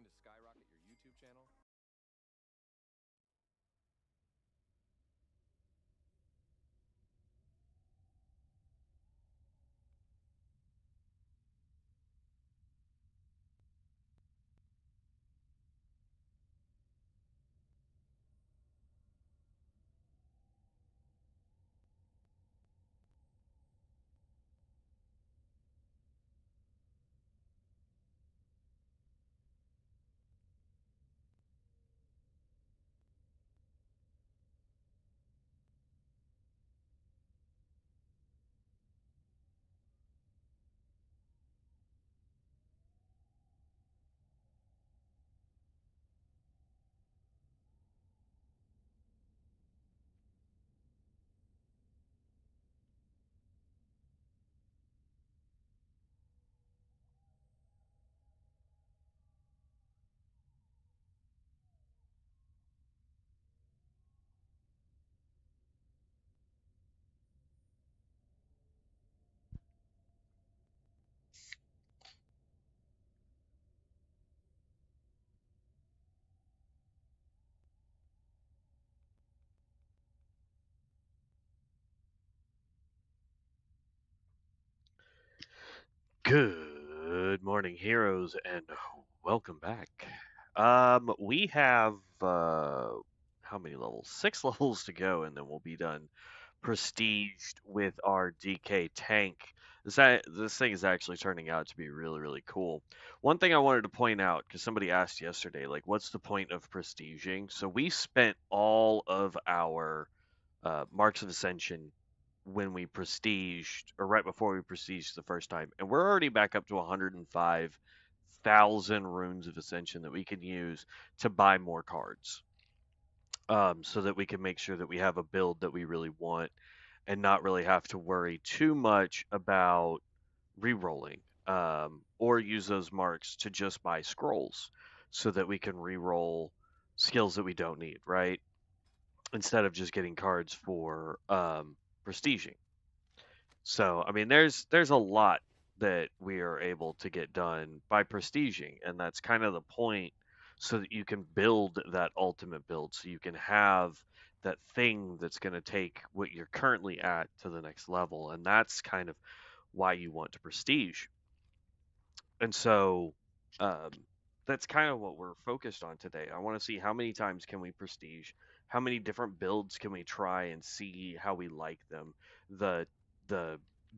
to skyrocket your YouTube channel? Good morning, heroes, and welcome back. We have how many levels? 6 levels to go, and then we'll be done. Prestiged with our DK tank. This thing is actually turning out to be really, really cool. One thing I wanted to point out, because somebody asked yesterday, like, what's the point of prestiging? So we spent all of our Marks of Ascension when we prestiged, or right before we prestiged the first time, and we're already back up to 105,000 runes of Ascension that we can use to buy more cards, so that we can make sure that we have a build that we really want and not really have to worry too much about re-rolling, or use those marks to just buy scrolls so that we can re-roll skills that we don't need, right? Instead of just getting cards for prestiging. So, I mean, there's a lot that we are able to get done by prestiging, and that's kind of the point, so that you can build that ultimate build, so you can have that thing that's going to take what you're currently at to the next level, and that's kind of why you want to prestige. And so, um, that's kind of what we're focused on today. I want to see how many times can we prestige, how many different builds can we try and see how we like them. The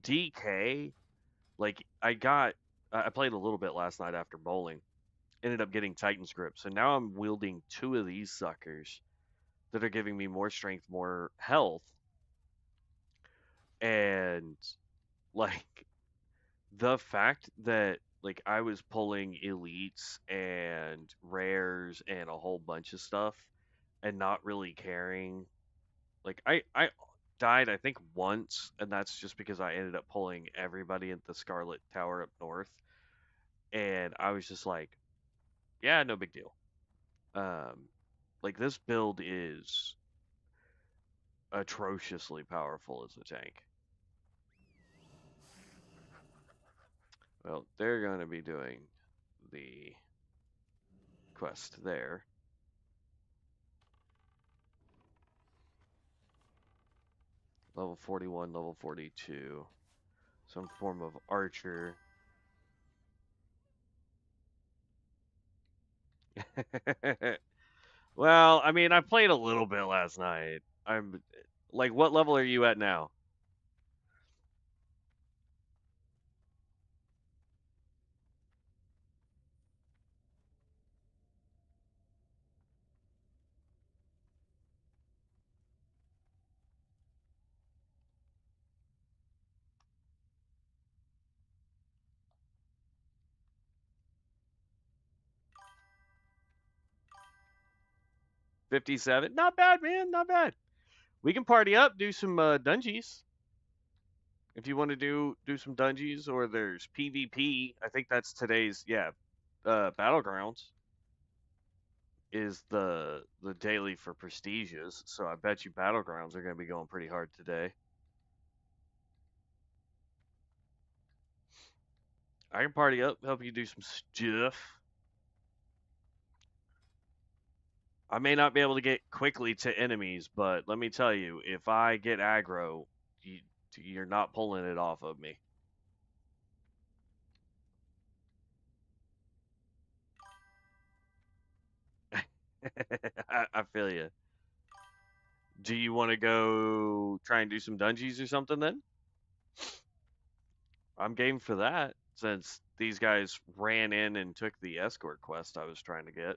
DK, like I played a little bit last night after bowling, ended up getting Titan's grip, so now I'm wielding two of these suckers that are giving me more strength, more health, and like the fact that like I was pulling elites and rares and a whole bunch of stuff and not really caring. Like I died I think once, and that's just because I ended up pulling everybody at the Scarlet Tower up north, and I was just like, yeah, no big deal. Like this build is atrociously powerful as a tank. Well, they're going to be doing the quest there. Level 41, level 42. Some form of archer. Well, I mean, I played a little bit last night. I'm like, what level are you at now? 57? Not bad, man. Not bad. We can party up, do some dungeons. If you want to do some dungeons, or there's PvP. I think that's today's, yeah, battlegrounds is the daily for prestiges. So I bet you battlegrounds are going to be going pretty hard today. I can party up, help you do some stuff. I may not be able to get quickly to enemies, but let me tell you, if I get aggro, you, you're not pulling it off of me. I feel you. Do you want to go try and do some dungeons or something then? I'm game for that, since these guys ran in and took the escort quest I was trying to get.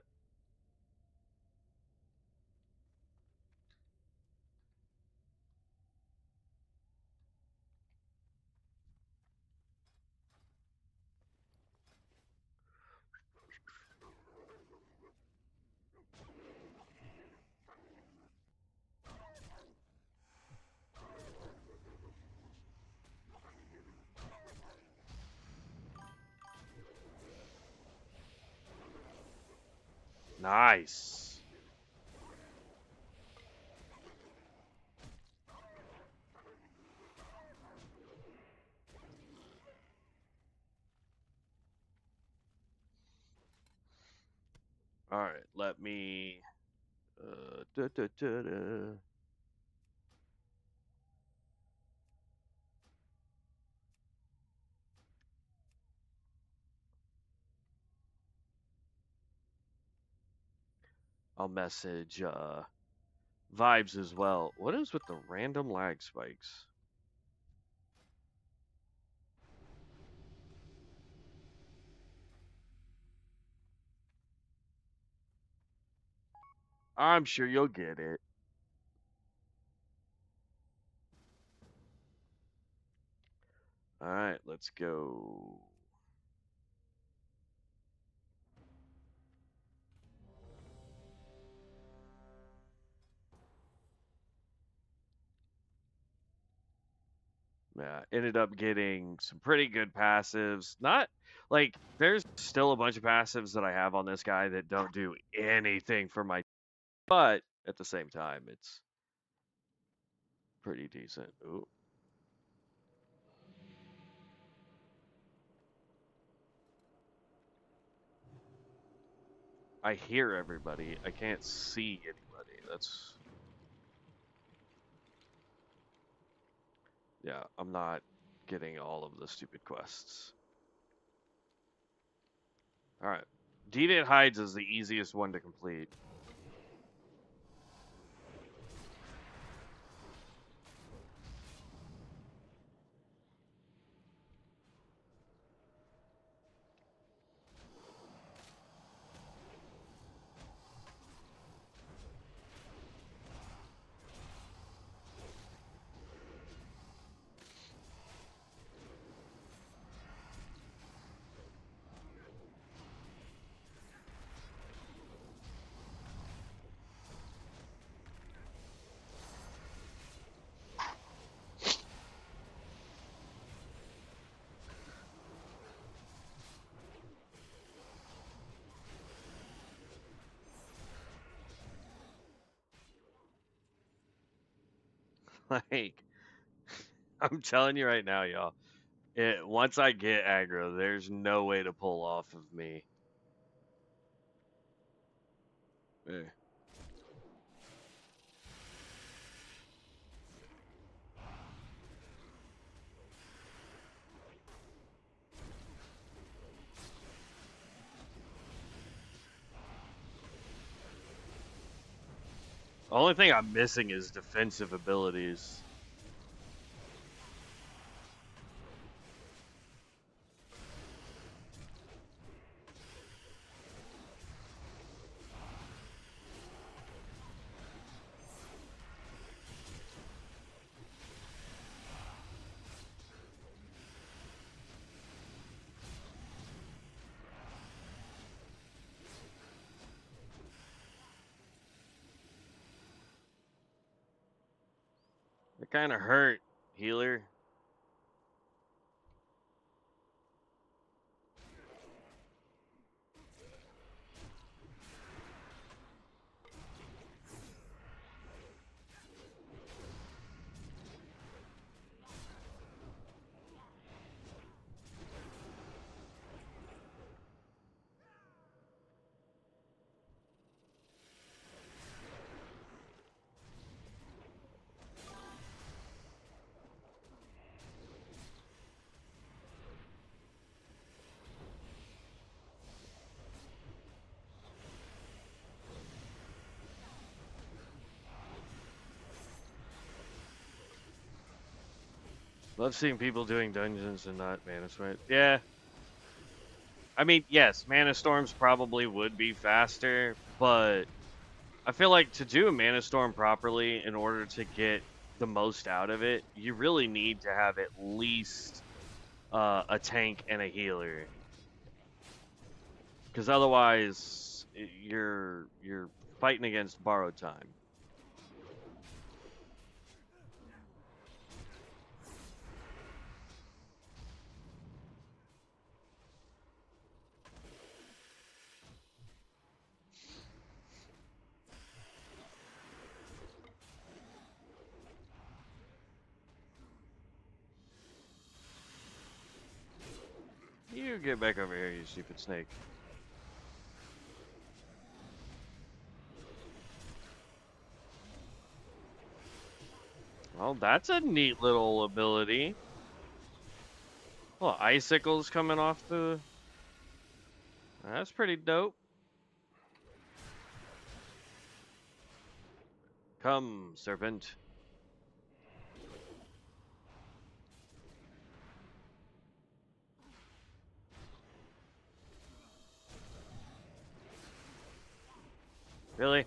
Nice. All right, let me. Da, da, da, da. I'll message Vibes as well. What is with the random lag spikes? I'm sure you'll get it. All right, let's go. Yeah, ended up getting some pretty good passives. Not like there's still a bunch of passives that I have on this guy that don't do anything for my, but at the same time, it's pretty decent. Ooh. I hear everybody. I can't see anybody. That's yeah, I'm not getting all of the stupid quests. All right. Deviant Hides is the easiest one to complete. Like, I'm telling you right now, y'all. Once I get aggro, there's no way to pull off of me. Eh. The only thing I'm missing is defensive abilities. It kind of hurt, healer. Love seeing people doing dungeons and not Mana Storm. Yeah. I mean, yes, Mana Storms probably would be faster, but I feel like to do a Mana Storm properly in order to get the most out of it, you really need to have at least a tank and a healer. Because otherwise, you're fighting against borrowed time. You get back over here, you stupid snake. Well, that's a neat little ability. Well, icicles coming off the... That's pretty dope. Come, serpent. Really?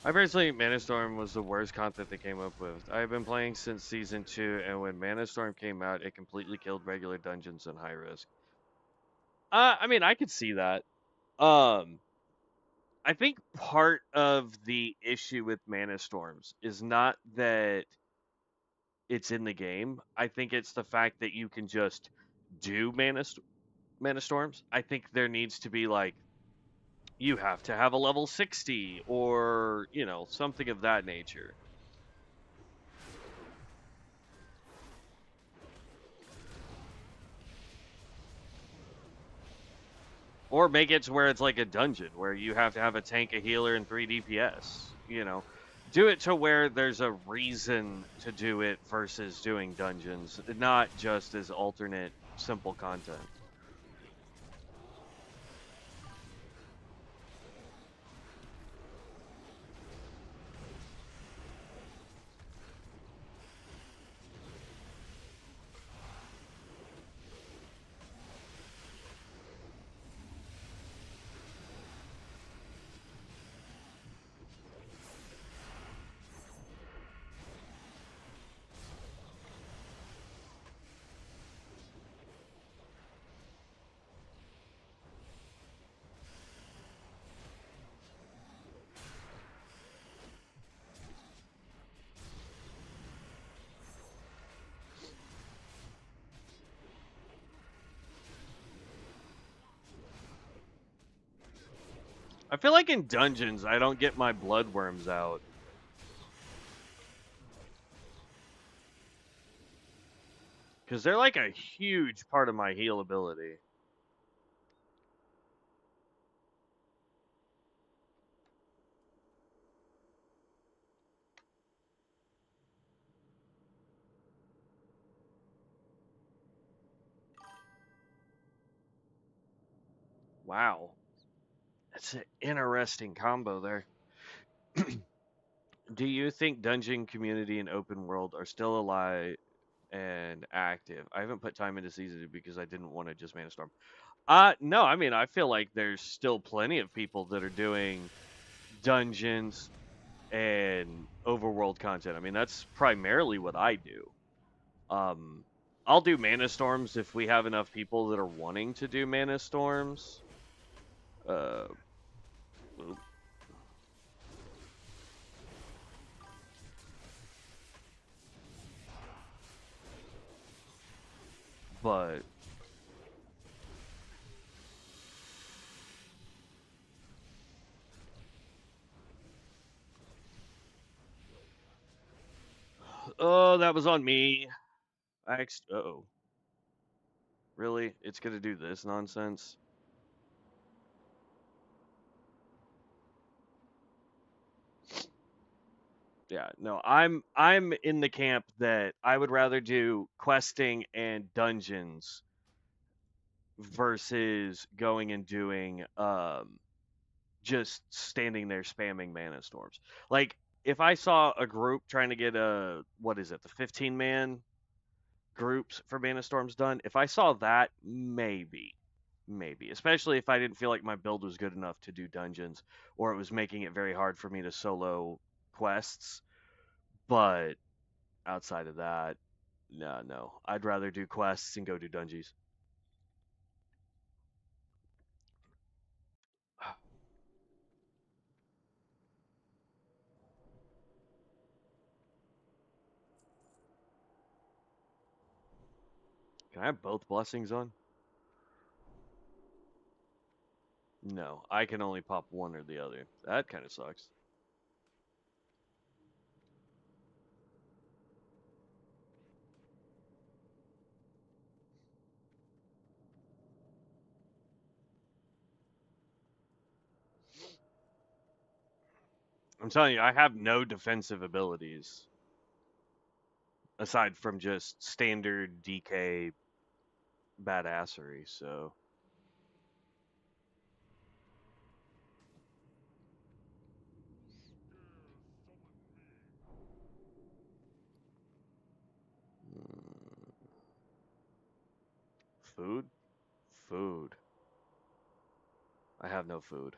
I personally think Mana Storm was the worst content they came up with. I've been playing since Season 2, and when Mana Storm came out, it completely killed regular dungeons and high risk. I mean, I could see that. I think part of the issue with Mana Storms is not that it's in the game. I think it's the fact that you can just do Mana Storms. I think there needs to be like, you have to have a level 60 or, you know, something of that nature. Or make it to where it's like a dungeon where you have to have a tank, a healer, and 3 DPS. You know, do it to where there's a reason to do it versus doing dungeons, not just as alternate simple content. I feel like in dungeons, I don't get my bloodworms out. Because they're like a huge part of my heal ability. Wow. That's an interesting combo there. Do you think dungeon community and open world are still alive and active? I haven't put time into season 2 because I didn't want to just Mana Storm. No, I mean, I feel like there's still plenty of people that are doing dungeons and overworld content. I mean, that's primarily what I do. I'll do Mana Storms if we have enough people that are wanting to do Mana Storms. But oh, that was on me. Uh-oh. Really? It's gonna do this nonsense? Yeah, no, I'm in the camp that I would rather do questing and dungeons versus going and doing just standing there spamming mana storms. Like if I saw a group trying to get a what is it, the 15-man groups for mana storms done, if I saw that, maybe, especially if I didn't feel like my build was good enough to do dungeons or it was making it very hard for me to solo quests. But outside of that, no. I'd rather do quests and go do dungeons. Can I have both blessings on? No, I can only pop one or the other. That kind of sucks. I'm telling you, I have no defensive abilities aside from just standard DK badassery, so. Mm, food? Food. I have no food.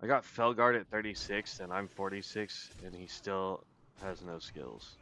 I got Felguard at 36 and I'm 46 and he still has no skills.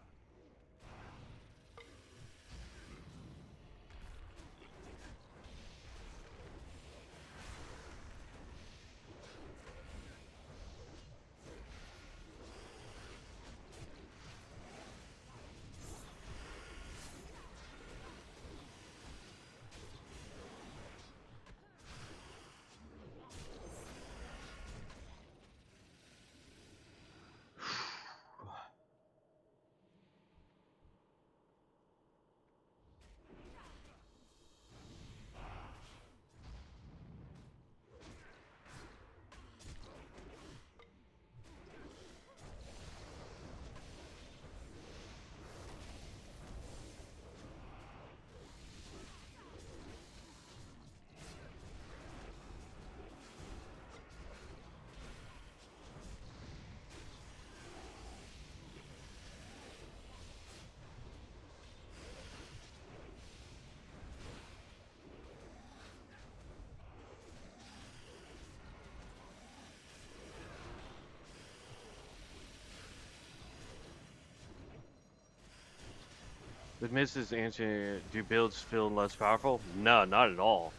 With Mrs. Ancient, do builds feel less powerful? No, not at all.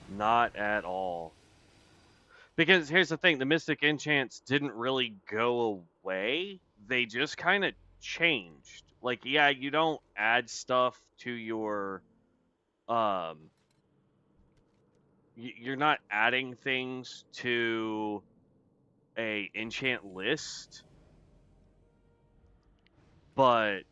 Not at all. Because here's the thing, the Mystic Enchants didn't really go away. They just kind of changed. Like, yeah, you don't add stuff to your um you're not adding things to a enchant list, but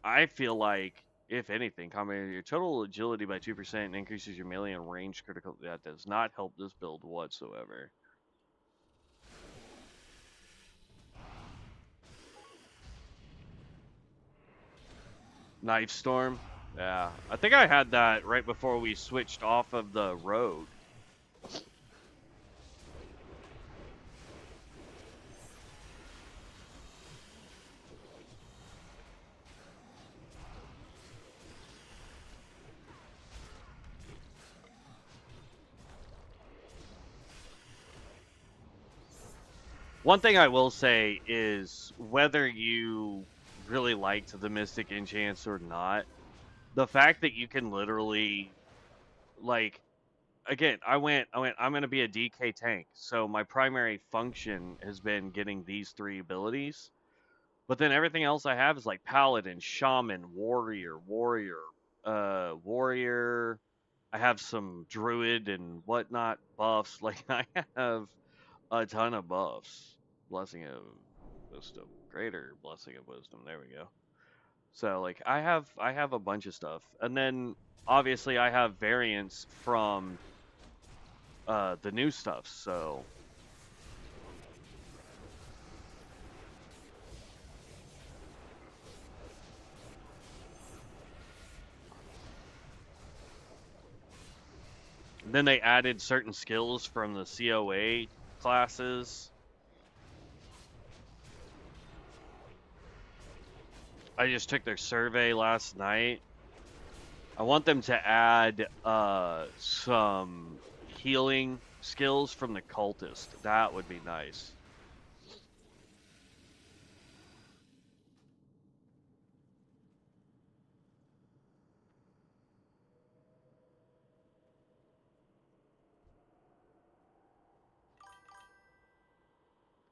I feel like if anything, combine your total agility by 2% and increases your melee and range critical. That does not help this build whatsoever. Knife Storm. Yeah, I think I had that right before we switched off of the road. One thing I will say is whether you really liked the Mystic Enchants or not, the fact that you can literally, like, again, I'm going to be a DK tank. So my primary function has been getting these three abilities. But then everything else I have is like Paladin, Shaman, Warrior. I have some Druid and whatnot buffs. Like, I have a ton of buffs. Blessing of wisdom, greater blessing of wisdom. There we go. So like I have a bunch of stuff, and then obviously I have variants from the new stuff. So then they added certain skills from the COA classes. I just took their survey last night. I want them to add some healing skills from the cultist. That would be nice.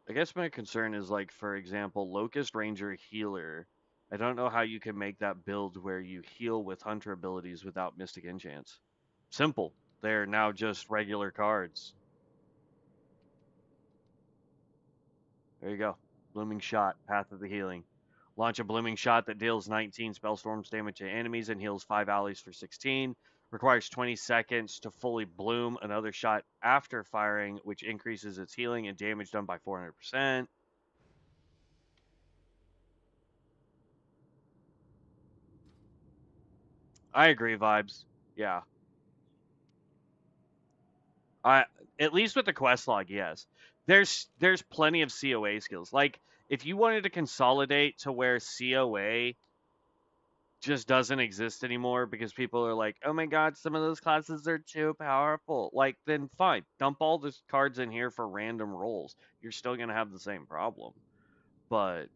I guess my concern is like, for example, Locust Ranger Healer. I don't know how you can make that build where you heal with Hunter abilities without Mystic Enchants. Simple. They're now just regular cards. There you go. Blooming Shot, Path of the Healing. Launch a Blooming Shot that deals 19 Spellstorms damage to enemies and heals 5 allies for 16. Requires 20 seconds to fully bloom another shot after firing, which increases its healing and damage done by 400%. I agree, vibes. Yeah. I at least with the quest log, yes. There's plenty of COA skills. Like if you wanted to consolidate to where COA just doesn't exist anymore because people are like, "Oh my god, some of those classes are too powerful." Like then fine, dump all the cards in here for random rolls. You're still going to have the same problem. But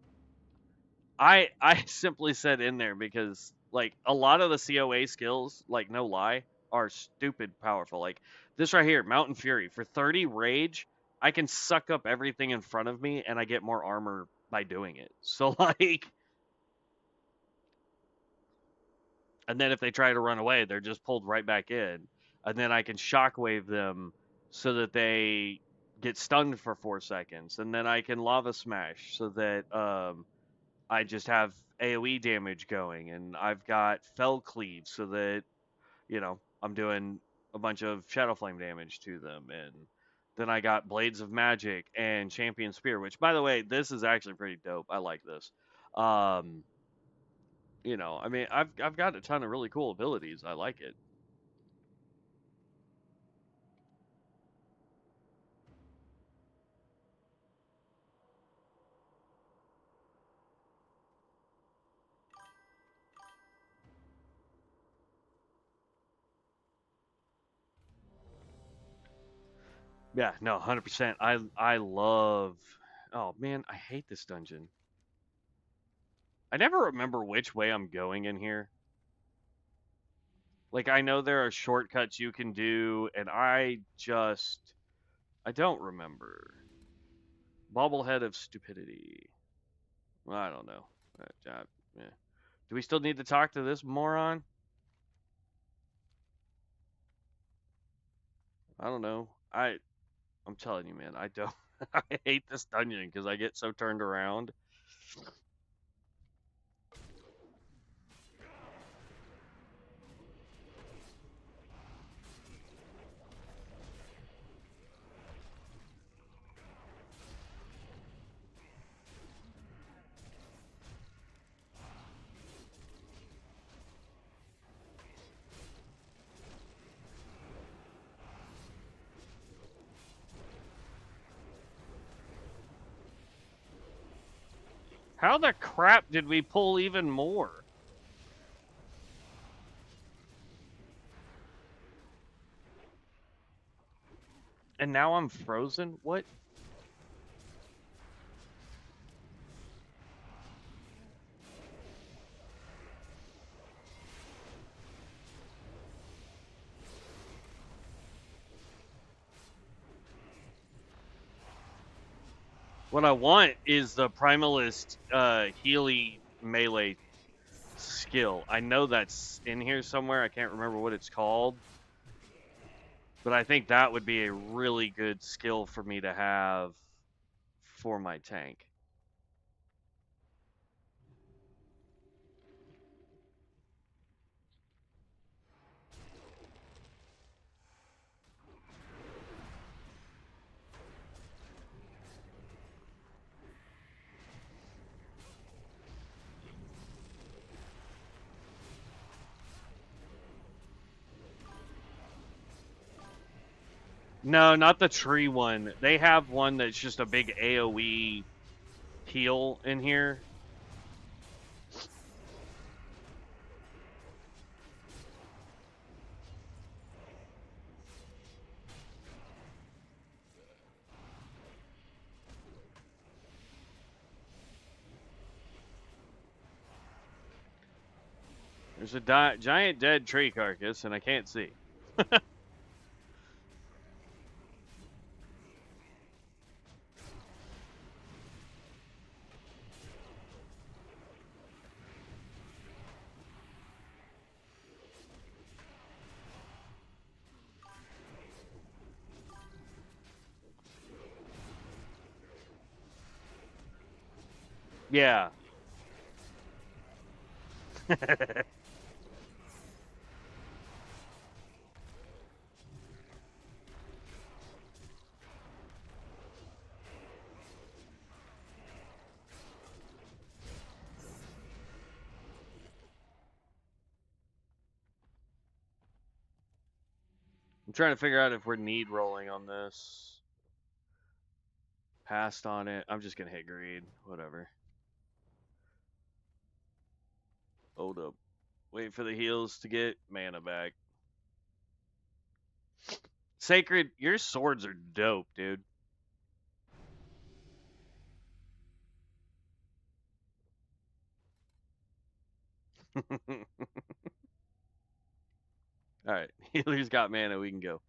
I simply said in there because like a lot of the COA skills, like no lie, are stupid powerful. Like this right here, Mountain Fury for 30 rage, I can suck up everything in front of me and I get more armor by doing it. So like and then if they try to run away, they're just pulled right back in. And then I can shockwave them so that they get stunned for 4 seconds. And then I can lava smash so that I just have AoE damage going, and I've got Fell Cleave so that, I'm doing a bunch of Shadow Flame damage to them, and then I got Blades of Magic and Champion Spear, which, by the way, this is actually pretty dope. I like this. Um, I mean, I've got a ton of really cool abilities. I like it. Yeah, no, 100%. I love. Oh man, I hate this dungeon. I never remember which way I'm going in here. Like I know there are shortcuts you can do, and I don't remember. Bobblehead of stupidity. Well, I don't know. Yeah. Do we still need to talk to this moron? I don't know. I'm telling you, man. I don't. I hate this dungeon because I get so turned around. How the crap did we pull even more? And now I'm frozen? What? What I want is the Primalist Healy melee skill. I know that's in here somewhere. I can't remember what it's called. But I think that would be a really good skill for me to have for my tank. No, not the tree one. They have one that's just a big AoE heal in here. There's a giant dead tree carcass, and I can't see. Yeah. I'm trying to figure out if we're need rolling on this. Passed on it. I'm just gonna hit greed. Whatever. Hold up. Wait for the heals to get mana back. Sacred, your swords are dope, dude. Alright, healer's got mana, we can go.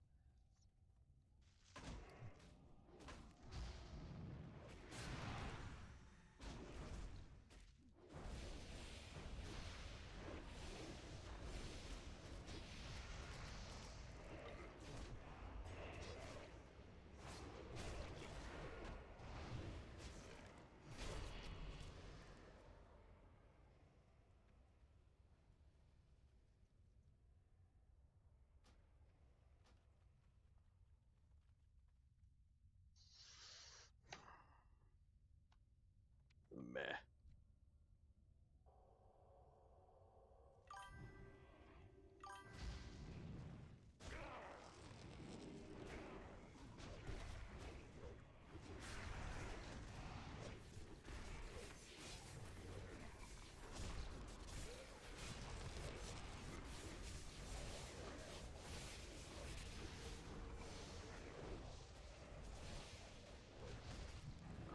Meh.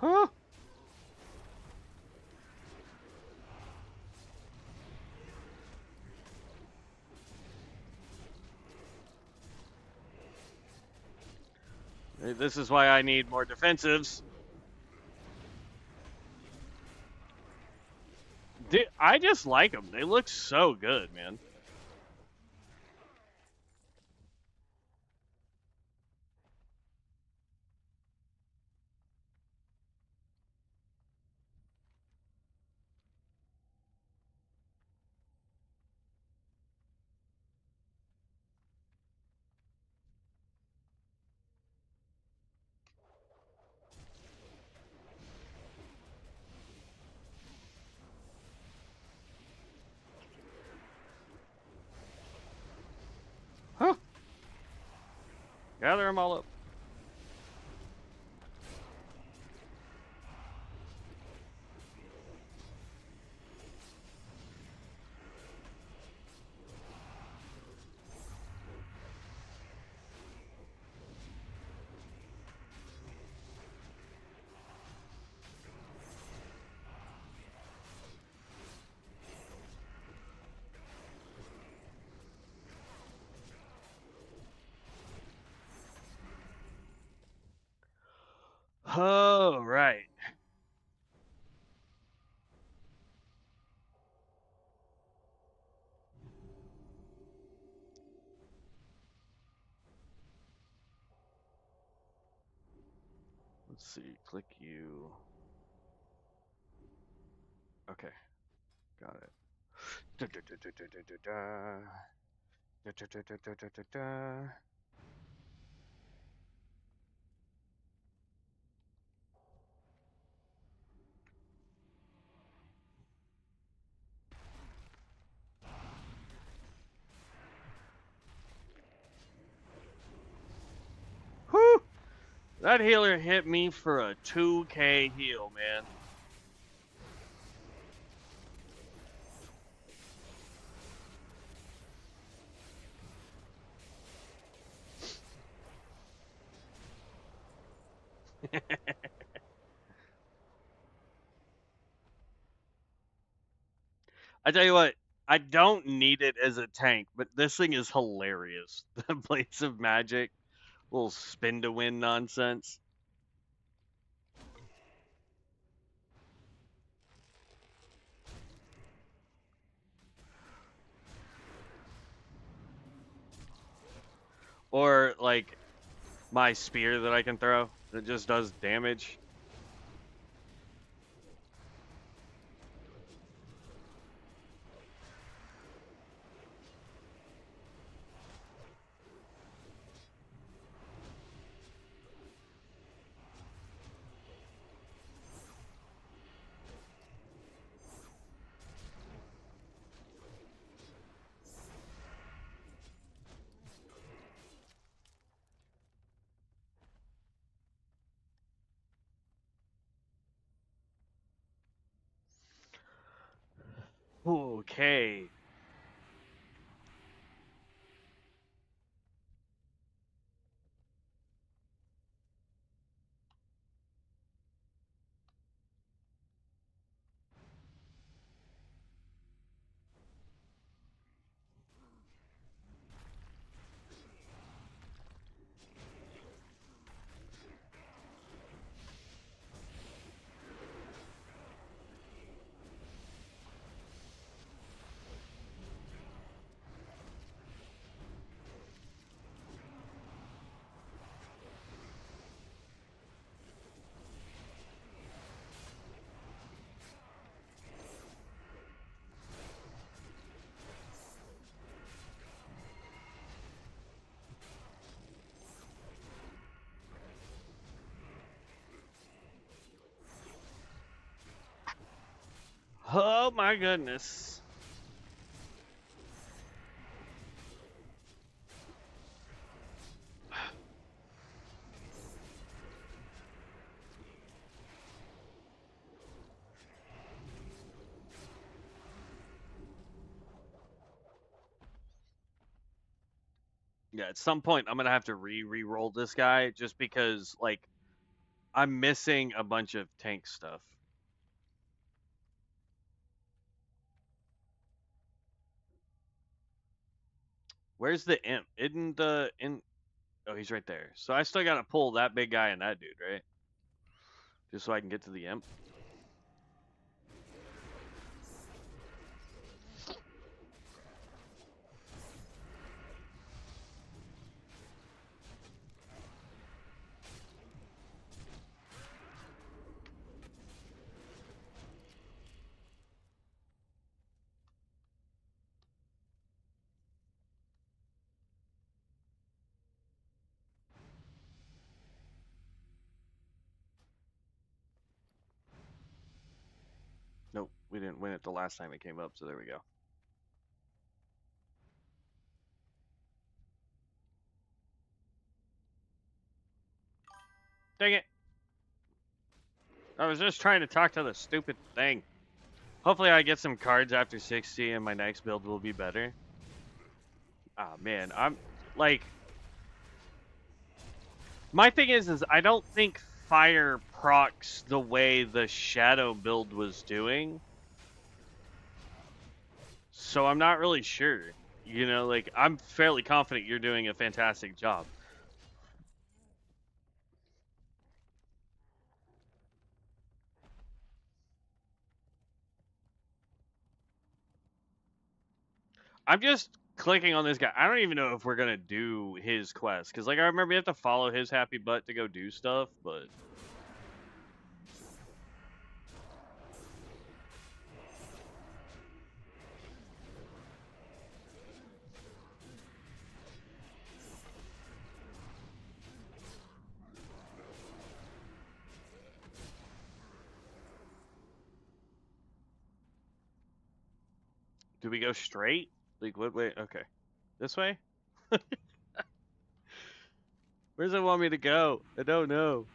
Huh? This is why I need more defensives. Dude, I just like them. They look so good, man. Huh? Gather them all up. Oh, right. Let's see. Click you. Okay. Got it. Da, da, da, da, da, da, da, da. Da, da, da, da, da, da, da. Whew. That healer hit me for a 2k heal, man. I tell you what, I don't need it as a tank, but this thing is hilarious. The Blades of Magic, little spin to win nonsense. Or like my spear that I can throw that just does damage. Okay. Oh my goodness. Yeah, at some point I'm gonna have to re-roll this guy just because like I'm missing a bunch of tank stuff. Where's the imp? Isn't the in? Oh, he's right there. So I still gotta pull that big guy and that dude, right? Just so I can get to the imp. Nope, we didn't win it the last time it came up, so there we go. Dang it. I was just trying to talk to the stupid thing. Hopefully I get some cards after 60 and my next build will be better. Ah, man, I'm like my thing is I don't think fire procs the way the shadow build was doing. So I'm not really sure. You know, like I'm fairly confident you're doing a fantastic job. I'm just clicking on this guy. I don't even know if we're gonna do his quest because, like, I remember you have to follow his happy butt to go do stuff, but do we go straight? Like, what way? Okay, this way. Where does it want me to go? I don't know.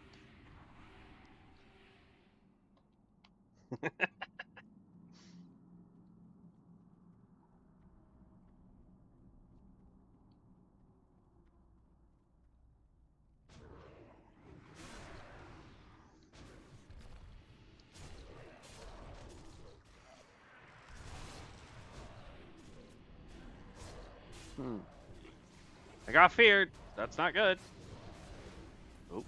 I got feared. That's not good. Oh.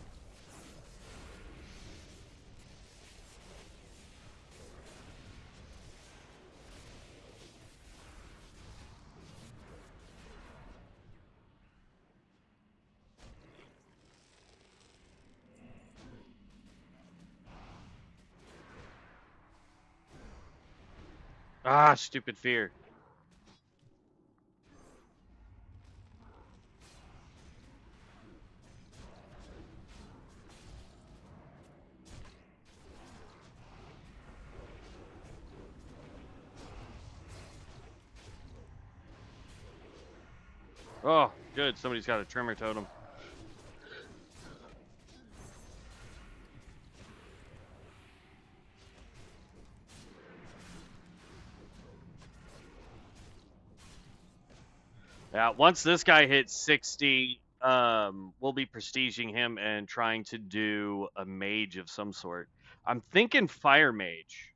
Ah, stupid fear. Oh, good. Somebody's got a tremor totem. Yeah, once this guy hits 60, we'll be prestiging him and trying to do a mage of some sort. I'm thinking fire mage,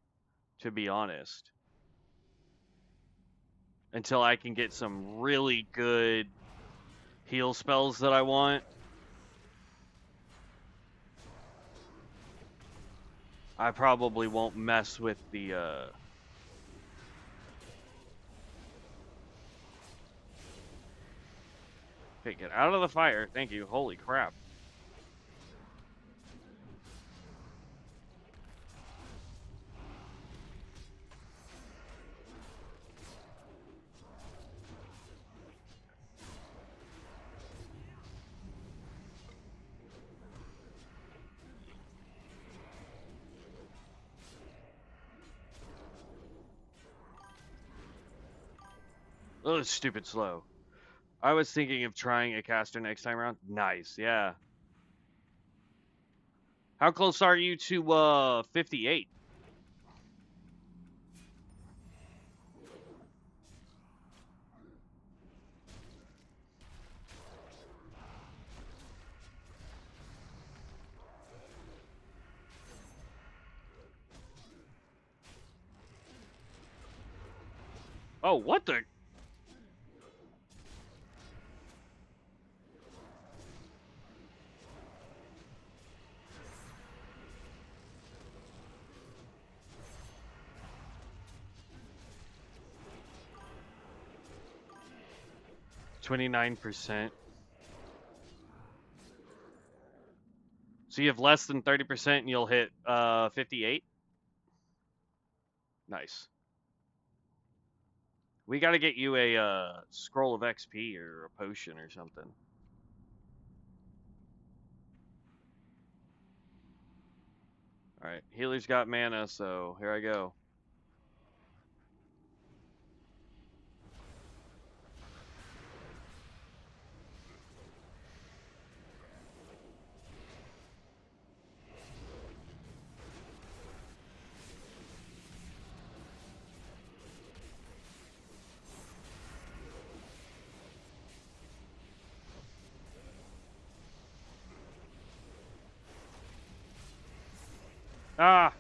to be honest. Until I can get some really good heal spells that I want. I probably won't mess with the, Okay, get out of the fire. Thank you. Holy crap. Oh, it's stupid slow. I was thinking of trying a caster next time around. Nice, yeah. How close are you to 58? Oh, what the? %29%. So you have less than 30% and you'll hit 58? Nice. We got to get you a scroll of XP or a potion or something. Alright, healer's got mana, so here I go. Ah!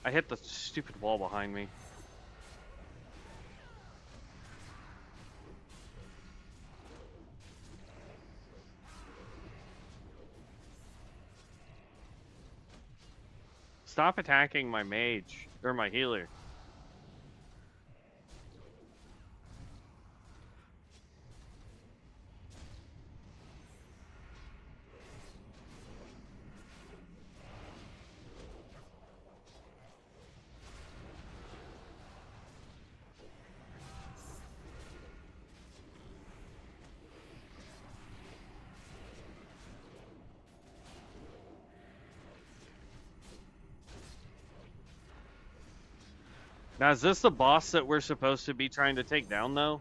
I hit the stupid wall behind me. Stop attacking my mage, or my healer. Now, is this the boss that we're supposed to be trying to take down, though?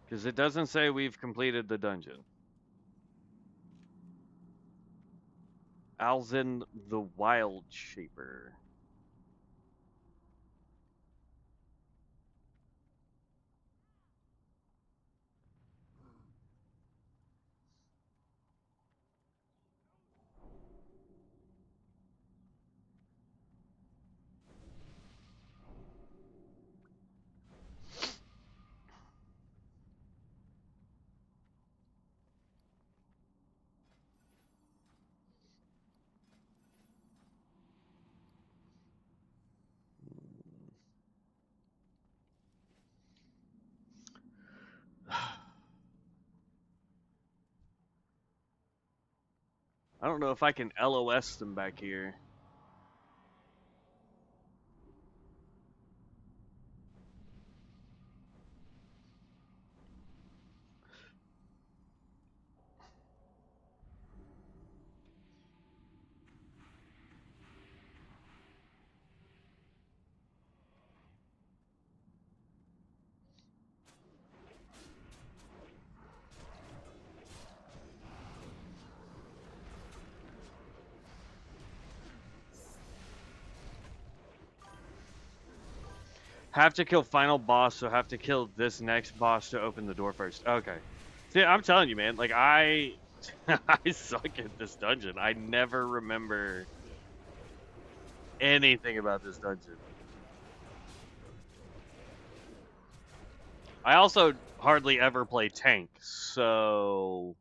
Because it doesn't say we've completed the dungeon. Alzin the Wild Shaper. I don't know if I can LOS them back here. Have to kill final boss, so have to kill this next boss to open the door first. Okay. See, I'm telling you, man, like, I suck at this dungeon. I never remember anything about this dungeon. I also hardly ever play tank, so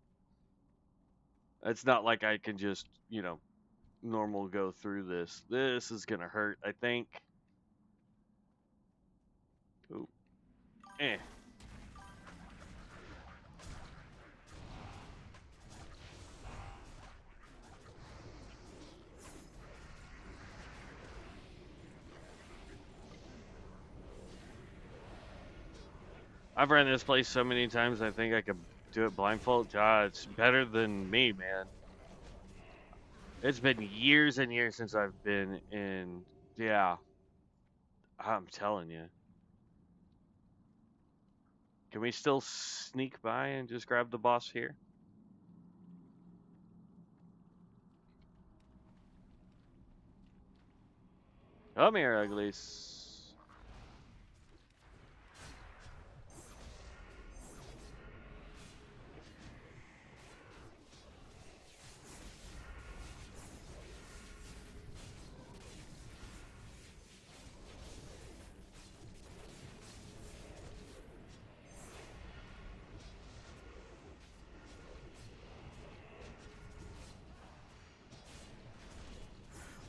it's not like I can just, you know, normal go through this. This is gonna hurt, I think. Ooh. Eh. I've ran this place so many times, I think I could do it blindfold. God, it's better than me, man. It's been years and years since I've been in. Yeah. I'm telling you. Can we still sneak by and just grab the boss here? Come here, uglies.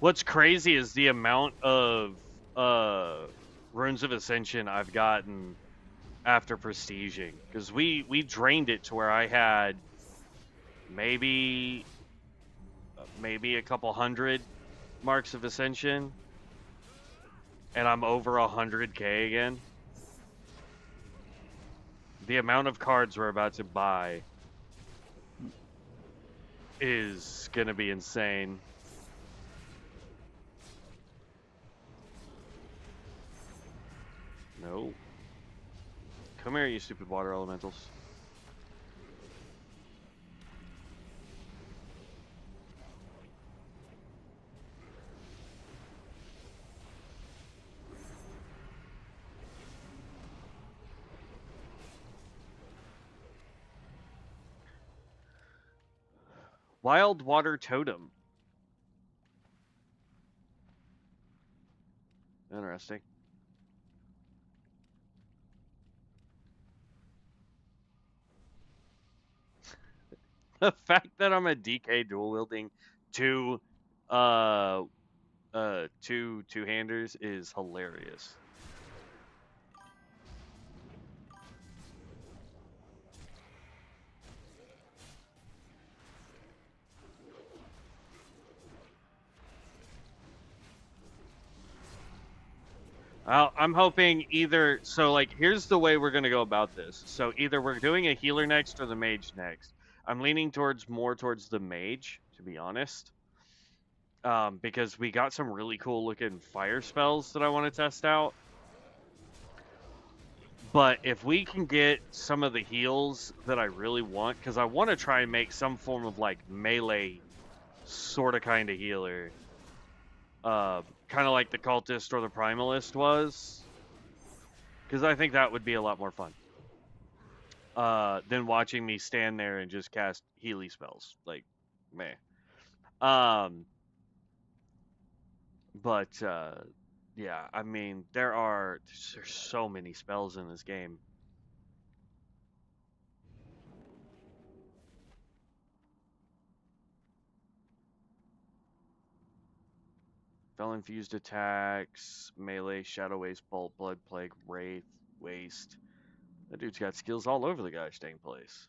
What's crazy is the amount of runes of Ascension I've gotten after prestiging, because we drained it to where I had maybe a couple hundred marks of Ascension, and I'm over 100k again. The amount of cards we're about to buy is gonna be insane. No. Come here, you stupid water elementals. Wild water totem. Interesting. The fact that I'm a DK dual wielding two two-handers is hilarious. I'm hoping either, so like, here's the way we're gonna go about this. So either we're doing a healer next or the mage next. I'm leaning more towards the mage, to be honest. Because we got some really cool looking fire spells that I want to test out. But if we can get some of the heals that I really want, because I want to try and make some form of like melee sort of kind of healer, kind of like the cultist or the primalist was, because I think that would be a lot more fun than watching me stand there and just cast Healy spells. Like, meh. But yeah, I mean, there's so many spells in this game. Spell infused attacks, melee, shadow waste, bolt, blood plague, wraith, waste. That dude's got skills all over the gosh dang place.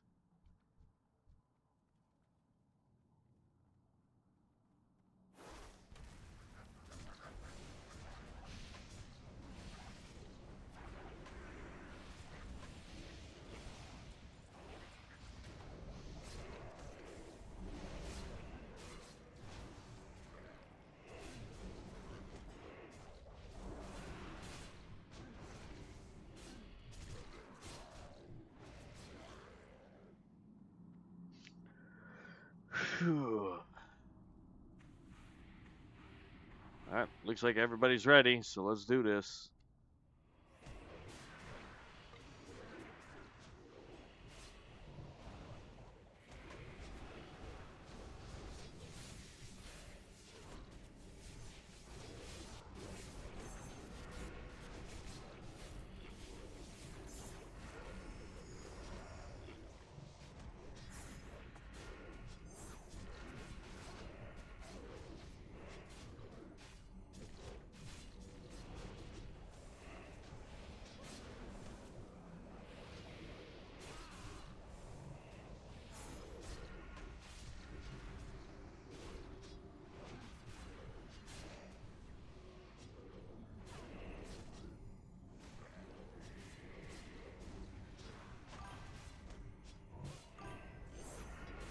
Phew. Alright, looks like everybody's ready, so let's do this.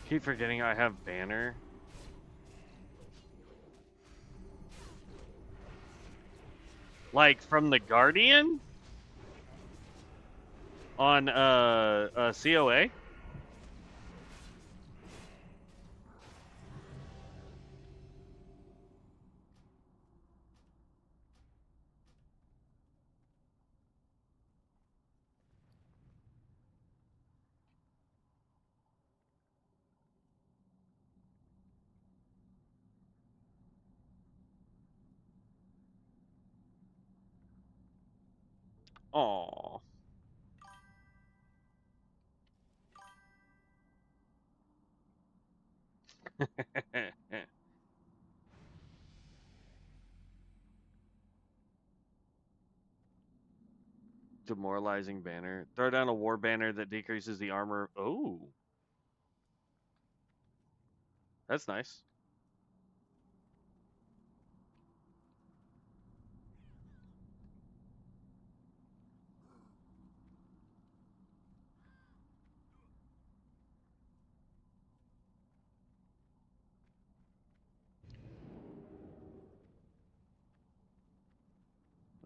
Keep forgetting I have banner. Like from the Guardian on COA. Aww. Demoralizing banner. Throw down a war banner that decreases the armor. Oh, that's nice.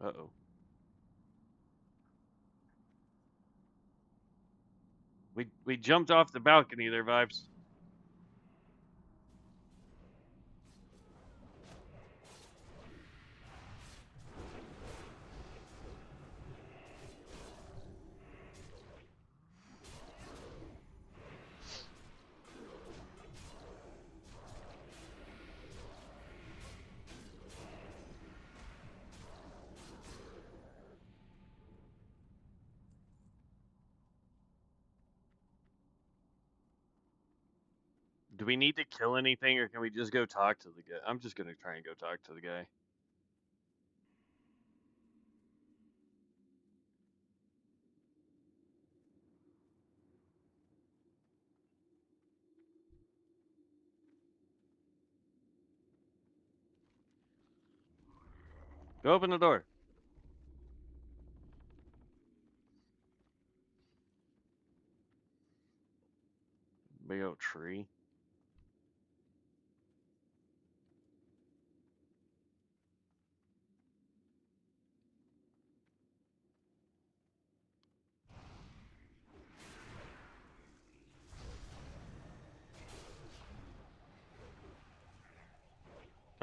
Uh-oh. We jumped off the balcony there, Vibes. Do we need to kill anything, or can we just go talk to the guy? I'm just gonna try and go talk to the guy. Go open the door. Big old tree.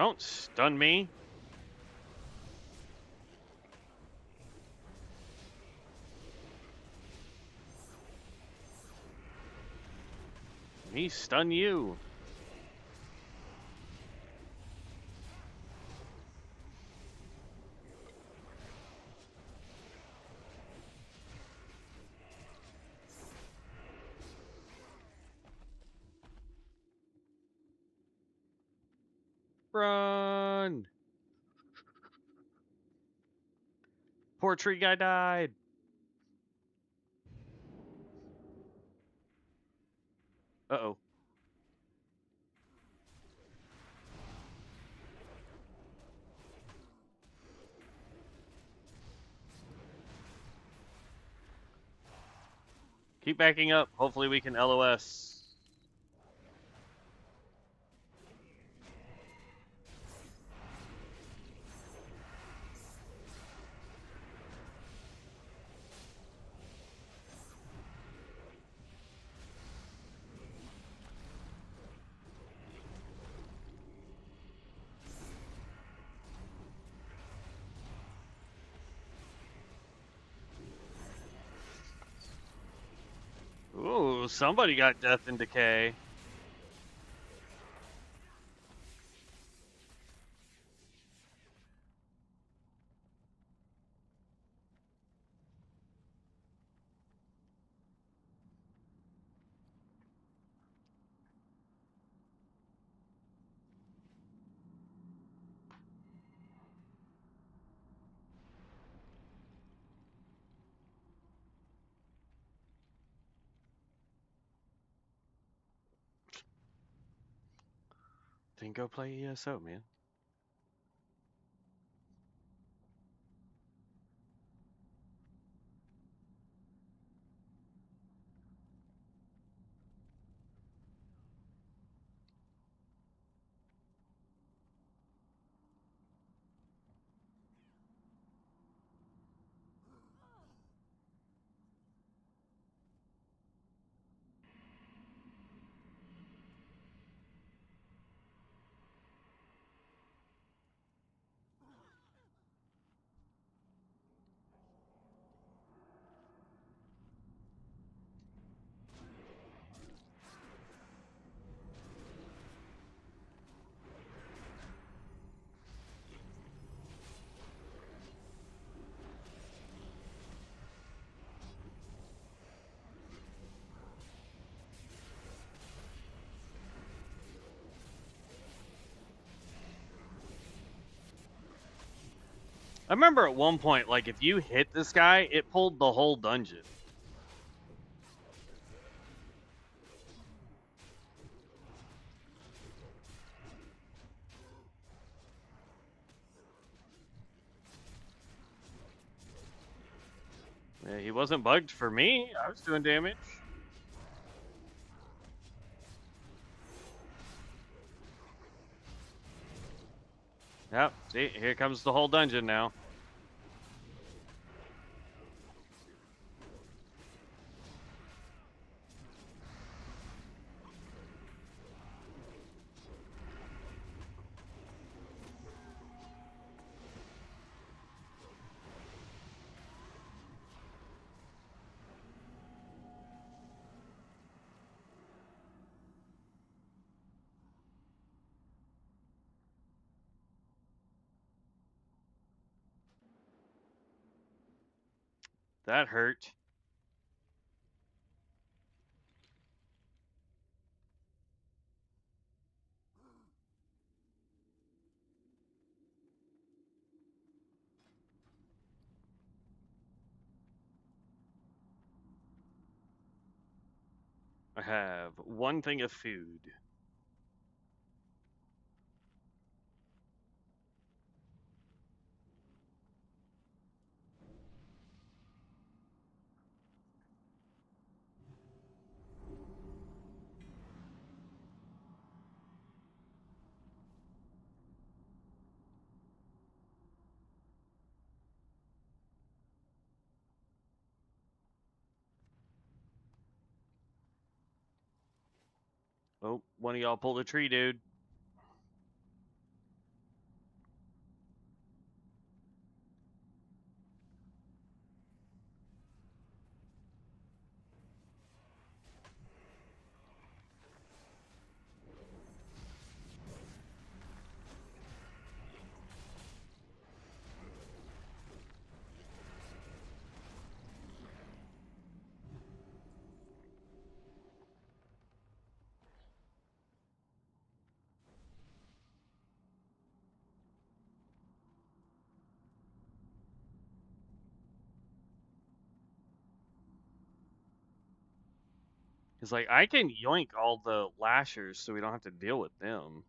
Don't stun me. Me stun you. Run! Poor tree guy died. Uh-oh. Keep backing up. Hopefully we can LOS. Ooh, somebody got death and decay. Then go play ESO, man. I remember at one point, like, if you hit this guy, it pulled the whole dungeon. Yeah, he wasn't bugged for me. I was doing damage. Yep, see, here comes the whole dungeon now. That hurt. I have one thing of food. Oh, one of y'all pulled a tree, dude. It's like, I can yoink all the lashers so we don't have to deal with them.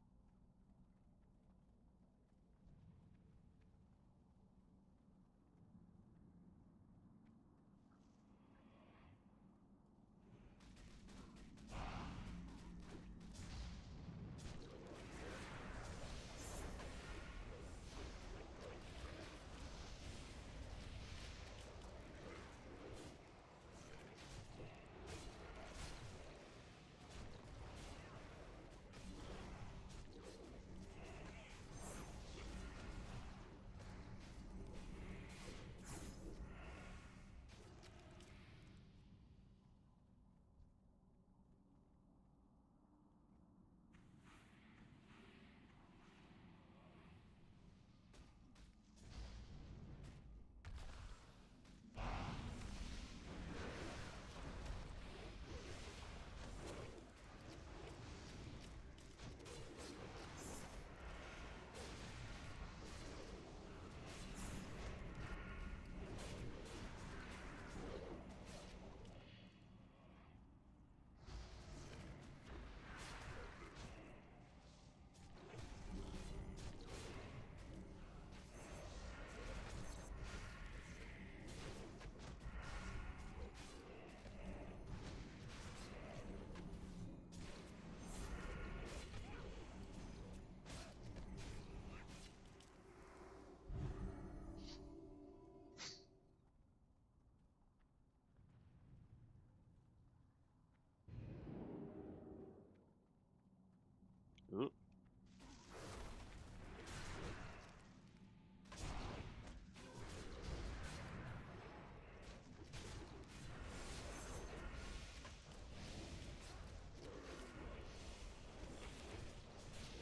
Ooh.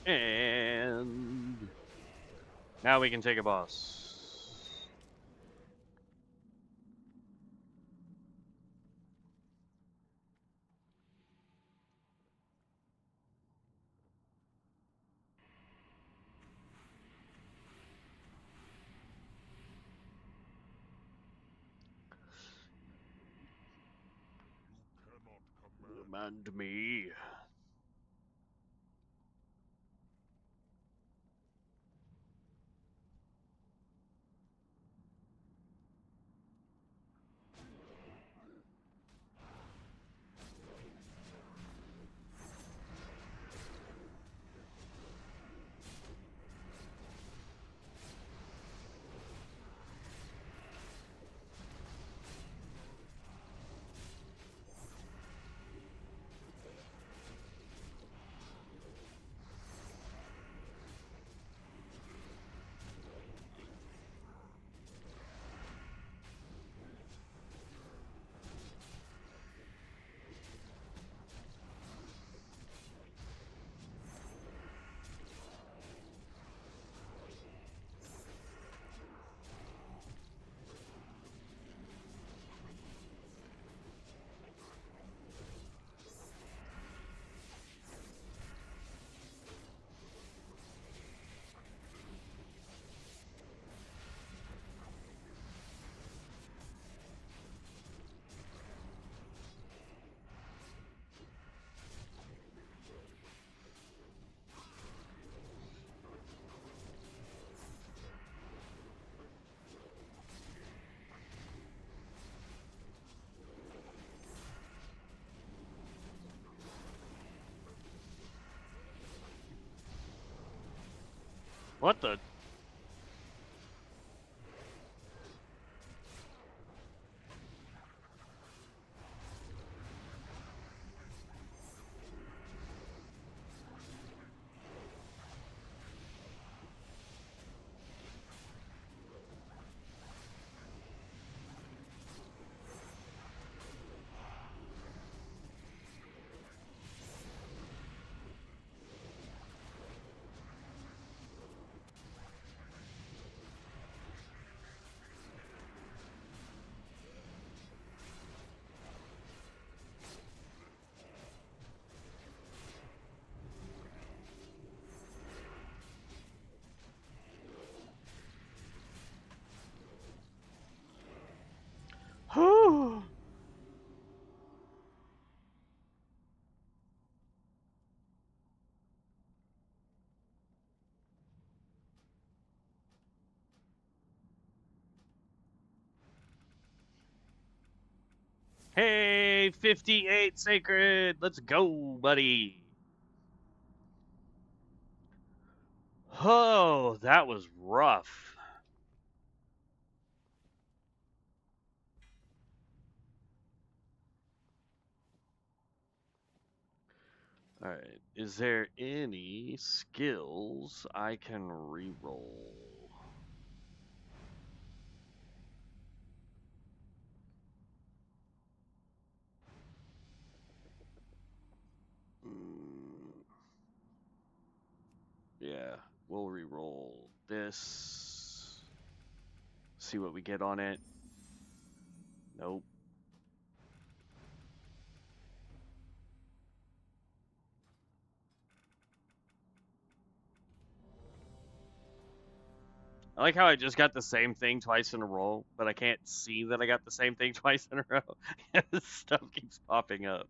And now we can take a boss. Command me. What the? Hey, 58 sacred. Let's go, buddy. Oh, that was rough. All right. Is there any skills I can reroll? Yeah, we'll reroll this. See what we get on it. Nope. I like how I just got the same thing twice in a row, but I can't see that I got the same thing twice in a row. This stuff keeps popping up.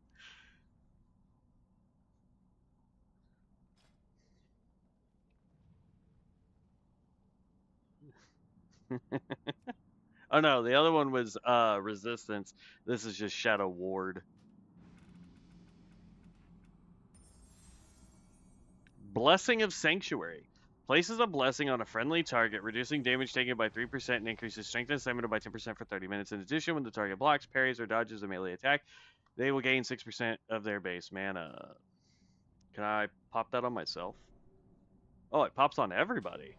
Oh no, the other one was resistance. This is just shadow ward. Blessing of Sanctuary. Places a blessing on a friendly target, reducing damage taken by 3% and increases strength and stamina by 10% for 30 minutes. In addition, when the target blocks, parries, or dodges a melee attack, they will gain 6% of their base mana. Can I pop that on myself? Oh, it pops on everybody.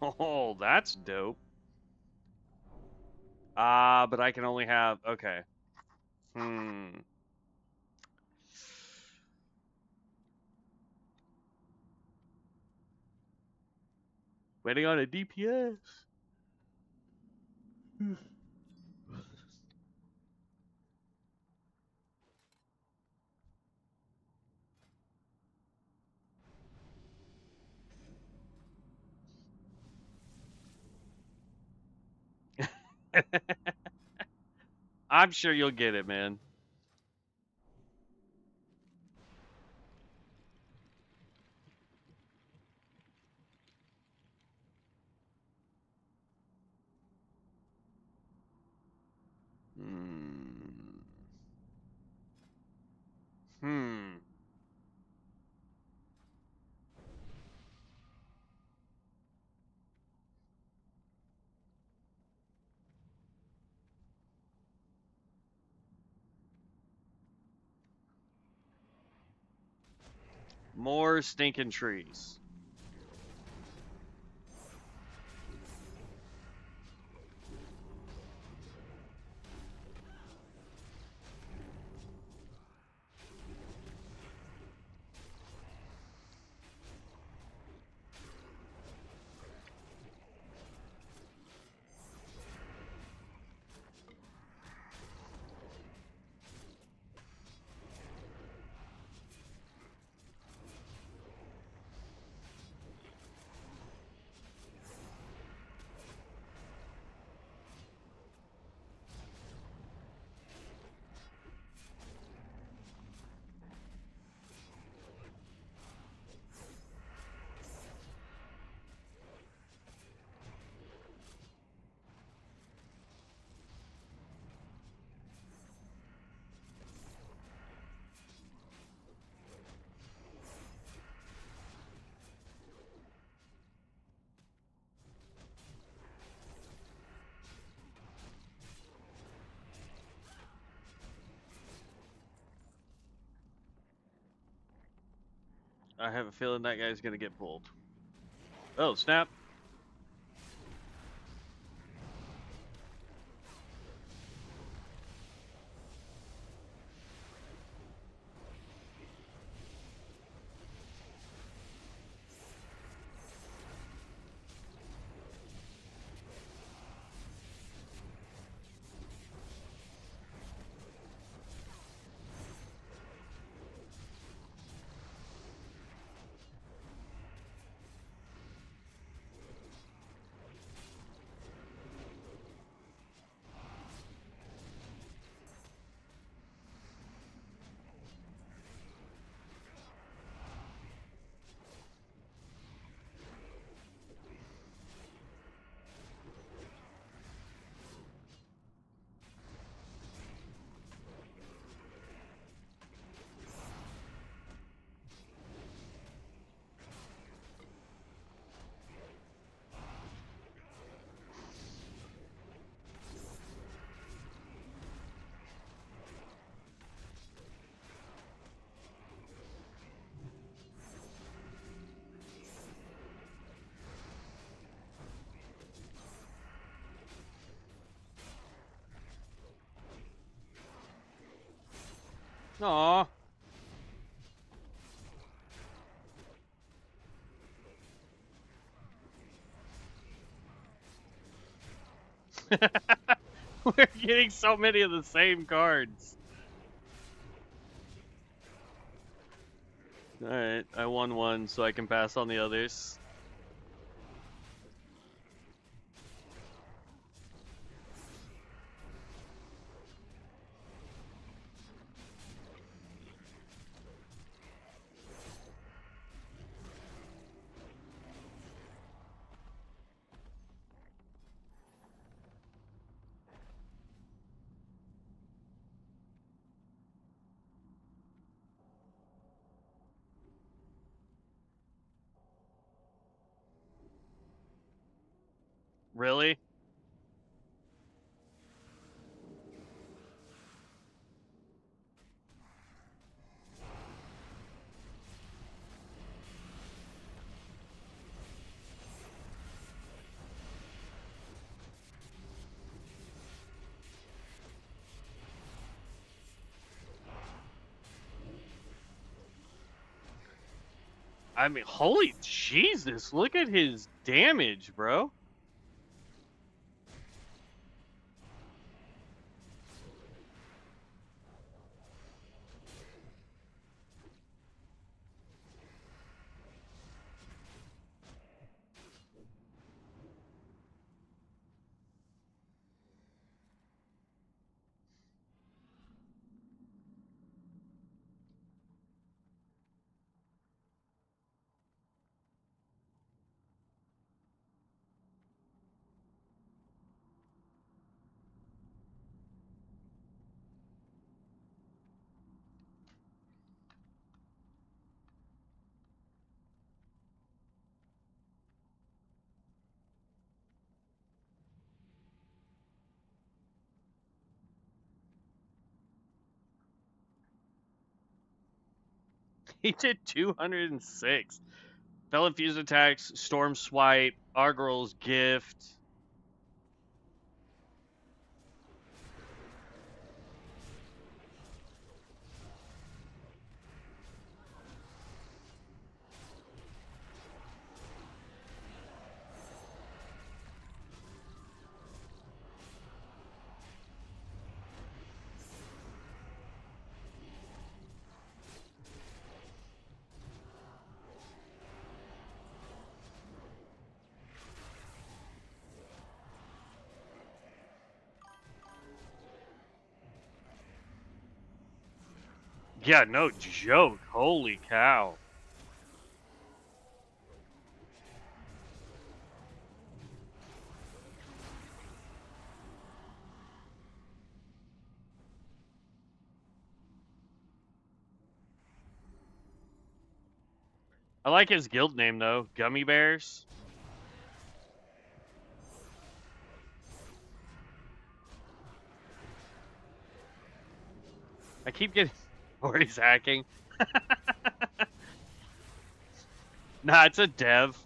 Oh, that's dope. But I can only have... Okay. Waiting on a DPS. I'm sure you'll get it, man. Hmm. More stinking trees. I have a feeling that guy's gonna get pulled. Oh, snap. Aw. We're getting so many of the same cards. Alright, I won one, so I can pass on the others. Really? I mean, holy Jesus, look at his damage, bro. He did 206. Fell Infused Attacks, Storm Swipe, Argyrl's Gift. Yeah, no joke. Holy cow. I like his guild name, though. Gummy Bears. I keep getting... Or he's hacking. Nah, it's a dev.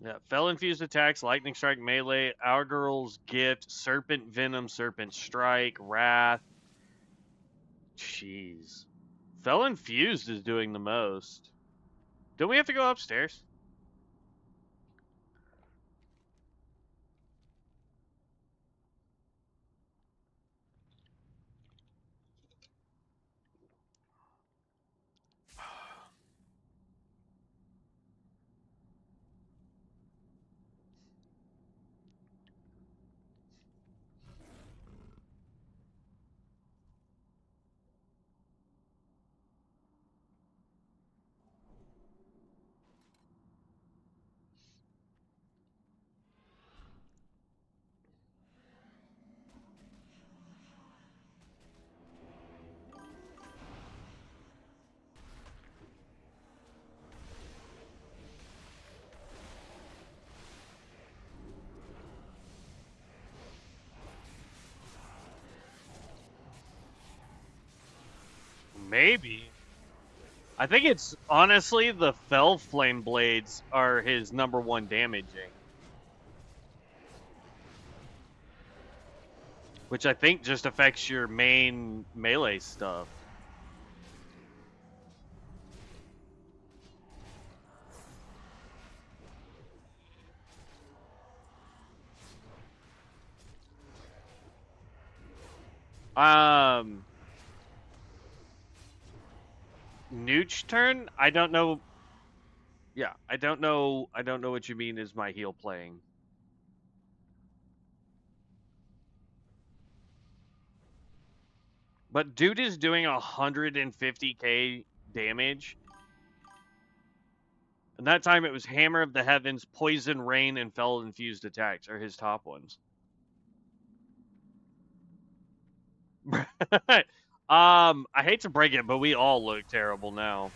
Yeah, Fell Infused Attacks, Lightning Strike, Melee, Argyrl's Gift, Serpent Venom, Serpent Strike, Wrath. Jeez. Fell Infused is doing the most. Don't we have to go upstairs? Maybe. I think it's honestly the Fell Flame Blades are his #1 damaging. Which I think just affects your main melee stuff. Nooch turn? I don't know. Yeah, I don't know what you mean is my heal playing. But dude is doing 150k damage. And that time it was Hammer of the Heavens, Poison Rain, and Fell Infused attacks are his top ones. I hate to break it, but we all look terrible now.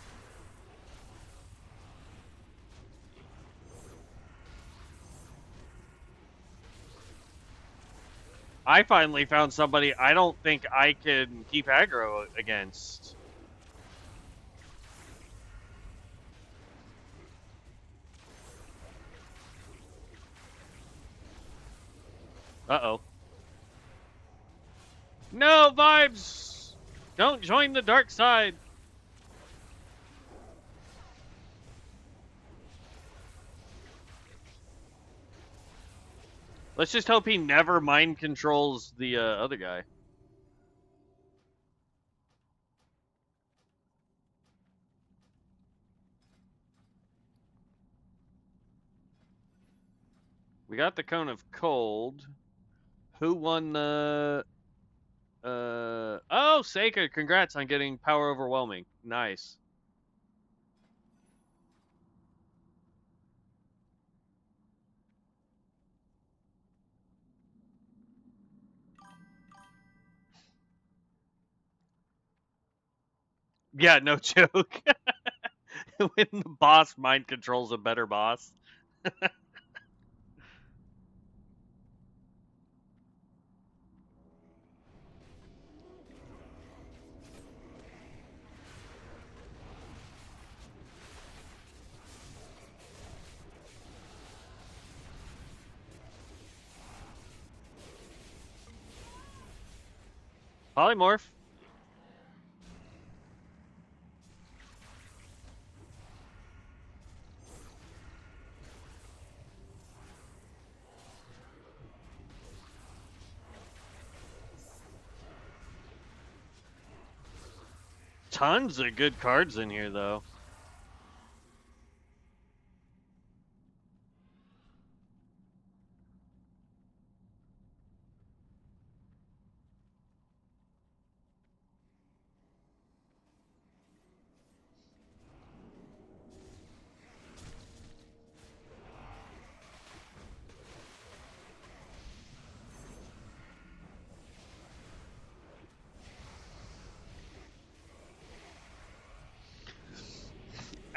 I finally found somebody I don't think I can keep aggro against. Uh-oh. No, Vibes! Don't join the dark side. Let's just hope he never mind controls the other guy. We got the Cone of Cold. Who won the... Oh, Seika, congrats on getting Power Overwhelming. Nice. Yeah, no joke. When the boss mind controls a better boss. Polymorph. Tons of good cards in here, though.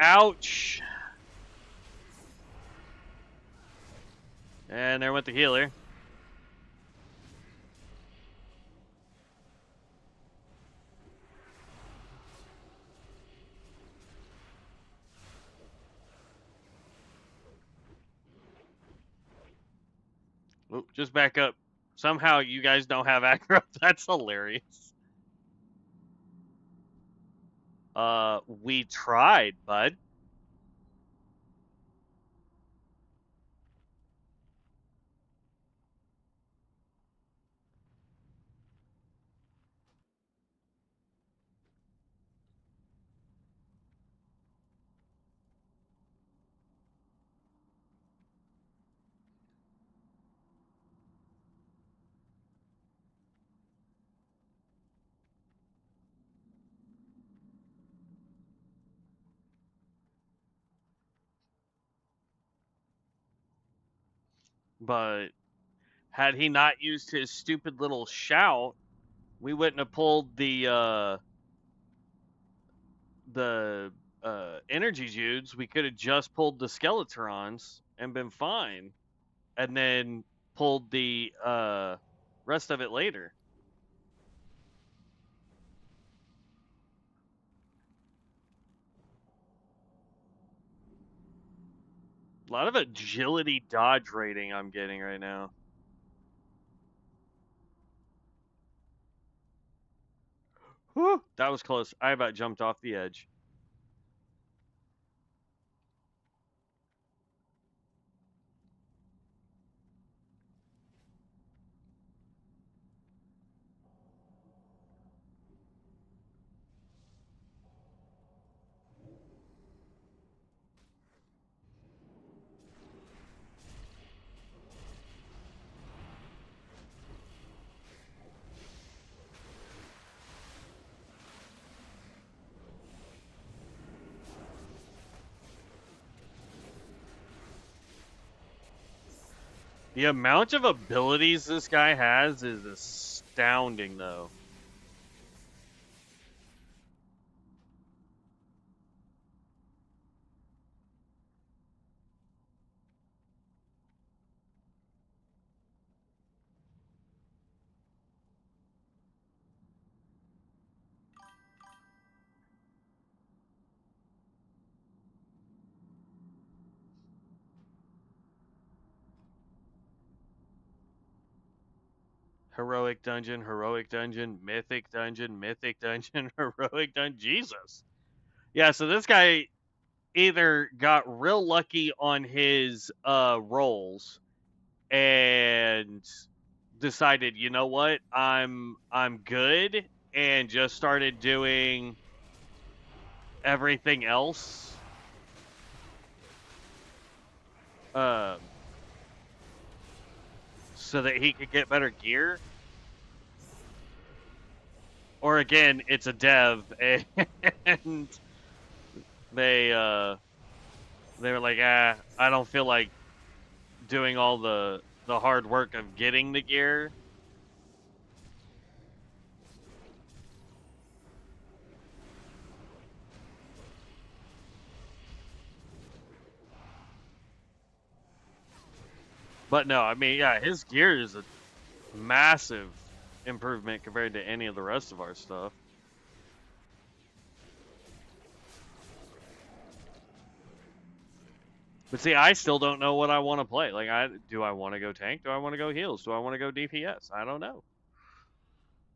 Ouch. And there went the healer. Oop, just back up. Somehow you guys don't have aggro. That's hilarious. We tried, bud. But had he not used his stupid little shout, we wouldn't have pulled the energy Judes. We could have just pulled the Skeletrons and been fine, and then pulled the rest of it later. A lot of agility dodge rating I'm getting right now. Whew, that was close. I about jumped off the edge. The amount of abilities this guy has is astounding, though. Heroic dungeon, mythic dungeon, heroic dungeon. Jesus. Yeah, so this guy either got real lucky on his rolls and decided, you know what, I'm good, and just started doing everything else. So that he could get better gear. Or again, it's a dev, and they were like, I don't feel like doing all the hard work of getting the gear. But no, I mean, yeah, his gear is a massive improvement compared to any of the rest of our stuff. But see, I still don't know what I want to play. Like, do I want to go tank? Do I want to go heals? Do I want to go DPS? I don't know.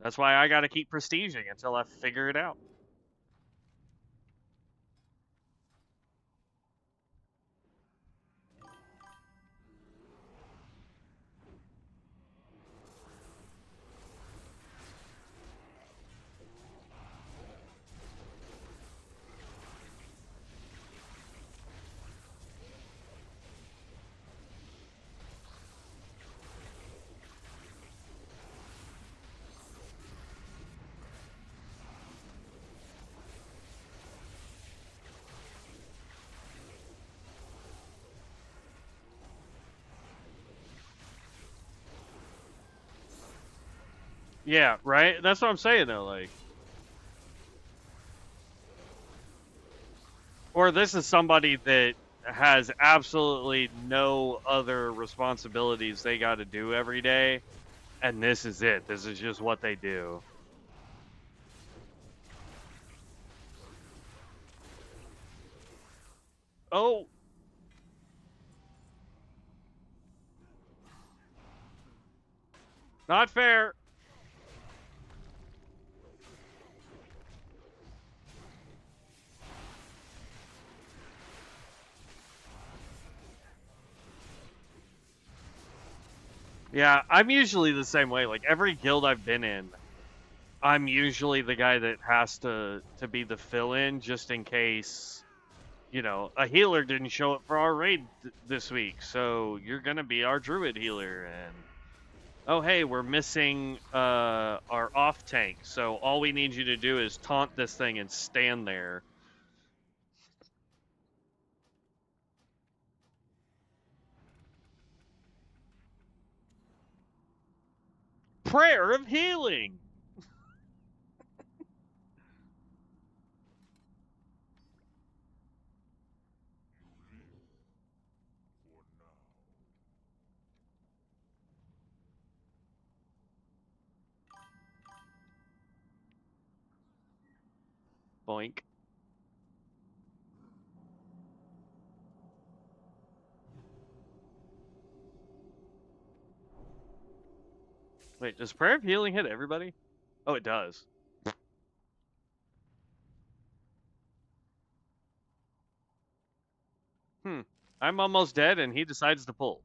That's why I got to keep prestiging until I figure it out. Yeah, right? That's what I'm saying, though. Like, or this is somebody that has absolutely no other responsibilities they got to do every day, and this is it. This is just what they do. Oh. Not fair. Yeah, I'm usually the same way. Like, every guild I've been in, I'm usually the guy that has to be the fill-in just in case, you know, a healer didn't show up for our raid this week, so you're gonna be our druid healer. And oh hey, we're missing our off tank, so all we need you to do is taunt this thing and stand there. Prayer of healing. Boink. Wait, does Prayer of Healing hit everybody? Oh, it does. I'm almost dead, and he decides to pull.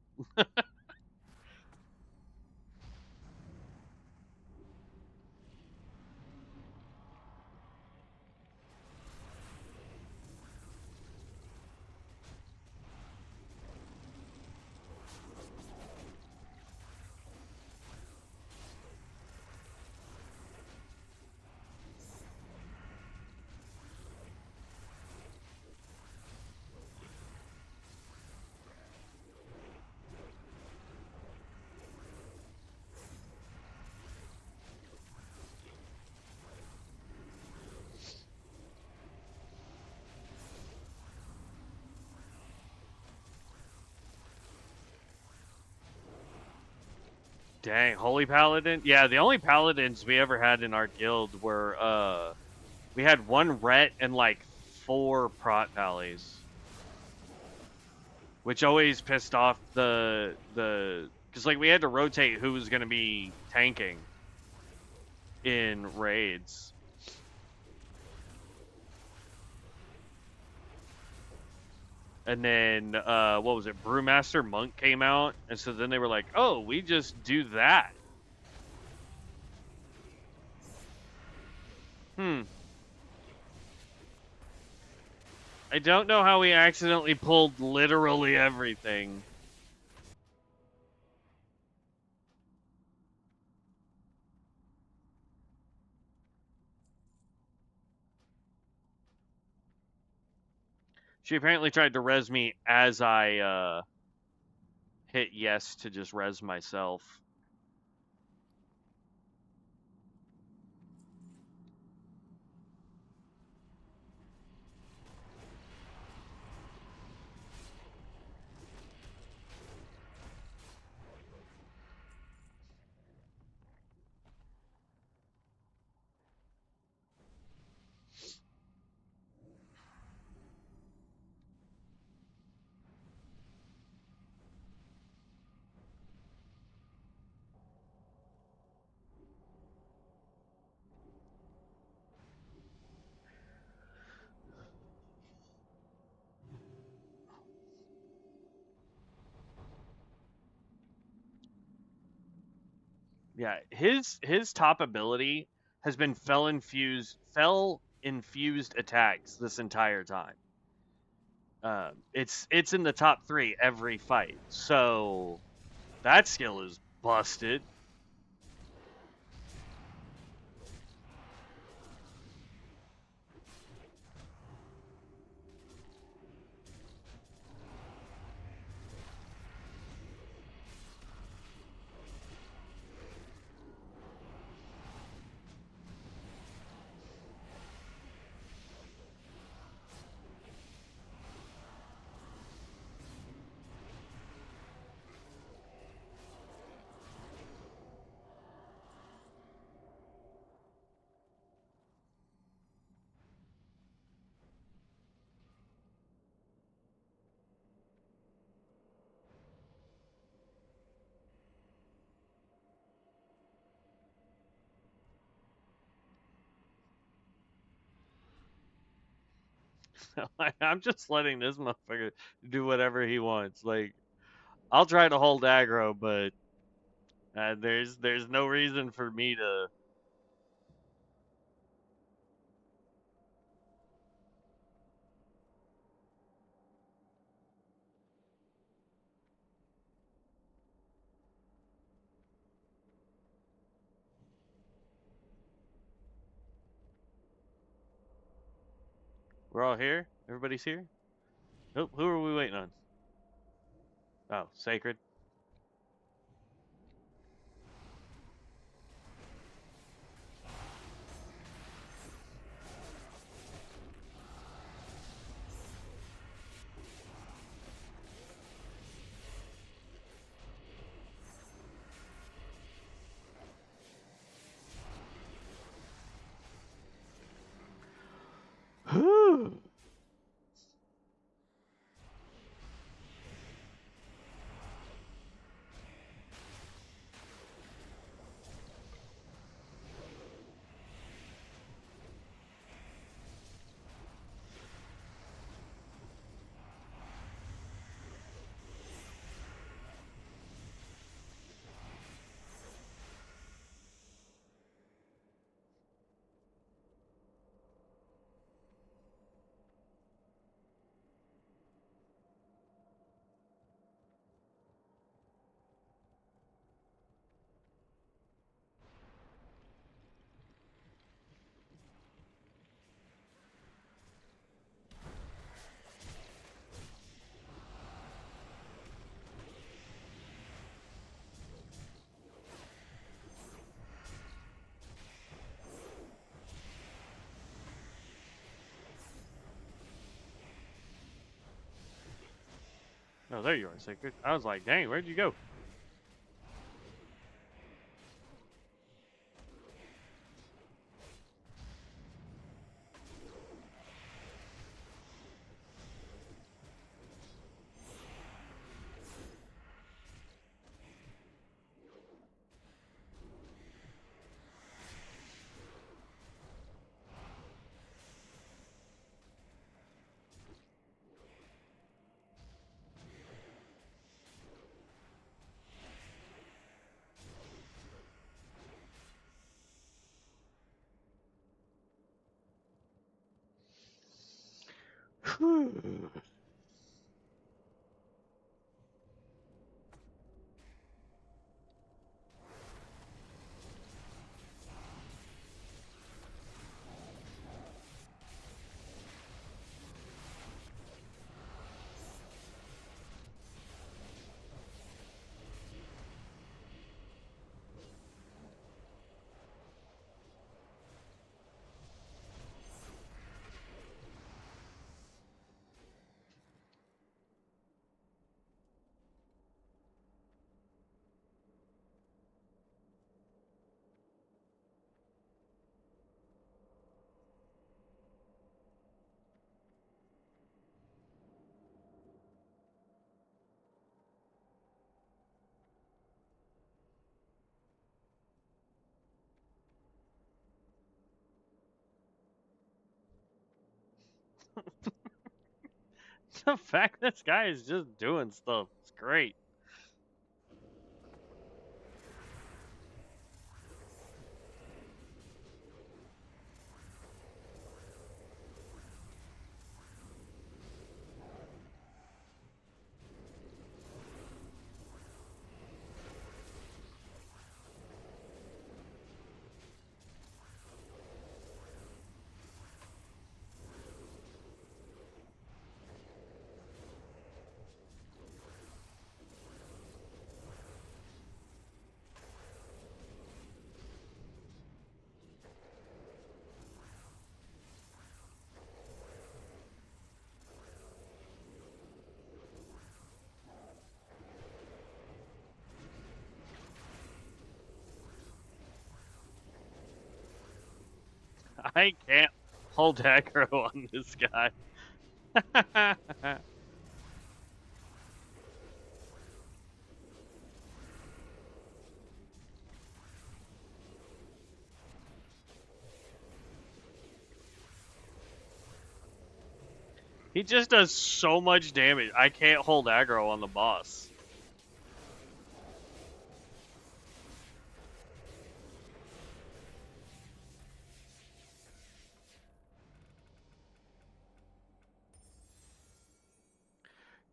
Dang, Holy Paladin? Yeah, the only Paladins we ever had in our guild were, we had one Ret and, like, 4 Prot Valleys. Which always pissed off because, like, we had to rotate who was going to be tanking in raids. And then, what was it? Brewmaster Monk came out, and so then they were like, oh, we just do that. I don't know how we accidentally pulled literally everything. She apparently tried to res me as I, hit yes to just res myself. Yeah, his top ability has been fell infused attacks this entire time. It's in the top 3 every fight, so that skill is busted. I'm just letting this motherfucker do whatever he wants. Like, I'll try to hold aggro, but there's no reason for me to. We're all here. Everybody's here. Oh, who are we waiting on? Oh, Sacred. Oh, there you are, Sacred. I was like, dang, where'd you go? The fact this guy is just doing stuff, it's great. I can't hold aggro on this guy. He just does so much damage. I can't hold aggro on the boss.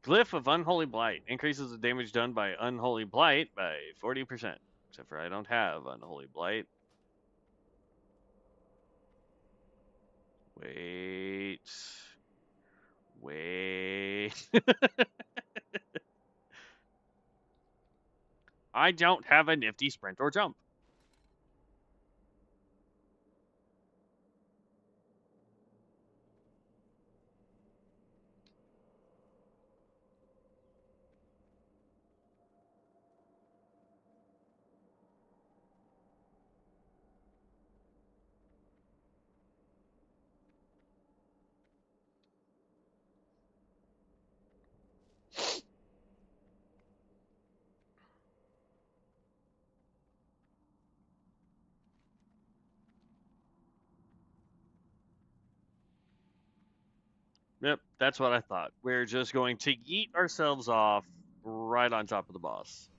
Glyph of Unholy Blight increases the damage done by Unholy Blight by 40%. Except for I don't have Unholy Blight. Wait. Wait. I don't have a nifty sprint or jump. Yep, that's what I thought. We're just going to yeet ourselves off right on top of the boss.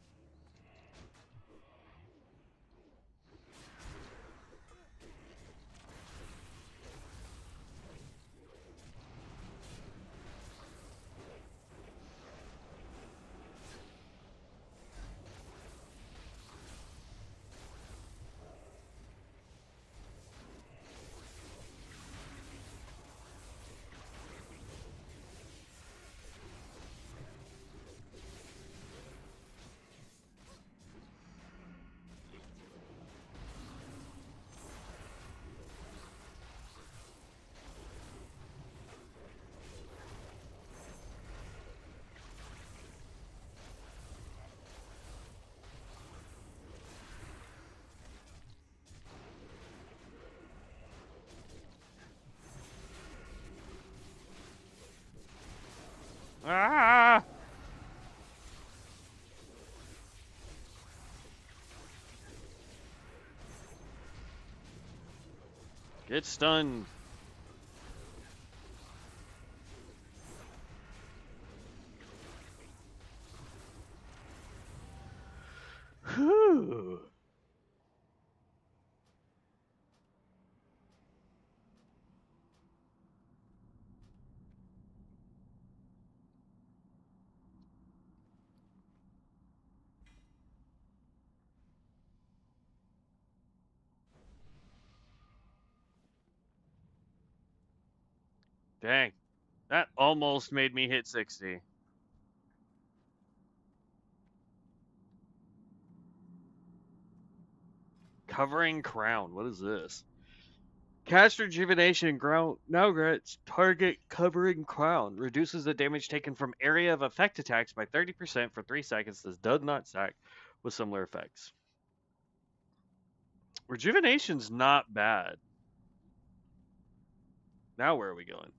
Ah! Get stunned. Whew. Dang. That almost made me hit 60. Covering Crown. What is this? Cast Rejuvenation and Ground now grants target Covering Crown. Reduces the damage taken from area of effect attacks by 30% for 3 seconds. This does not stack with similar effects. Rejuvenation's not bad. Now where are we going?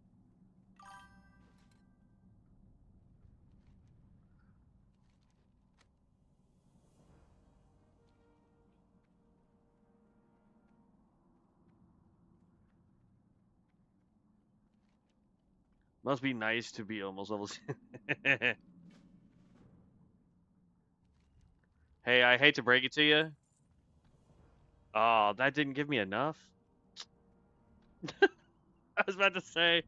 Must be nice to be almost level. Hey, I hate to break it to you. Oh, that didn't give me enough. I was about to say.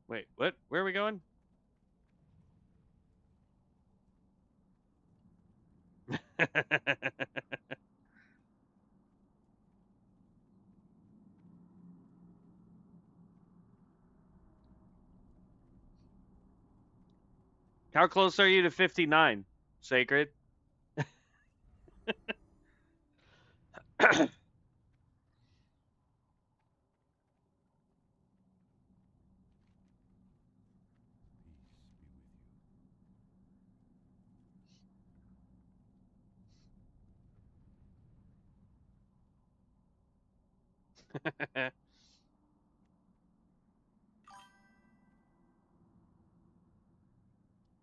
Wait, what? Where are we going? How close are you to 59, Sacred?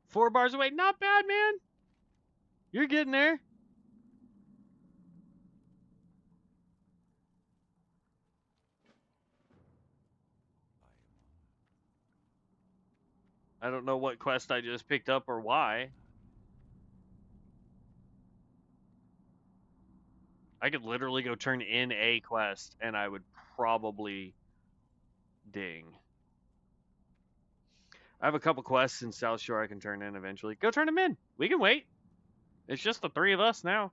Four bars away. Not bad, man. You're getting there. I don't know what quest I just picked up or why. I could literally go turn in a quest and I would probably ding. I have a couple quests in South Shore I can turn in eventually. Go turn them in. We can wait. It's just the 3 of us now.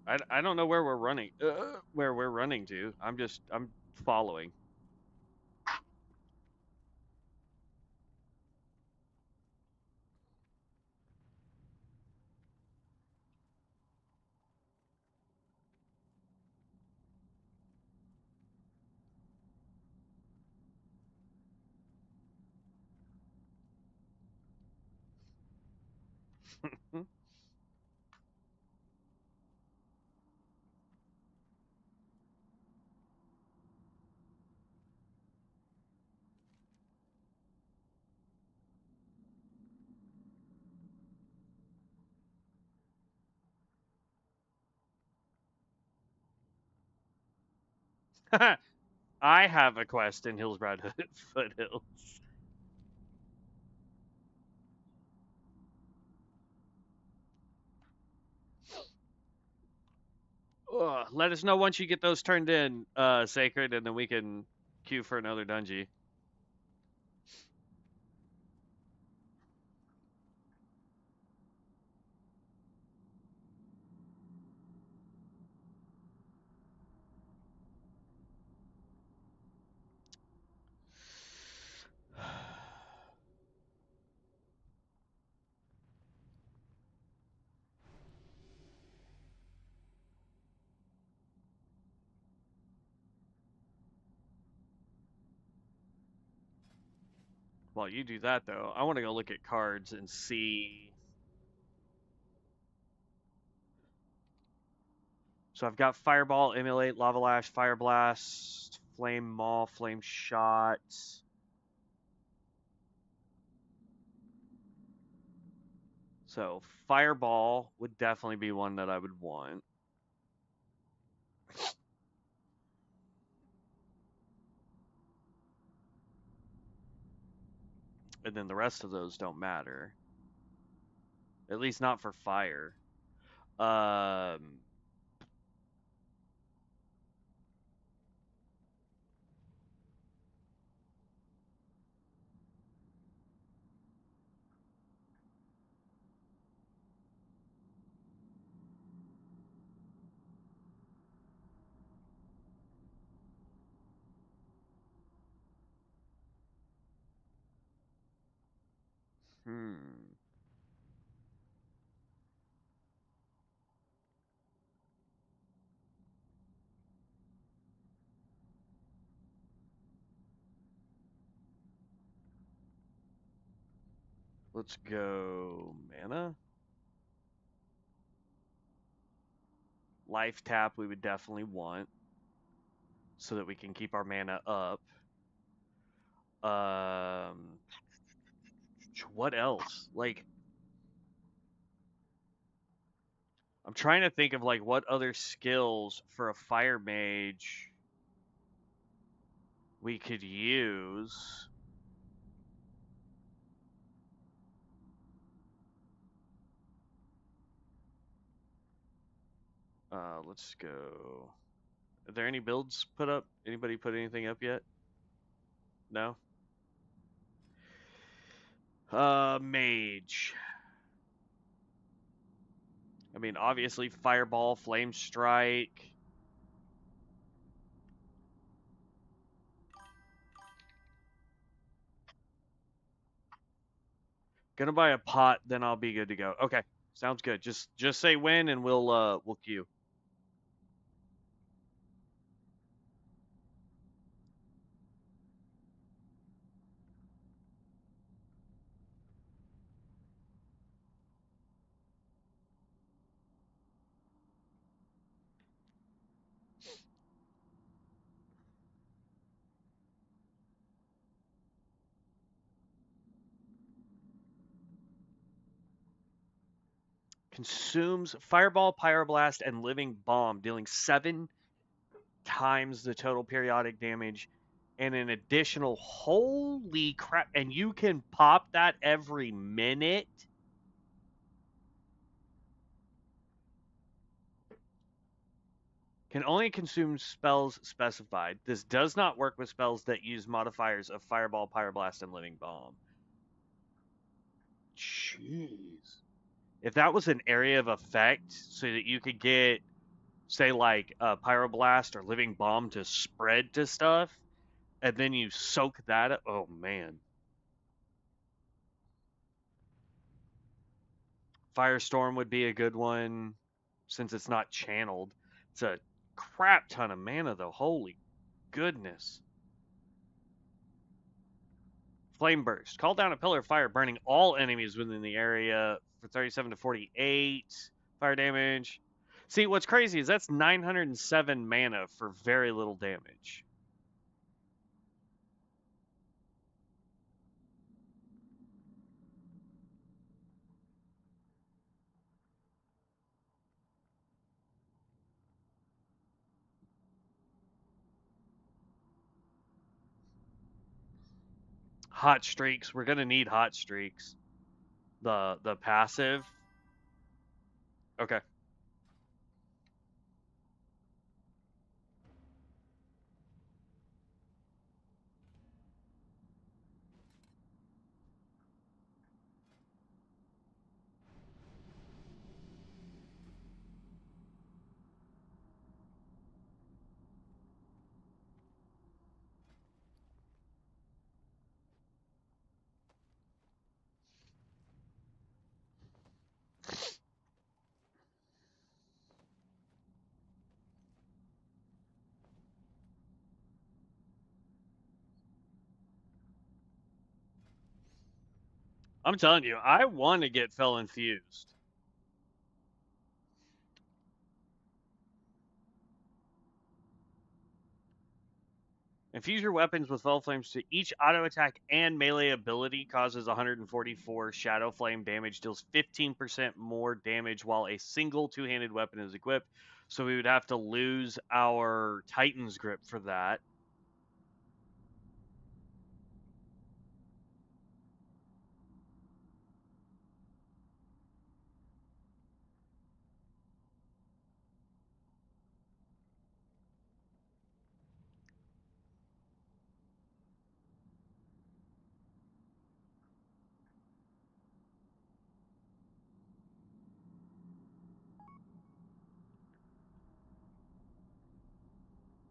I don't know where we're running. Where we're running to. I'm following. I have a quest in Hillsbrad Foothills. Let us know once you get those turned in, Sacred, and then we can queue for another dungeon. While you do that, though, I want to go look at cards and see. So I've got Fireball, Emulate, Lava Lash, Fire Blast, Flame Maul, Flame Shot. So Fireball would definitely be one that I would want. And then the rest of those don't matter. At least not for fire. Hmm. Let's go mana. Life tap we would definitely want so that we can keep our mana up. What else? Like, I'm trying to think of like what other skills for a fire mage we could use. Let's go. Are there any builds put up? Anybody put anything up yet? No? Mage. I mean, obviously, Fireball, Flame Strike. Gonna buy a pot, then I'll be good to go. Okay, sounds good. Just say when, and we'll queue. Consumes Fireball, Pyroblast, and Living Bomb, dealing 7 times the total periodic damage, and an additional, holy crap, and you can pop that every minute? Can only consume spells specified. This does not work with spells that use modifiers of Fireball, Pyroblast, and Living Bomb. Jeez. If that was an area of effect so that you could get, say, like a Pyroblast or Living Bomb to spread to stuff, and then you soak that up, oh man. Firestorm would be a good one since it's not channeled. It's a crap ton of mana, though. Holy goodness. Flame Burst. Call down a pillar of fire, burning all enemies within the area for 37 to 48 fire damage. See, what's crazy is that's 907 mana for very little damage. Hot streaks. We're gonna need hot streaks. The passive. Okay. I'm telling you, I want to get Fell Infused. Infuse your weapons with Fell Flames to each auto attack and melee ability causes 144 Shadow Flame damage, deals 15% more damage while a single two-handed weapon is equipped. So we would have to lose our Titan's Grip for that.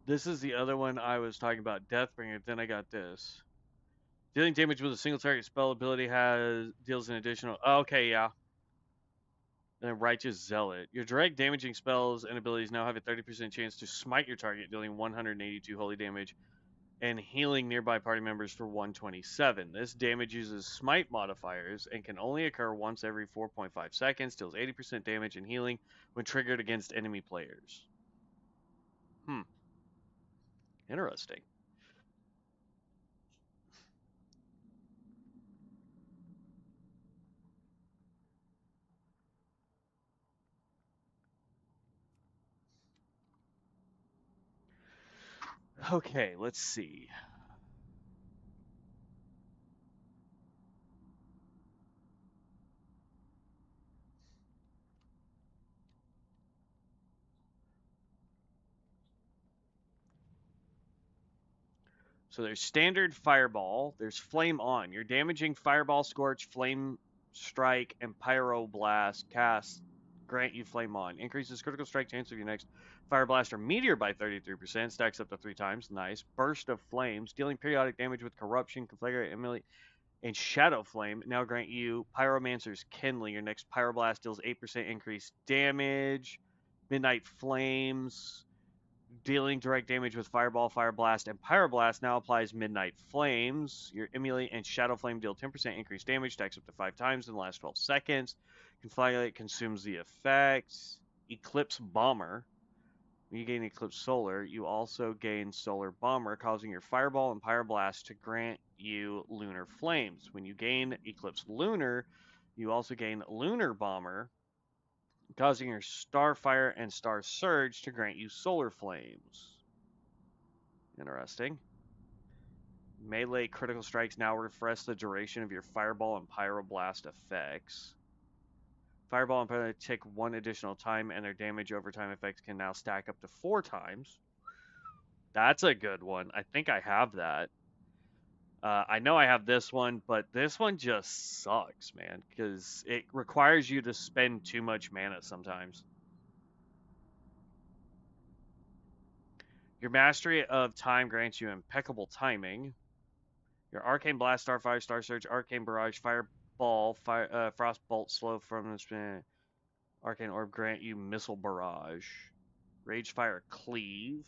This is the other one I was talking about, Deathbringer. Then I got this. Dealing damage with a single target spell ability deals an additional. Okay, yeah. And then Righteous Zealot. Your direct damaging spells and abilities now have a 30% chance to smite your target, dealing 182 holy damage and healing nearby party members for 127. This damage uses smite modifiers and can only occur once every 4.5 seconds, deals 80% damage and healing when triggered against enemy players. Interesting. Okay, let's see. So there's standard fireball, there's flame on. Your damaging fireball, scorch, flame strike, and pyroblast cast grant you flame on. Increases critical strike chance of your next fire blast or meteor by 33%. Stacks up to 3 times. Nice. Burst of flames, dealing periodic damage with corruption, conflagrate, emulate, and shadow flame. Now grant you pyromancer's kindling. Your next pyroblast deals 8% increased damage. Midnight flames. Dealing direct damage with Fireball, Fire Blast, and Pyroblast now applies Midnight Flames. Your Emulate and Shadow Flame deal 10% increased damage, stacks up to 5 times in the last 12 seconds. Conflagrate consumes the effects. Eclipse Bomber. When you gain Eclipse Solar, you also gain Solar Bomber, causing your Fireball and Pyroblast to grant you Lunar Flames. When you gain Eclipse Lunar, you also gain Lunar Bomber, causing your Starfire and Star Surge to grant you Solar Flames. Interesting. Melee critical strikes now refresh the duration of your Fireball and Pyroblast effects. Fireball and Pyroblast take 1 additional time, and their damage over time effects can now stack up to 4 times. That's a good one. I think I have that. I know I have this one, but this one just sucks, man, because it requires you to spend too much mana sometimes. Your mastery of time grants you impeccable timing. Your Arcane Blast, Starfire, Star Surge, Arcane Barrage, Fireball, Frostbolt, Slow from the spin, Arcane Orb grant you Missile Barrage. Rage Fire Cleave.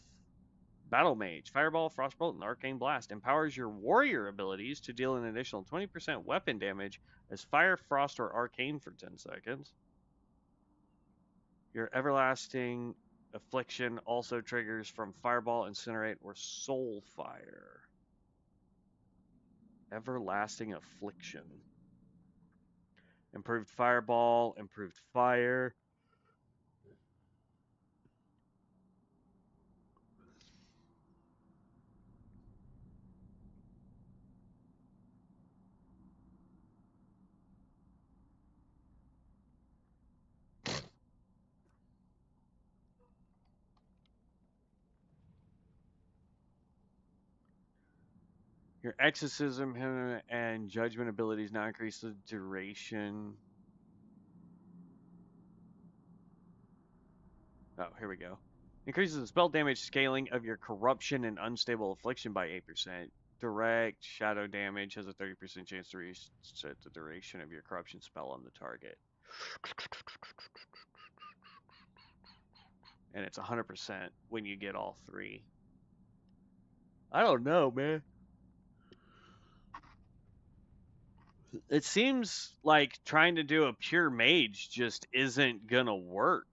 Battle Mage, Fireball, Frostbolt, and Arcane Blast empowers your warrior abilities to deal an additional 20% weapon damage as Fire, Frost, or Arcane for 10 seconds. Your Everlasting Affliction also triggers from Fireball, Incinerate, or Soul Fire. Everlasting Affliction. Improved Fireball, improved Fire. Your Exorcism and Judgment abilities now increase the duration. Oh, here we go. Increases the spell damage scaling of your Corruption and Unstable Affliction by 8%. Direct Shadow damage has a 30% chance to reset the duration of your Corruption spell on the target. And it's 100% when you get all 3. I don't know, man. It seems like trying to do a pure mage just isn't gonna work.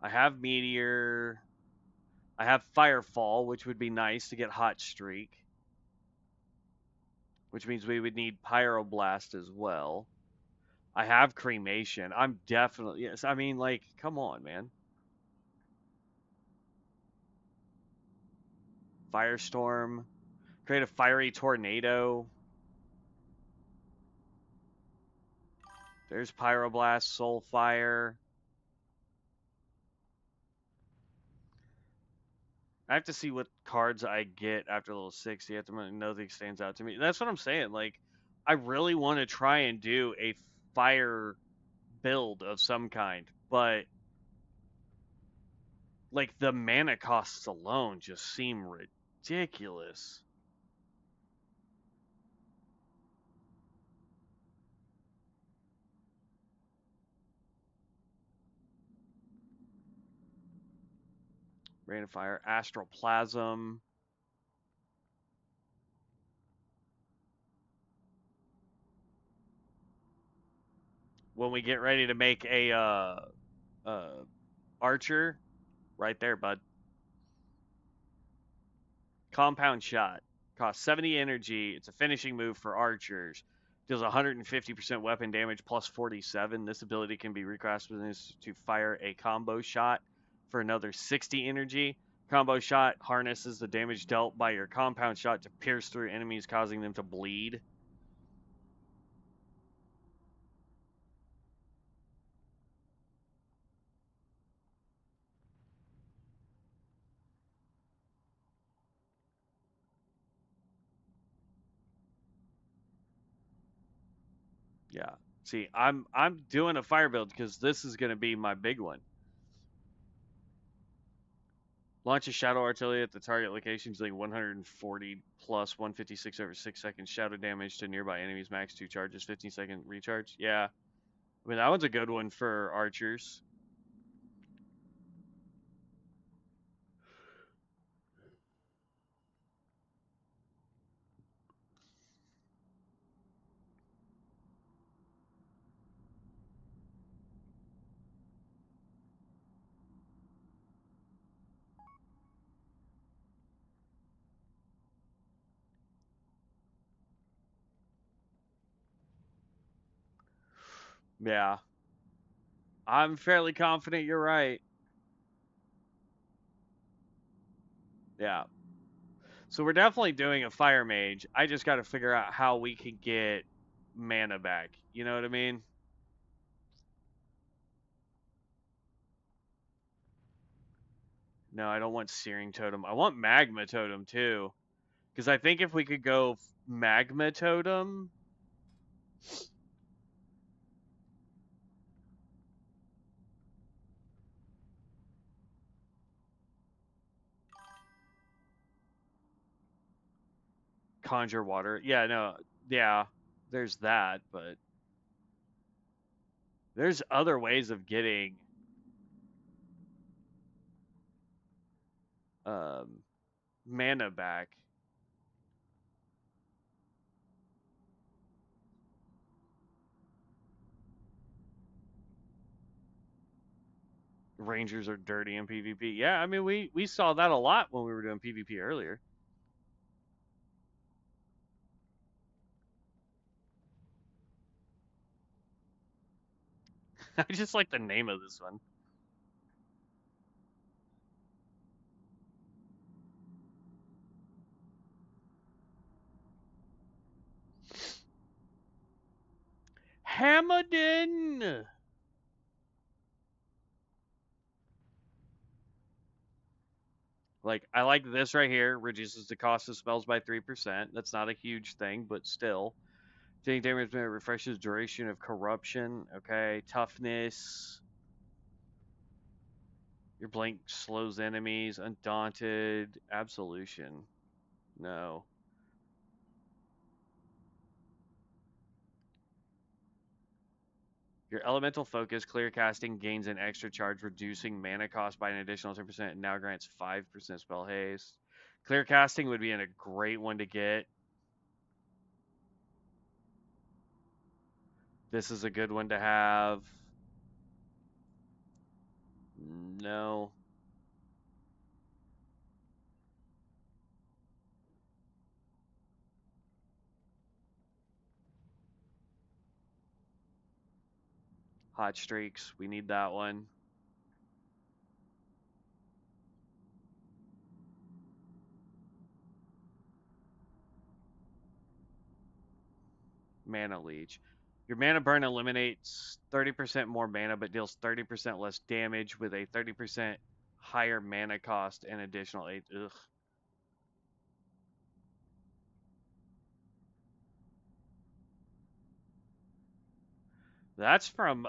I have Meteor. I have Firefall, which would be nice to get Hot Streak. Which means we would need Pyroblast as well. I have Cremation. I'm definitely, yes. I mean, like, come on, man. Firestorm. Create a Fiery Tornado. There's Pyroblast, Soulfire. I have to see what cards I get after level 60. I have to know that stands out to me. That's what I'm saying. Like, I really want to try and do a fire build of some kind, but like the mana costs alone just seem ridiculous. Rain of Fire, Astral Plasm. When we get ready to make a archer, right there, bud. Compound Shot. Costs 70 energy. It's a finishing move for archers. Deals 150% weapon damage plus 47. This ability can be reclassified to fire a combo shot for another 60 energy. Combo shot harnesses the damage dealt by your compound shot to pierce through enemies, causing them to bleed. Yeah. See, I'm doing a fire build because this is going to be my big one. Launch a shadow artillery at the target location dealing 140 plus 156 over 6 seconds shadow damage to nearby enemies. Max 2 charges, 15-second recharge. Yeah. I mean, that one's a good one for archers. Yeah. I'm fairly confident you're right. Yeah. So we're definitely doing a fire mage. I just got to figure out how we can get mana back. You know what I mean? No, I don't want Searing Totem. I want Magma Totem too. Because I think if we could go Magma Totem. Conjure Water. Yeah, no. Yeah, there's that, but there's other ways of getting um, mana back. Rangers are dirty in PvP. Yeah, I mean we saw that a lot when we were doing PvP earlier. I just like the name of this one. Hamadin. Like I like this right here. Reduces the cost of spells by 3%. That's not a huge thing, but still. Taking damage refreshes duration of corruption. Okay, toughness. Your blank slows enemies. Undaunted. Absolution. No. Your elemental focus, clear casting, gains an extra charge, reducing mana cost by an additional 10%, and now grants 5% spell haste. Clear casting would be a great one to get. This is a good one to have. No. Hot streaks. We need that one. Mana leech. Your mana burn eliminates 30% more mana, but deals 30% less damage with a 30% higher mana cost and additional 8. Ugh. That's from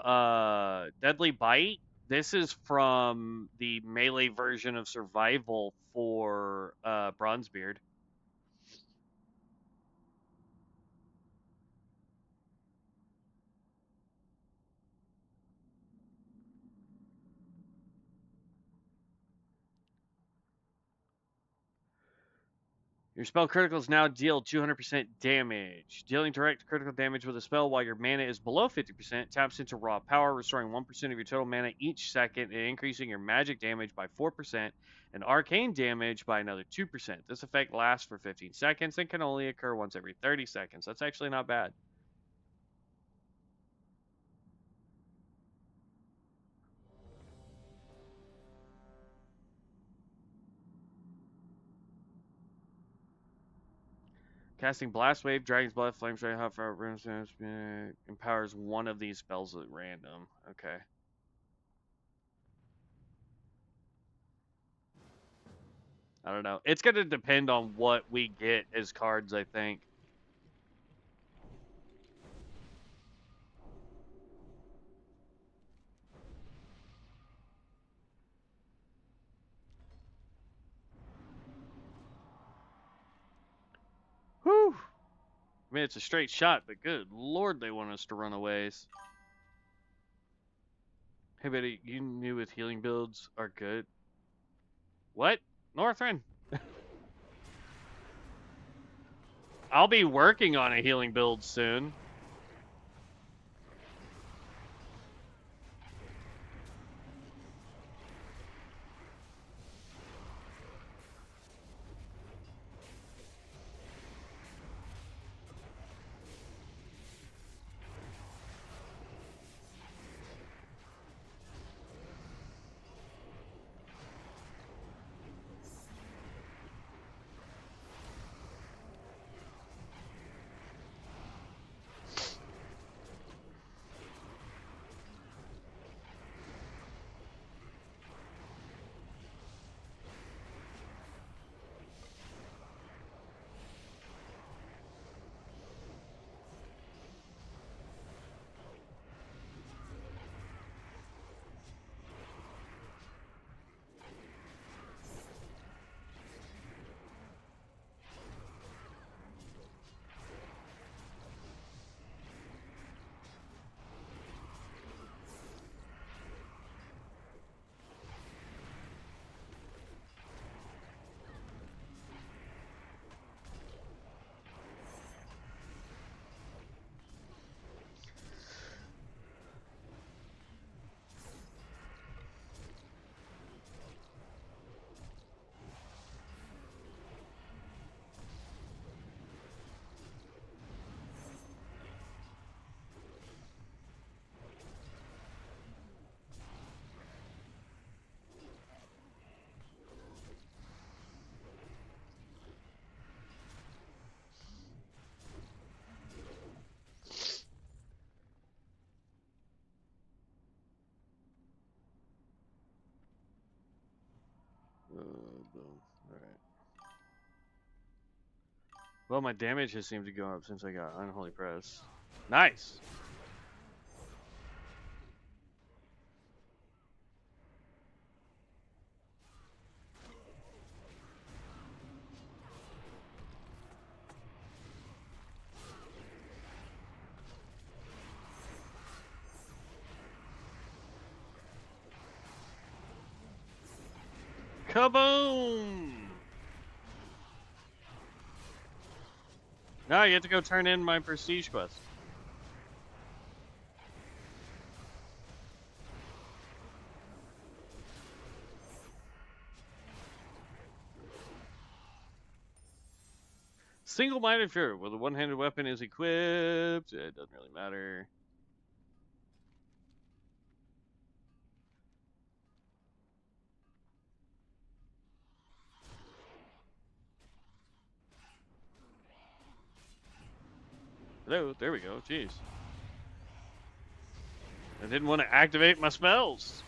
Deadly Bite. This is from the melee version of Survival for Bronzebeard. Your spell criticals now deal 200% damage. Dealing direct critical damage with a spell while your mana is below 50% taps into raw power, restoring 1% of your total mana each second and increasing your magic damage by 4% and arcane damage by another 2%. This effect lasts for 15 seconds and can only occur once every 30 seconds. That's actually not bad. Casting Blast Wave, Dragon's Blood, Flame Strike, Hot Fire, Brimstone, empowers one of these spells at random. Okay. I don't know. It's going to depend on what we get as cards, I think. Whew. I mean, it's a straight shot, but good lord, they want us to run aways. Hey, buddy, you knew with healing builds are good. What? Northrend? I'll be working on a healing build soon. Boom. Alright. Well, my damage has seemed to go up since I got Unholy Press. Nice! Kaboom! Now you have to go turn in my prestige quest. Single-minded fury with a one-handed weapon is equipped. It doesn't really matter. Hello, there we go. Jeez. I didn't want to activate my spells.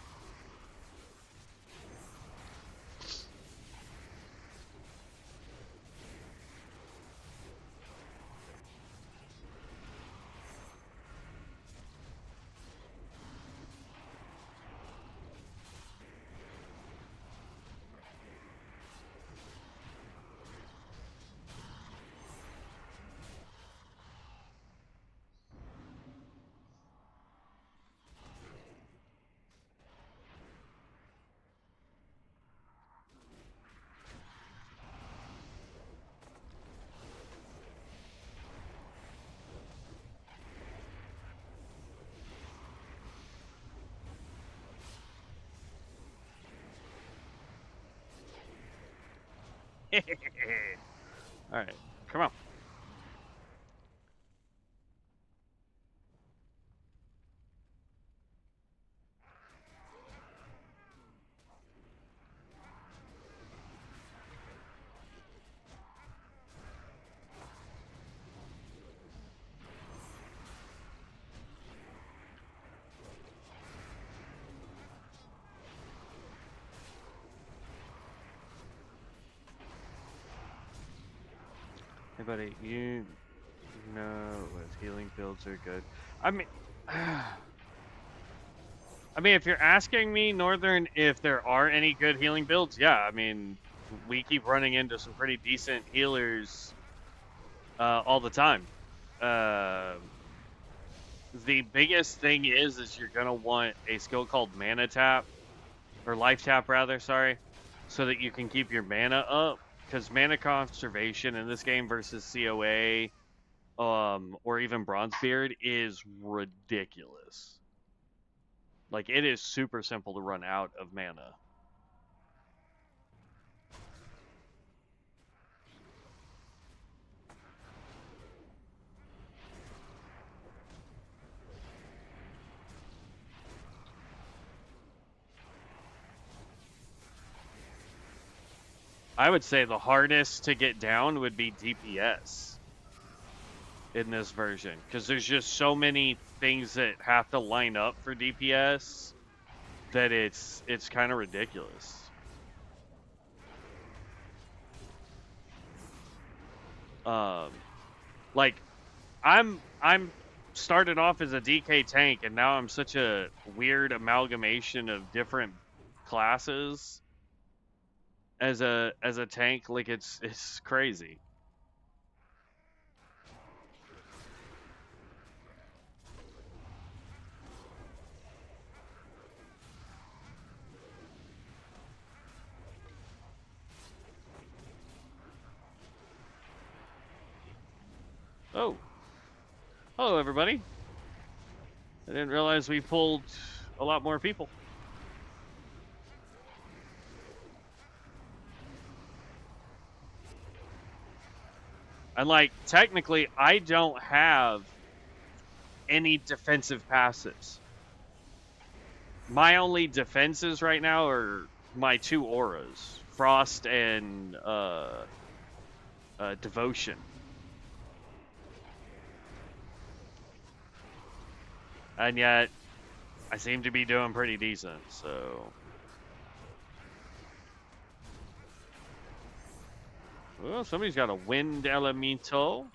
Alright, come on. Hey buddy, you know what healing builds are good. I mean, if you're asking me, Northern, if there are any good healing builds, yeah, I mean, we keep running into some pretty decent healers all the time. The biggest thing is you're gonna want a skill called mana tap, or life tap rather, sorry, so that you can keep your mana up. Because mana conservation in this game versus COA, or even Bronzebeard is ridiculous. Like, it is super simple to run out of mana. I would say the hardest to get down would be DPS in this version, because there's just so many things that have to line up for DPS that it's kind of ridiculous. Like, I'm started off as a DK tank, and now I'm such a weird amalgamation of different classes as a tank. Like, it's crazy. Oh. Hello, everybody. I didn't realize we pulled a lot more people. And, like, technically, I don't have any defensive passives. My only defenses right now are my two auras, Frost and Devotion. And yet, I seem to be doing pretty decent, so... Well, somebody's got a Wind Elemental.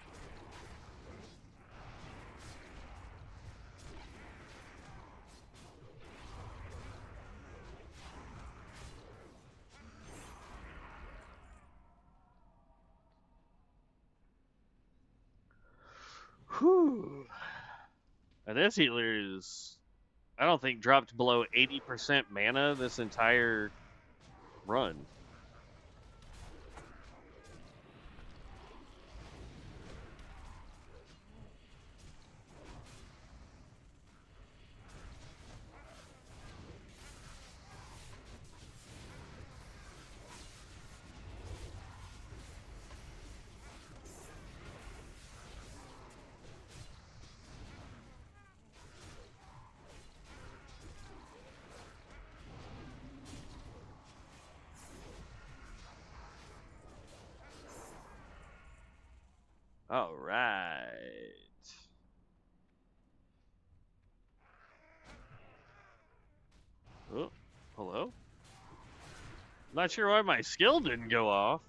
Whew. And this healer is, I don't think, dropped below 80% mana this entire run. All right. Oh, hello? Not sure why my skill didn't go off.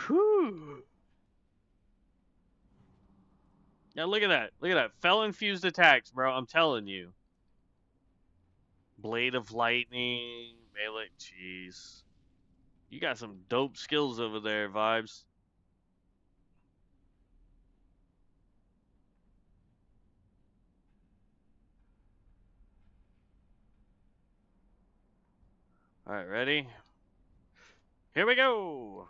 Whew. Now look at that. Look at that. Fell infused attacks, bro. I'm telling you. Blade of Lightning, melee. Jeez. You got some dope skills over there, Vibes. Alright, ready? Here we go!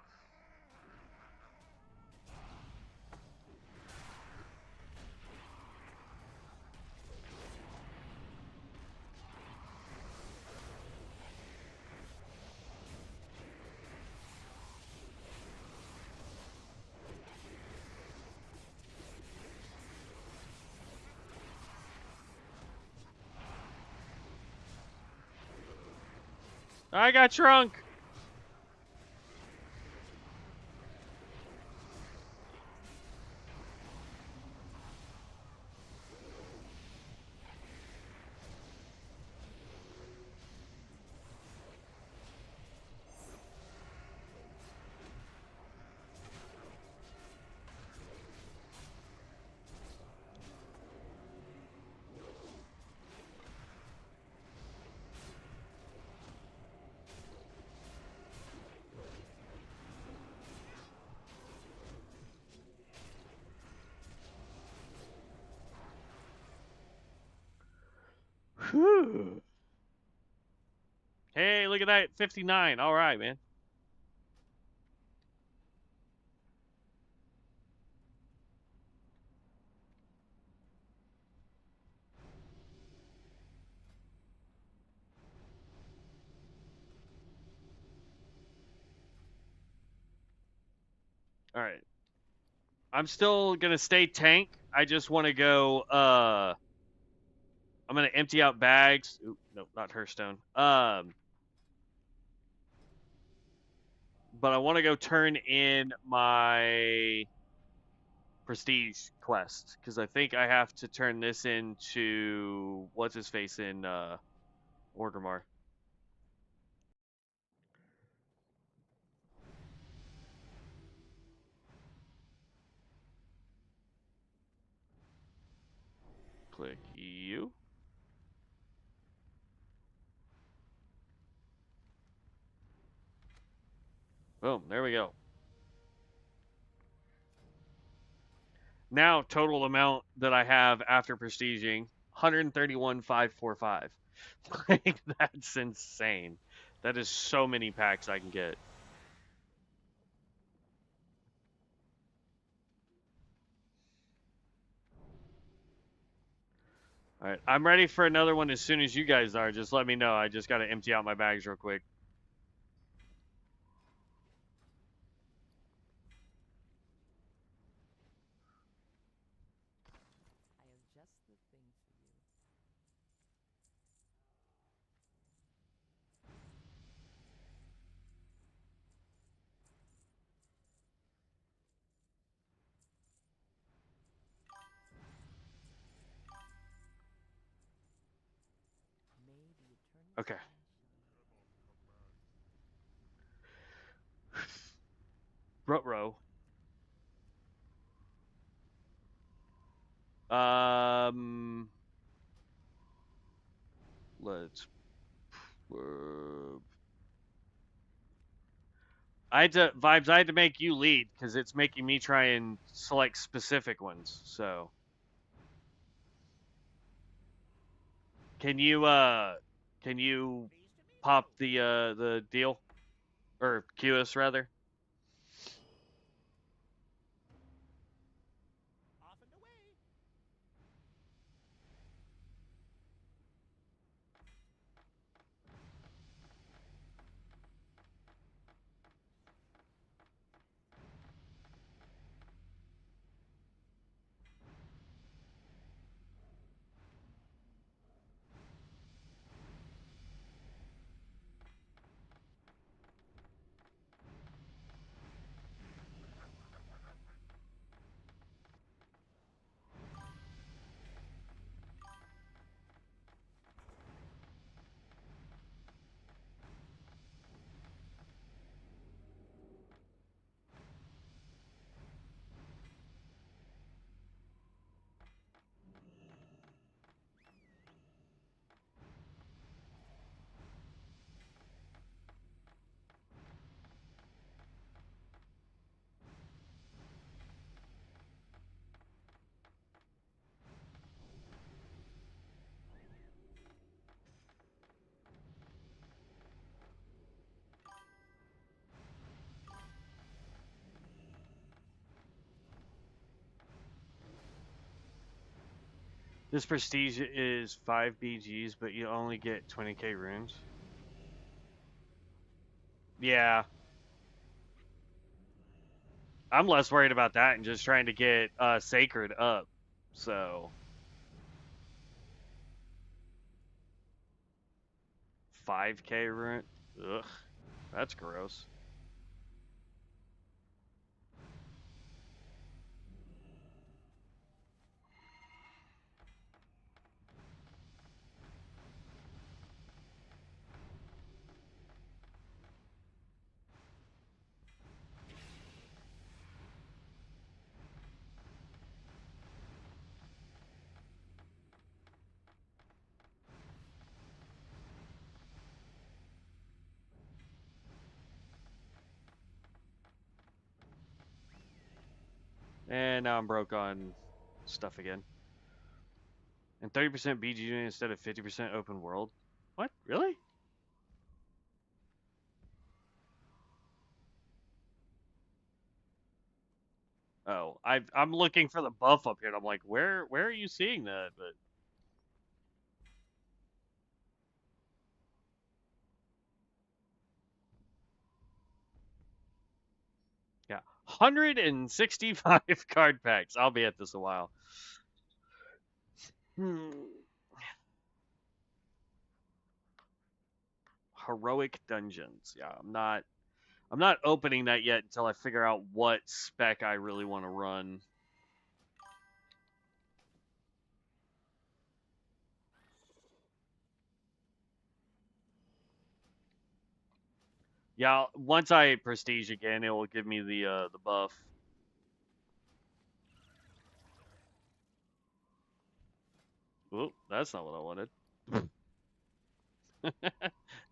I got shrunk! Whew. Hey, look at that. 59. Alright, man. Alright. I'm still gonna stay tank. I just want to go, I'm gonna empty out bags. Oop, nope, not Hearthstone. But I want to go turn in my prestige quest because I think I have to turn this into what's his face in Orgrimmar. Click you. Boom, there we go. Now, total amount that I have after prestiging 131,545. Like, that's insane. That is so many packs I can get. Alright, I'm ready for another one as soon as you guys are. Just let me know. I just gotta empty out my bags real quick. I have just the thing for you. May the eternal Okay. sun Ruh-roh. Let's. I had to vibes. I had to make you lead because it's making me try and select specific ones. So, can you pop the deal or cue us rather? This prestige is 5 BGs, but you only get 20k runes. Yeah. I'm less worried about that and just trying to get Sacred up. So 5k rune. Ugh. That's gross. And now I'm broke on stuff again. And 30% BG instead of 50% open world. What? Really? Oh, I'm looking for the buff up here, and I'm like, where are you seeing that? But yeah, 165 card packs. I'll be at this a while. Heroic dungeons. Yeah, I'm not opening that yet until I figure out what spec I really want to run. Yeah, once I prestige again, it will give me the buff. Oop, that's not what I wanted.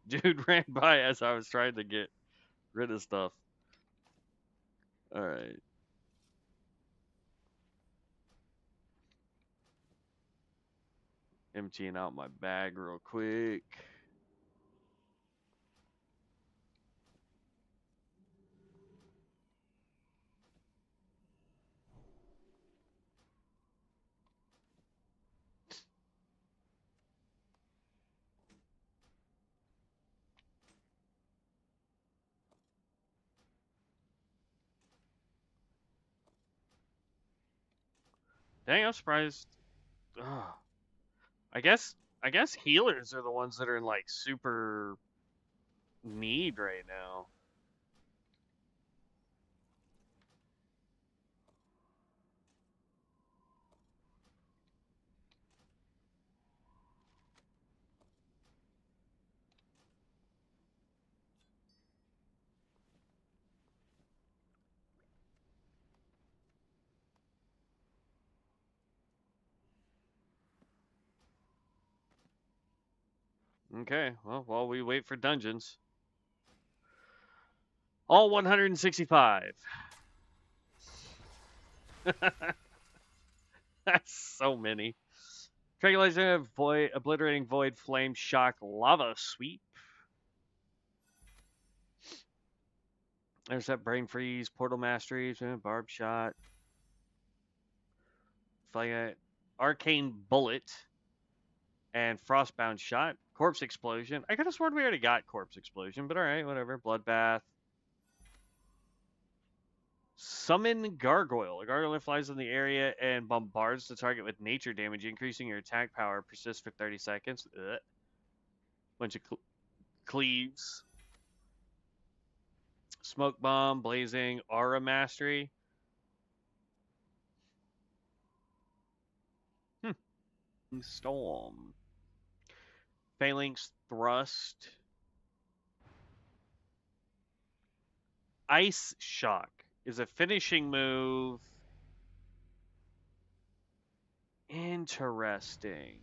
Dude ran by as I was trying to get rid of stuff. All right. Emptying out my bag real quick. Dang, I'm surprised. Ugh. I guess healers are the ones that are in like super need right now. Okay, well, while we wait for dungeons. All 165. That's so many. Triangulation, void, obliterating void, flame, shock, lava sweep. There's that brain freeze, portal mastery, barb shot, fire, arcane bullet, and frostbound shot. Corpse explosion. I could have sworn we already got corpse explosion, but all right, whatever. Bloodbath. Summon Gargoyle. A gargoyle flies in the area and bombards the target with nature damage, increasing your attack power. Persists for 30 seconds. Ugh. Bunch of cleaves. Smoke bomb, blazing, aura mastery. Storm. Phalanx thrust. Ice shock is a finishing move. Interesting.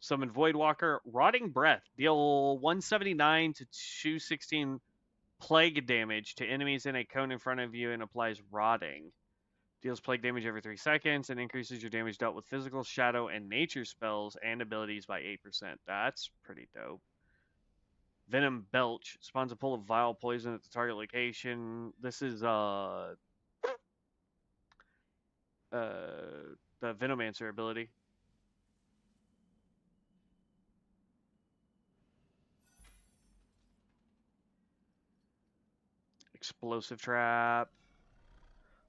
Summon Voidwalker, Rotting Breath. Deal 179 to 216 plague damage to enemies in a cone in front of you and applies Rotting. Deals plague damage every 3 seconds and increases your damage dealt with physical, shadow, and nature spells and abilities by 8%. That's pretty dope. Venom Belch. Spawns a pool of vile poison at the target location. This is the Venomancer ability. Explosive Trap.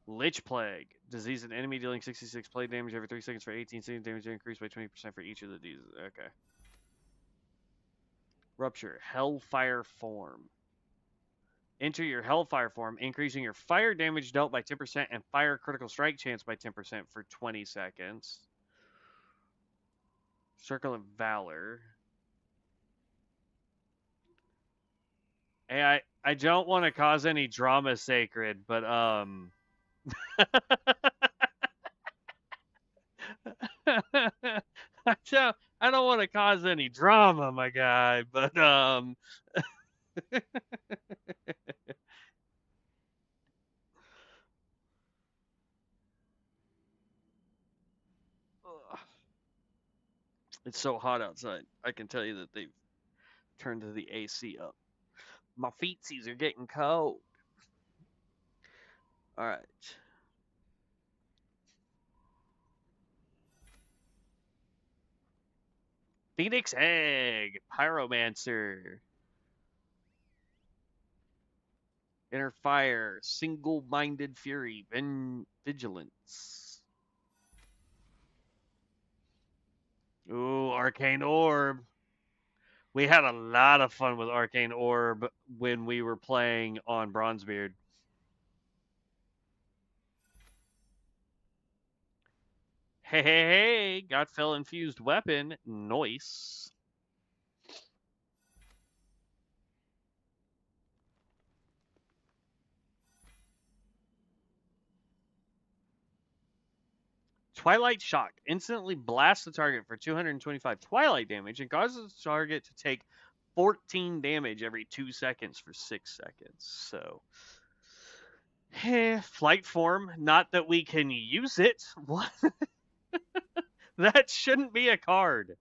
Lich Plague. Disease an enemy dealing 66 plague damage every 3 seconds for 18 seconds. Damage increased by 20% for each of the diseases. Okay. Rupture. Hellfire Form. Enter your Hellfire form, increasing your fire damage dealt by 10% and fire critical strike chance by 10% for 20 seconds. Circle of Valor. Hey, I don't want to cause any drama, Sacred, but I don't want to cause any drama, my guy, but it's so hot outside. I can tell you that they've turned the AC up. My feetsies are getting cold. All right. Phoenix Egg, Pyromancer. Inner Fire, Single-Minded Fury, Vigilance. Ooh, Arcane Orb. We had a lot of fun with Arcane Orb when we were playing on Bronzebeard. Hey, hey, hey, got Fell Infused Weapon. Nice. Twilight Shock instantly blasts the target for 225 Twilight damage and causes the target to take 14 damage every 2 seconds for 6 seconds. So, Flight Form, not that we can use it. What? That shouldn't be a card.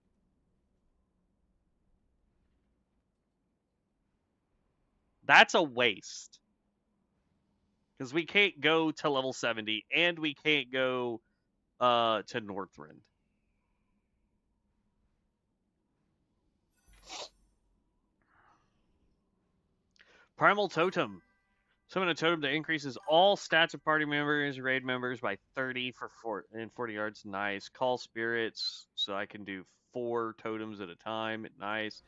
That's a waste. Because we can't go to level 70 and we can't go to Northrend. Primal Totem. Summon a totem that increases all stats of party members, raid members by 30 for 40 yards. Nice. Call spirits, so I can do 4 totems at a time. Nice.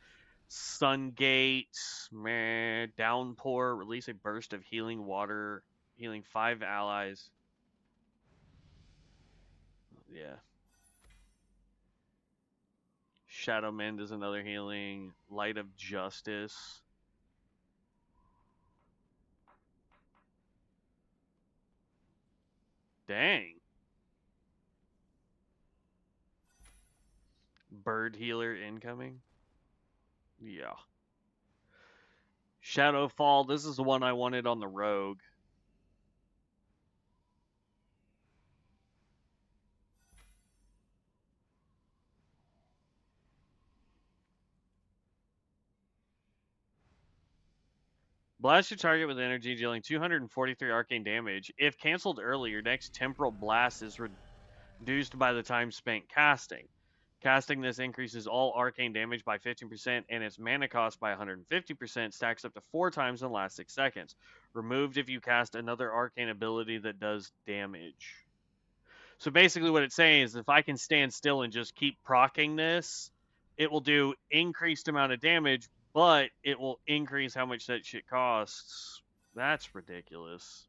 Sungate, meh. Downpour, release a burst of healing water, healing 5 allies. Yeah. Shadow Mend is another healing. Light of Justice. Dang. Bird Healer incoming. Yeah. Shadowfall, this is the one I wanted on the Rogue. Blast your target with energy, dealing 243 arcane damage. If canceled early, your next temporal blast is reduced by the time spent casting. Casting this increases all arcane damage by 15%, and its mana cost by 150%, stacks up to 4 times in the last 6 seconds. Removed if you cast another arcane ability that does damage. So basically what it's saying is if I can stand still and just keep proccing this, it will do increased amount of damage, but it will increase how much that shit costs. That's ridiculous.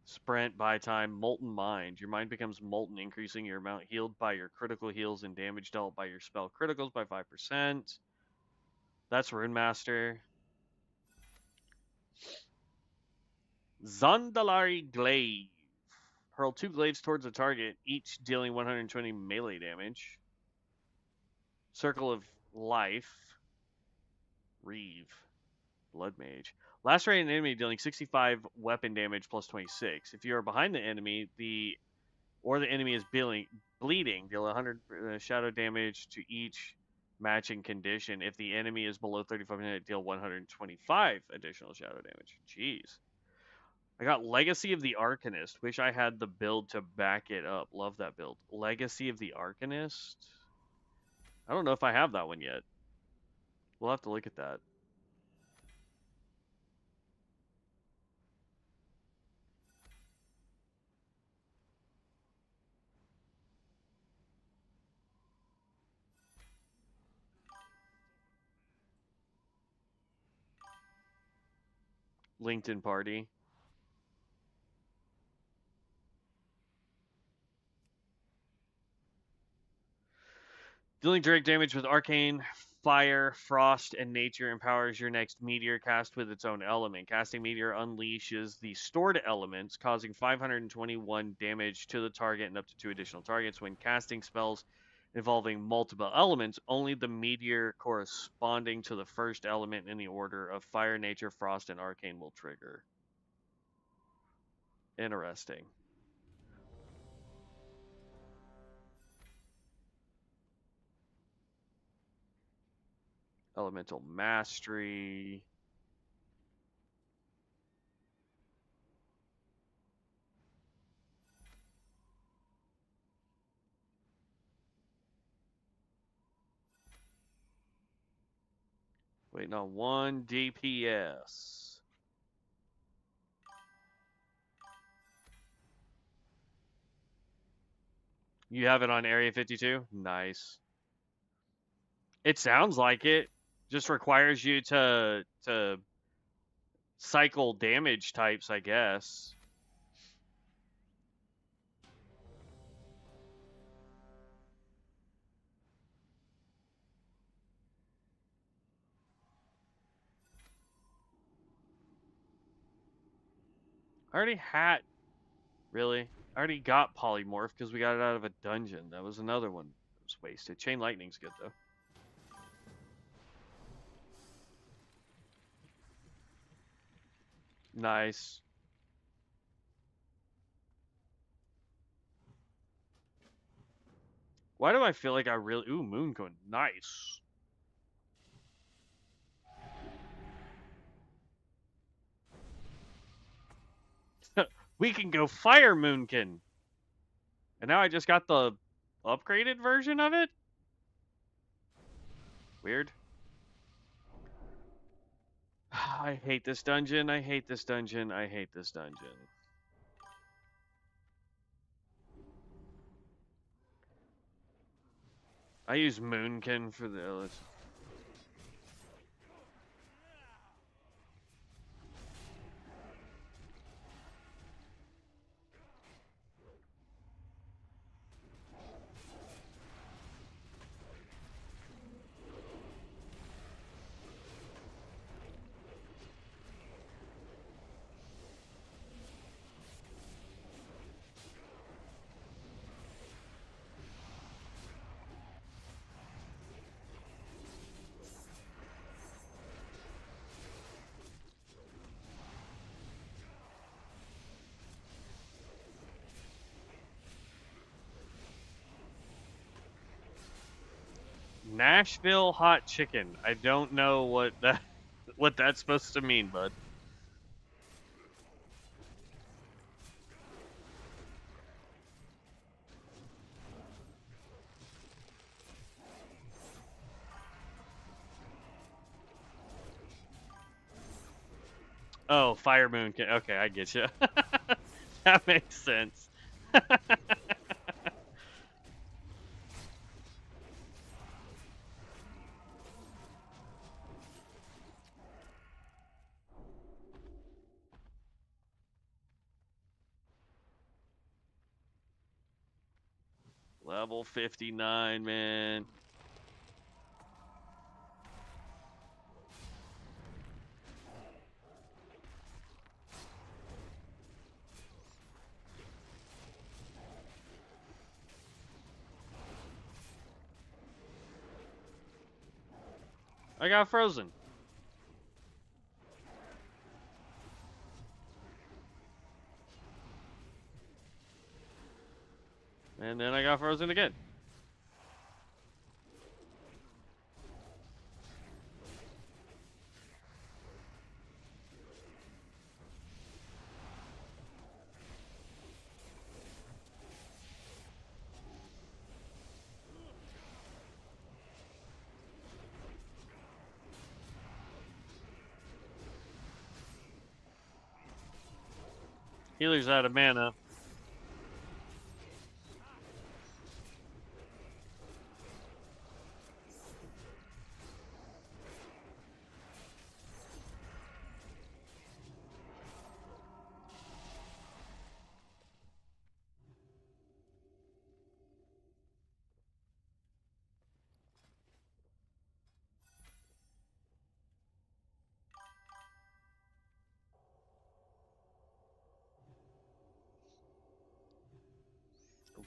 Sprint, buy time, Molten Mind. Your mind becomes molten, increasing your amount healed by your critical heals and damage dealt by your spell criticals by 5%. That's Rune Master. Zandalari Glaive. Hurl 2 glaives towards a target, each dealing 120 melee damage. Circle of Life. Reeve. Blood Mage. Lacerate an enemy dealing 65 weapon damage plus 26. If you are behind the enemy, the enemy is bleeding, deal 100 shadow damage to each matching condition. If the enemy is below 35%, deal 125 additional shadow damage. Jeez. I got Legacy of the Arcanist. Wish I had the build to back it up. Love that build. Legacy of the Arcanist. I don't know if I have that one yet. We'll have to look at that. LinkedIn party. Dealing direct damage with arcane, fire, frost, and nature empowers your next meteor cast with its own element. Casting meteor unleashes the stored elements, causing 521 damage to the target and up to 2 additional targets. When casting spells involving multiple elements, only the meteor corresponding to the first element in the order of fire, nature, frost, and arcane will trigger. Interesting. Elemental Mastery. Waiting on 1 DPS. You have it on Area 52? Nice. It sounds like it. Just requires you to cycle damage types, I guess. I already had... Really? I already got Polymorph because we got it out of a dungeon. That was another one that was wasted. Chain Lightning's good, though. Nice. Why do I feel like I really... Ooh, Mooncone. Nice. We can go Fire Moonkin. And now I just got the upgraded version of it? Weird. I hate this dungeon. I hate this dungeon. I hate this dungeon. I use Moonkin for the others. Nashville hot chicken. I don't know what that's supposed to mean, bud. Oh, Fire Moon. Okay, I get you. That makes sense. Level 59, man. I got frozen. And then I got frozen again. Healer's out of mana.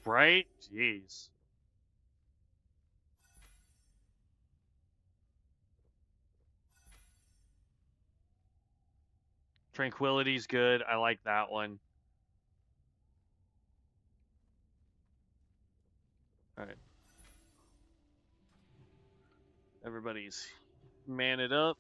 Right? Jeez. Tranquility's good. I like that one. Alright. Everybody's man it up.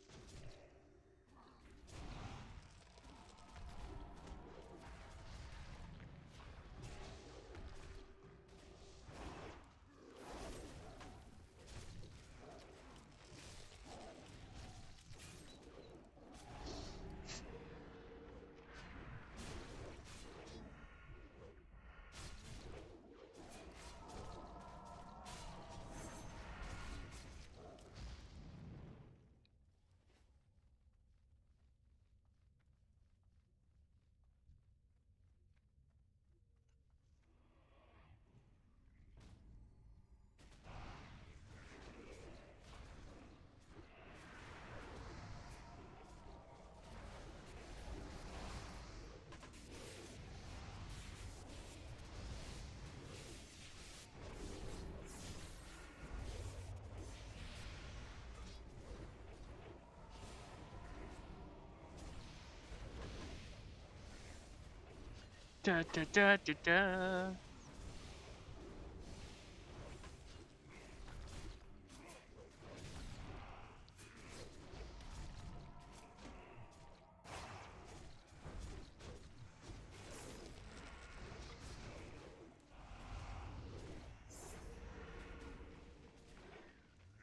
Da da da da da.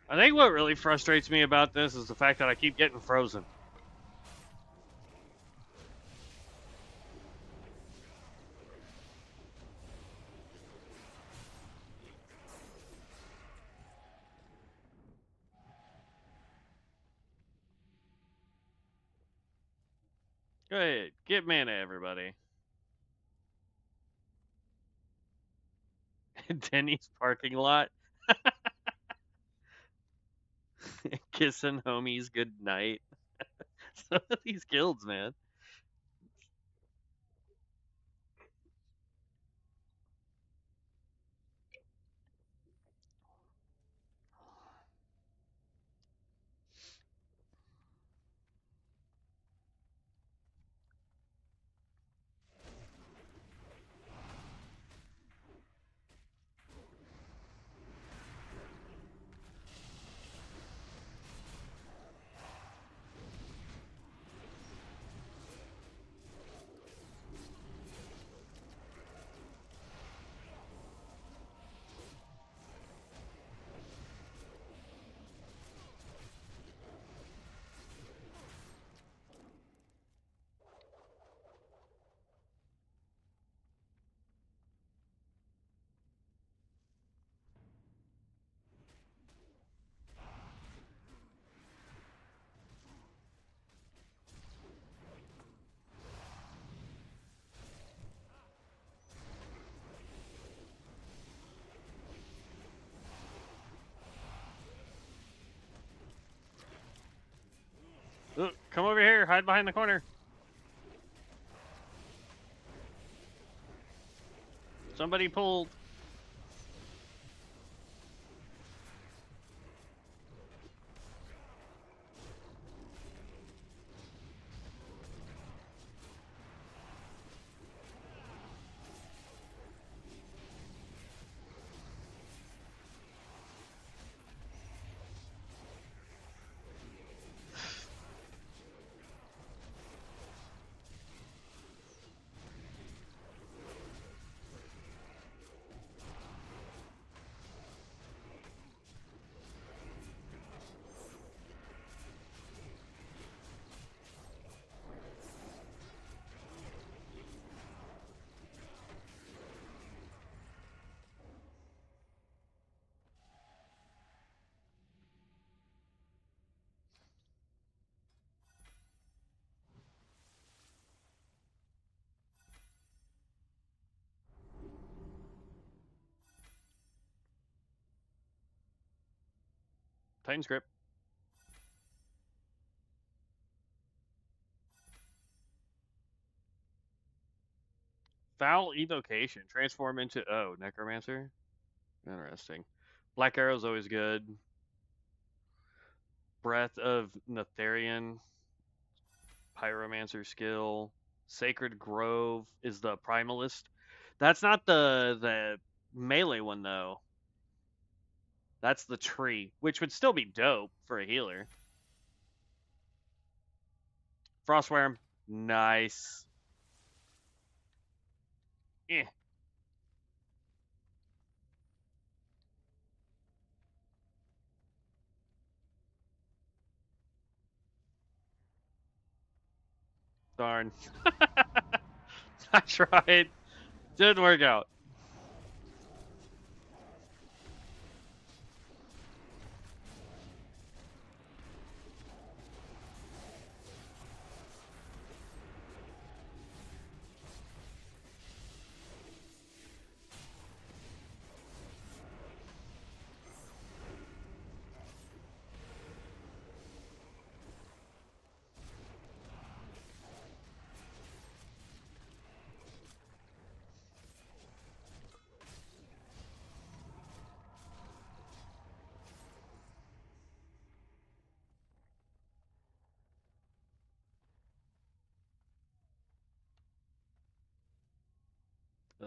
I think what really frustrates me about this is the fact that I keep getting frozen. Go ahead. Get mana, everybody. Denny's parking lot. Kissing homies good night. Some of these guilds, man. Look, come over here. Hide behind the corner. Somebody pulled. Titan's grip. Foul evocation. Transform into necromancer. Interesting. Black arrow's always good. Breath of Netherian. Pyromancer skill. Sacred Grove is the primalist. That's not the melee one though. That's the tree, which would still be dope for a healer. Frostworm, nice. Eh. Darn. I tried. Didn't work out. Uh,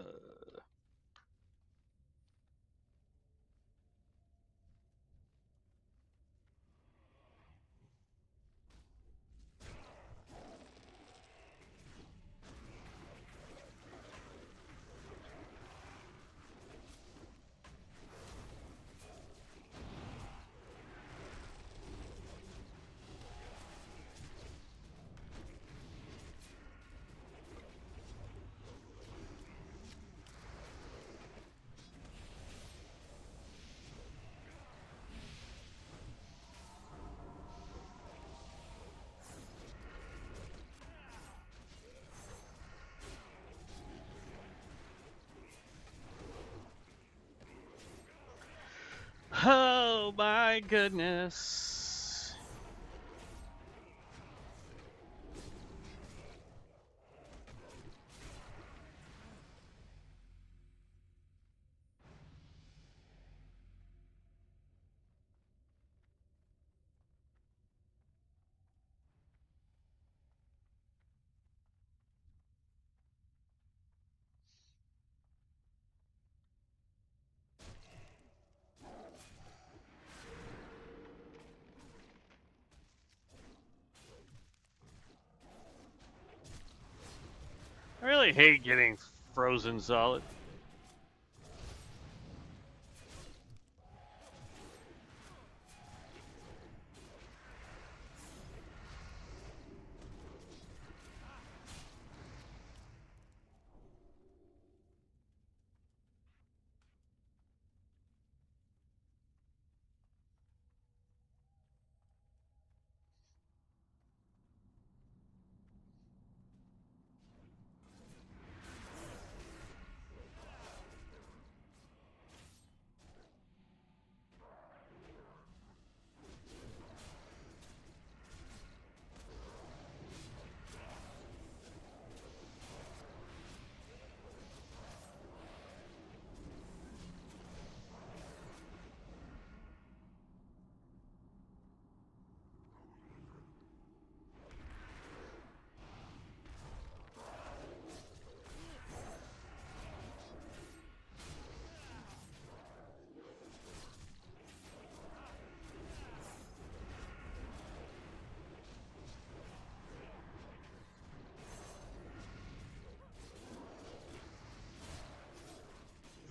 Thank goodness. I really hate getting frozen solid.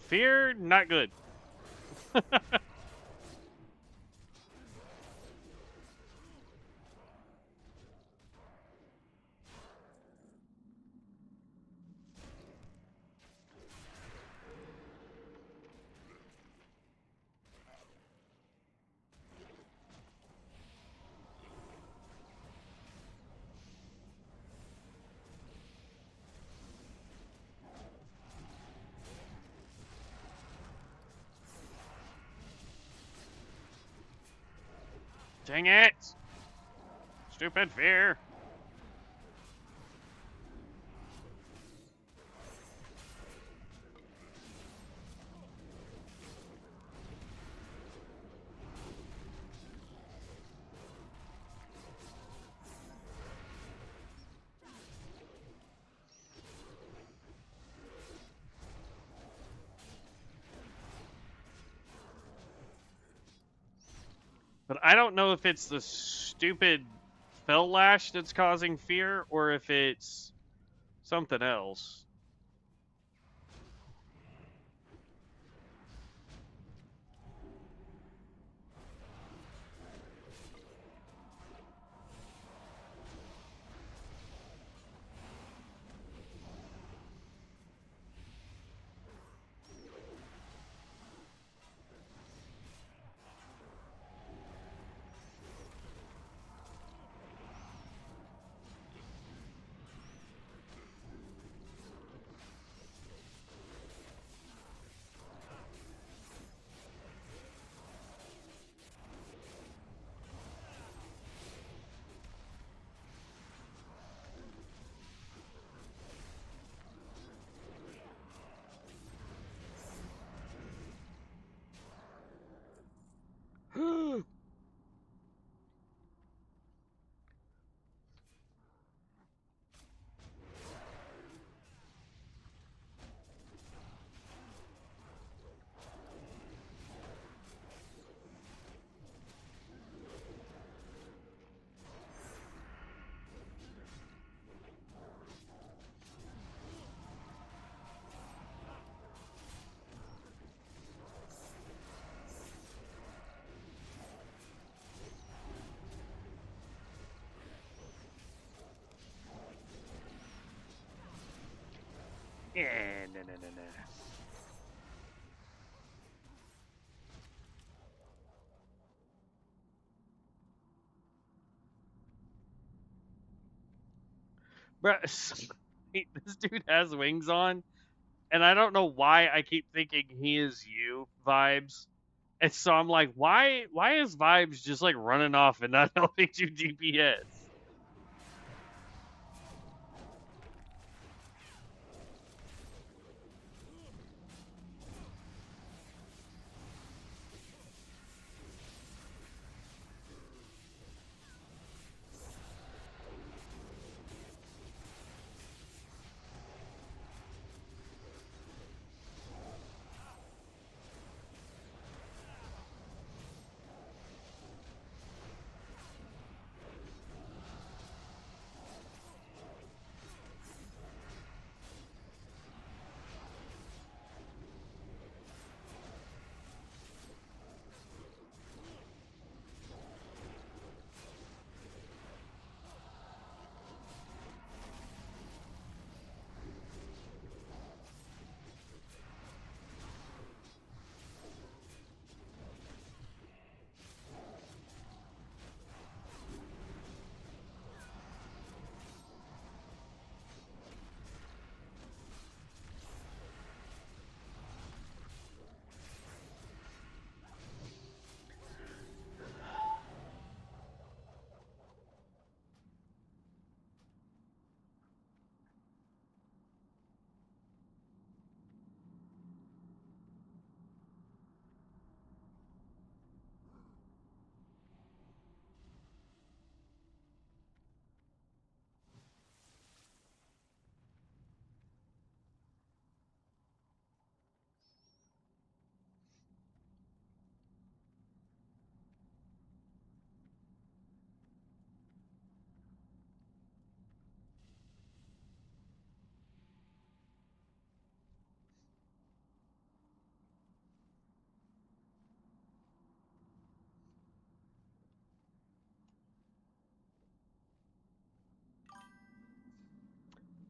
Fear, not good. Dang it! Stupid fear. But I don't know if it's the stupid fell lash that's causing fear or if it's something else. Yeah, no. Bruh, this dude has wings on, and I don't know why I keep thinking he is you vibes, And so I'm like, why is Vibes just like running off and not helping you DPS?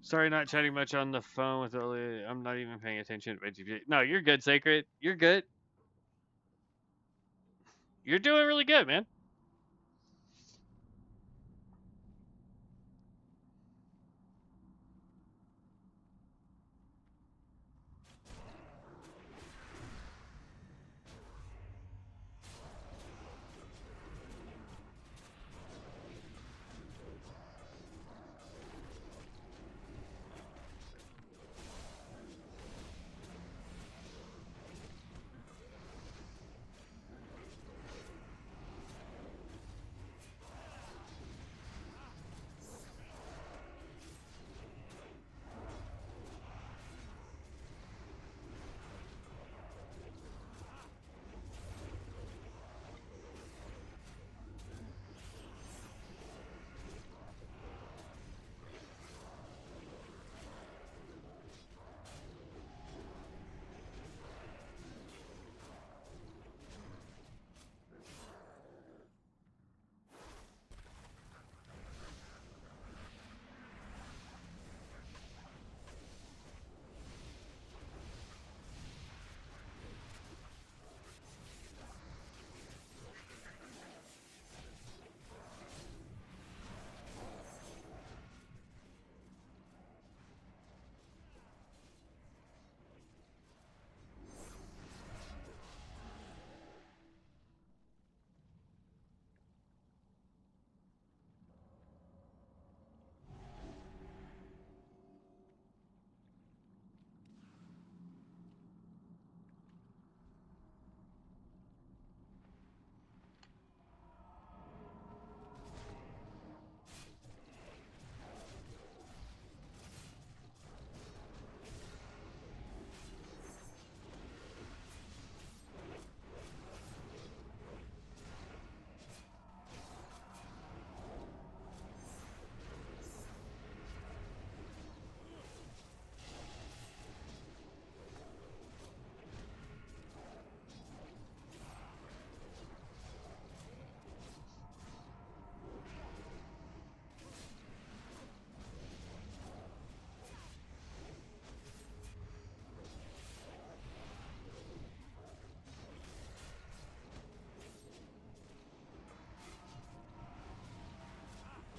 Sorry, not chatting much on the phone with earlier. I'm not even paying attention to my GPA. No, you're good, Sacred. You're good. You're doing really good, man.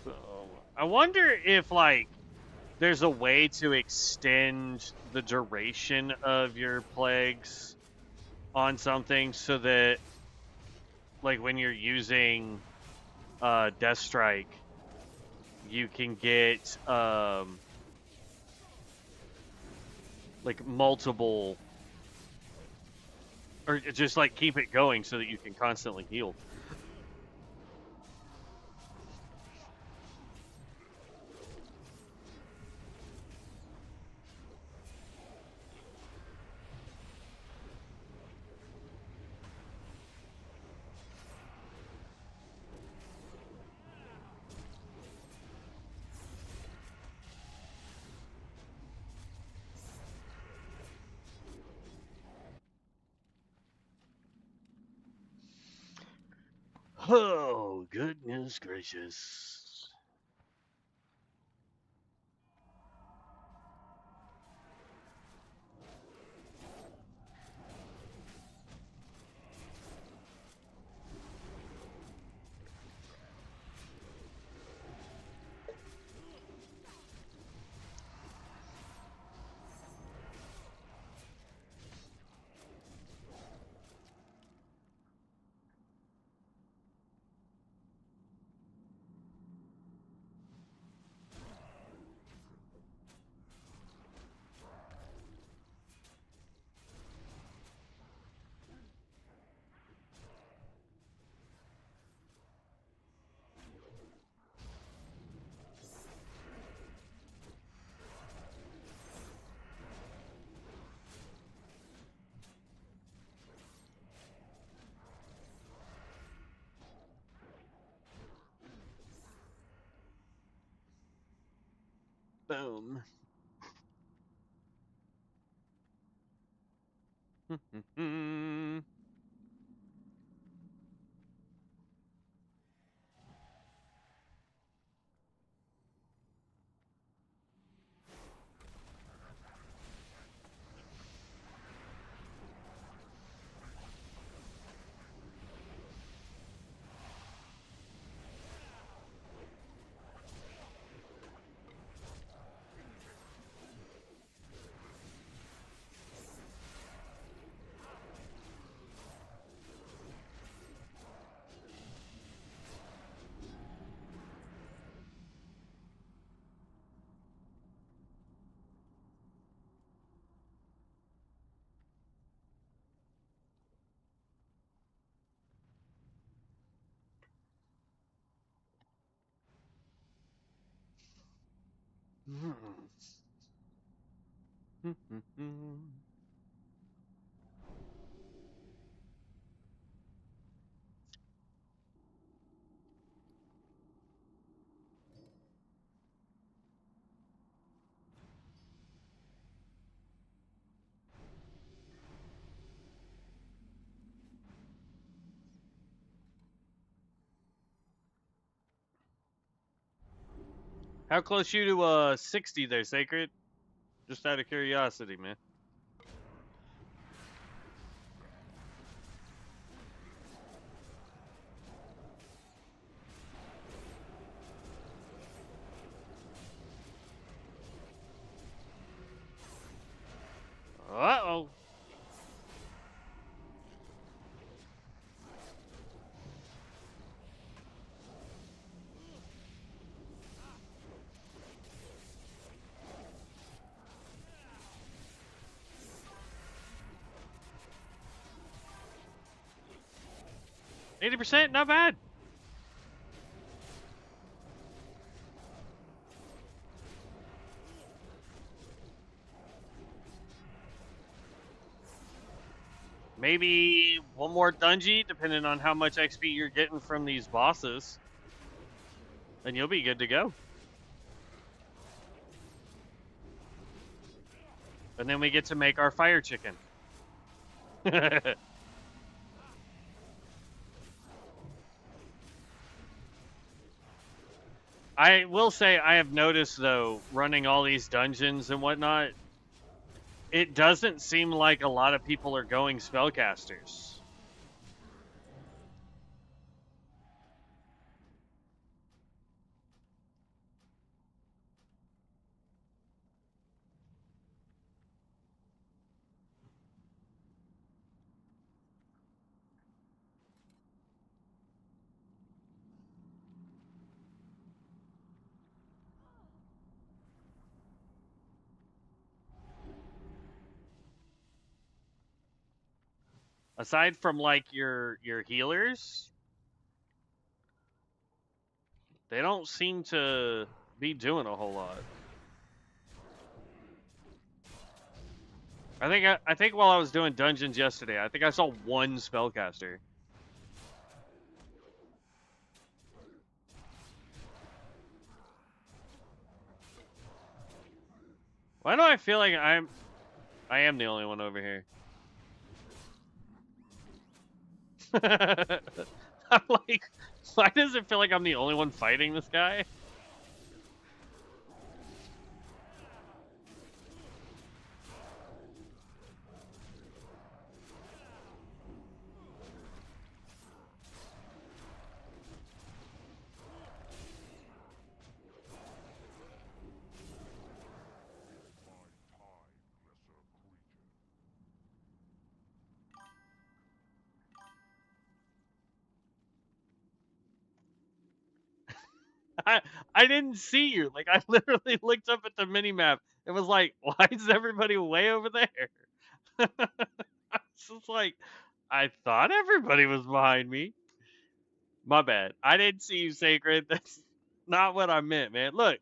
So, I wonder if like there's a way to extend the duration of your plagues on something so that, like, when you're using Death Strike, you can get like multiple, or just like keep it going so that you can constantly heal. Oh, goodness gracious. Boom. How close you to 60 there, Sacred? Just out of curiosity, man. Uh-oh. %, not bad. Maybe one more dungeon, depending on how much XP you're getting from these bosses. And you'll be good to go. And then we get to make our fire chicken. I will say I have noticed, though, running all these dungeons and whatnot, it doesn't seem like a lot of people are going spellcasters. Aside from like your healers, they don't seem to be doing a whole lot. I think while I was doing dungeons yesterday, I think I saw one spellcaster. Why do I feel like I am the only one over here? I'm like, why does it feel like I'm the only one fighting this guy? I didn't see you. Like, I literally looked up at the mini map and was like, why is everybody way over there? I was just like, I thought everybody was behind me. My bad. I didn't see you, Sacred. That's not what I meant, man. Look.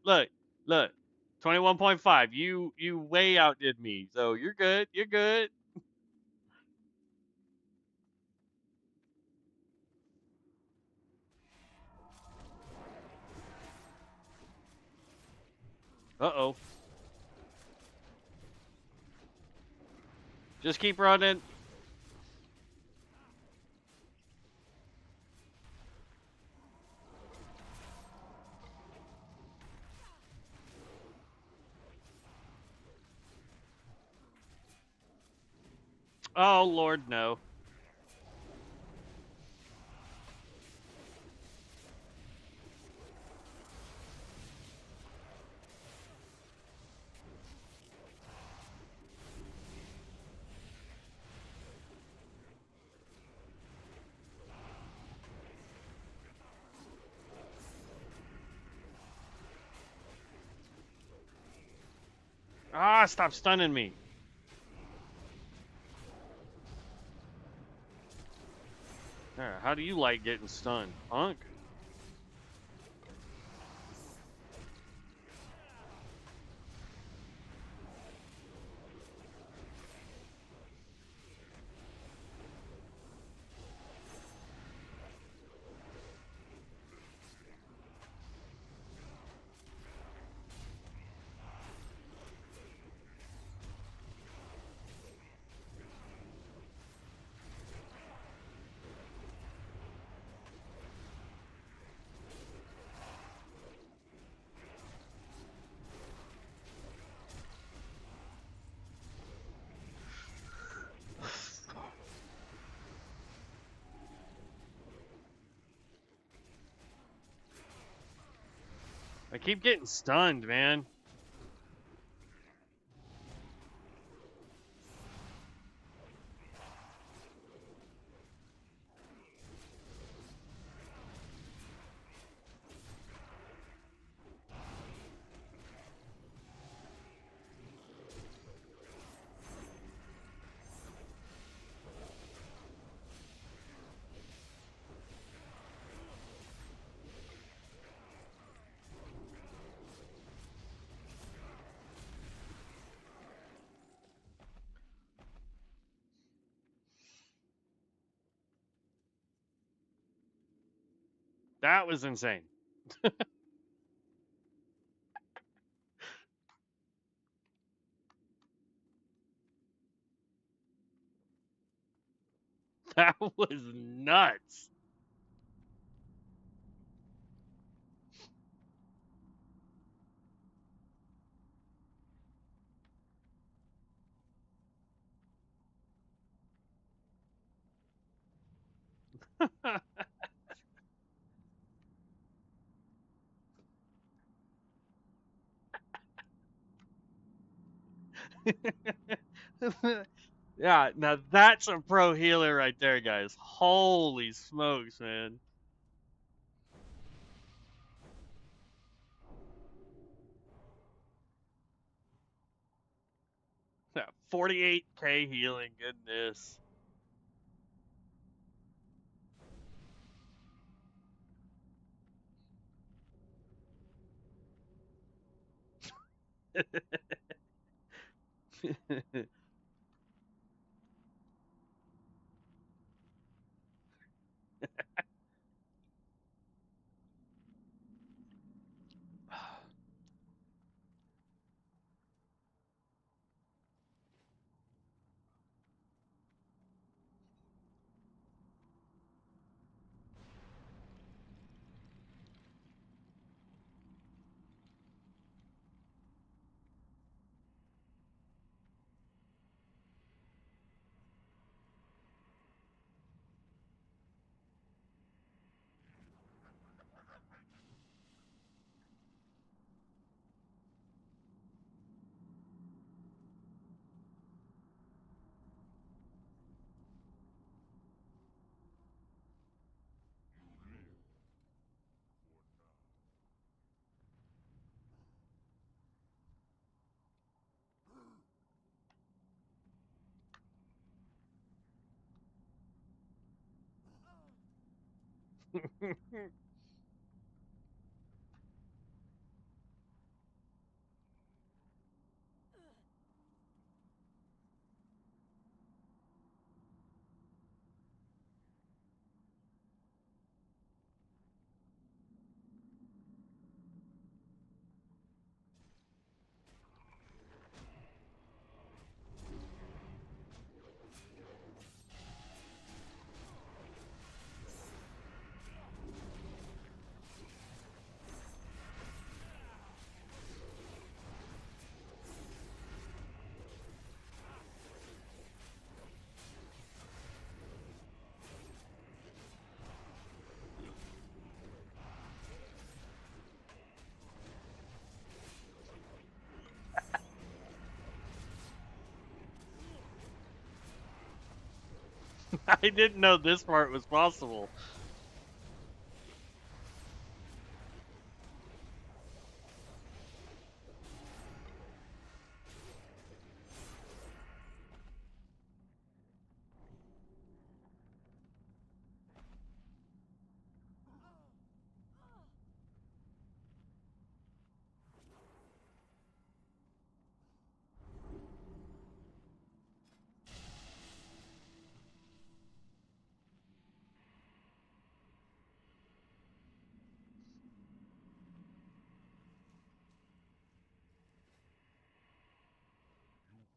21.5. You way outdid me. So you're good. You're good. Uh-oh. Just keep running. Oh, Lord, no. Ah, stop stunning me. How do you like getting stunned, punk? I keep getting stunned, man. That was insane. That was nuts. Yeah, now that's a pro healer right there, guys. Holy smokes, man. Yeah, 48k healing, goodness. I didn't know this part was possible.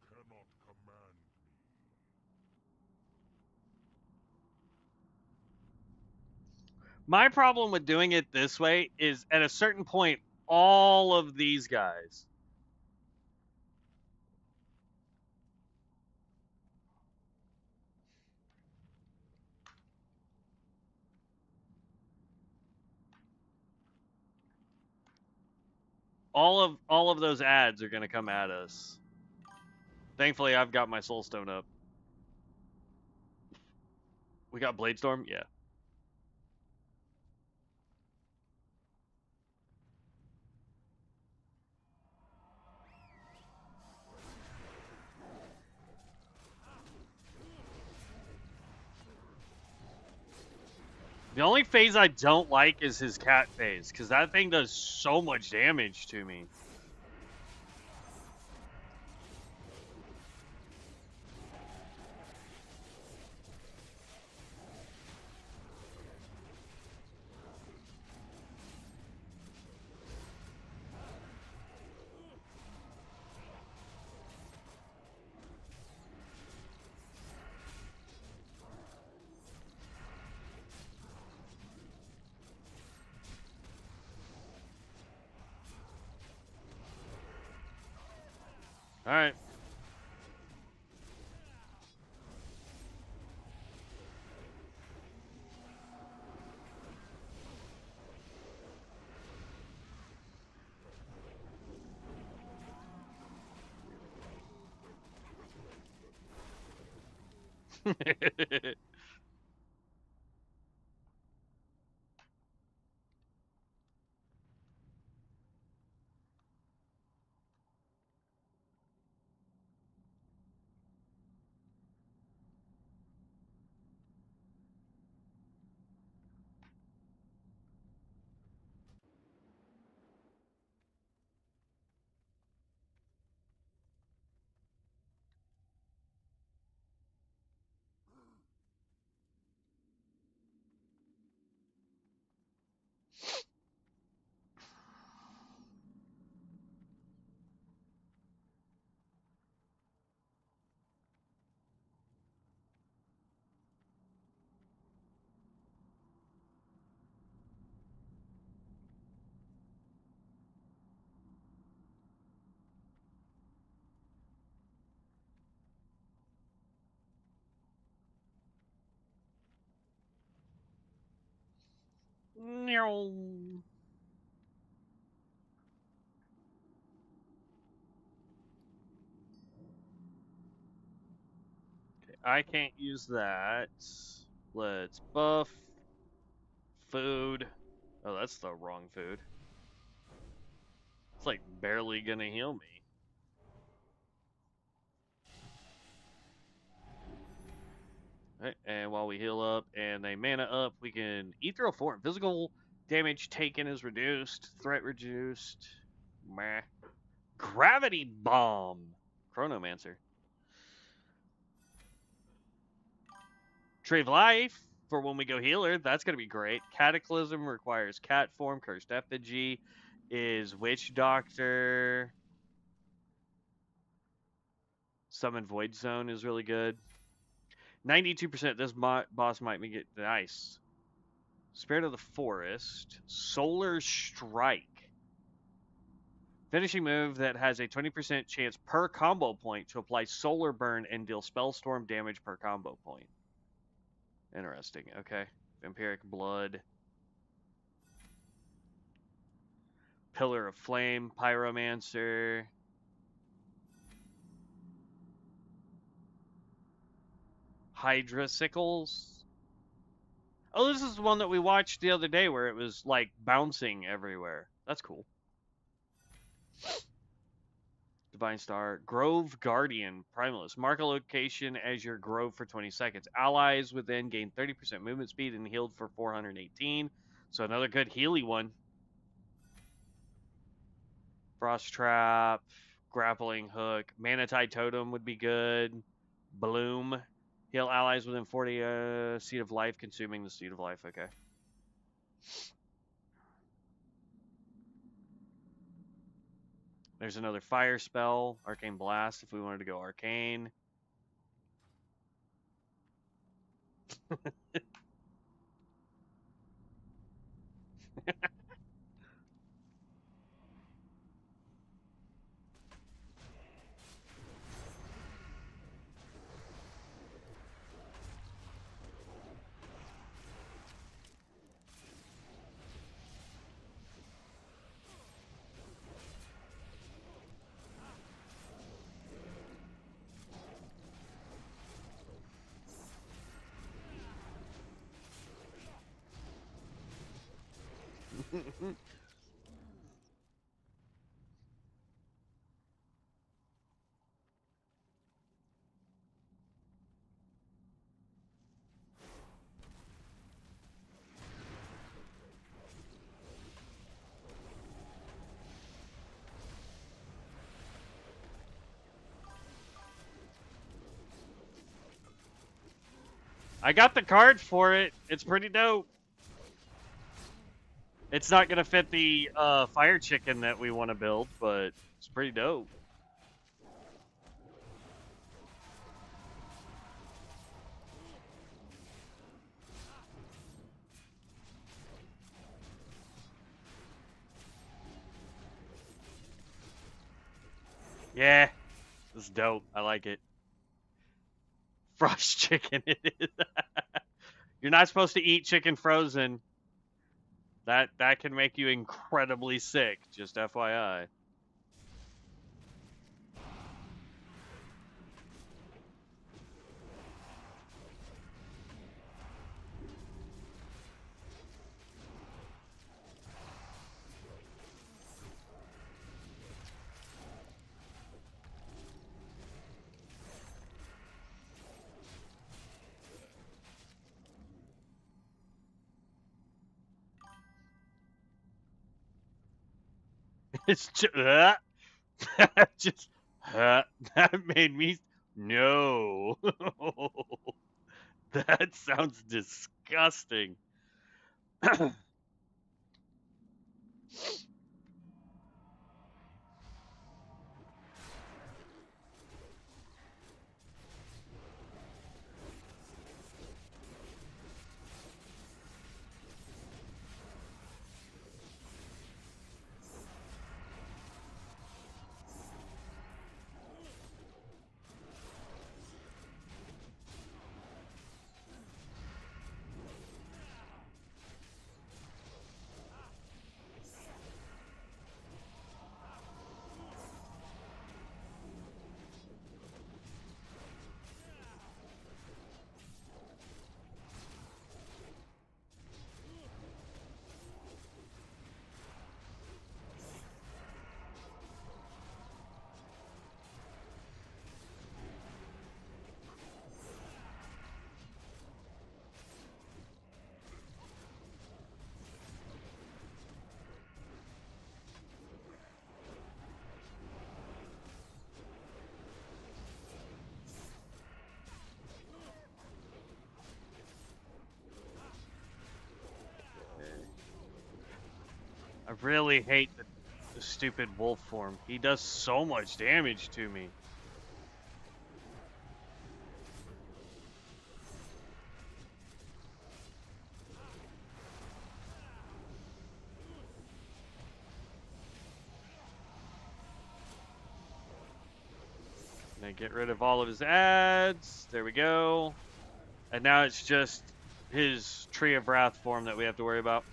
Cannot command me. My problem with doing it this way is at a certain point, all of these guys, all of those ads are gonna come at us. Thankfully, I've got my soul stone up. We got Bladestorm, yeah. The only phase I don't like is his cat phase, because that thing does so much damage to me. Alright. No. Okay, I can't use that. Let's buff. Food. Oh, that's the wrong food. It's like barely gonna heal me. Alright, and while we heal up and they mana up, we can Ethereal Form. Physical damage taken is reduced. Threat reduced. Meh. Gravity Bomb. Chronomancer. Tree of Life for when we go healer. That's going to be great. Cataclysm requires cat form. Cursed Effigy is Witch Doctor. Summon Void Zone is really good. 92%. This boss might get nice. Spirit of the Forest. Solar Strike. Finishing move that has a 20% chance per combo point to apply Solar Burn and deal Spellstorm damage per combo point. Interesting. Okay. Vampiric Blood. Pillar of Flame. Pyromancer. Hydra Sickles. Oh, this is the one that we watched the other day where it was like bouncing everywhere. That's cool. Divine Star. Grove Guardian. Primalist. Mark a location as your grove for 20 seconds. Allies within gain 30% movement speed and healed for 418. So another good Healy one. Frost Trap. Grappling Hook. Manatide Totem would be good. Bloom. Heal allies within 40 Seed of Life, consuming the Seed of Life. Okay. There's another fire spell, Arcane Blast, if we wanted to go Arcane. I got the card for it. It's pretty dope. It's not going to fit the fire chicken that we want to build, but it's pretty dope. Yeah, this is dope. I like it. Frost chicken it is. You're not supposed to eat chicken frozen. That can make you incredibly sick, just FYI. It's just that made me no. That sounds disgusting. really hate the stupid wolf form. He does so much damage to me. Gonna get rid of all of his ads. There we go. And now it's just his Tree of Wrath form that we have to worry about.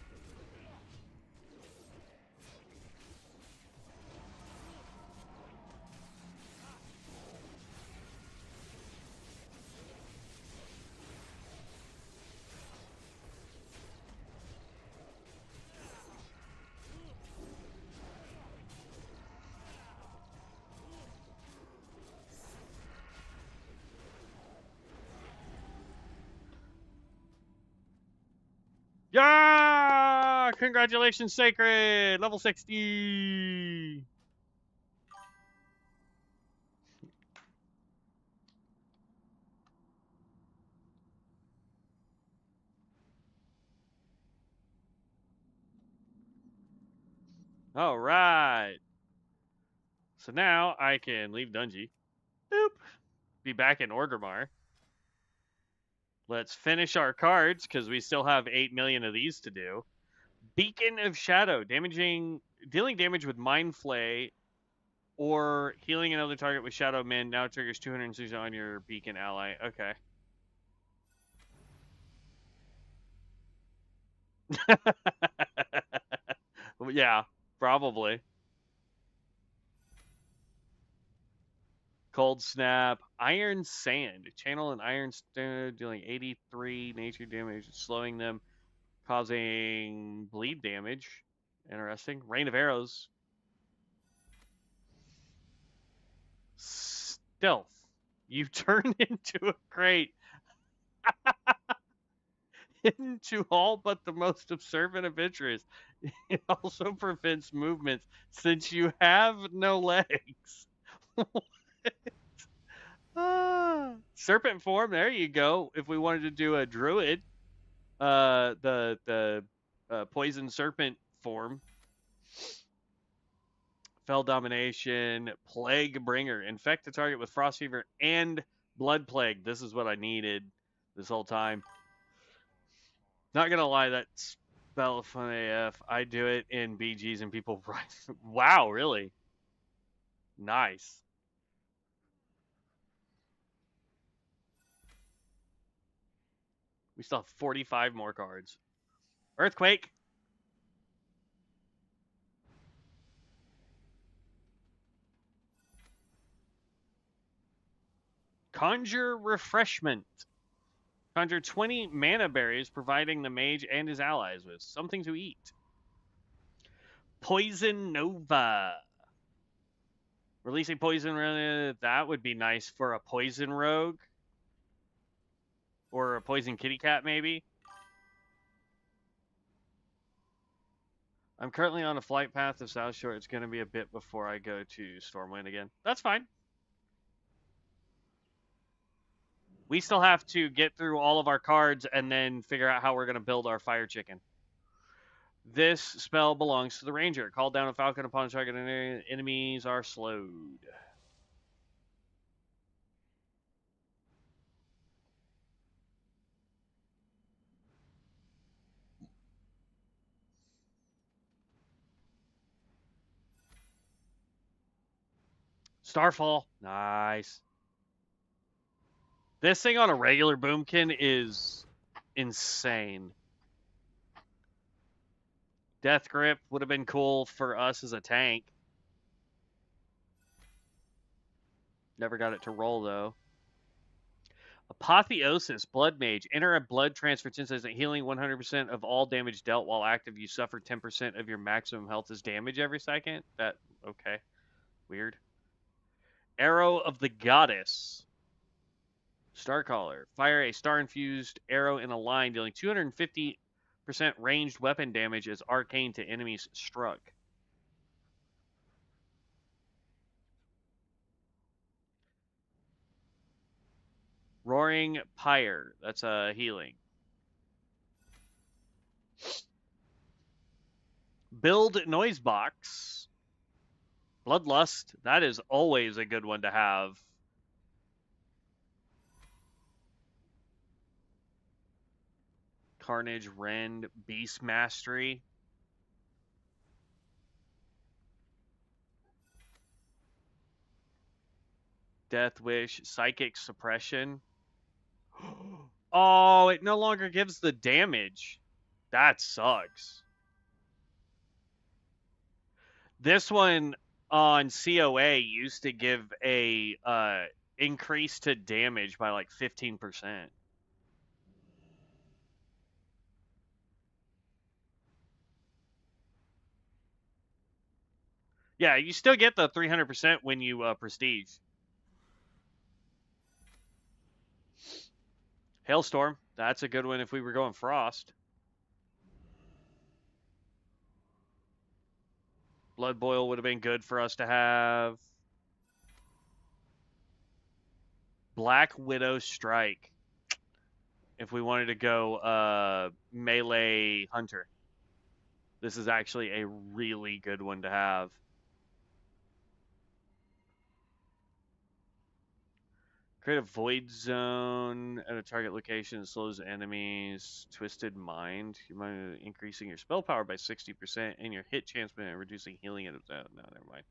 Yeah! Congratulations, Sacred! Level 60! All right. So now I can leave Dungy. Boop. Be back in Orgrimmar. Let's finish our cards because we still have 8 million of these to do. Beacon of Shadow, dealing damage with Mind Flay or healing another target with Shadow Min. Now it triggers 260 on your Beacon ally. Okay. Yeah, probably. Cold Snap, Iron Sand, channel an Iron Sand, dealing 83 nature damage, slowing them, causing bleed damage. Interesting. Rain of Arrows. Stealth. You turn into a crate. Hidden to all but the most observant adventurers. It also prevents movements since you have no legs. Serpent form, there you go. If we wanted to do a druid, the poison serpent form. Fell domination, plague bringer, infect the target with frost fever and blood plague. This is what I needed this whole time. Not gonna lie, that's spell fun AF. I do it in BGs and people write. Wow, really? Nice. We still have 45 more cards. Earthquake. Conjure Refreshment. Conjure 20 mana berries, providing the mage and his allies with something to eat. Poison Nova. Releasing poison, that would be nice for a poison rogue. Or a poison kitty cat, maybe. I'm currently on a flight path to South Shore. It's going to be a bit before I go to Stormwind again. That's fine. We still have to get through all of our cards and then figure out how we're going to build our fire chicken. This spell belongs to the ranger. Call down a falcon upon a target and enemies are slowed. Starfall. Nice. This thing on a regular boomkin is insane. Death Grip would have been cool for us as a tank. Never got it to roll, though. Apotheosis, Blood Mage. Enter a blood transfer instant, healing 100% of all damage dealt while active. You suffer 10% of your maximum health as damage every second. Okay. Weird. Arrow of the Goddess. Starcaller. Fire a star-infused arrow in a line, dealing 250% ranged weapon damage as arcane to enemies struck. Roaring Pyre. That's a healing. Build noise box. Bloodlust. That is always a good one to have. Carnage, Rend, Beast Mastery. Death Wish, Psychic Suppression. Oh, it no longer gives the damage. That sucks. This one on COA used to give a increase to damage by like 15%. Yeah, you still get the 300% when you prestige. Hailstorm, that's a good one if we were going Frost. Blood Boil would have been good for us to have. Black Widow Strike. If we wanted to go melee hunter. This is actually a really good one to have. Create a void zone at a target location, slows enemies. Twisted Mind. You mind increasing your spell power by 60% and your hit chance by reducing healing at no, never mind.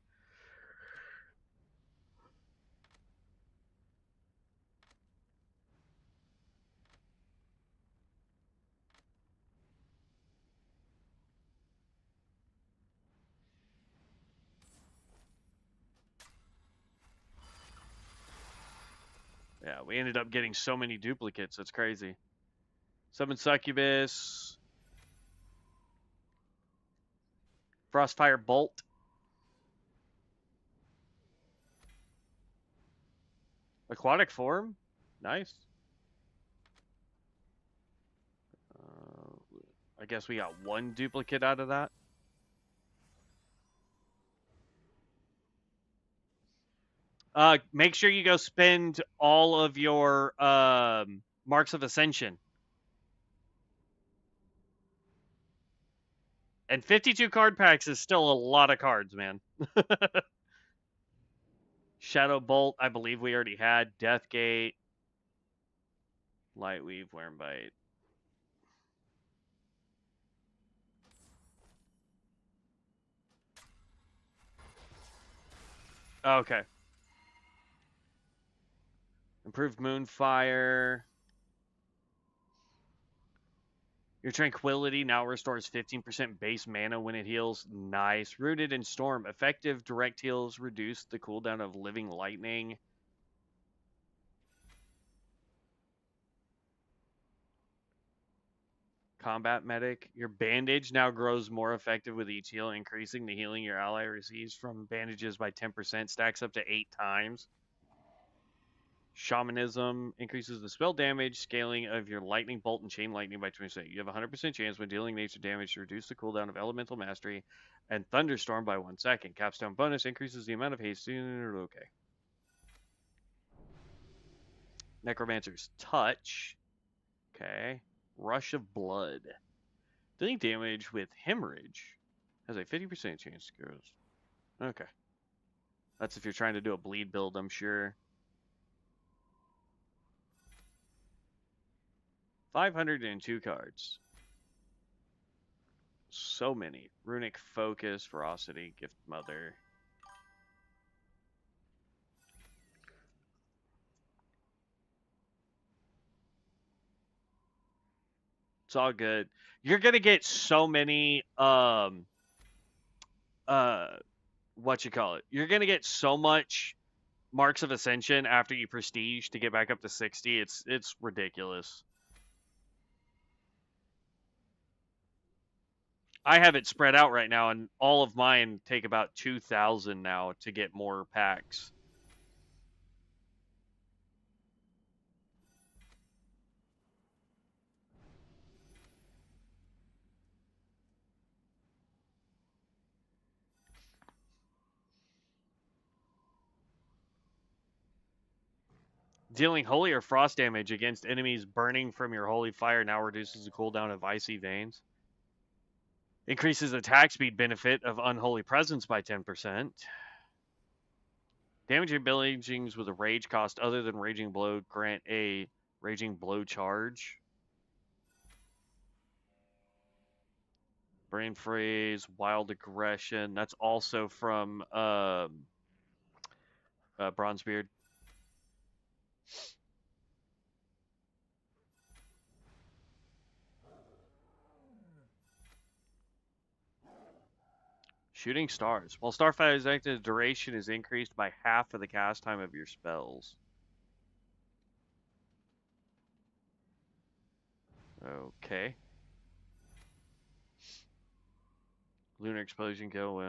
Yeah, we ended up getting so many duplicates. That's crazy. Summon Succubus. Frostfire Bolt. Aquatic Form. Nice. I guess we got one duplicate out of that. Make sure you go spend all of your Marks of Ascension. And 52 card packs is still a lot of cards, man. Shadow Bolt, I believe we already had. Deathgate. Lightweave, Wormbite. Okay. Improved Moonfire. Your Tranquility now restores 15% base mana when it heals. Nice. Rooted in Storm. Effective direct heals reduce the cooldown of Living Lightning. Combat Medic. Your Bandage now grows more effective with each heal, increasing the healing your ally receives from bandages by 10%. Stacks up to 8 times. Shamanism increases the spell damage scaling of your Lightning Bolt and Chain Lightning by 20%. You have a 100% chance when dealing nature damage to reduce the cooldown of Elemental Mastery and Thunderstorm by 1 second. Capstone bonus increases the amount of haste. Okay. Necromancer's Touch. Okay. Rush of Blood. Dealing damage with Hemorrhage has a 50% chance to go. Okay. That's if you're trying to do a bleed build, I'm sure. 502 cards. So many. Runic Focus, Ferocity, Gift Mother. It's all good. You're gonna get so many what you call it? You're gonna get so much Marks of Ascension after you prestige to get back up to 60. It's ridiculous. I have it spread out right now, and all of mine take about 2,000 now to get more packs. Dealing holy or frost damage against enemies burning from your holy fire now reduces the cooldown of icy veins. Increases attack speed benefit of Unholy Presence by 10%. Damage abilities with a rage cost other than Raging Blow grant a Raging Blow charge. Brain Freeze, Wild Aggression. That's also from Bronzebeard. Shooting Stars. While Starfire is active, the duration is increased by half for the cast time of your spells. Okay. Lunar Explosion kill.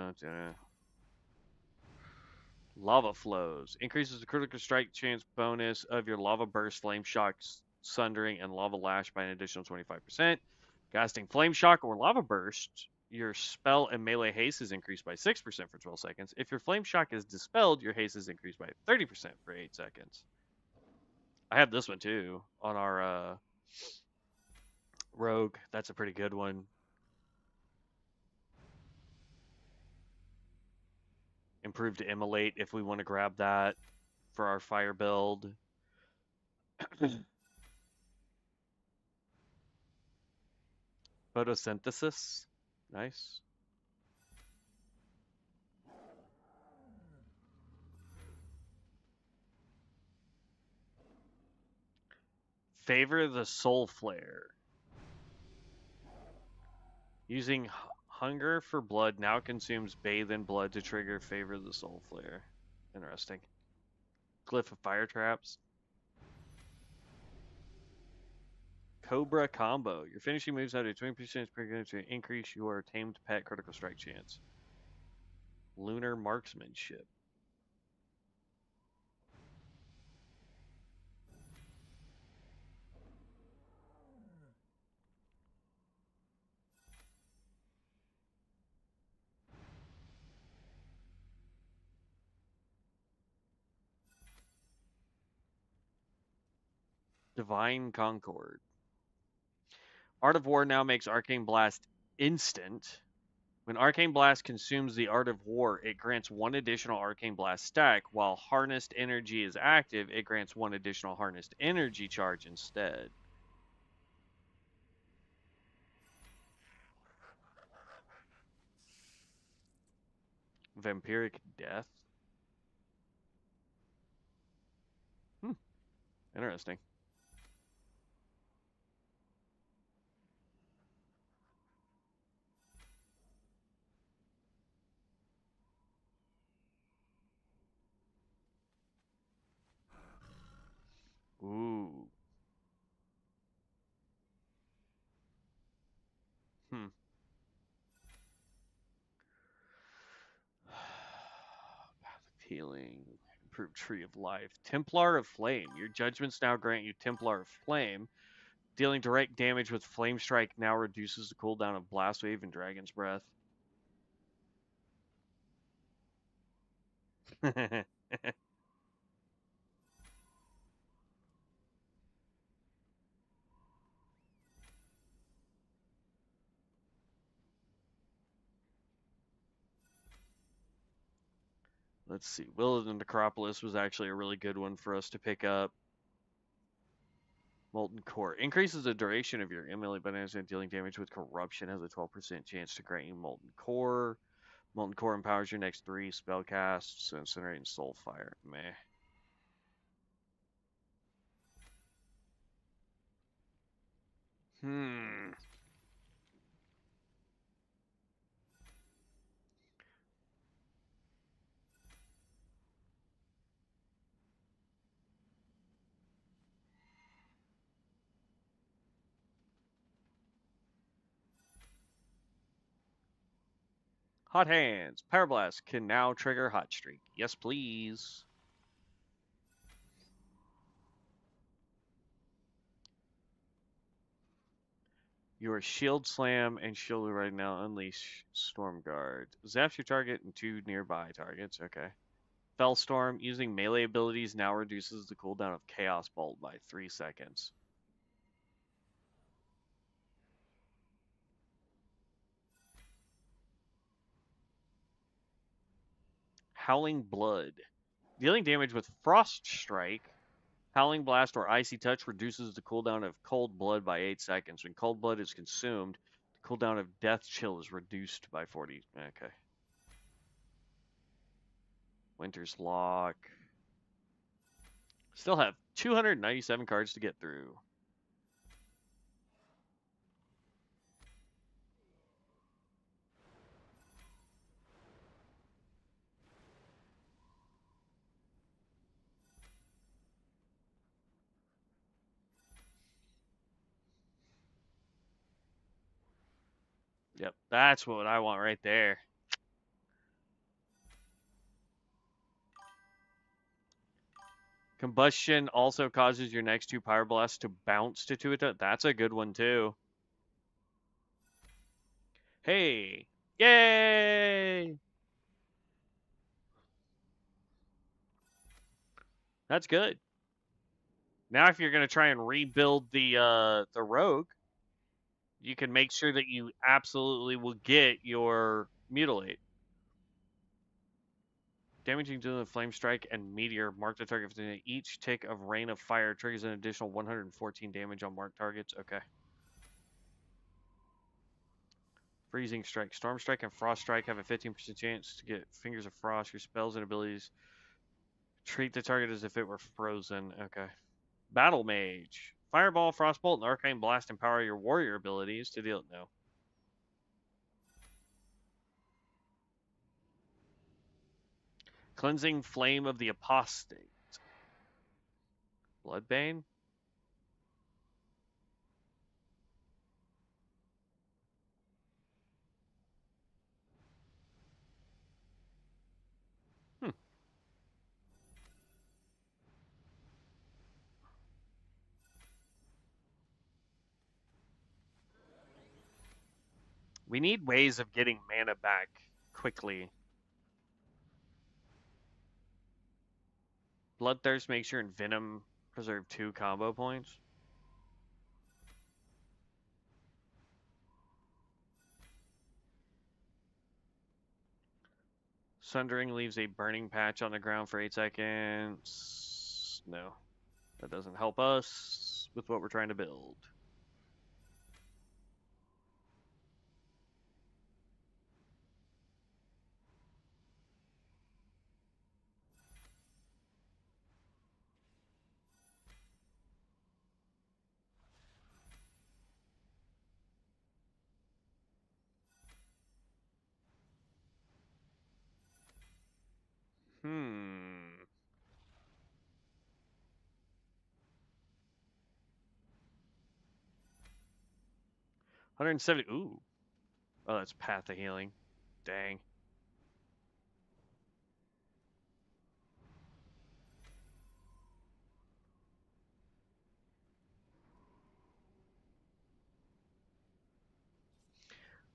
Lava Flows. Increases the critical strike chance bonus of your Lava Burst, Flame Shock, Sundering, and Lava Lash by an additional 25%. Casting Flame Shock or Lava Burst, your spell and melee haste is increased by 6% for 12 seconds. If your Flame Shock is dispelled, your haste is increased by 30% for 8 seconds. I have this one too on our Rogue. That's a pretty good one. Improved Immolate if we want to grab that for our fire build. Photosynthesis. Nice. Favor the Soul Flare. Using Hunger for Blood now consumes Bathe in Blood to trigger Favor the Soul Flare. Interesting. Glyph of Fire Traps. Cobra Combo. Your finishing moves have a 20% to increase your tamed pet critical strike chance. Lunar Marksmanship. Divine Concord. Art of War now makes Arcane Blast instant. When Arcane Blast consumes the Art of War, it grants 1 additional Arcane Blast stack. While Harnessed Energy is active, it grants 1 additional Harnessed Energy charge instead. Vampiric Death. Interesting. Ooh. Path of Healing. Improved Tree of Life. Templar of Flame. Your judgments now grant you Templar of Flame. Dealing direct damage with Flame Strike now reduces the cooldown of Blast Wave and Dragon's Breath. Let's see. Will of the Necropolis was actually a really good one for us to pick up. Molten Core. Increases the duration of your immolate bonus and dealing damage with corruption has a 12% chance to grant you Molten Core. Molten Core empowers your next 3 spell casts, so Incinerate and Soulfire. Meh. Hot Hands. Power Blast can now trigger Hot Streak. Yes, please. Your Shield Slam and Shield right now unleash Storm Guard. Zaps your target and 2 nearby targets. Okay. Fellstorm. Using melee abilities now reduces the cooldown of Chaos Bolt by 3 seconds. Howling Blood. Dealing damage with Frost Strike, Howling Blast, or Icy Touch reduces the cooldown of Cold Blood by 8 seconds. When Cold Blood is consumed, the cooldown of Death Chill is reduced by 40. Okay. Winter's Lock. Still have 297 cards to get through. Yep, that's what I want right there. Combustion also causes your next 2 Power Blasts to bounce to 2 attack. That's a good one, too. Hey! Yay! That's good. Now if you're going to try and rebuild the Rogue, you can make sure that you absolutely will get your Mutilate. Damaging to the Flame Strike and Meteor mark the target. Each tick of Rain of Fire triggers an additional 114 damage on marked targets. Okay. Freezing Strike. Storm Strike and Frost Strike have a 15% chance to get Fingers of Frost. Your spells and abilities treat the target as if it were frozen. Okay. Battle Mage. Fireball, Frostbolt, and Arcane Blast empower your warrior abilities to deal... No. Cleansing Flame of the Apostate. Bloodbane? We need ways of getting mana back quickly. Bloodthirst makes sure and Venom preserve 2 combo points. Sundering leaves a burning patch on the ground for 8 seconds. No, that doesn't help us with what we're trying to build. Hmm. $170. Ooh. Oh, that's Path of Healing. Dang.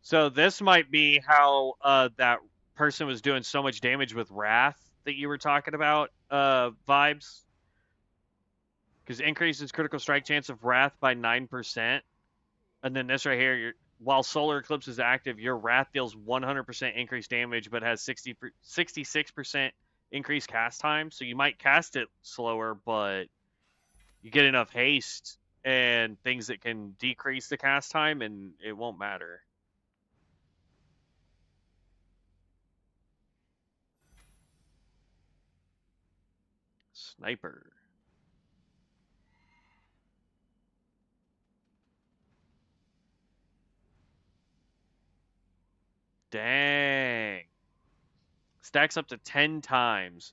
So this might be how that person was doing so much damage with Wrath that you were talking about, vibes. Because increases critical strike chance of Wrath by 9%. And then this right here, while Solar Eclipse is active, your Wrath deals 100% increased damage, but has 66% increased cast time. So you might cast it slower, but you get enough haste and things that can decrease the cast time, and it won't matter. Sniper. Dang. Stacks up to 10 times,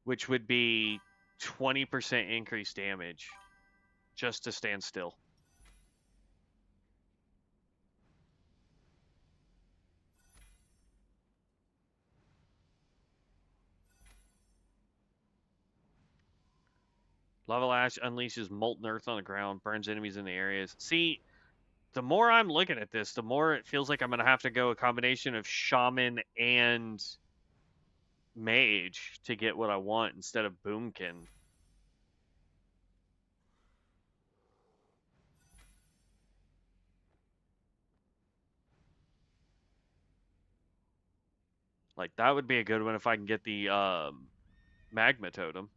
which would be 20% increased damage just to stand still. Lava Lash unleashes molten earth on the ground, burns enemies in the areas. See, the more I'm looking at this, the more it feels like I'm going to have to go a combination of Shaman and Mage to get what I want instead of Boomkin. Like, that would be a good one if I can get the magma totem.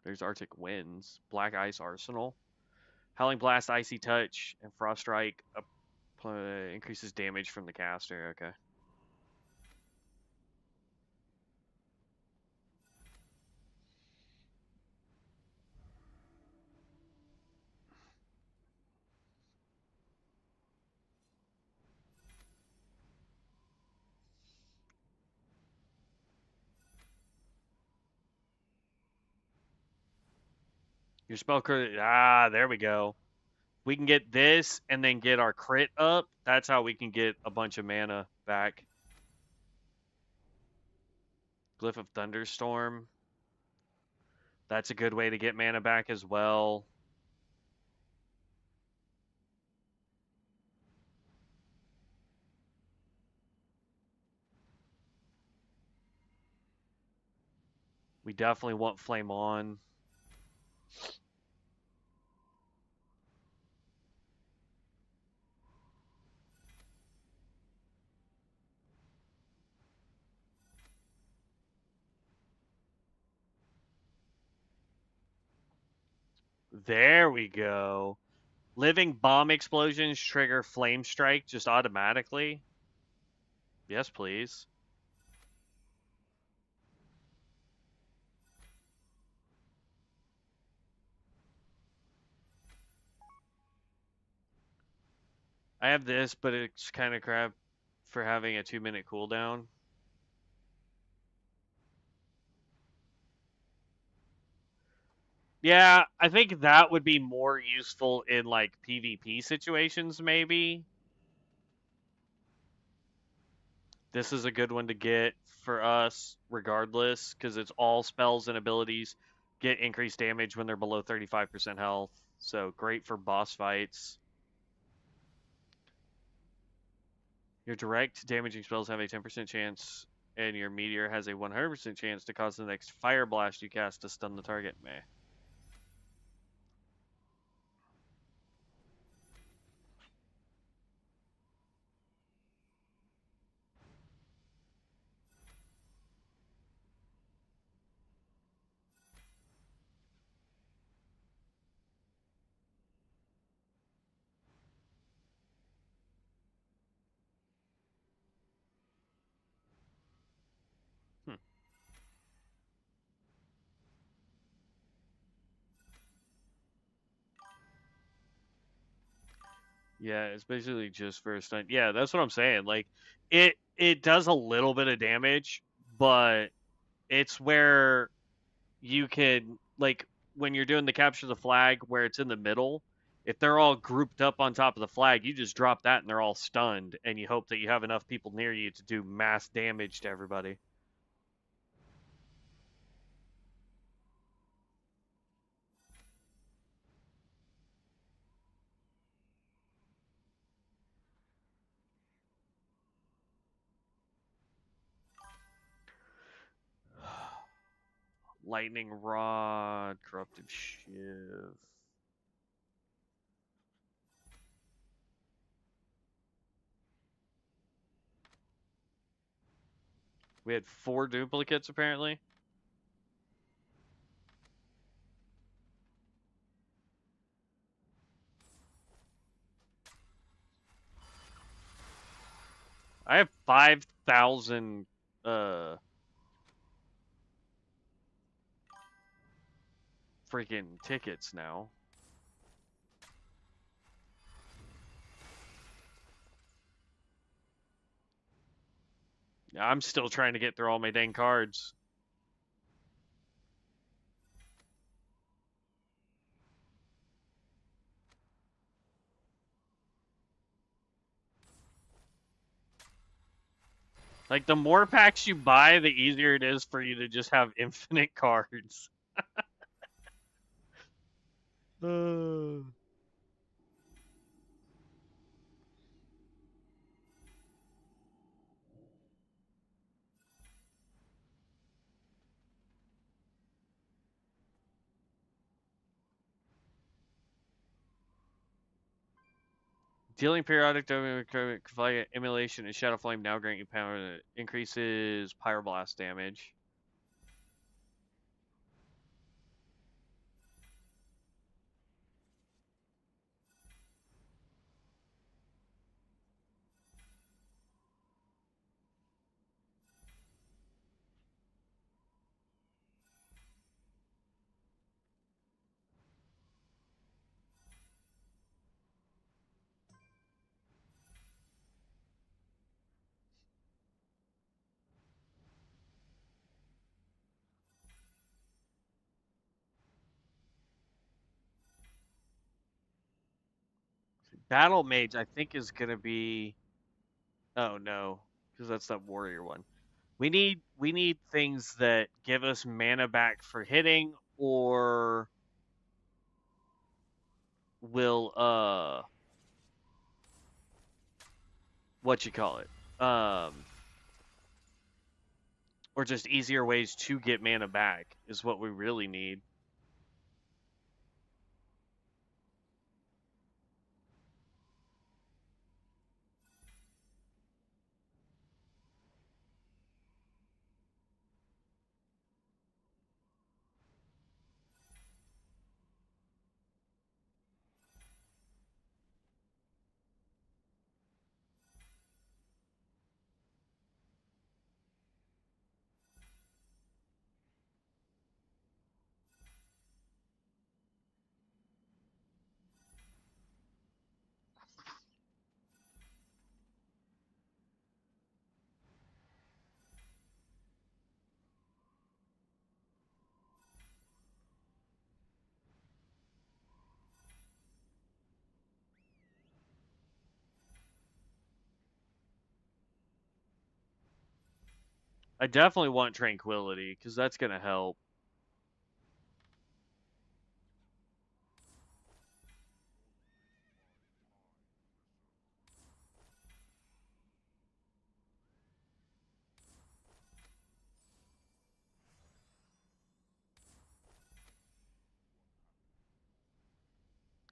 There's Arctic Winds, Black Ice Arsenal, Howling Blast, Icy Touch, and Frost Strike increases damage from the caster. Okay. Your spell crit. Ah, there we go. We can get this and then get our crit up. That's how we can get a bunch of mana back. Glyph of Thunderstorm. That's a good way to get mana back as well. We definitely want Flame On. There we go. Living Bomb Explosions trigger Flame Strike just automatically. Yes, please. I have this, but it's kind of crap for having a 2-minute cooldown. Yeah, I think that would be more useful in like PvP situations, maybe. This is a good one to get for us, regardless, because it's all spells and abilities get increased damage when they're below 35% health. So great for boss fights. Your direct damaging spells have a 10% chance, and your meteor has a 100% chance to cause the next fire blast you cast to stun the target. Meh. Yeah, it's basically just for a stun. Yeah, that's what I'm saying. Like, it does a little bit of damage, but it's where you can, like, when you're doing the capture the flag where it's in the middle, if they're all grouped up on top of the flag, you just drop that and they're all stunned, and you hope that you have enough people near you to do mass damage to everybody. Lightning Rod, Corruptive Shiv. We had 4 duplicates apparently. I have 5,000 freaking tickets now. I'm still trying to get through all my dang cards. Like, the more packs you buy, the easier it is for you to just have infinite cards. Dealing periodic flag emulation and shadow flame now grant you power that increases pyroblast damage. Battle Mage, I think, is gonna be. Oh no, because that's that warrior one. We need things that give us mana back for hitting, or will what you call it, or just easier ways to get mana back is what we really need. I definitely want tranquility because that's gonna help.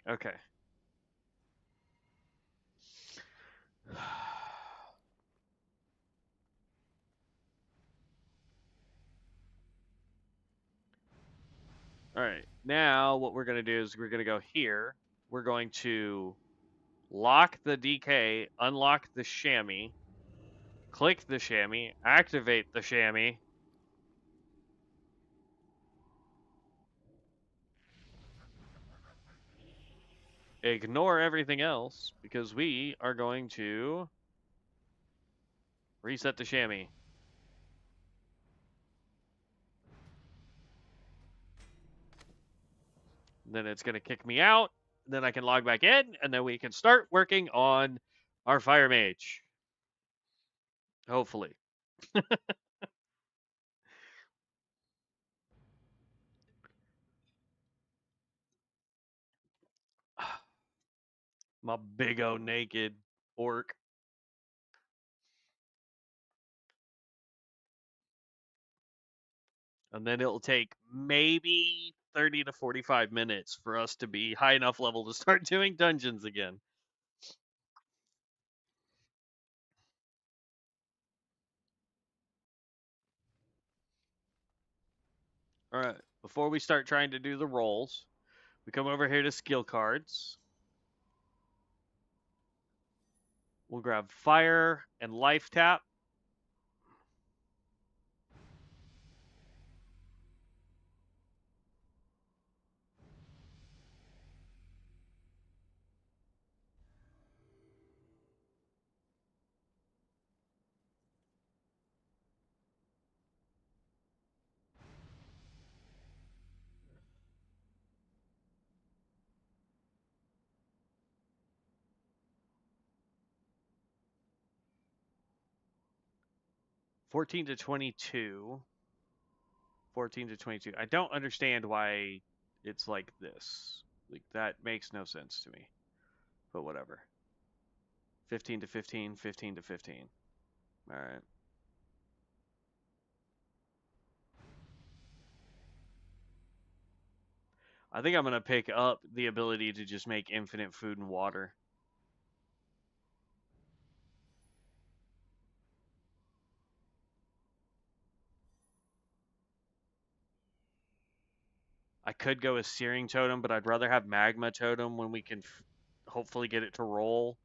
Okay. All right. Now what we're gonna do is we're gonna go here. We're going to lock the DK, unlock the chamois, click the chamois, activate the chamois. Ignore everything else because we are going to reset the chamois. Then it's going to kick me out. Then I can log back in, and then we can start working on our fire mage. Hopefully. My big O naked orc. And then it'll take maybe 30 to 45 minutes for us to be high enough level to start doing dungeons again. All right. Before we start trying to do the rolls, we come over here to skill cards. We'll grab fire and life tap. $14 to $22. 14 to 22. I don't understand why it's like this. Like that makes no sense to me. But whatever. 15 to 15, 15 to 15. All right. I think I'm going to pick up the ability to just make infinite food and water. I could go with Searing Totem, but I'd rather have Magma Totem when we can hopefully get it to roll.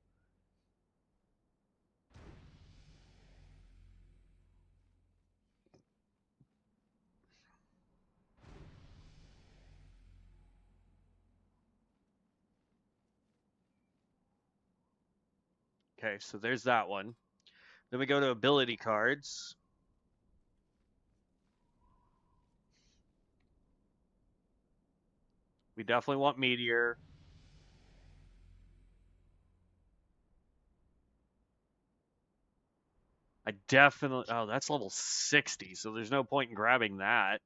Okay, so there's that one. Then we go to ability cards. We definitely want Meteor. I definitely... Oh, that's level 60, so there's no point in grabbing that.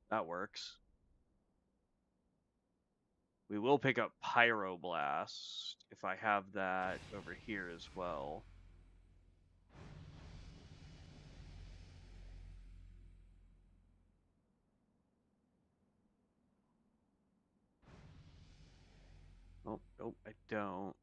That works. We will pick up Pyroblast if I have that over here as well. Oh, nope, I don't.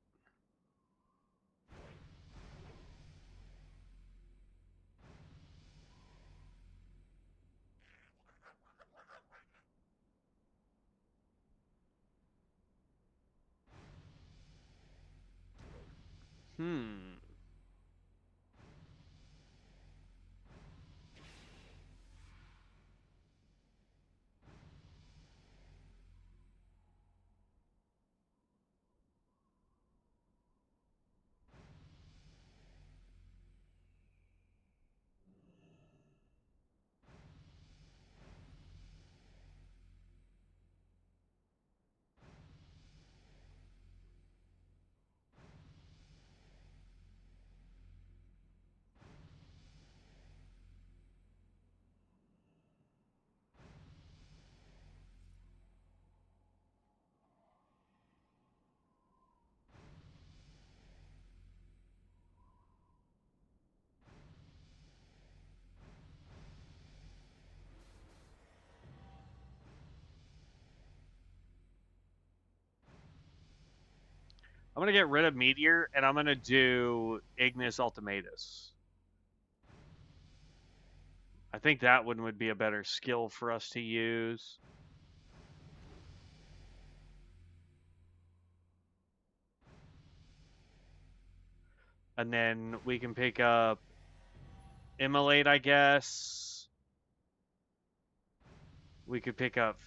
I'm going to get rid of Meteor, and I'm going to do Ignis Ultimatus. I think that one would be a better skill for us to use. And then we can pick up Immolate, I guess. We could pick up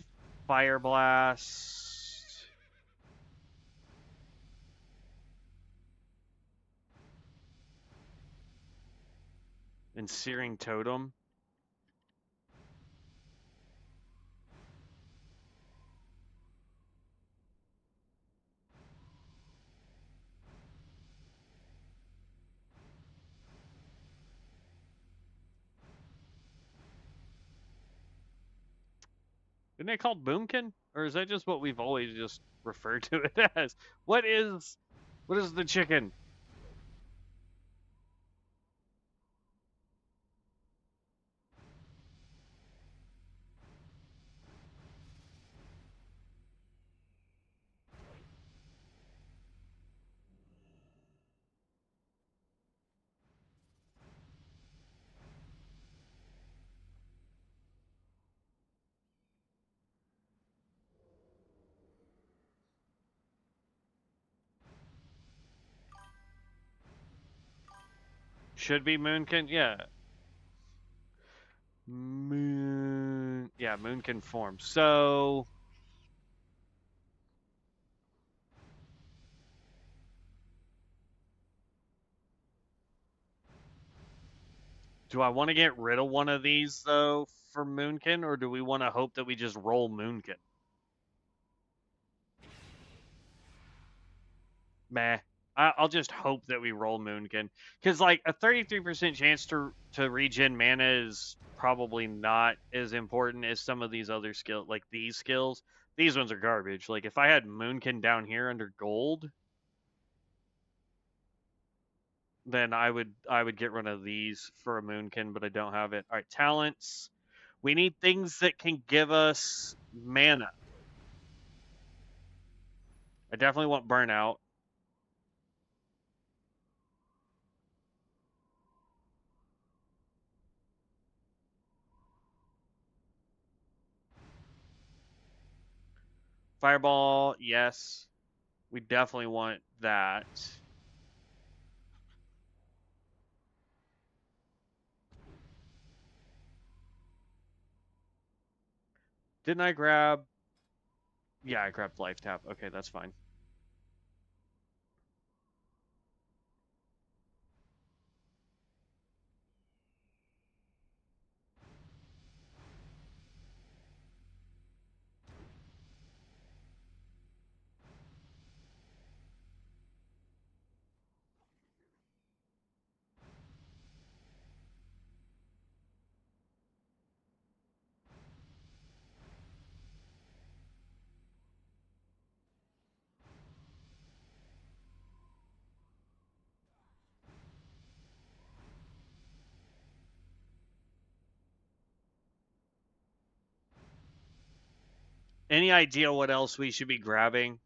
Fire Blast. And Searing Totem. Isn't it called Boomkin? Or is that just what we've always just referred to it as? What is the chicken? Should be Moonkin, yeah. Moonkin form. So do I want to get rid of one of these though for Moonkin, or do we want to hope that we just roll Moonkin? Meh. I'll just hope that we roll Moonkin, because like a 33% chance to regen mana is probably not as important as some of these other skills, like these skills. These ones are garbage. Like if I had Moonkin down here under gold, then I would get rid of these for a Moonkin, but I don't have it. All right, talents. We need things that can give us mana. I definitely want Burnout. Fireball, yes. We definitely want that. Didn't I grab... Yeah, I grabbed Life Tap. Okay, that's fine. Any idea what else we should be grabbing?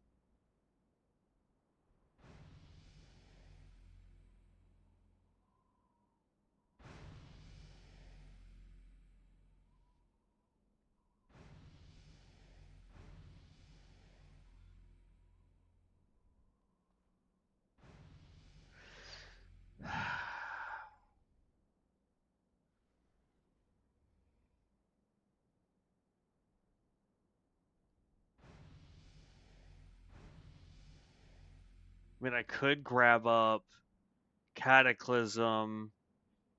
I mean, I could grab up Cataclysm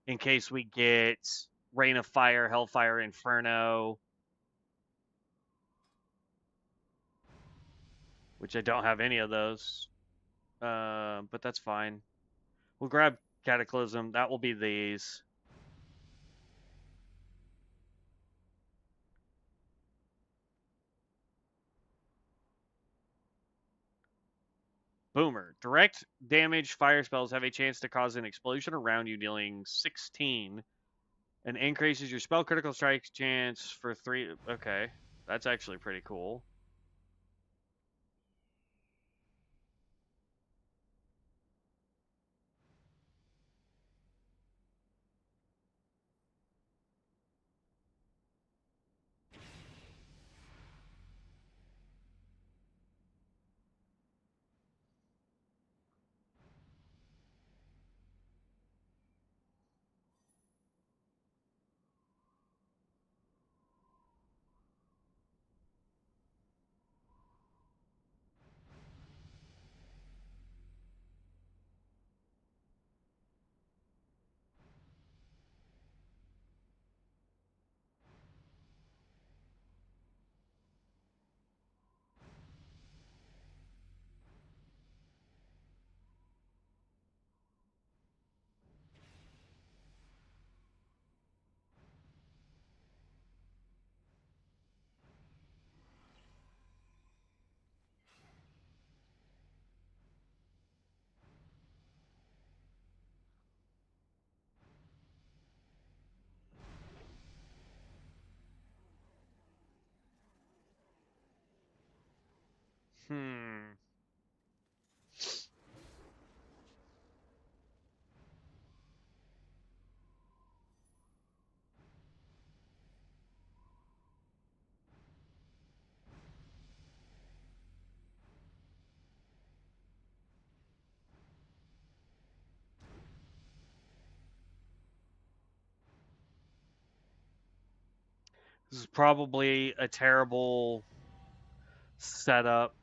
in case we get Rain of Fire, Hellfire, Inferno, which I don't have any of those. But that's fine. We'll grab Cataclysm. That will be these. Boomer. Direct damage fire spells have a chance to cause an explosion around you, dealing 16. And increases your spell critical strike chance for 3. Okay. That's actually pretty cool. Hmm. This is probably a terrible setup.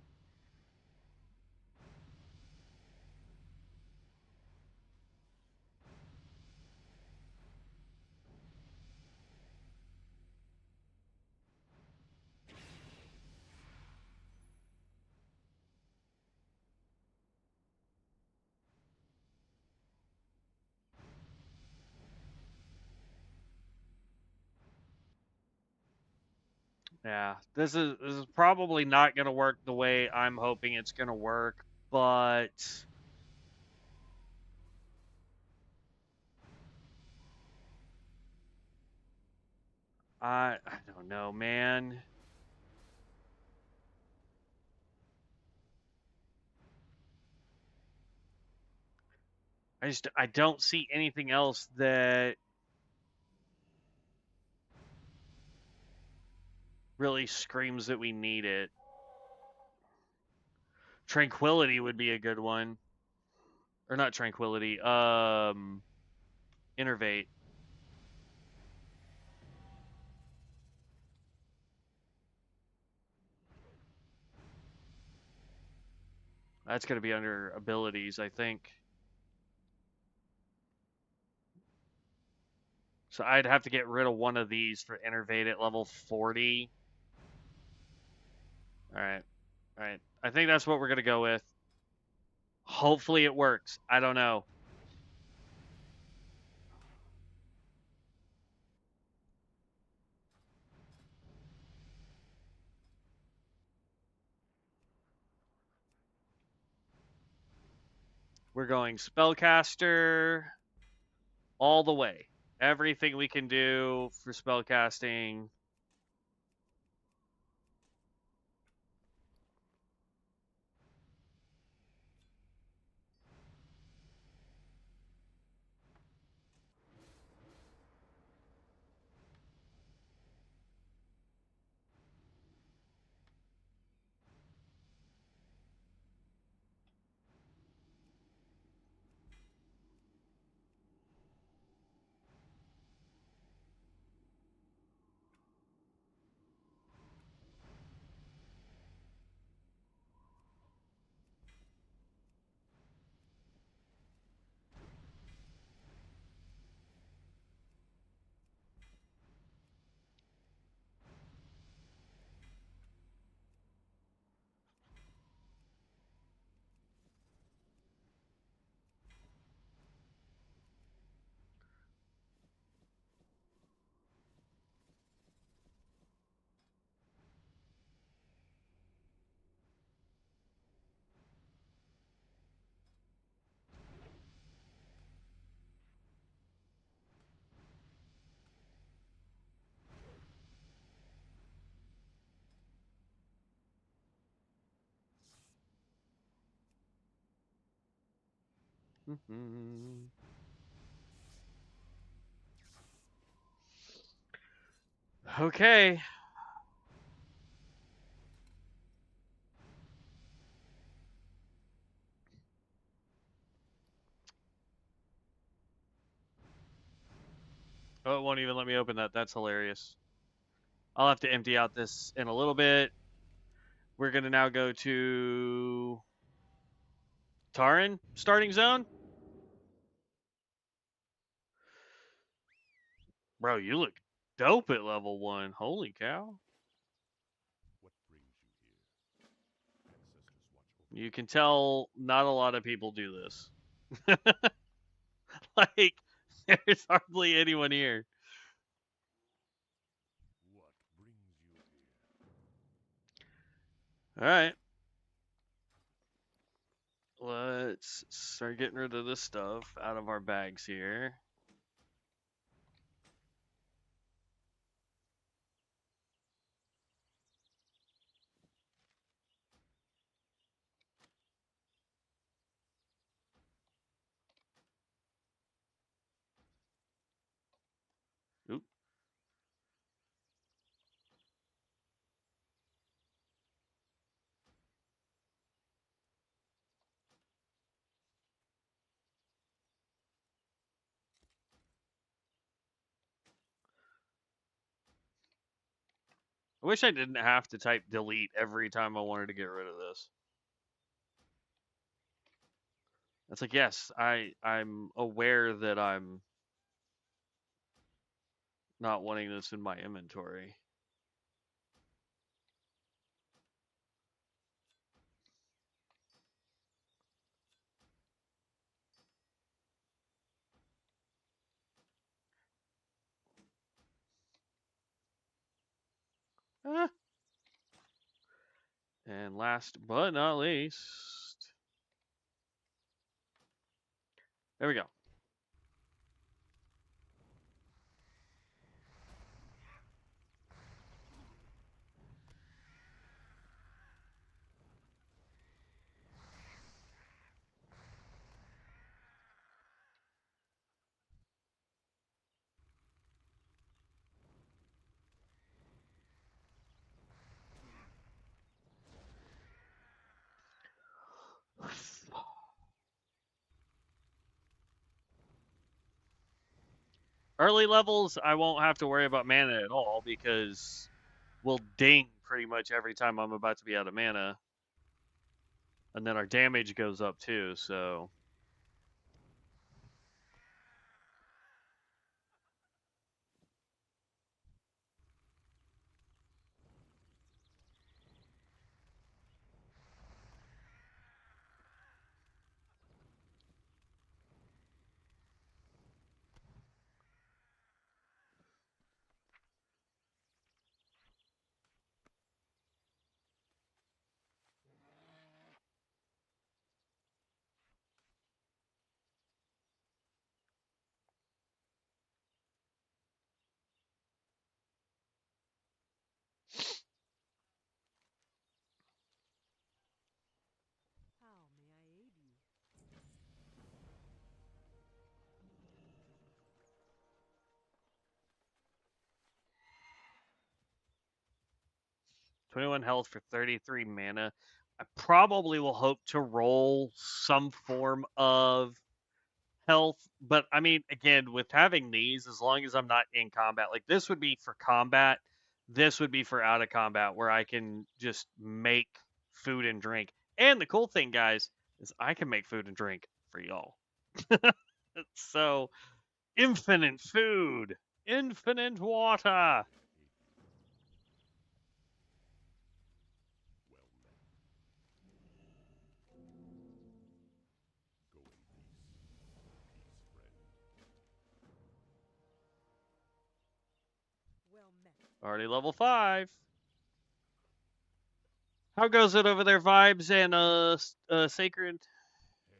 Yeah, this is probably not going to work the way I'm hoping it's going to work, but I don't know, man. I don't see anything else that really screams that we need it. Tranquility would be a good one. Or not tranquility, innervate. That's going to be under abilities, I think. So I'd have to get rid of one of these for innervate at level 40. Alright. Alright. I think that's what we're going to go with. Hopefully it works. I don't know. We're going spellcaster all the way. Everything we can do for spellcasting. Okay. Oh, it won't even let me open that. That's hilarious. I'll have to empty out this in a little bit. We're going to now go to Taran, starting zone. Bro, you look dope at level 1. Holy cow. What brings you here? Ancestors watch over You can tell not a lot of people do this. Like, there's hardly anyone here. What brings you here? All right. Let's start getting rid of this stuff out of our bags here. Oop. I wish I didn't have to type delete every time I wanted to get rid of this. It's like, yes, I'm aware that I'm not wanting this in my inventory. Ah. And last but not least, there we go. Early levels, I won't have to worry about mana at all because we'll ding pretty much every time I'm about to be out of mana. And then our damage goes up too, so... How may I aid you? 21 health for 33 mana. I probably will hope to roll some form of health, but I mean, again, with having these, as long as I'm not in combat, like this would be for combat, this would be for out of combat, where I can just make food and drink. And the cool thing, guys, is I can make food and drink for y'all. So, infinite food, infinite water. Well met. Go in peace, friend. Well met. Already level 5. How goes it over there, Vibes and Sacred? Hail.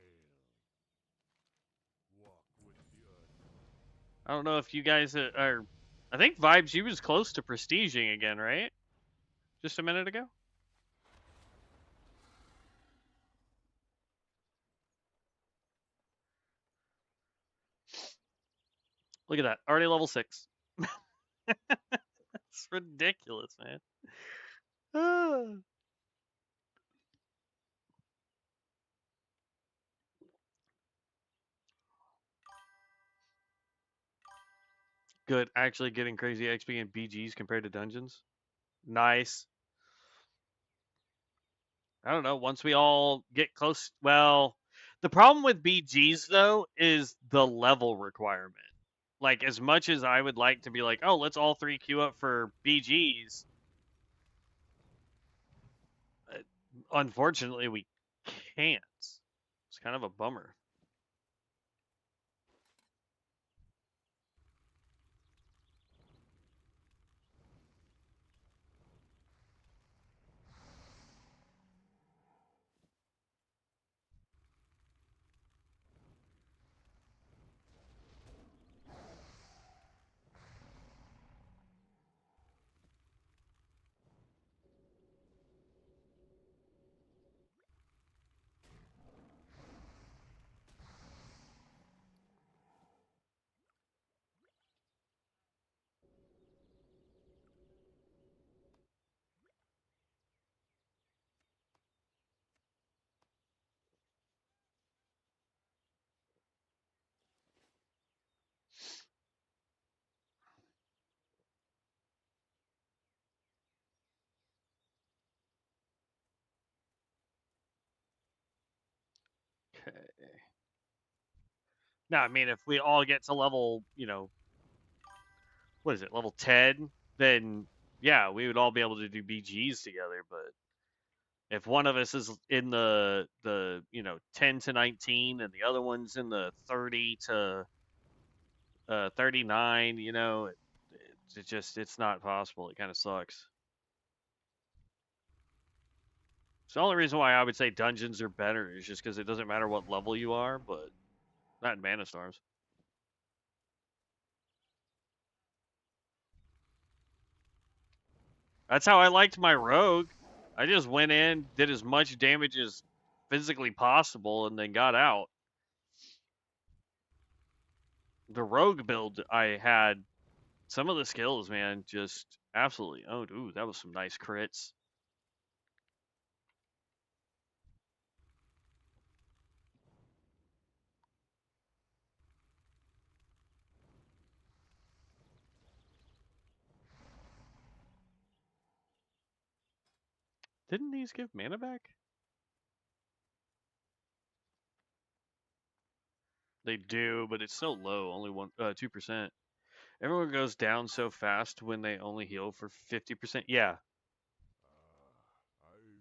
Walk with the earth. I don't know if you guys are. I think Vibes, you was close to prestiging again, right? Just a minute ago. Look at that, already level 6. It's ridiculous, man. Ah. Good, actually getting crazy XP and BGs compared to dungeons. Nice. I don't know. Once we all get close, well, the problem with BGs though is the level requirement. Like, as much as I would like to be like, oh, let's all 3 queue up for BGs, unfortunately, we can't. It's kind of a bummer. Okay. Now, I mean, if we all get to level, what is it, level 10, then yeah, we would all be able to do BGs together. But if one of us is in the 10 to 19 and the other one's in the 30 to 39, it's not possible. It kind of sucks. So the only reason why I would say dungeons are better is just because it doesn't matter what level you are, but not in Mana Storms. That's how I liked my rogue. I just went in, did as much damage as physically possible, and then got out. The rogue build I had, some of the skills, man, just absolutely. Oh, dude, that was some nice crits. Didn't these give mana back? They do, but it's so low, only 2%. Everyone goes down so fast when they only heal for 50%. Yeah. I've been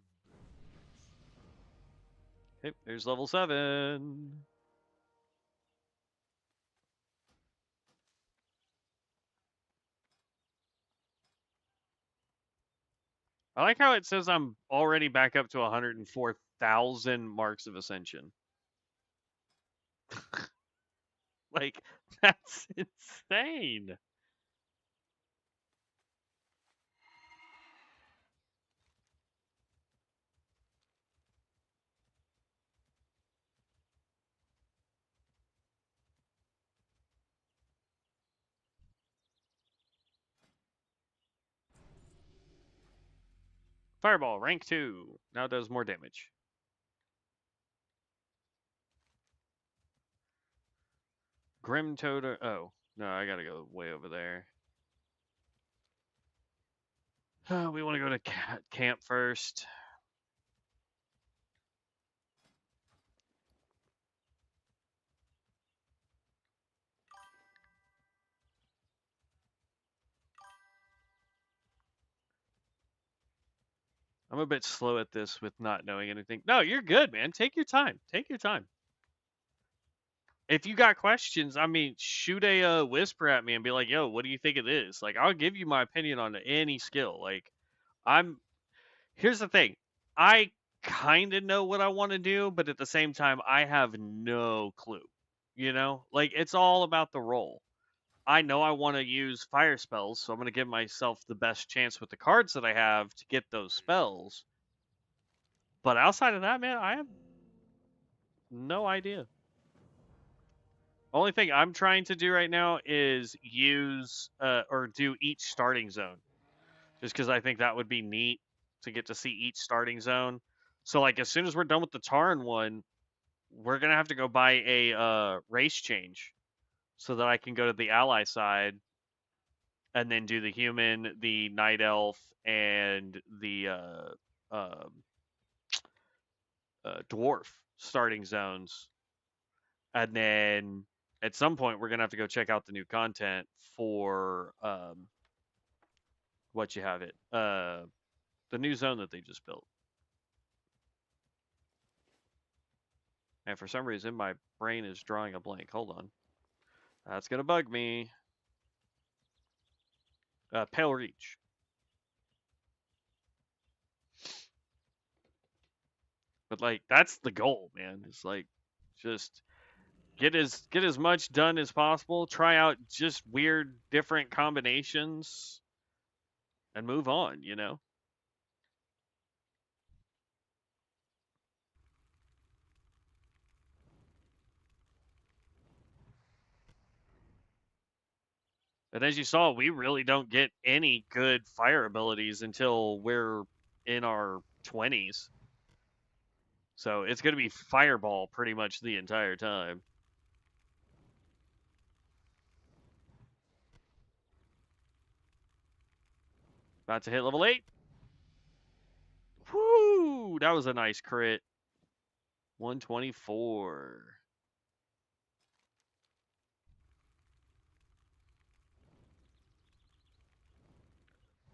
Okay, there's level 7. I like how it says I'm already back up to 104,000 marks of Ascension. Like, that's insane. Fireball, rank 2. Now does more damage. Grim Totem. Oh, no, I gotta go way over there. We want to go to camp first. I'm a bit slow at this with not knowing anything. No, you're good, man. Take your time. Take your time. If you got questions, I mean, shoot a whisper at me and be like, "Yo, what do you think of this?" Like, I'll give you my opinion on any skill. Like, here's the thing. I kind of know what I want to do, but at the same time, I have no clue. You know, like it's all about the role. I know I want to use fire spells, so I'm going to give myself the best chance with the cards that I have to get those spells. But outside of that, man, I have no idea. Only thing I'm trying to do right now is use or do each starting zone, just because I think that would be neat to get to see each starting zone. So like as soon as we're done with the Tarn one, we're gonna have to go buy a race change so that I can go to the ally side and then do the human, the night elf, and the dwarf starting zones, and then at some point we're gonna have to go check out the new content for what you have it the new zone that they just built. And for some reason my brain is drawing a blank. Hold on, that's gonna bug me. Pale Reach. But like that's the goal, man. It's like just get as much done as possible. Try out just weird different combinations and move on, you know? And as you saw, we really don't get any good fire abilities until we're in our 20s. So it's going to be fireball pretty much the entire time. About to hit level 8. Whoo! That was a nice crit. 124.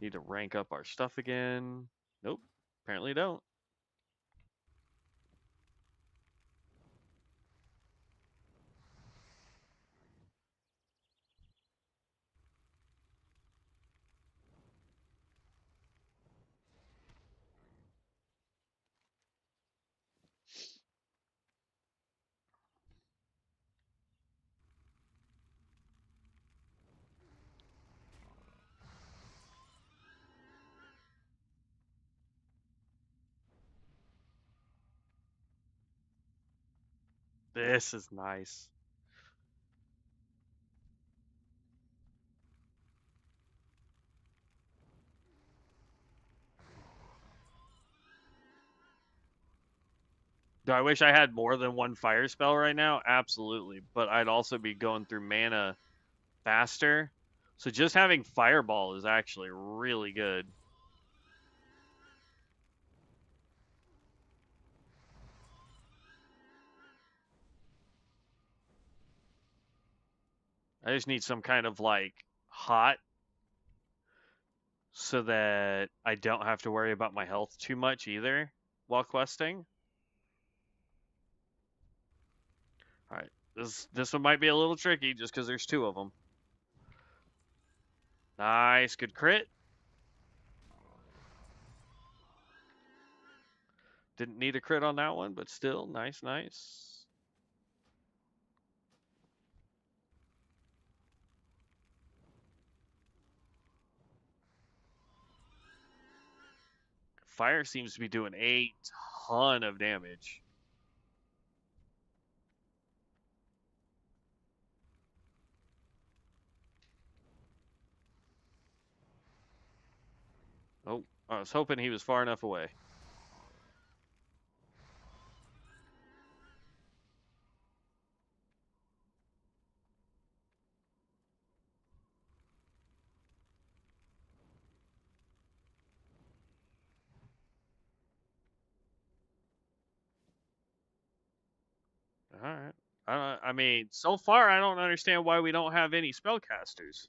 Need to rank up our stuff again. Nope. Apparently don't. This is nice. Do I wish I had more than one fire spell right now? Absolutely. But I'd also be going through mana faster. So just having fireball is actually really good. I just need some kind of like hot so that I don't have to worry about my health too much either while questing. All right, this one might be a little tricky just because there's two of them. Nice, good crit. Didn't need a crit on that one, but still, nice, nice. Fire seems to be doing a ton of damage. Oh, I was hoping he was far enough away. All right. I mean, so far I don't understand why we don't have any spellcasters.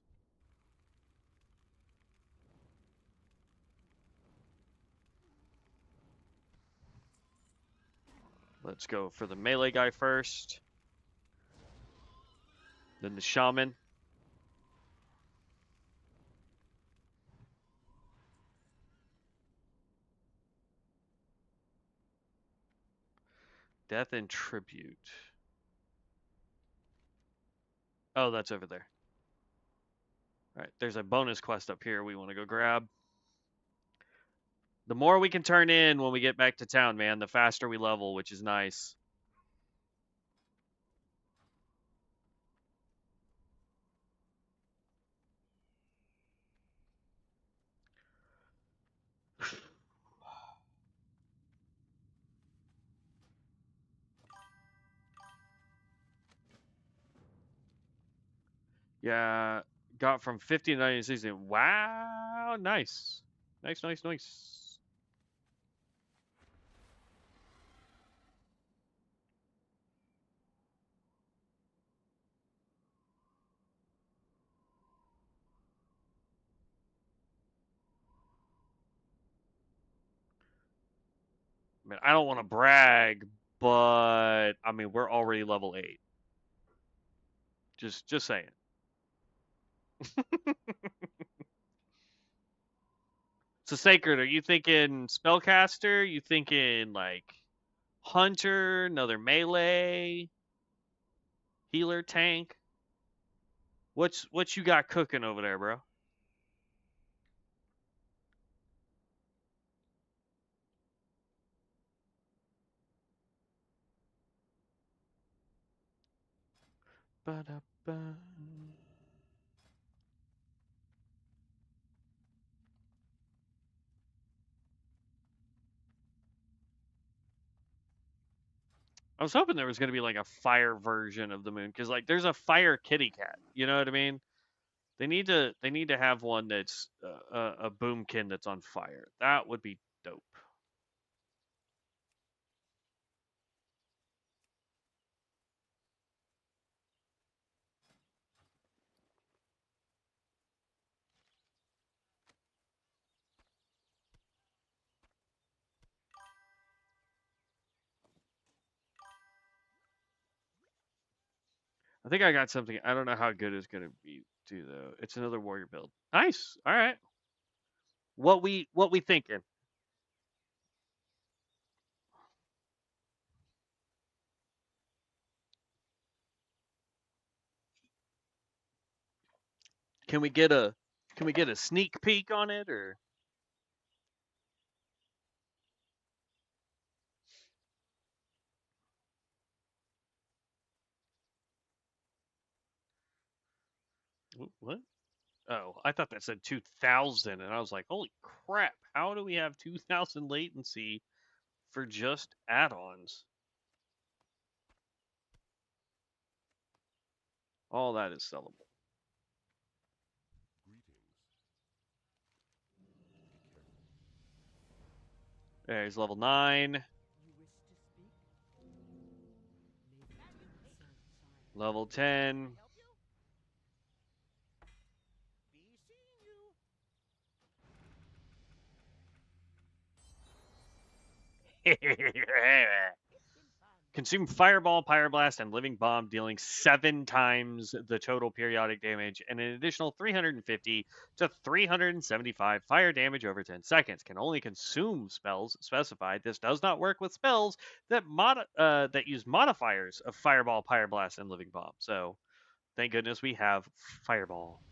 Let's go for the melee guy first. Then the shaman. Death and tribute. Oh, that's over there. All right, there's a bonus quest up here we want to go grab. The more we can turn in when we get back to town, man, the faster we level, which is nice. Yeah, got from 50 to 96. Wow, nice. Nice, nice, nice. I mean, I don't want to brag, but I mean, we're already level 8. Just saying. So Sacred, are you thinking spellcaster? You thinking like hunter, another melee, healer, tank? What you got cooking over there, bro? Ba-da-ba. I was hoping there was going to be like a fire version of the moon because like there's a fire kitty cat. You know what I mean? They need to have one that's a boomkin that's on fire. That would be dope. I think I got something. I don't know how good it's gonna be too though. It's another warrior build. Nice. All right. What we thinking? Can we get a sneak peek on it or? What? Oh, I thought that said 2000, and I was like, holy crap! How do we have 2000 latency for just add-ons? All that is sellable. There's level 9. You wish to speak? Maybe I can serve science. Level 10. Consume Fireball, Pyroblast, and Living Bomb, dealing 7 times the total periodic damage and an additional 350 to 375 fire damage over 10 seconds. Can only consume spells specified. This does not work with spells that that use modifiers of Fireball, Pyroblast, and Living Bomb. So, thank goodness we have Fireball.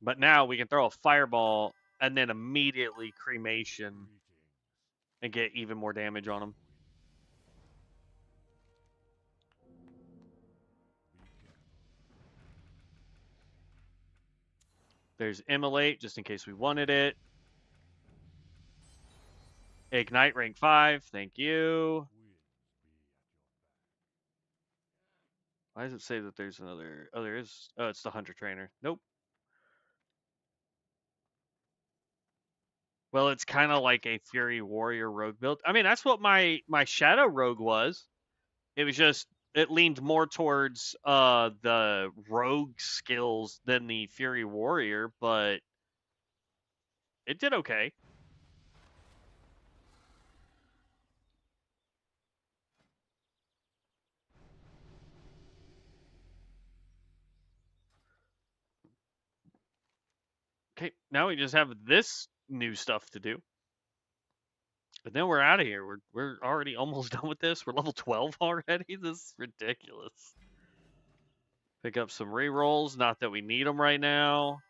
But now we can throw a Fireball and then immediately Cremation and get even more damage on them. There's Immolate, just in case we wanted it. Ignite, rank 5. Thank you. Why does it say that there's another... Oh, there is... Oh, it's the Hunter Trainer. Nope. Well, it's kind of like a Fury Warrior Rogue build. I mean, that's what my Shadow Rogue was. It was just... It leaned more towards the Rogue skills than the Fury Warrior, but... It did okay. Okay, now we just have this new stuff to do. And then we're out of here. We're already almost done with this. We're level 12 already. This is ridiculous. Pick up some rerolls. Not that we need them right now.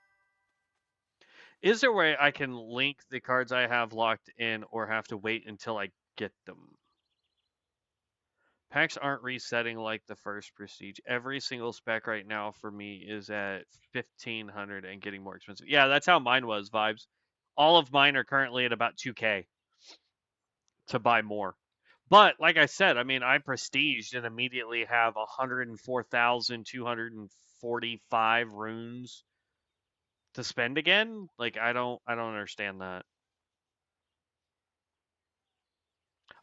Is there a way I can link the cards I have locked in or have to wait until I get them? Packs aren't resetting like the first Prestige. Every single spec right now for me is at 1,500 and getting more expensive. Yeah, that's how mine was, Vibes. All of mine are currently at about 2K to buy more. But like I said, I mean, I prestiged and immediately have 104,245 runes to spend again. Like I don't understand that.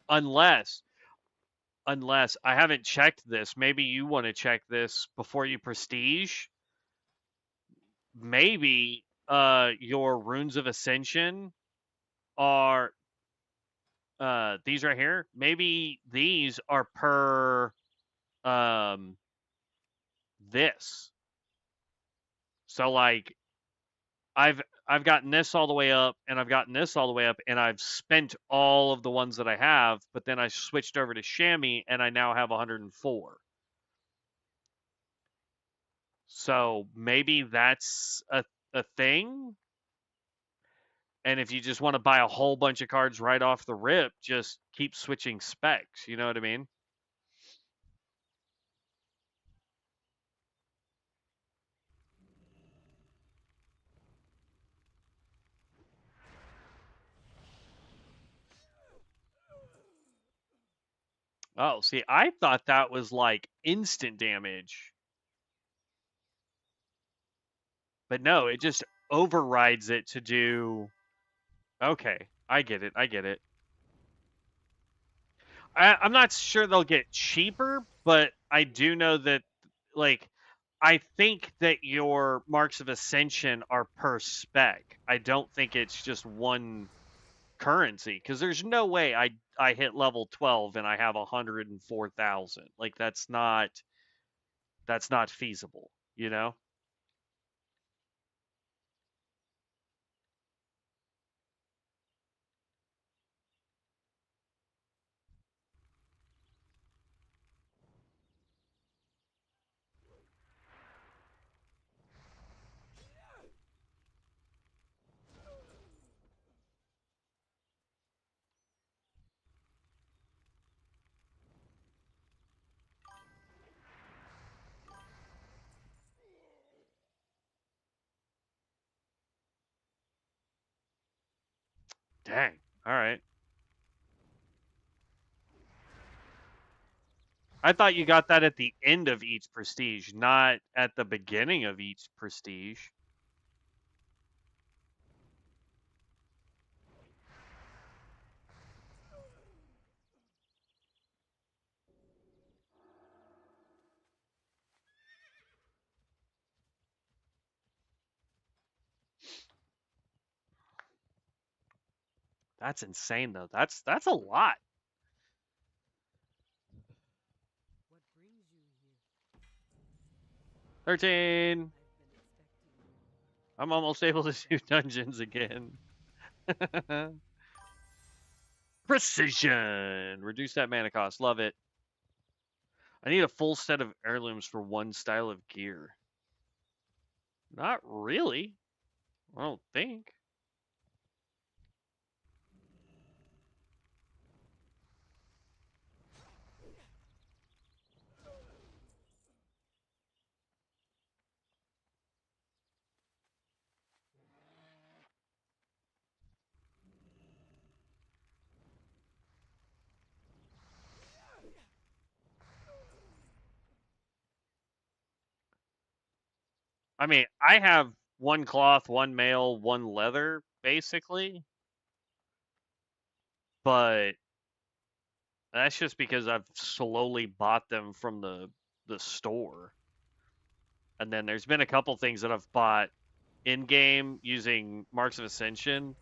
Unless I haven't checked this. Maybe you want to check this before you prestige. Maybe your runes of ascension are these right here. Maybe these are per this. So like I've gotten this all the way up and I've gotten this all the way up and I've spent all of the ones that I have, but then I switched over to Chamois and I now have 104. So maybe that's a thing. And if you just want to buy a whole bunch of cards right off the rip, just keep switching specs. You know what I mean? Oh, see, I thought that was like instant damage. But no, it just overrides it to do... Okay, I get it. I'm not sure they'll get cheaper, but I do know that, like, I think that your marks of ascension are per spec. I don't think it's just one currency, because there's no way I hit level 12 and I have 104,000. Like, that's not feasible, you know? Dang. All right. I thought you got that at the end of each prestige, not at the beginning of each prestige. That's insane, though. That's a lot. What brings you here? 13. I've been expecting you. I'm almost able to do dungeons again. Precision. Reduce that mana cost. Love it. I need a full set of heirlooms for one style of gear. Not really. I don't think. I mean, I have one cloth, one mail, one leather, basically. But that's just because I've slowly bought them from the store. And then there's been a couple things that I've bought in game using Marks of Ascension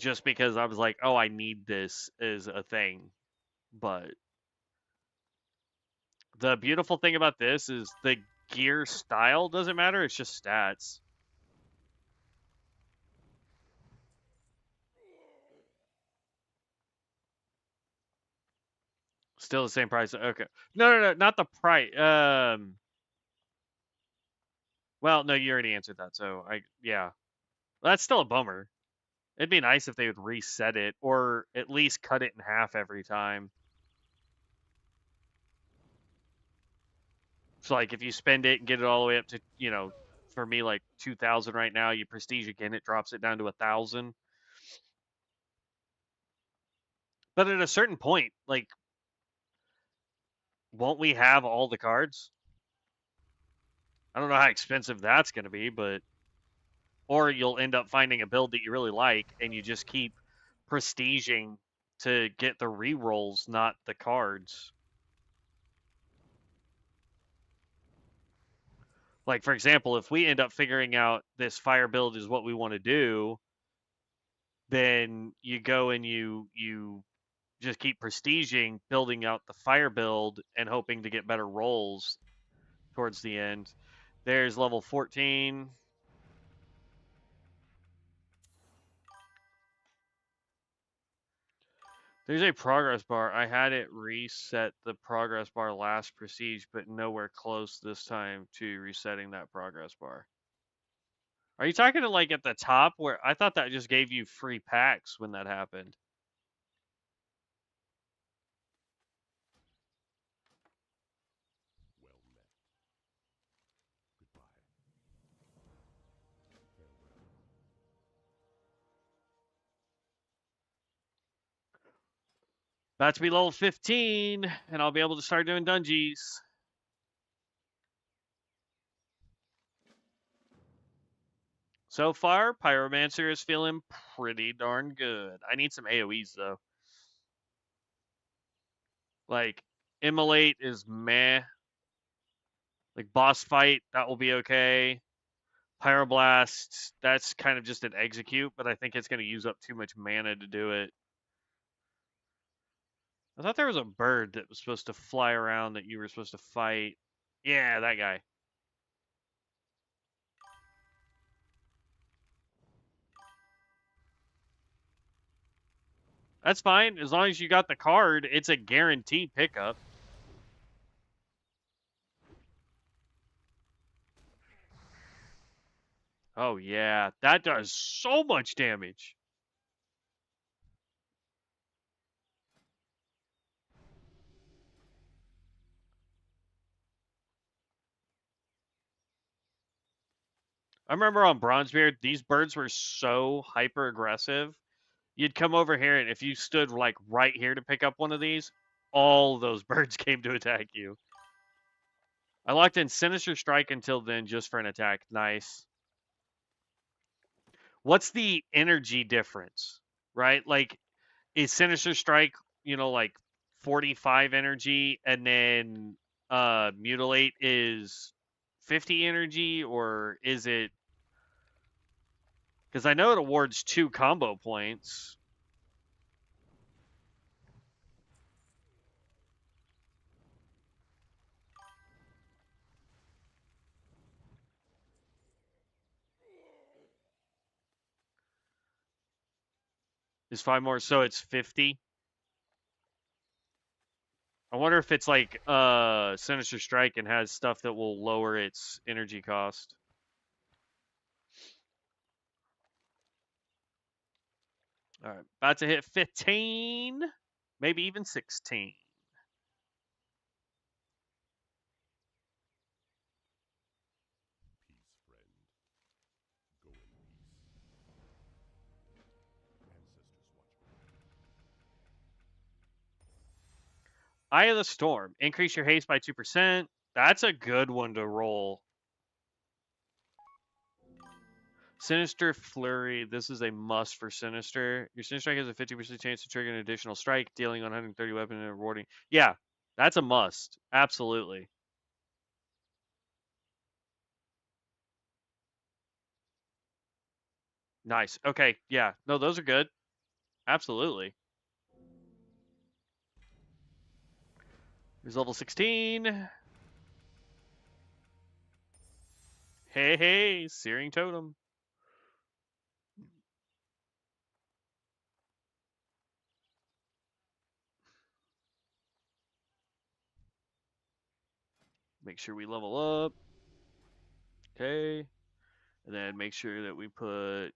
just because I was like, oh, I need this as a thing. But the beautiful thing about this is the gear style doesn't matter, it's just stats. Still the same price. Okay. No, not the price. Well, no, you already answered that. So yeah, that's still a bummer. It'd be nice if they would reset it or at least cut it in half every time. So like if you spend it and get it all the way up to, for me like 2,000 right now, you prestige again, it drops it down to 1,000. But at a certain point, like, won't we have all the cards? I don't know how expensive that's going to be, but or you'll end up finding a build that you really like and you just keep prestiging to get the rerolls, not the cards. Like, for example, if we end up figuring out this fire build is what we want to do, then you go and you just keep prestiging, building out the fire build and hoping to get better rolls towards the end. There's level 14. There's a progress bar. I had it reset the progress bar last prestige, but nowhere close this time to resetting that progress bar. Are you talking to like at the top where I thought that just gave you free packs when that happened? Well met. Goodbye. Farewell. About to be level 15, and I'll be able to start doing dungeons. So far, Pyromancer is feeling pretty darn good. I need some AoEs though. Like, Immolate is meh. Like, boss fight, that will be okay. Pyroblast, that's kind of just an execute, but I think it's going to use up too much mana to do it. I thought there was a bird that was supposed to fly around that you were supposed to fight. Yeah, that guy. That's fine. As long as you got the card, it's a guaranteed pickup. Oh, yeah. That does so much damage. I remember on Bronzebeard, these birds were so hyper aggressive. You'd come over here, and if you stood like right here to pick up one of these, all those birds came to attack you. I locked in Sinister Strike until then just for an attack. Nice. What's the energy difference, right? Like, is Sinister Strike, like 45 energy, and then Mutilate is 50 energy, or is it? Because I know it awards 2 combo points. Is 5 more, so it's 50. I wonder if it's like Sinister Strike and has stuff that will lower its energy cost. All right, about to hit 15, maybe even 16. Peace, friend. Go in peace. Ancestors watch over. Eye of the Storm. Increase your haste by 2%. That's a good one to roll. Sinister Flurry. This is a must for Sinister. Your Sinister Strike has a 50% chance to trigger an additional strike, dealing 130 weapon and rewarding. Yeah, that's a must. Absolutely. Nice. Okay, yeah. No, those are good. Absolutely. Here's level 16. Hey, hey, Searing Totem. Make sure we level up. Okay. And then make sure that we put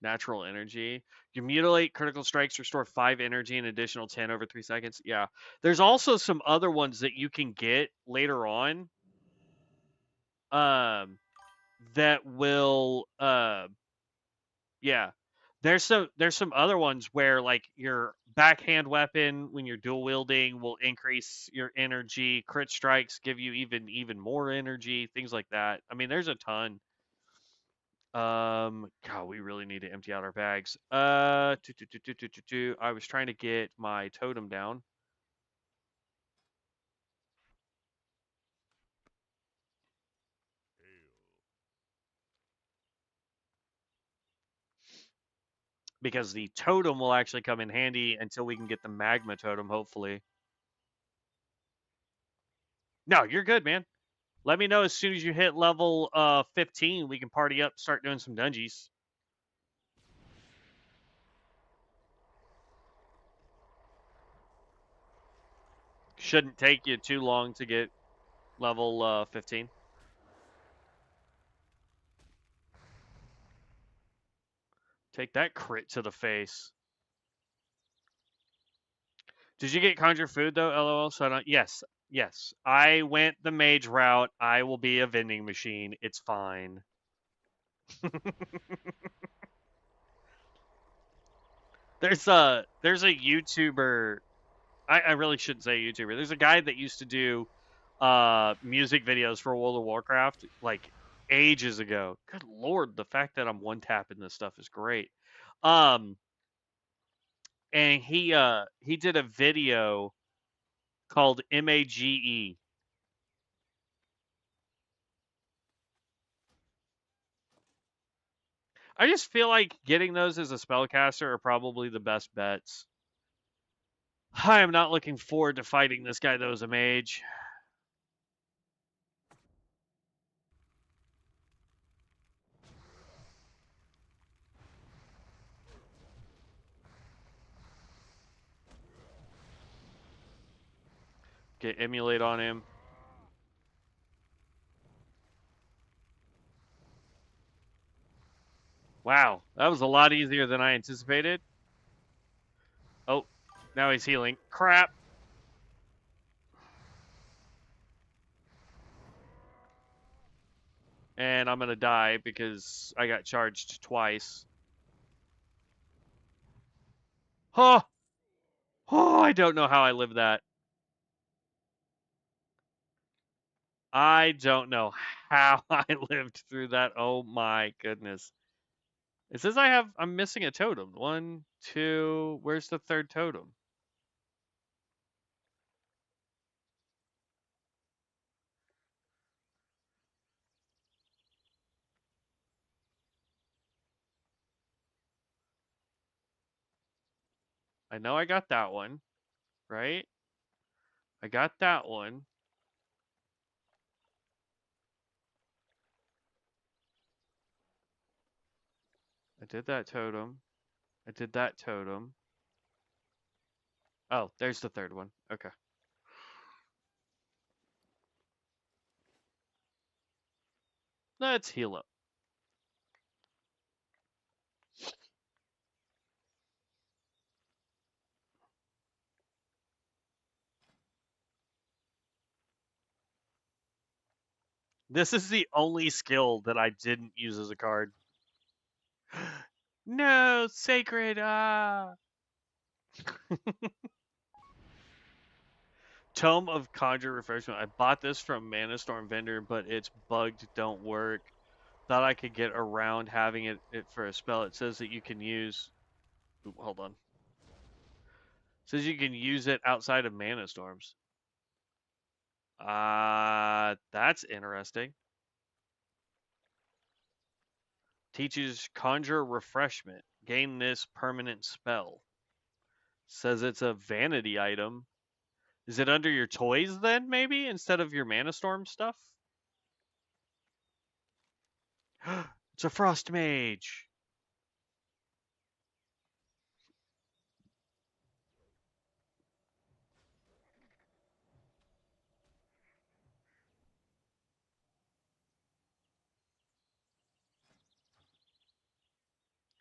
natural energy. You mutilate critical strikes, restore 5 energy, an additional 10 over 3 seconds. Yeah. There's also some other ones that you can get later on. That will yeah. There's some other ones where like your backhand weapon when you're dual wielding will increase your energy. Crit strikes give you even more energy, things like that. I mean, there's a ton. God, we really need to empty out our bags. I was trying to get my totem down. Hail. Because the totem will actually come in handy until we can get the magma totem, hopefully. No, you're good, man. Let me know as soon as you hit level 15. We can party up, start doing some dungeons. Shouldn't take you too long to get level 15. Take that crit to the face. Did you get conjure food though? LOL. So I don't. Yes, yes. I went the mage route. I will be a vending machine. It's fine. there's a YouTuber. I really shouldn't say YouTuber. There's a guy that used to do music videos for World of Warcraft like ages ago. Good lord, the fact that I'm one tapping this stuff is great. Um, and he did a video called MAGE. I just feel like getting those as a spellcaster are probably the best bets. I am not looking forward to fighting this guy though as a mage. Get emulate on him. Wow, that was a lot easier than I anticipated. Oh, now he's healing. Crap. And I'm going to die because I got charged twice. Oh, oh, I don't know how I lived that. I don't know how I lived through that. Oh my goodness. It says I'm missing a totem. 1, 2, where's the third totem? I know I got that one, right? I got that one. I did that totem. I did that totem. Oh, there's the third one. Okay. Let's heal up. This is the only skill that I didn't use as a card. No, sacred. Tome of Conjure Refreshment. I bought this from Mana Storm vendor, but it's bugged. Don't work. Thought I could get around having it for a spell. It says that you can use. Ooh, hold on. It says you can use it outside of Mana Storms. That's interesting. Teaches Conjure Refreshment. Gain this permanent spell. Says it's a vanity item. Is it under your toys then, maybe, instead of your Mana Storm stuff? It's a Frost Mage.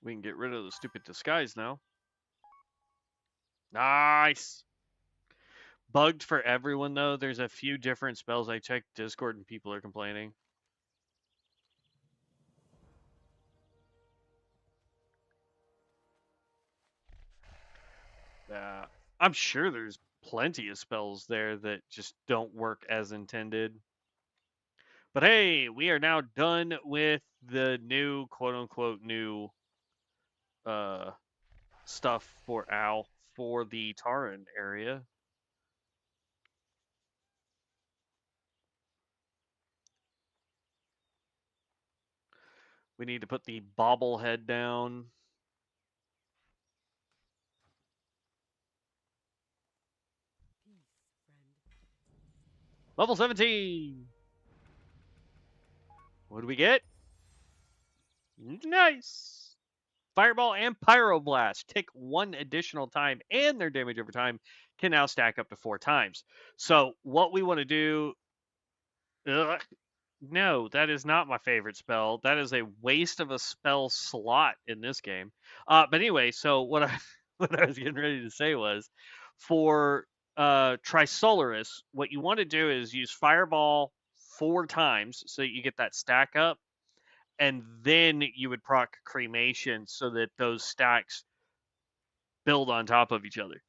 We can get rid of the stupid disguise now. Nice. Bugged for everyone, though. There's a few different spells. I checked Discord and people are complaining. I'm sure there's plenty of spells there that just don't work as intended. But hey, we are now done with the new, quote-unquote, new stuff for Al for the Taran area. We need to put the bobblehead down. Peace, friend. Level 17! What do we get? Nice! Fireball and Pyroblast take 1 additional time, and their damage over time can now stack up to 4 times. So what we want to do... no, that is not my favorite spell. That is a waste of a spell slot in this game. But anyway, so what I what I was getting ready to say was, for Trisolaris, what you want to do is use Fireball 4 times so that you get that stack up, and then you would proc Cremation so that those stacks build on top of each other.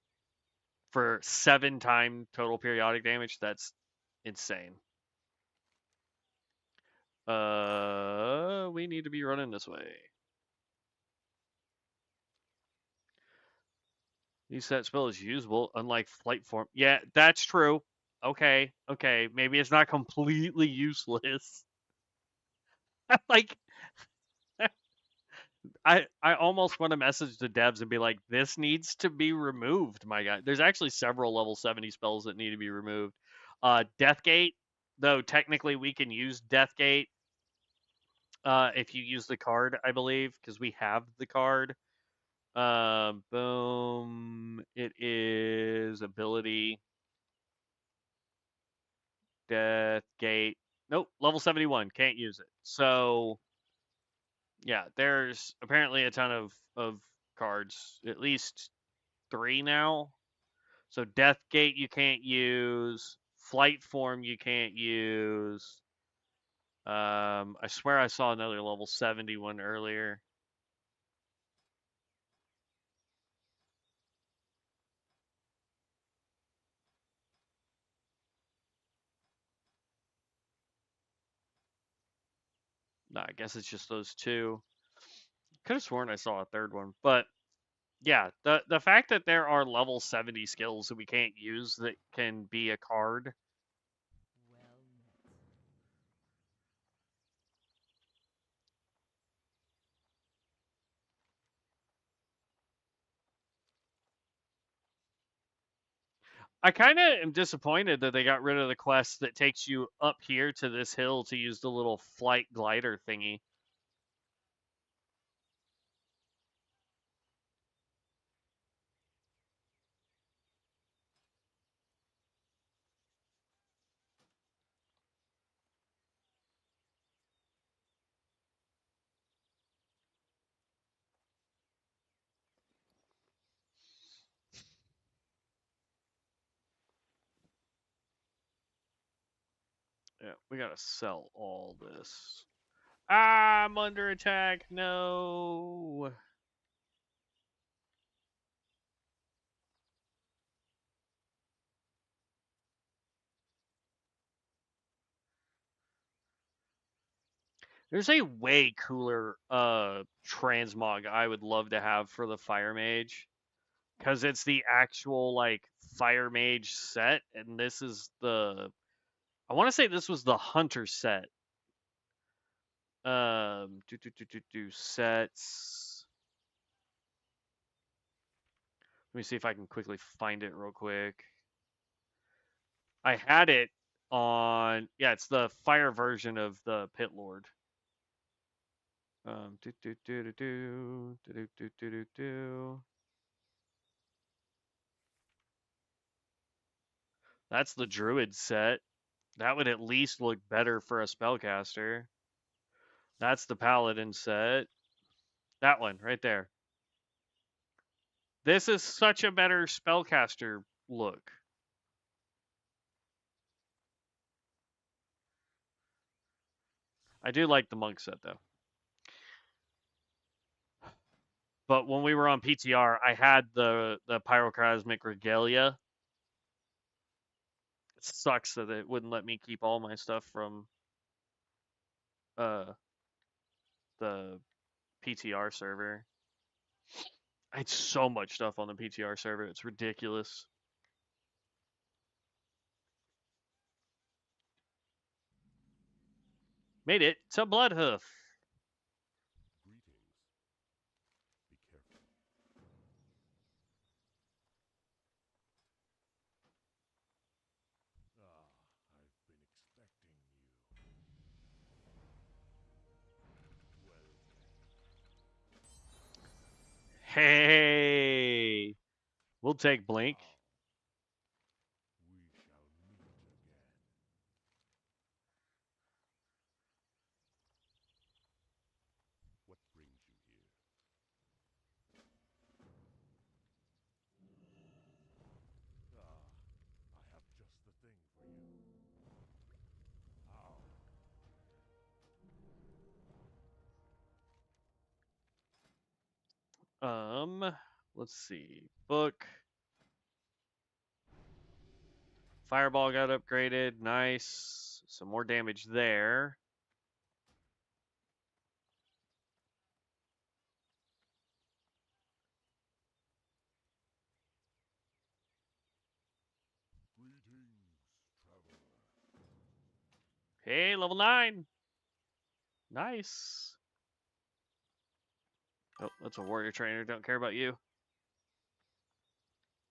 For 7 time total periodic damage, that's insane. We need to be running this way. Use that spell is usable, unlike Flight Form. Yeah, that's true. Okay. Maybe it's not completely useless. Like, I almost want to message the devs and be like, this needs to be removed, my guy. There's actually several level 70 spells that need to be removed. Deathgate, though technically we can use Deathgate if you use the card, I believe, because we have the card. Boom. It is ability. Deathgate. Nope, level 71. Can't use it. So, yeah, there's apparently a ton of cards. At least 3 now. So Deathgate you can't use. Flight Form you can't use. I swear I saw another level 71 earlier. No, I guess it's just those 2. Could have sworn I saw a third one, but yeah, the fact that there are level 70 skills that we can't use that can be a card. Well met. I kind of am disappointed that they got rid of the quest that takes you up here to this hill to use the little flight glider thingy. Yeah, we gotta sell all this. I'm under attack. No. There's a way cooler transmog I would love to have for the Fire Mage. Because it's the actual like Fire Mage set, and this is the I want to say this was the Hunter set. Sets. Let me see if I can quickly find it real quick. I had it on, yeah, it's the fire version of the Pit Lord. That's the Druid set. That would at least look better for a spellcaster. That's the Paladin set. That one right there. This is such a better spellcaster look. I do like the monk set though. But when we were on PTR, I had the pyroclasmic regalia. It sucks that it wouldn't let me keep all my stuff from the PTR server. I had so much stuff on the PTR server, it's ridiculous. Made it to Bloodhoof. Greetings. Be careful. Ah, I've been expecting you. Well then. Hey, we'll take Blink. Now, we shall meet again. What brings you here? Ah, I have just the thing for you. How? Let's see. Book. Fireball got upgraded. Nice. Some more damage there. Greetings, traveler. Hey, level 9. Nice. Oh, that's a warrior trainer. Don't care about you.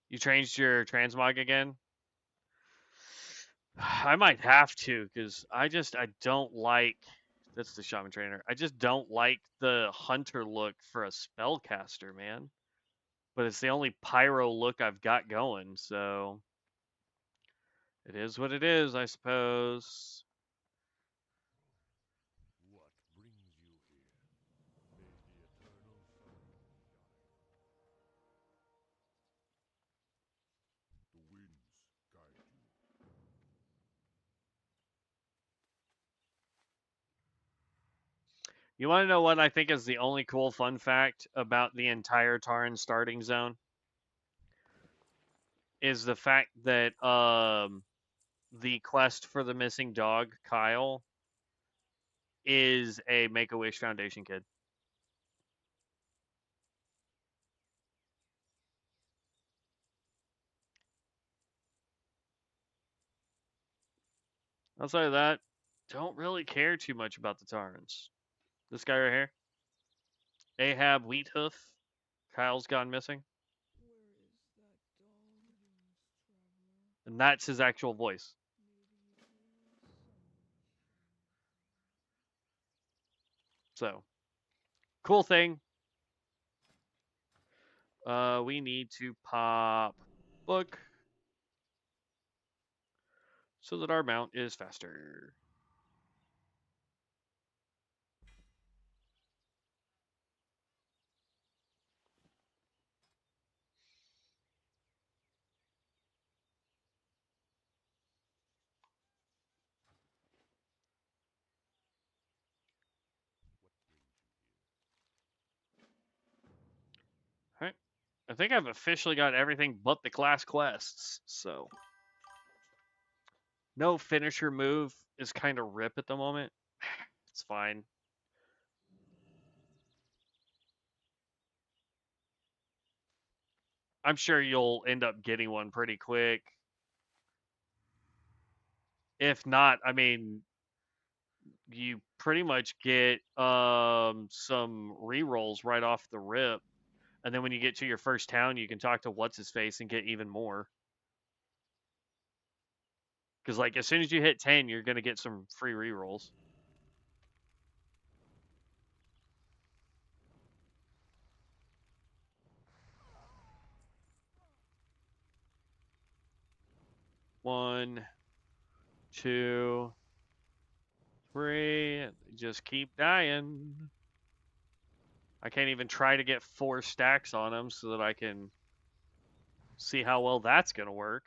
You changed your transmog again? I might have to, because I don't like. That's the shaman trainer. I just don't like the hunter look for a spellcaster, man. But it's the only pyro look I've got going, so it is what it is, I suppose. What brings you here? May the eternal sun shine. The winds guide you. You want to know what I think is the only cool fun fact about the entire Tarn starting zone? Is the fact that the quest for the missing dog, Kyle, is a Make-A-Wish Foundation kid. Outside of that, don't really care too much about the Tarns. This guy right here, Ahab Wheathoof, Kyle's gone missing, Where is that dog? and that's his actual voice. So, cool thing. We need to pop book so that our mount is faster. I think I've officially got everything but the class quests, so no finisher move is kind of rip at the moment. It's fine. I'm sure you'll end up getting one pretty quick. If not, I mean, you pretty much get some rerolls right off the rip. And then when you get to your first town, you can talk to what's his face and get even more. Because like as soon as you hit 10, you're gonna get some free rerolls. One, two, three. Just keep dying. I can't even try to get 4 stacks on them so that I can see how well that's gonna work.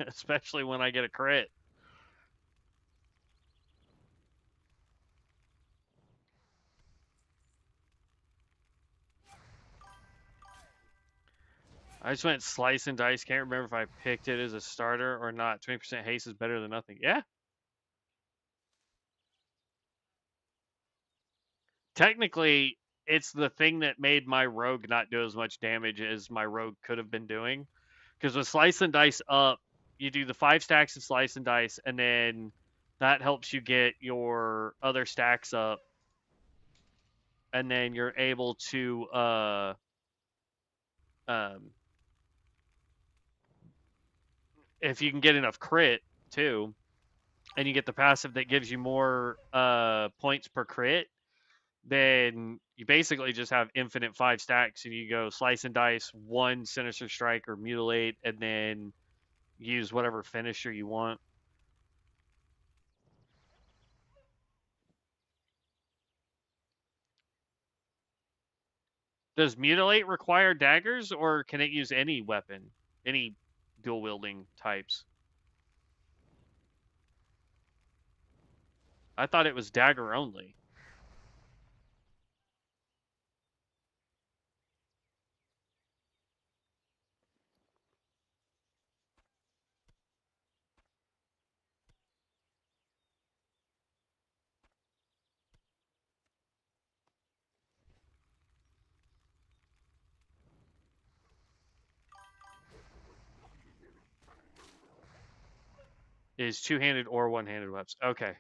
Especially when I get a crit. I just went slice and dice. Can't remember if I picked it as a starter or not. 20% haste is better than nothing. Yeah. Technically, it's the thing that made my rogue not do as much damage as my rogue could have been doing. Because with slice and dice up, you do the 5 stacks of slice and dice, and then that helps you get your other stacks up. And then you're able to if you can get enough crit too, and you get the passive that gives you more points per crit, then you basically just have infinite 5 stacks, and you go slice and dice, 1 sinister strike or mutilate, and then use whatever finisher you want. Does mutilate require daggers, or can it use any weapon, any dual wielding types? I thought it was dagger only. Is two-handed or one-handed weapons. Okay.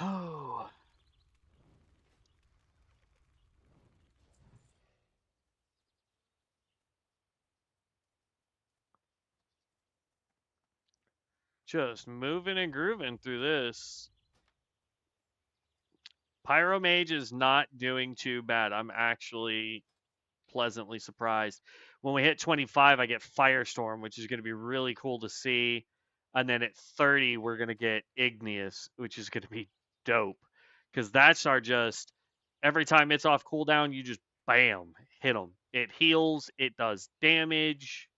Oh. Just moving and grooving through this. Pyromage is not doing too bad. I'm actually pleasantly surprised. When we hit 25, I get Firestorm, which is going to be really cool to see. And then at 30, we're going to get Igneous, which is going to be dope. Because that's our just, every time it's off cooldown, you just bam, hit them. It heals, it does damage.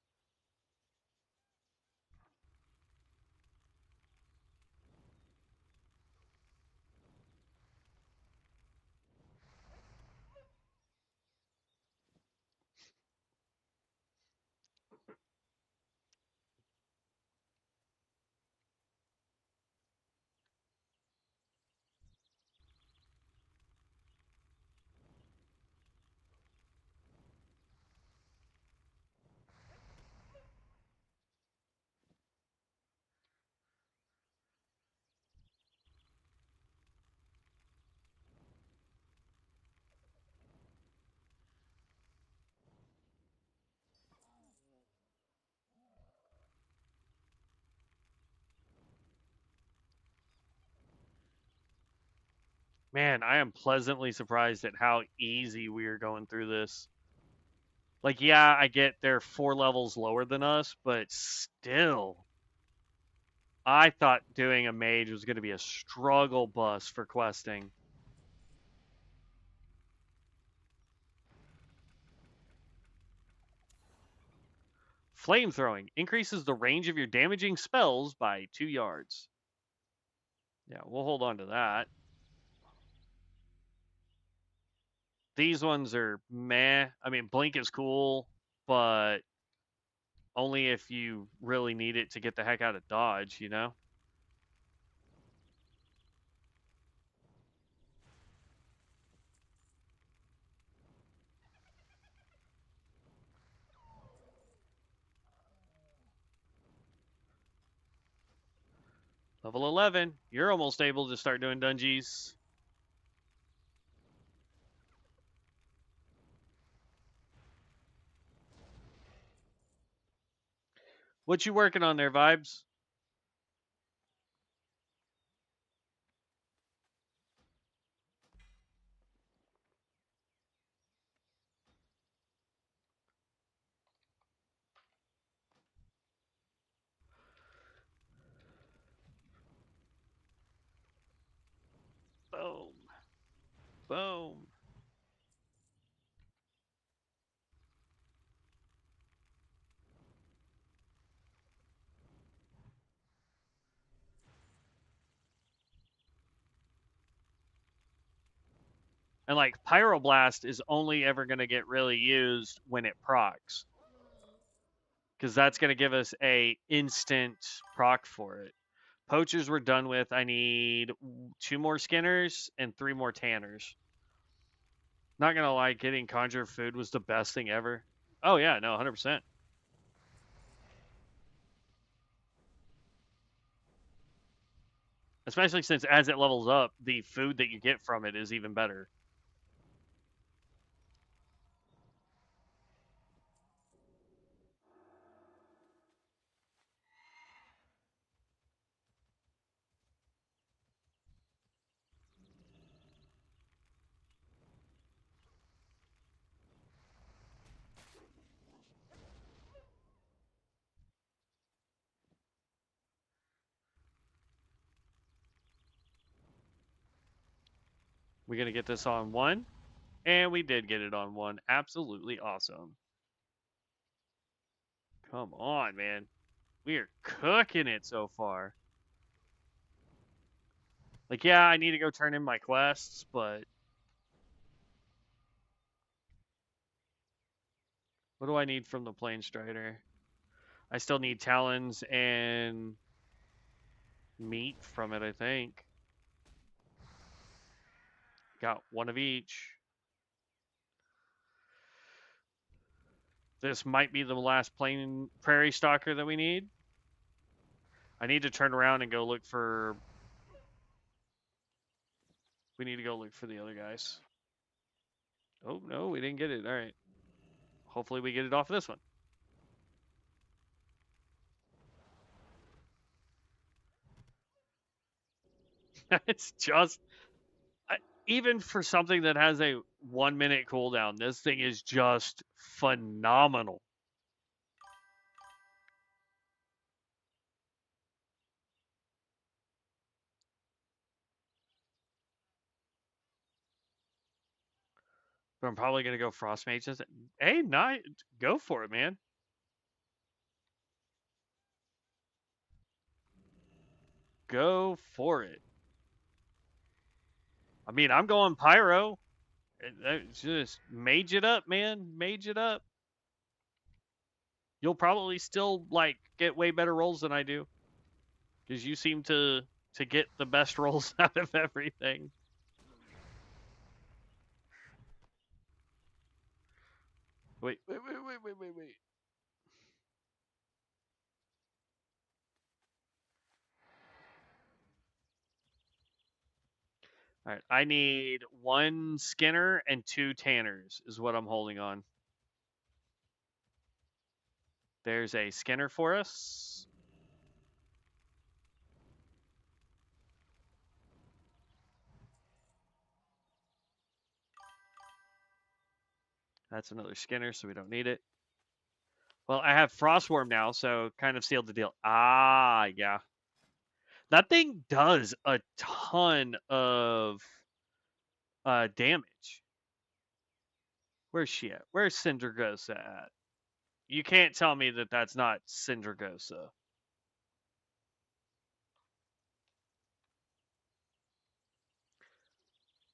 Man, I am pleasantly surprised at how easy we are going through this. Like, yeah, I get they're 4 levels lower than us, but still. I thought doing a mage was going to be a struggle bus for questing. Flamethrowing increases the range of your damaging spells by 2 yards. Yeah, we'll hold on to that. These ones are meh. I mean, Blink is cool, but only if you really need it to get the heck out of dodge, you know? Level 11, you're almost able to start doing dungeons. What you working on there, Vibes? Boom. Boom. And like Pyroblast is only ever going to get really used when it procs. Because that's going to give us a instant proc for it. Poachers we're done with. I need 2 more Skinners and 3 more Tanners. Not going to lie, getting Conjure Food was the best thing ever. Oh yeah, no, 100%. Especially since as it levels up, the food that you get from it is even better. We're going to get this on 1. And we did get it on 1. Absolutely awesome. Come on, man. We are cooking it so far. Like, yeah, I need to go turn in my quests, but what do I need from the Plane Strider? I still need talons and meat from it, I think. Got 1 of each. This might be the last prairie stalker that we need. I need to turn around and go look for... We need to go look for the other guys. Oh, no, we didn't get it. All right. Hopefully we get it off this one. It's just... even for something that has a 1-minute cooldown, this thing is just phenomenal. But I'm probably going to go Frost Mages. Hey, go for it, man. Go for it. I mean, I'm going Pyro. Just mage it up, man. Mage it up. You'll probably still like get way better rolls than I do, because you seem to get the best rolls out of everything. Wait. All right, I need 1 Skinner and 2 Tanners is what I'm holding on. There's a Skinner for us. That's another Skinner, so we don't need it. Well, I have Frostworm now, so kind of sealed the deal. Ah, yeah. That thing does a ton of damage. Where's she at? Where's Syndragosa at? You can't tell me that that's not Syndragosa.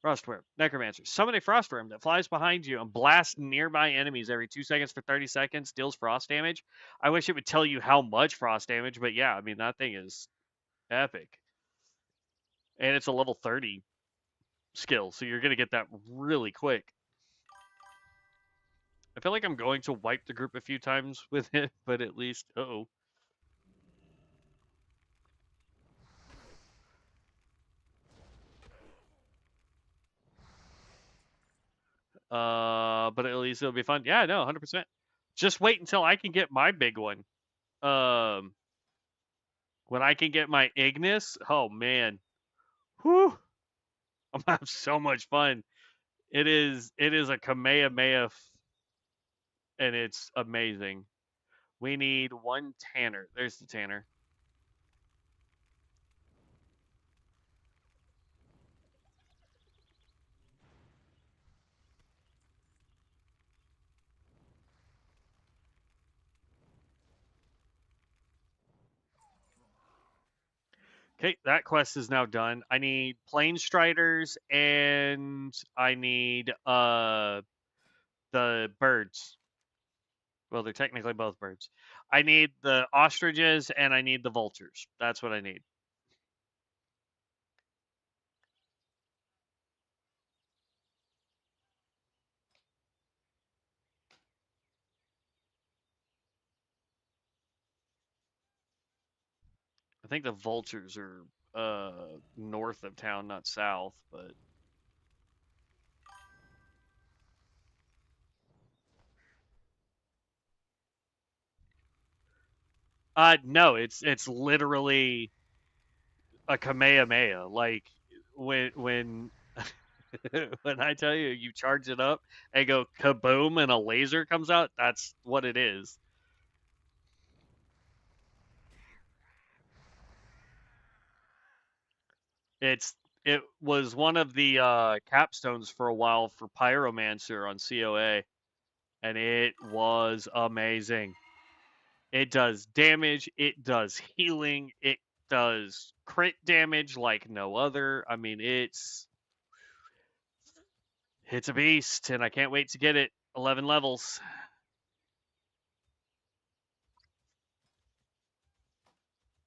Frostworm. Necromancer. Summon a Frostworm that flies behind you and blasts nearby enemies every 2 seconds for 30 seconds, deals frost damage. I wish it would tell you how much frost damage, but yeah, I mean, that thing is epic. And it's a level 30 skill, so you're going to get that really quick. I feel like I'm going to wipe the group a few times with it, but at least... Uh-oh. But at least it'll be fun. Yeah, no, 100%. Just wait until I can get my big one. When I can get my Ignis, oh man. Whew. I'm gonna have so much fun. It is a Kamehameha and it's amazing. We need one Tanner. There's the Tanner. Okay, that quest is now done. I need Plane Striders and I need the birds. Well, they're technically both birds. I need the ostriches and I need the vultures. That's what I need. I think the vultures are north of town, not south, but no, it's literally a Kamehameha. Like when when I tell you you charge it up and go kaboom and a laser comes out, that's what it is. It was one of the capstones for a while for Pyromancer on COA, and it was amazing. It does damage, it does healing, it does crit damage like no other. I mean, it's a beast, and I can't wait to get it. 11 levels.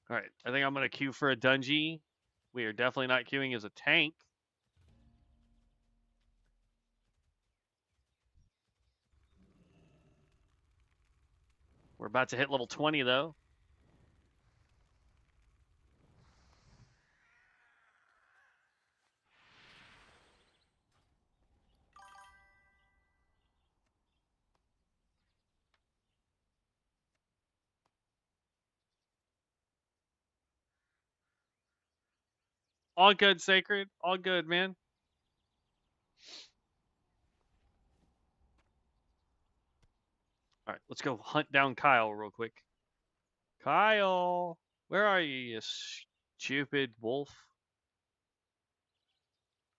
All right, I think I'm going to queue for a Dungy. We are definitely not queuing as a tank. We're about to hit level 20, though. All good, Sacred. All good, man. All right, let's go hunt down Kyle real quick. Kyle, where are you, you stupid wolf?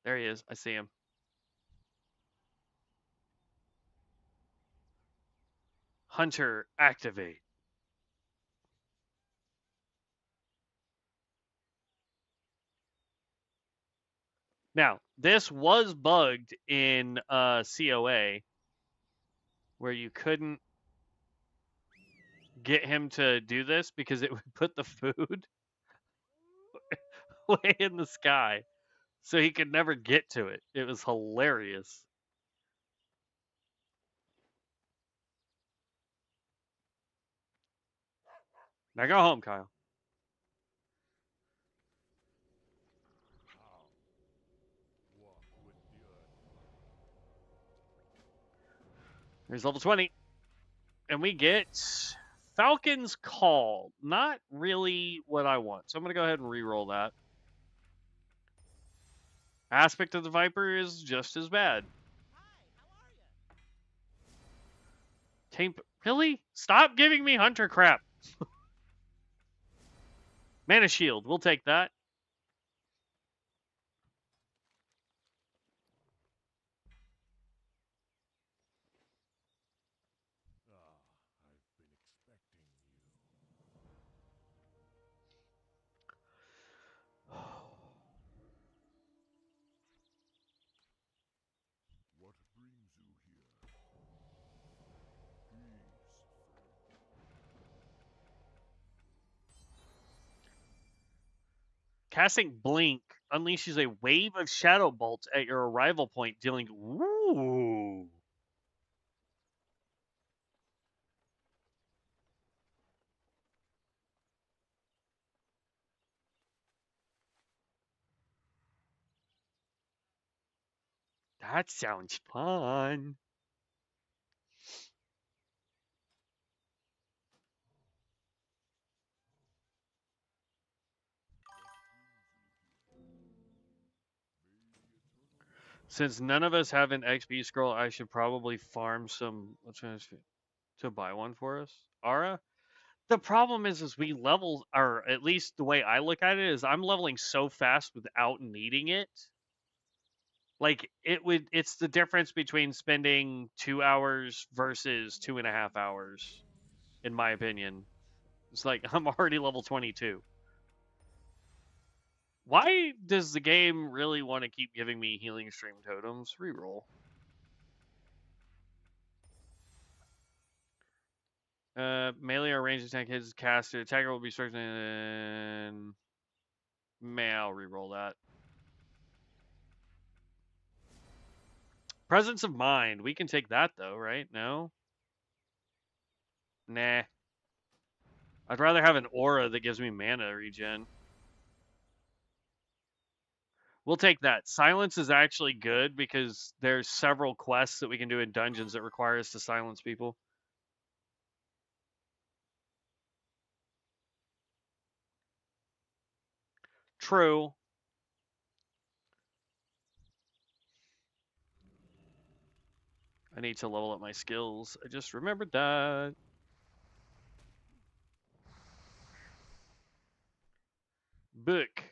There he is. I see him. Hunter, activate. Now, this was bugged in COA where you couldn't get him to do this because it would put the food way in the sky. So he could never get to it. It was hilarious. Now go home, Kyle. Walk with the earth. There's level 20. And we get Falcon's Call. Not really what I want. So I'm going to go ahead and re-roll that. Aspect of the Viper is just as bad. Hi, how are you? Really? Stop giving me hunter crap. Mana shield. We'll take that. I've been expecting you. What brings you here? Peace, Casting Blink unleashes a wave of shadow bolts at your arrival point, dealing. Ooh. That sounds fun. Since none of us have an XP scroll, I should probably farm some. To buy one for us, Ara. The problem is we level, or at least the way I look at it is, I'm leveling so fast without needing it. Like it's the difference between spending 2 hours versus 2.5 hours, in my opinion. It's like I'm already level 22. Why does the game really want to keep giving me healing stream totems? Reroll. Melee or ranged attack hits caster. Attacker will be struck in. May I'll reroll that. Presence of mind. We can take that though, right? No? Nah. I'd rather have an aura that gives me mana regen. We'll take that. Silence is actually good because there's several quests that we can do in dungeons that require us to silence people. True. I need to level up my skills. I just remembered that. Book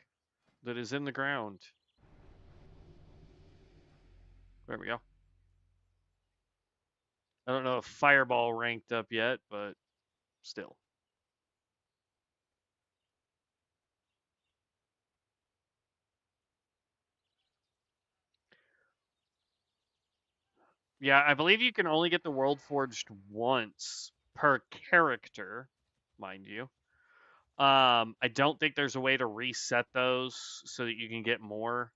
that is in the ground. There we go. I don't know if Fireball ranked up yet, but still. Yeah, I believe you can only get the World Forged once per character, mind you. I don't think there's a way to reset those so that you can get more.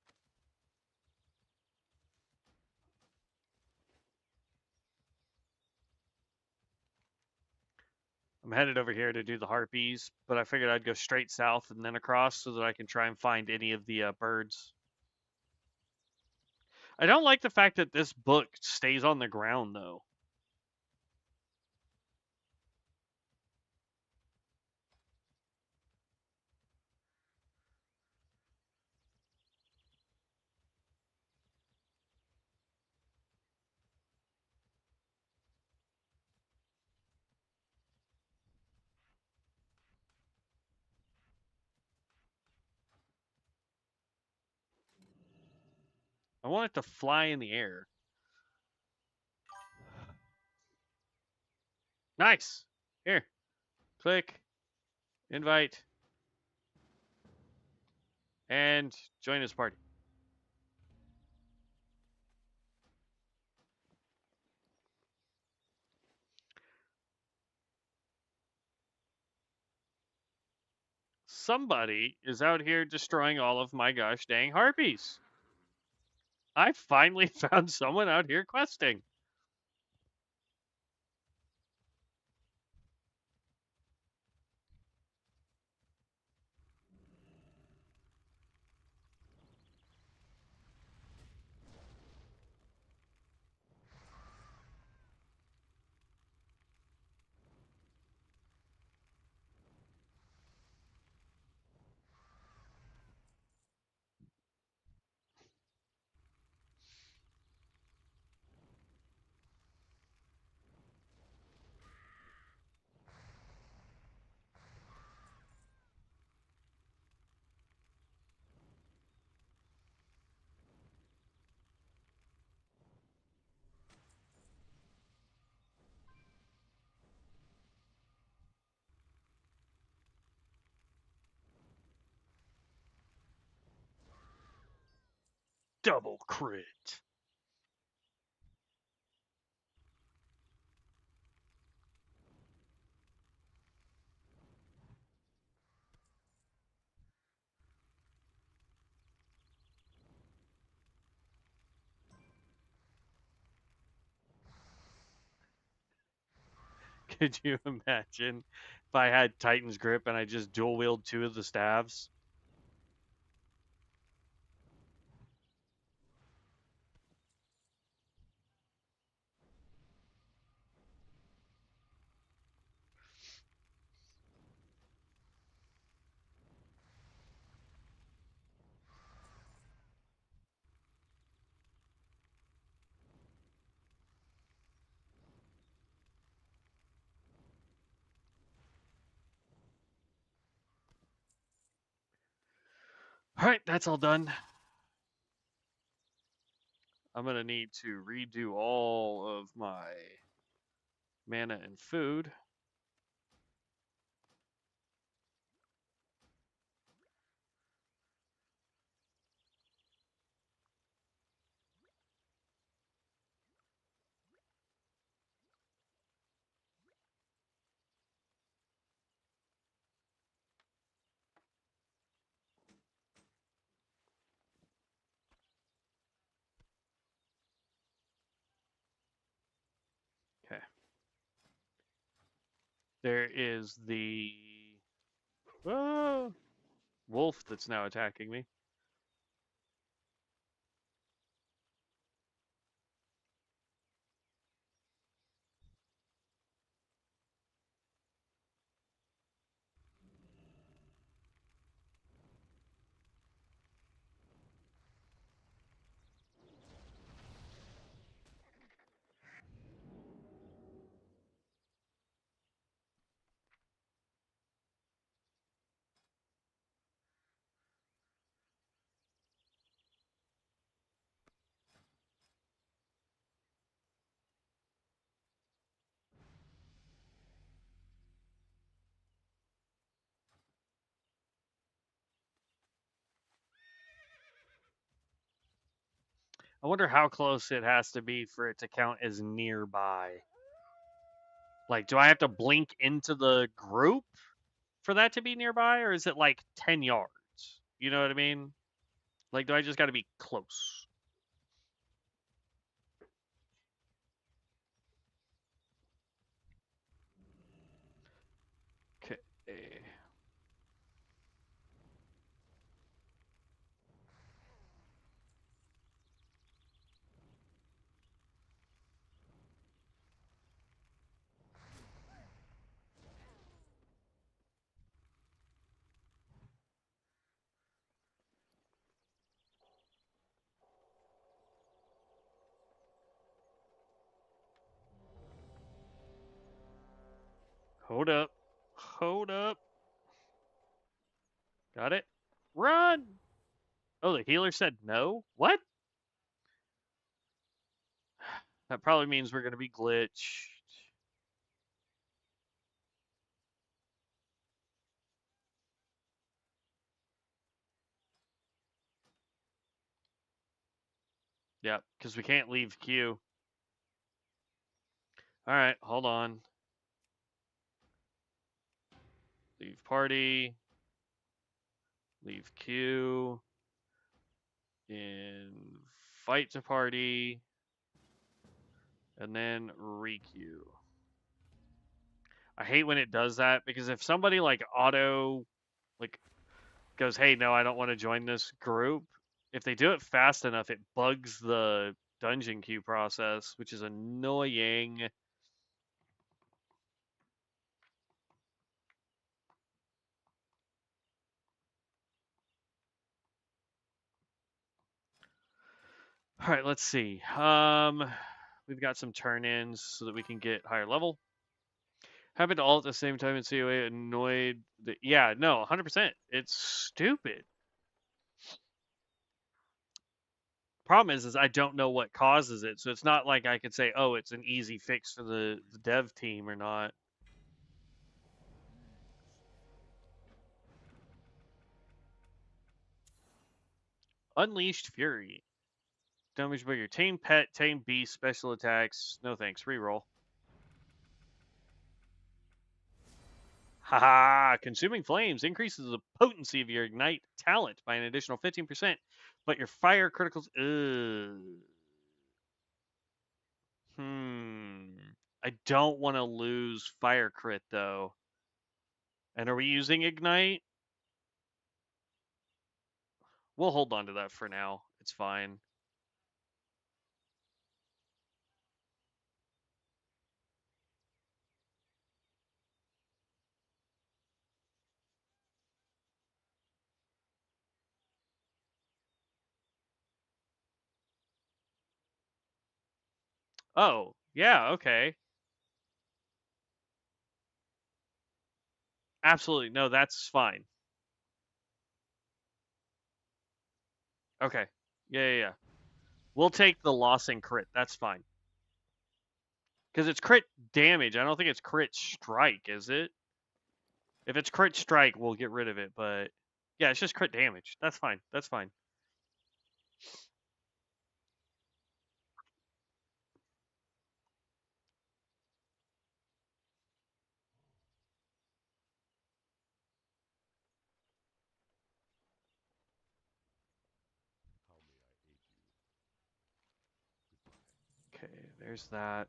I'm headed over here to do the harpies, but I figured I'd go straight south and then across so that I can try and find any of the birds. I don't like the fact that this book stays on the ground, though. I want it to fly in the air. Nice. Here. Click. Invite. And join his party. Somebody is out here destroying all of my gosh dang harpies. I finally found someone out here questing. Double crit. Could you imagine if I had Titan's Grip and I just dual wield 2 of the staves? Alright, that's all done. I'm going to need to redo all of my mana and food. Okay. There is the wolf that's now attacking me. I wonder how close it has to be for it to count as nearby. Like, do I have to blink into the group for that to be nearby, or is it like 10 yards? You know what I mean? Like, do I just got to be close? Okay. Hold up. Hold up. Got it. Run! Oh, the healer said no? What? That probably means we're going to be glitched. Yeah, because we can't leave queue. All right, hold on. Leave party. Leave queue. Invite to party. And then requeue. I hate when it does that because if somebody like auto like goes, "Hey, no, I don't want to join this group." If they do it fast enough, it bugs the dungeon queue process, which is annoying. All right, let's see. We've got some turn-ins so that we can get higher level. Happened all at the same time in COA. Annoyed. Yeah, no, 100%. It's stupid. Problem is I don't know what causes it, so it's not like I could say, oh, it's an easy fix for the dev team or not. Unleashed Fury. Damage by your tame pet, tame beast, special attacks. No thanks. Reroll. Haha! Consuming Flames increases the potency of your Ignite talent by an additional 15%, but your fire criticals. I don't want to lose fire crit though. And are we using Ignite? We'll hold on to that for now. It's fine. Oh, yeah, okay. Absolutely. No, that's fine. Okay. Yeah. We'll take the loss and crit. That's fine. Because it's crit damage. I don't think it's crit strike, is it? If it's crit strike, we'll get rid of it. But yeah, it's just crit damage. That's fine. That's fine. How may I aid you? Goodbye. Okay, there's that.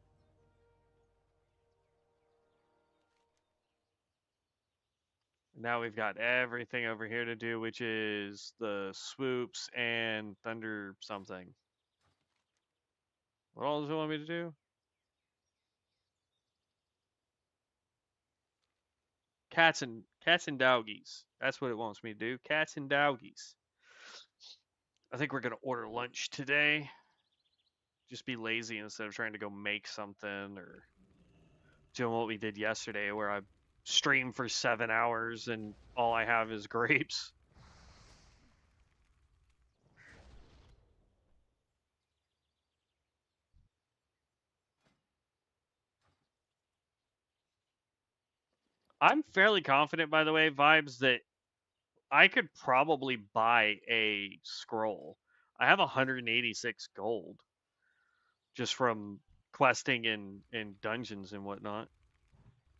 Now we've got everything over here to do, which is the swoops and thunder something. What all does it want me to do? Cats and doggies. That's what it wants me to do. Cats and doggies. I think we're gonna order lunch today. Just be lazy instead of trying to go make something or doing what we did yesterday, where I streamed for 7 hours and all I have is grapes. I'm fairly confident, by the way, Vibes, that I could probably buy a scroll. I have 186 gold just from questing in dungeons and whatnot.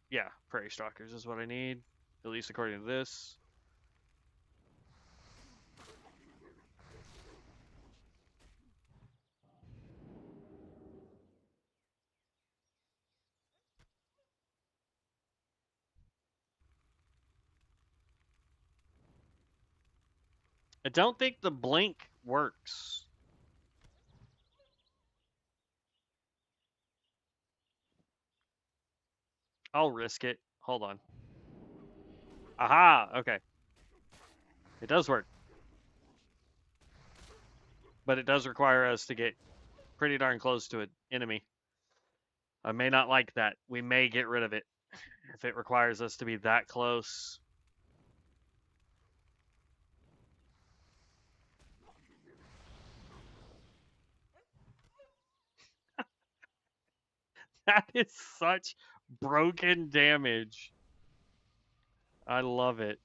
Yeah, Prairie Stalkers is what I need, at least according to this. I don't think the blink works. I'll risk it. Hold on. Aha! Okay. It does work. But it does require us to get pretty darn close to an enemy. I may not like that. We may get rid of it if it requires us to be that close. That is such broken damage. I love it.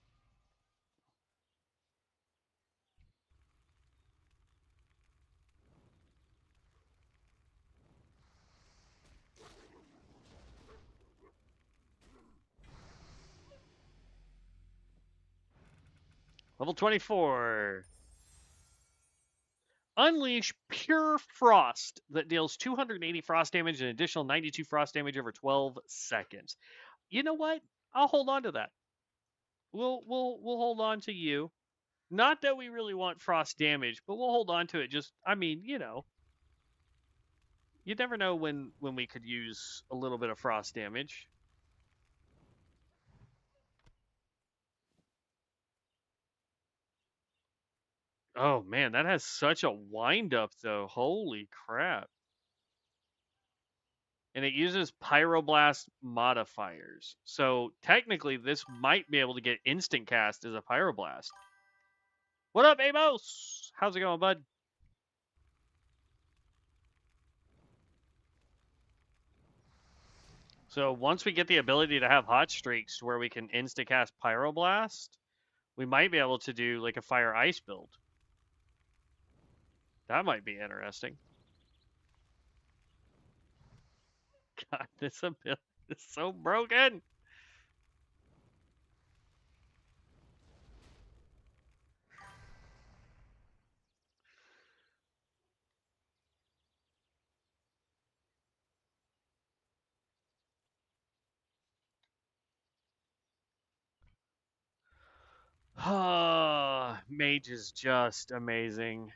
Level 24. Unleash Pure Frost that deals 280 frost damage and an additional 92 frost damage over 12 seconds. You know what? I'll hold on to that. We'll hold on to you. Not that we really want frost damage, but we'll hold on to it. Just, I mean, you never know when we could use a little bit of frost damage. Oh man, that has such a wind up though. Holy crap. And it uses pyroblast modifiers. So technically this might be able to get instant cast as a pyroblast. What up, Amos? How's it going, bud? So once we get the ability to have hot streaks to where we can insta cast pyroblast, we might be able to do like a fire ice build. That might be interesting. God, this ability is so broken. Mage is just amazing.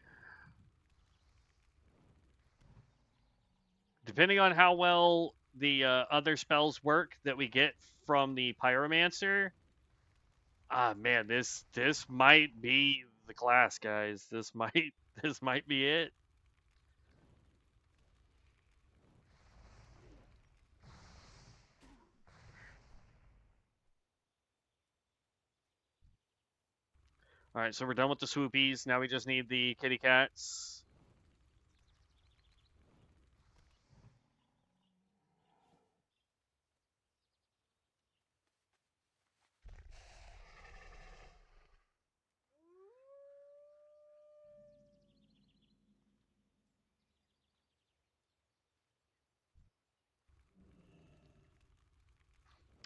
Depending on how well the other spells work that we get from the Pyromancer, man, this might be the class, guys. This might be it. All right, so we're done with the swoopies. Now we just need the kitty cats.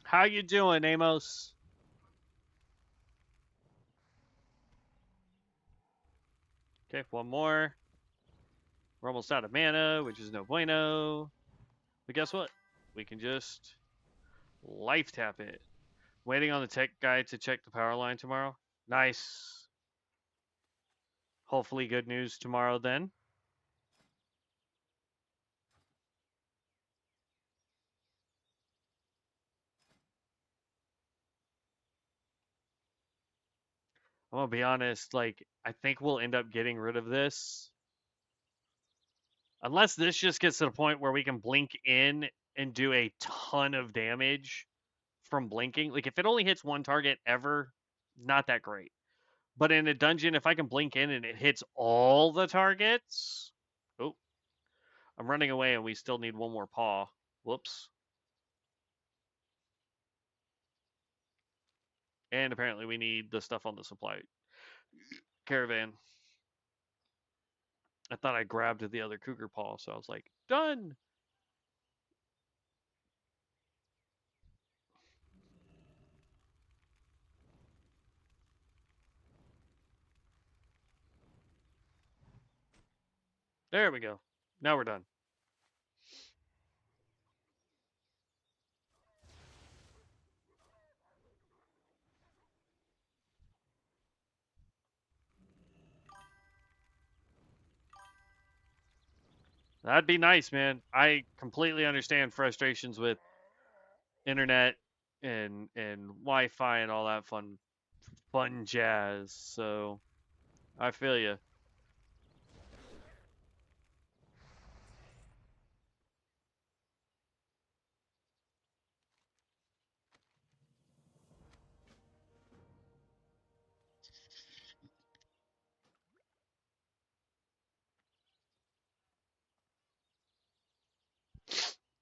How you doing, Amos? Okay, one more. We're almost out of mana, which is no bueno. But guess what? We can just life tap it. Waiting on the tech guy to check the power line tomorrow. Nice. Hopefully good news tomorrow then. I'm gonna be honest, like, I think we'll end up getting rid of this. Unless this just gets to the point where we can blink in and do a ton of damage from blinking. Like, if it only hits one target ever, not that great. But in a dungeon, if I can blink in and it hits all the targets... Oh. I'm running away and we still need one more paw. Whoops. And apparently we need the stuff on the supply caravan. I thought I grabbed the other cougar paw, so I was like, done! There we go. Now we're done. That'd be nice, man. I completely understand frustrations with internet and Wi-Fi and all that fun jazz. So I feel you.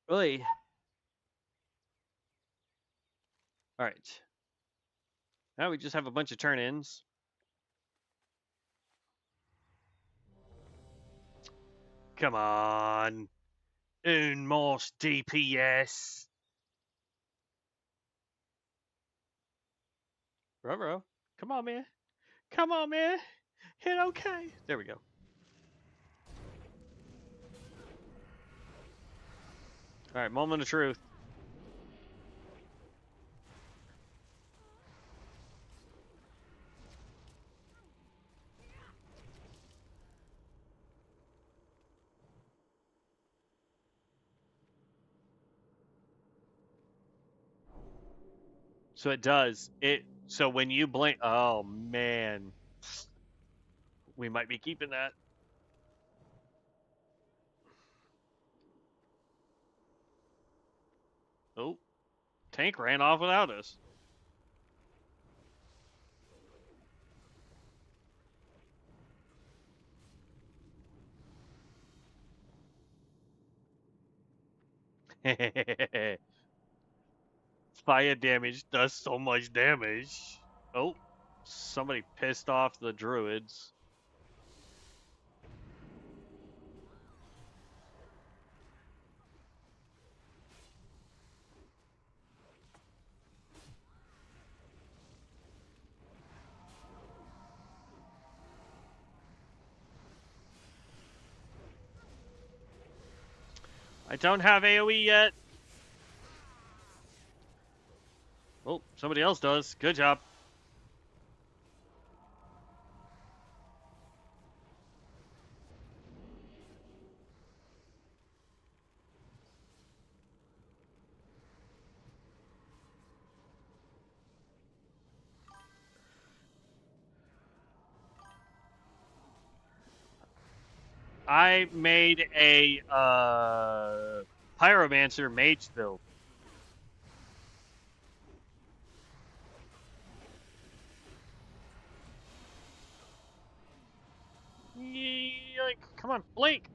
Really. All right. Now we just have a bunch of turn-ins. Come on. Un most DPS. Ruh-roh. Come on, man. Come on, man. Hit okay. There we go. All right, moment of truth. So it does. So when you blink, oh man. We might be keeping that. Oh. Tank ran off without us. Fire damage does so much damage. Oh, somebody pissed off the druids. I don't have AoE yet. Oh, somebody else does. Good job. I made a Pyromancer mage build. Like, come on, blink.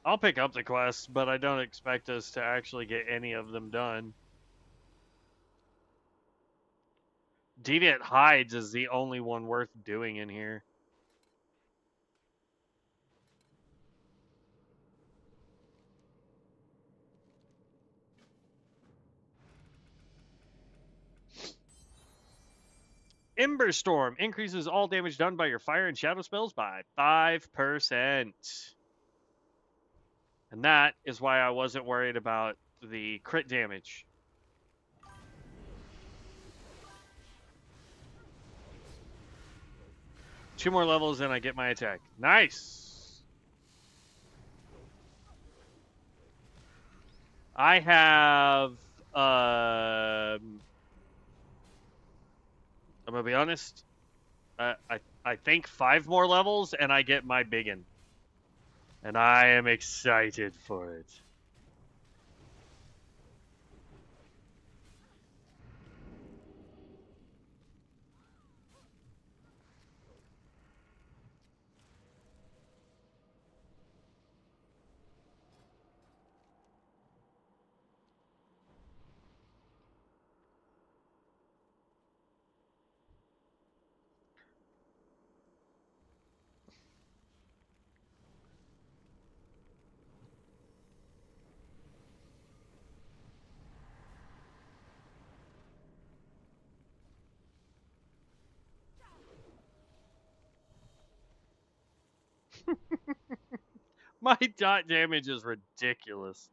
I'll pick up the quests, but I don't expect us to actually get any of them done. Deviant Hides is the only one worth doing in here. Ember Storm increases all damage done by your fire and shadow spells by 5%. And that is why I wasn't worried about the crit damage. Two more levels and I get my attack. Nice! I have... I'm gonna be honest. I think 5 more levels and I get my biggin. And I am excited for it. My dot damage is ridiculous.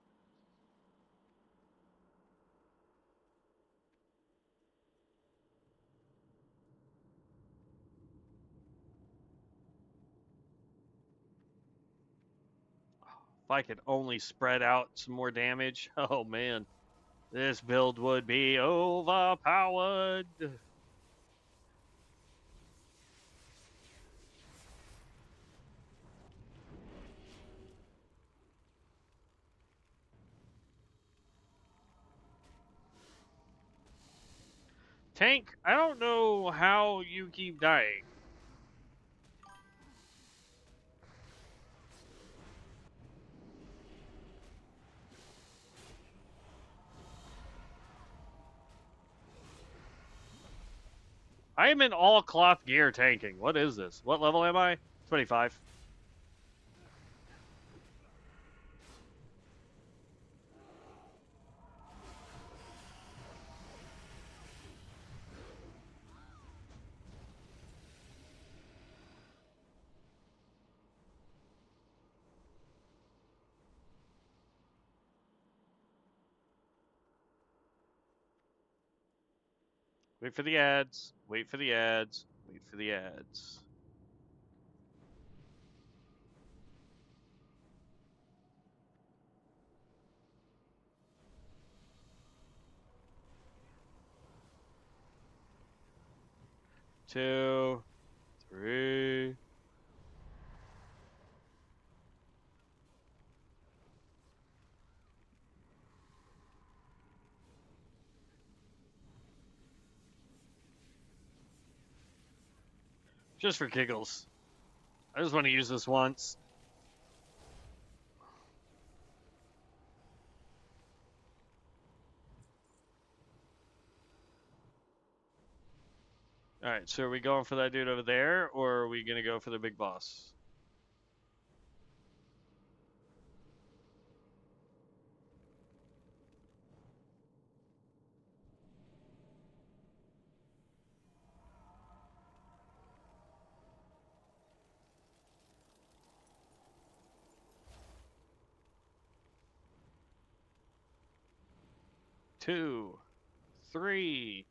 If I could only spread out some more damage, oh man, this build would be overpowered. Tank, I don't know how you keep dying. I am in all cloth gear tanking. What is this? What level am I? 25. Wait for the ads. Wait for the ads. Wait for the ads. Two, three. Just for giggles. I just want to use this once. Alright, so are we going for that dude over there, or are we gonna go for the big boss? Two, three.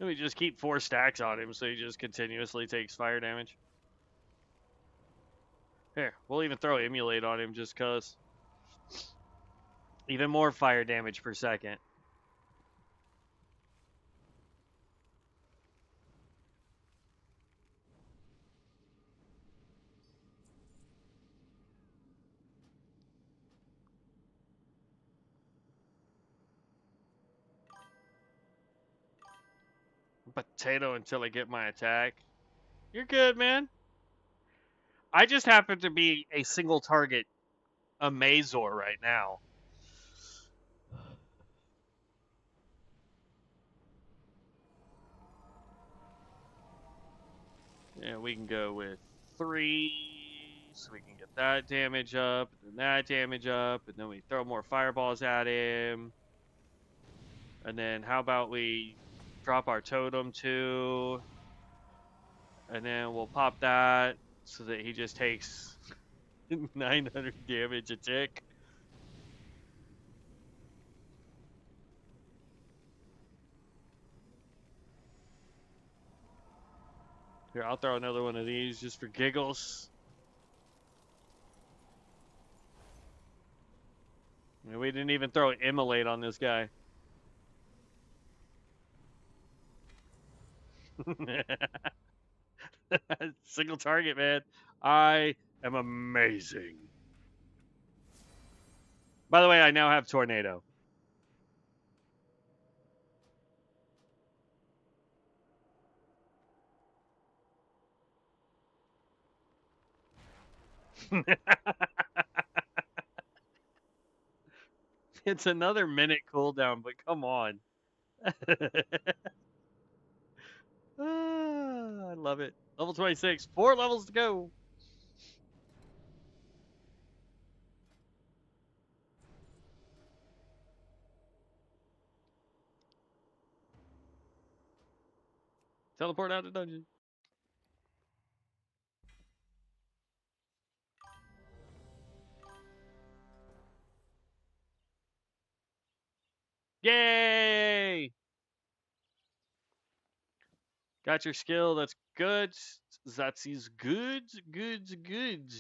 Let me just keep 4 stacks on him so he just continuously takes fire damage. Here, we'll even throw Emulate on him just cuz. Even more fire damage per second. Potato until I get my attack. You're good, man. I just happen to be a single target Amazor right now. Yeah, we can go with 3, so we can get that damage up, and then that damage up, and then we throw more fireballs at him. And then how about we drop our totem too, and then we'll pop that so that he just takes 900 damage a tick. Here, I'll throw another one of these just for giggles. And we didn't even throw Immolate on this guy. Single target, man. I am amazing. By the way, I now have Tornado. It's another minute cooldown, but come on. I love it. Level 26. 4 levels to go. Teleport out of dungeon. Yay! Got your skill. That's good. That's good. Good.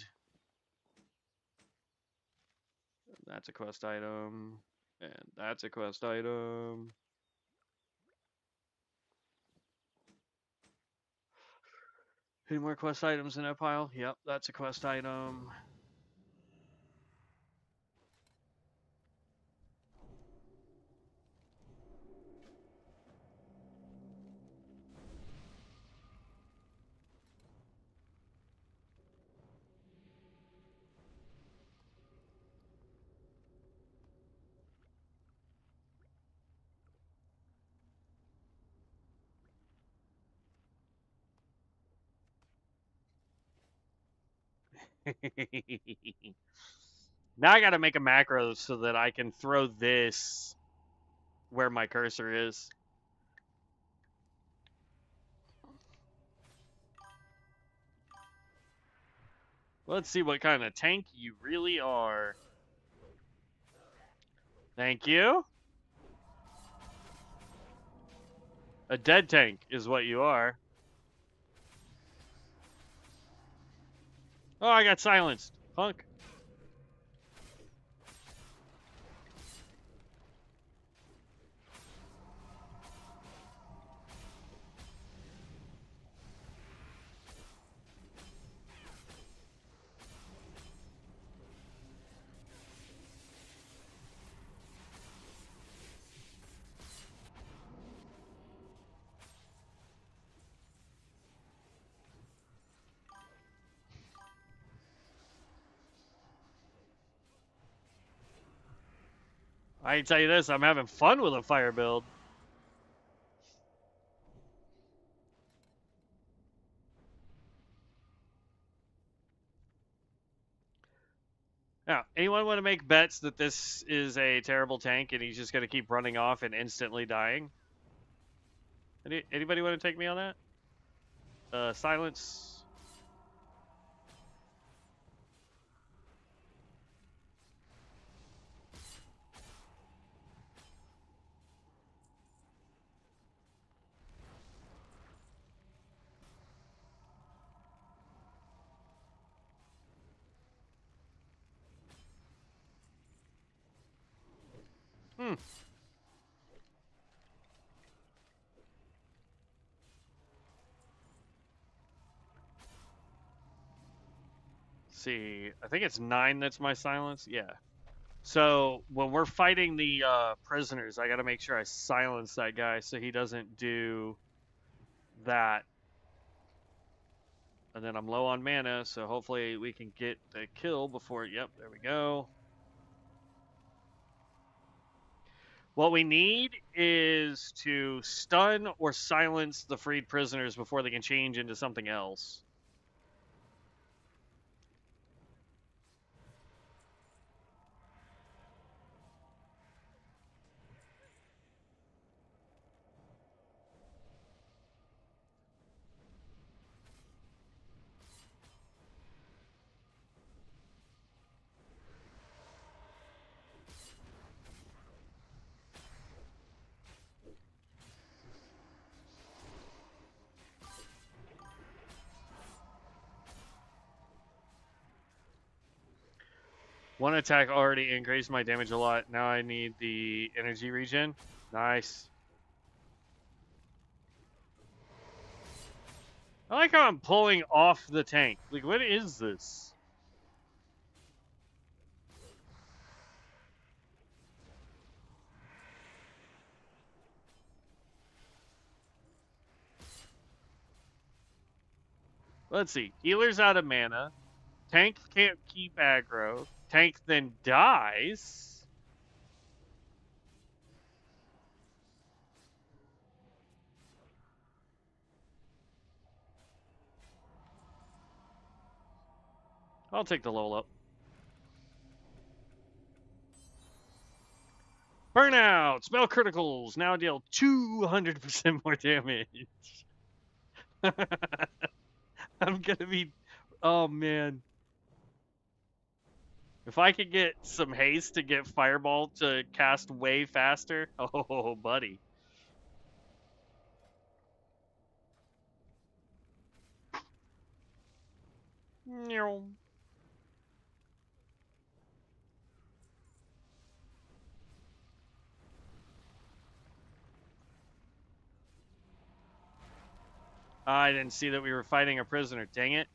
That's a quest item. And that's a quest item. Any more quest items in that pile? Yep, that's a quest item. Now I gotta make a macro so that I can throw this where my cursor is. Let's see what kind of tank you really are. Thank you. A dead tank is what you are. Oh, I got silenced. Punk. I can tell you this, I'm having fun with a fire build. Now, anyone want to make bets that this is a terrible tank and he's just going to keep running off and instantly dying? Anybody want to take me on that? Silence. Hmm. See, I think it's 9 that's my silence. Yeah. So when we're fighting the prisoners, I got to make sure I silence that guy so he doesn't do that. And then I'm low on mana, so hopefully we can get the kill before. Yep, there we go. What we need is to stun or silence the freed prisoners before they can change into something else. One attack already increased my damage a lot. Now I need the energy regen. Nice. I like how I'm pulling off the tank. Like, what is this? Let's see. Healer's out of mana. Tank can't keep aggro. Tank then dies. I'll take the level up. Burnout! Spell criticals! Now deal 200% more damage. I'm gonna be... Oh, man. If I could get some haste to get Fireball to cast way faster... Oh, buddy. No. I didn't see that we were fighting a prisoner. Dang it.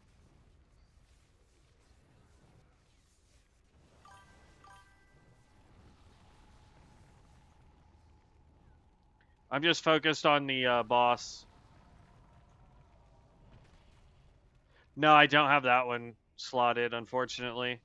I'm just focused on the boss. No, I don't have that one slotted, unfortunately.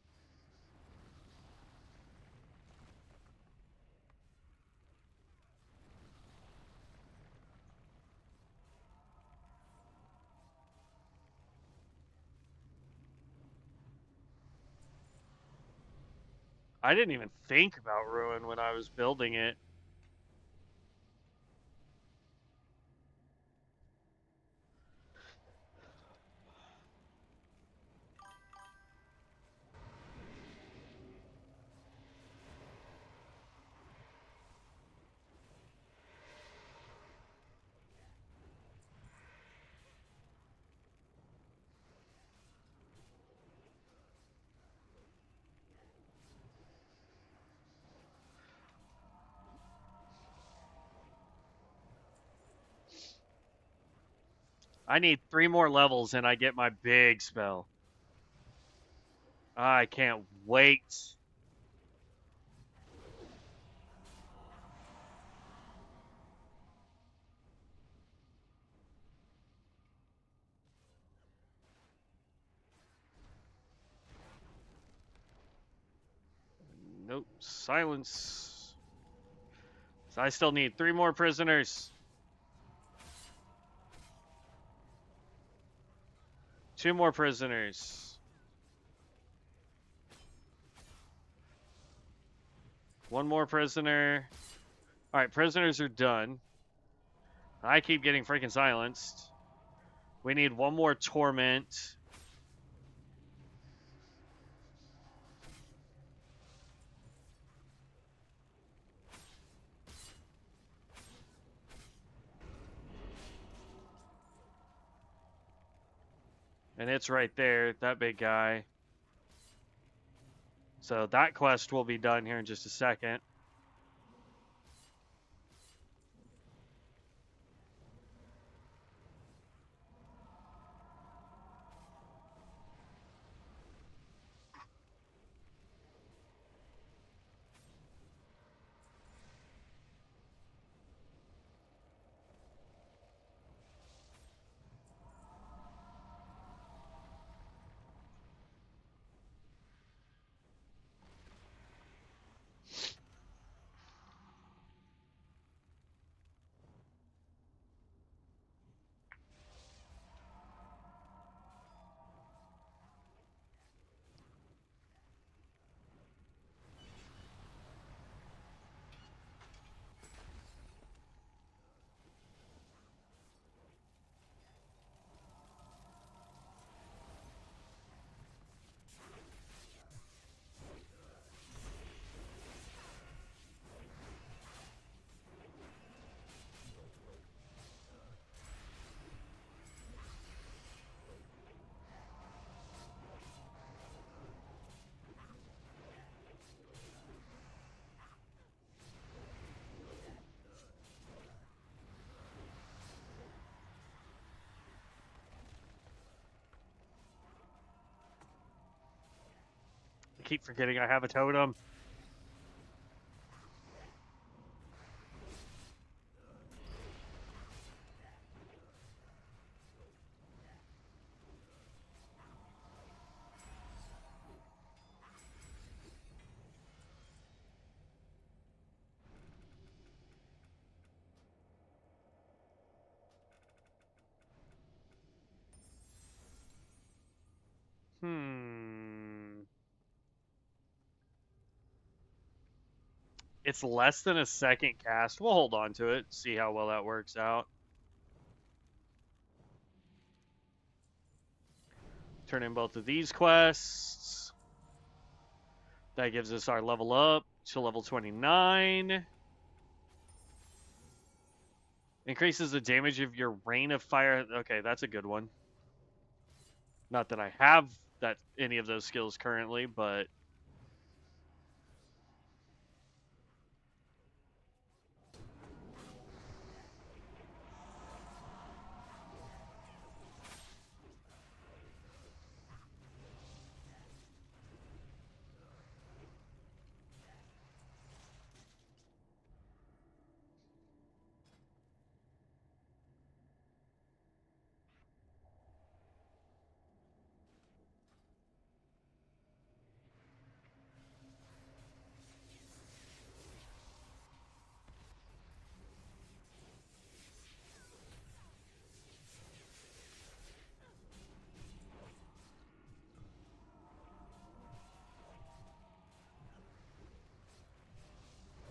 I didn't even think about Ruin when I was building it. I need 3 more levels and I get my big spell. I can't wait. Nope. Silence. So I still need 3 more prisoners. 2 more prisoners. 1 more prisoner. Alright, prisoners are done. I keep getting freaking silenced. We need 1 more torment. And it's right there, that big guy. So that quest will be done here in just a second. I keep forgetting I have a totem. It's less than a second cast. We'll hold on to it, see how well that works out. Turn in both of these quests. That gives us our level up to level 29. Increases the damage of your rain of fire. Okay, that's a good one. Not that I have any of those skills currently, but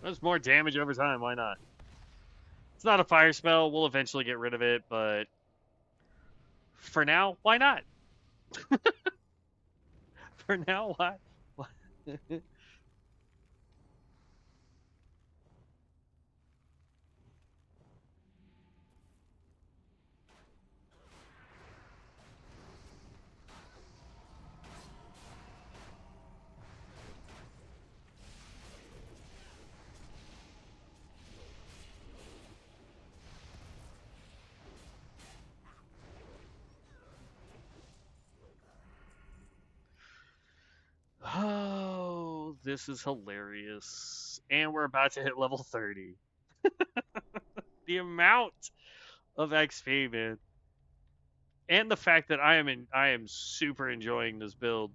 there's more damage over time. Why not? It's not a fire spell. We'll eventually get rid of it, but for now, why not? For now, why? Oh, this is hilarious. And we're about to hit level 30. The amount of XP, man. And the fact that I am super enjoying this build.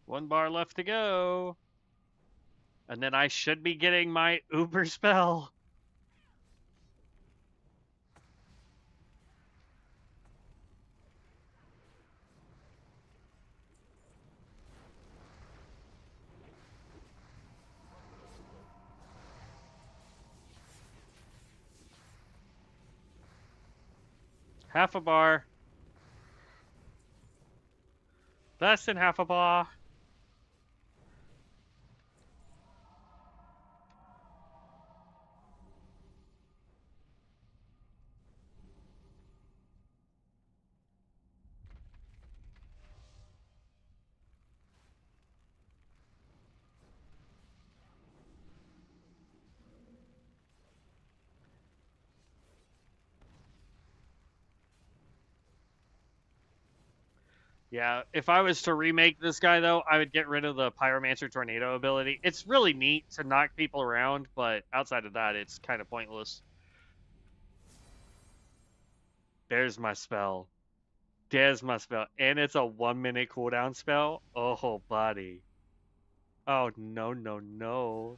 1 bar left to go. And then I should be getting my Uber spell. Half a bar. Less than half a bar. Yeah, if I was to remake this guy, though, I would get rid of the Pyromancer Tornado ability. It's really neat to knock people around, but outside of that, it's kind of pointless. There's my spell. There's my spell. And it's a 1-minute cooldown spell. Oh, buddy. Oh, no, no, no.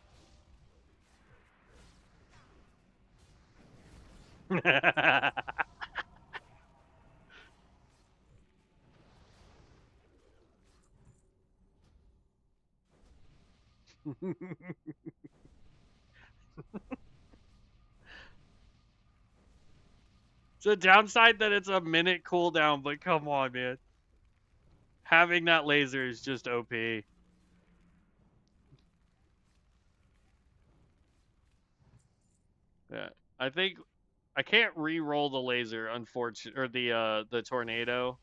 It's a downside that it's a minute cooldown, but come on, man. Having that laser is just OP. Yeah, I think I can't re-roll the laser, unfortunately, or the tornado.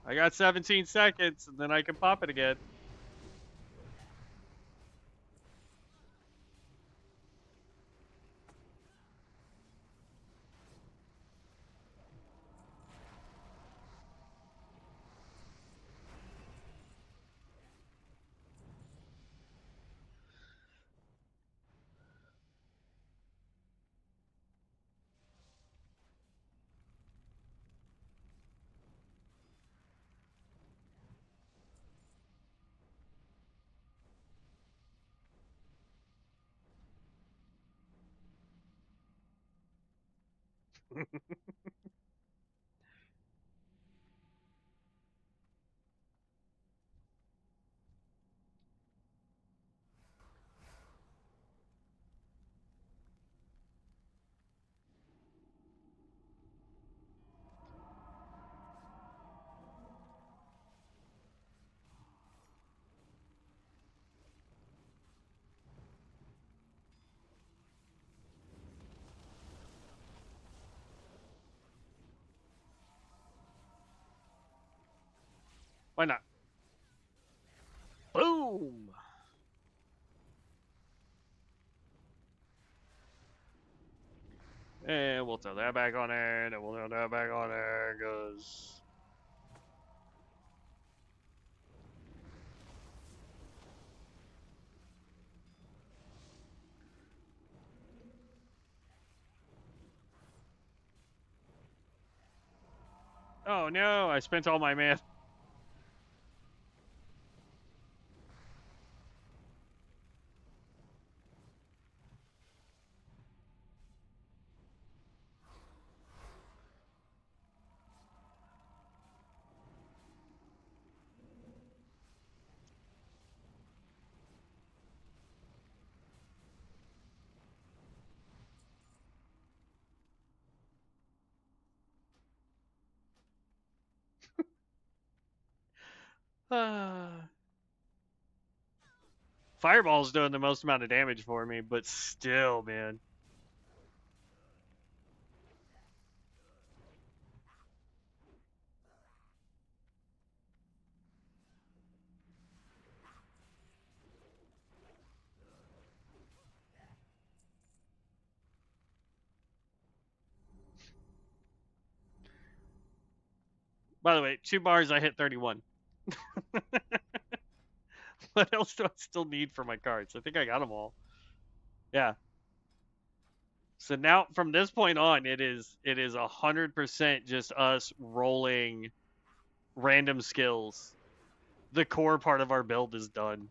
I got 17 seconds, and then I can pop it again. Why not? Boom! And we'll throw that back on there, and we'll throw that back on there, because... Oh no, I spent all my mana. Fireball's doing the most amount of damage for me, but still, man. By the way, 2 bars, I hit 31. What else do I still need for my cards? I think I got them all. Yeah. So now, from this point on, it is 100% just us rolling random skills. The core part of our build is done.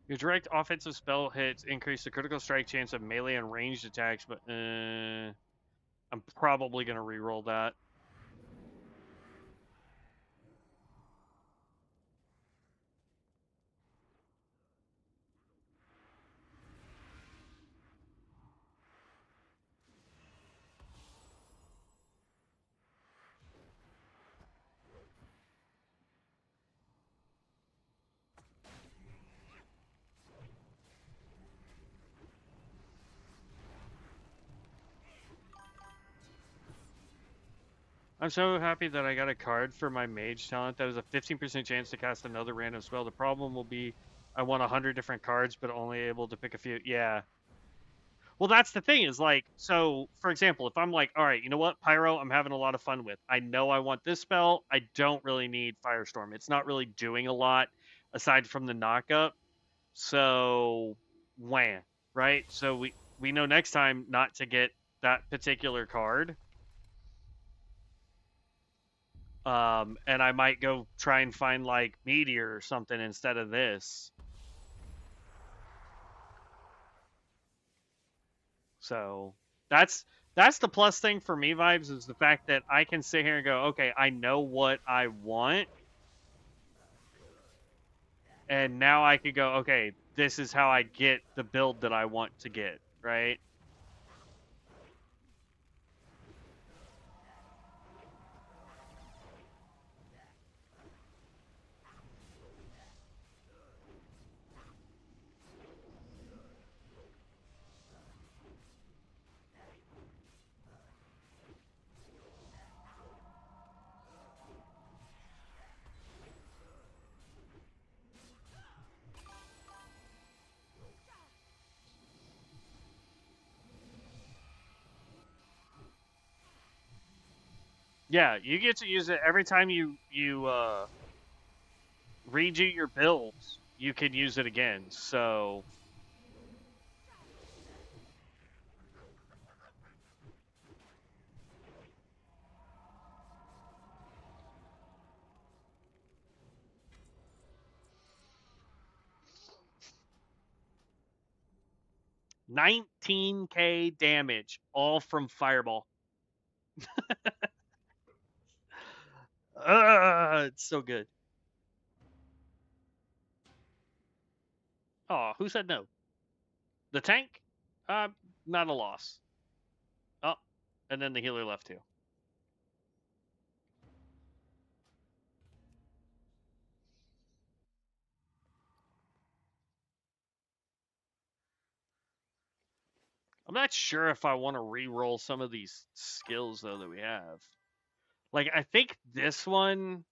Your direct offensive spell hits increase the critical strike chance of melee and ranged attacks, but I'm probably going to reroll that. I'm so happy that I got a card for my mage talent that has a 15% chance to cast another random spell. The problem will be I want 100 different cards, but only able to pick a few. Yeah. Well, that's the thing is like, so for example, if I'm like, all right, you know what, Pyro, I'm having a lot of fun with. I know I want this spell. I don't really need Firestorm. It's not really doing a lot aside from the knockup. So, wham, right? So we know next time not to get that particular card. And I might go try and find like Meteor or something instead of this. So that's the plus thing for me, Vibes, is the fact that I can sit here and go, okay, I know what I want. And now I could go, okay, this is how I get the build that I want to get, right? Yeah, you get to use it every time you redo your builds. You can use it again. So 19k damage, all from Fireball. It's so good. Oh, who said no? The tank? Not a loss. Oh, and then the healer left too. I'm not sure if I want to re-roll some of these skills though that we have. Like I think this one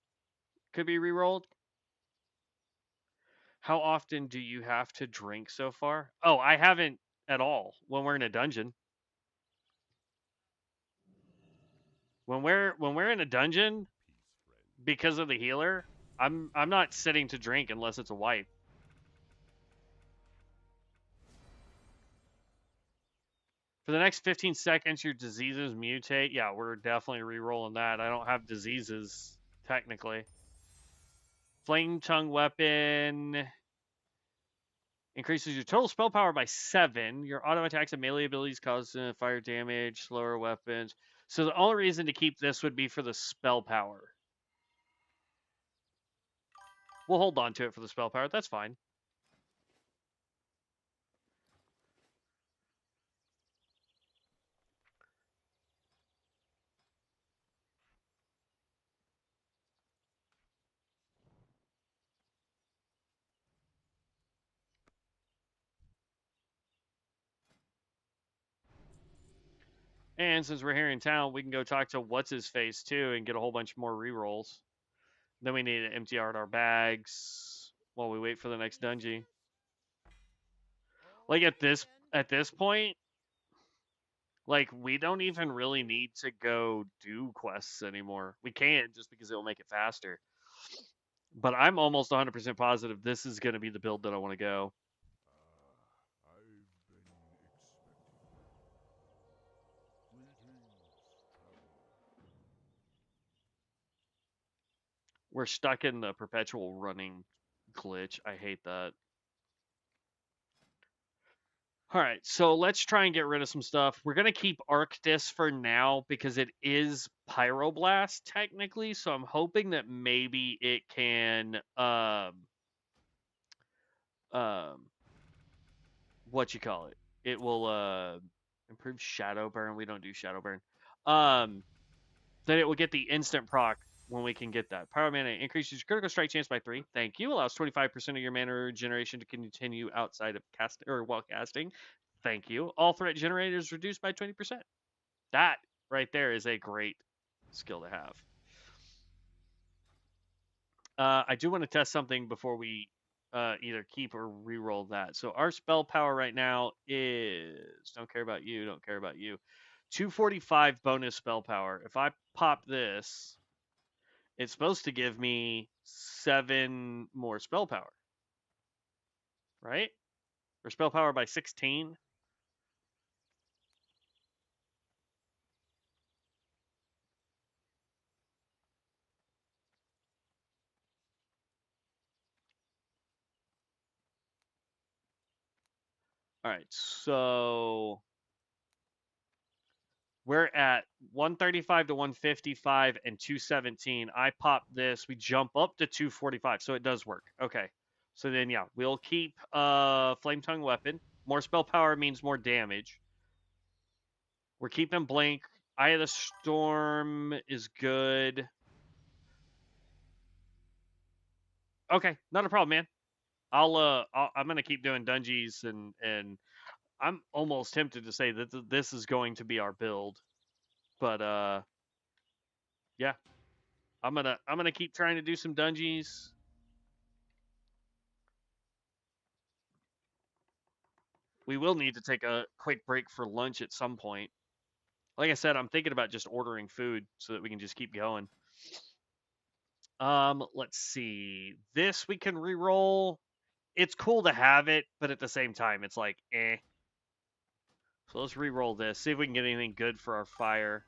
could be re-rolled. How often do you have to drink so far? Oh, I haven't at all when we're in a dungeon. When we're in a dungeon, because of the healer, I'm not sitting to drink unless it's a wipe. For the next 15 seconds, your diseases mutate. Yeah, we're definitely re-rolling that. I don't have diseases, technically. Flame tongue weapon Increases your total spell power by 7. Your auto attacks and melee abilities cause fire damage, slower weapons. So the only reason to keep this would be for the spell power. We'll hold on to it for the spell power. That's fine. And since we're here in town, we can go talk to What's-His-Face too and get a whole bunch more rerolls. Then we need to empty out our bags while we wait for the next dungeon. Like at this point, like we don't even really need to go do quests anymore. We can just because it will make it faster. But I'm almost 100% positive this is going to be the build that I want to go. I've been expecting. Greetings, traveler. We're stuck in the perpetual running glitch. I hate that. All right, so let's try and get rid of some stuff. We're going to keep Arctis for now because it is Pyroblast technically, so I'm hoping that maybe it can what you call it? It will improve Shadow Burn. We don't do Shadow Burn. Then it will get the instant proc when we can get that. Pyro mana increases your critical strike chance by 3. Thank you. Allows 25% of your mana regeneration to continue outside of cast or while casting. Thank you. All threat generators reduced by 20%. That right there is a great skill to have. I do want to test something before we either keep or re-roll that. So our spell power right now is don't care about you, don't care about you. 245 bonus spell power. If I pop this, it's supposed to give me 7 more spell power. Right? Or spell power by 16. All right, so we're at 135 to 155 and 217. I pop this. We jump up to 245, so it does work. Okay. So then, yeah, we'll keep Flame Tongue Weapon. More spell power means more damage. We're keeping Blink. Eye of the Storm is good. Okay, not a problem, man. I'm gonna keep doing dungeons and I'm almost tempted to say that this is going to be our build, but yeah, I'm gonna keep trying to do some dungeons. We will need to take a quick break for lunch at some point. Like I said, I'm thinking about just ordering food so that we can just keep going. Let's see. This we can re-roll. It's cool to have it, but at the same time, it's like, eh. So let's re-roll this. See if we can get anything good for our fire.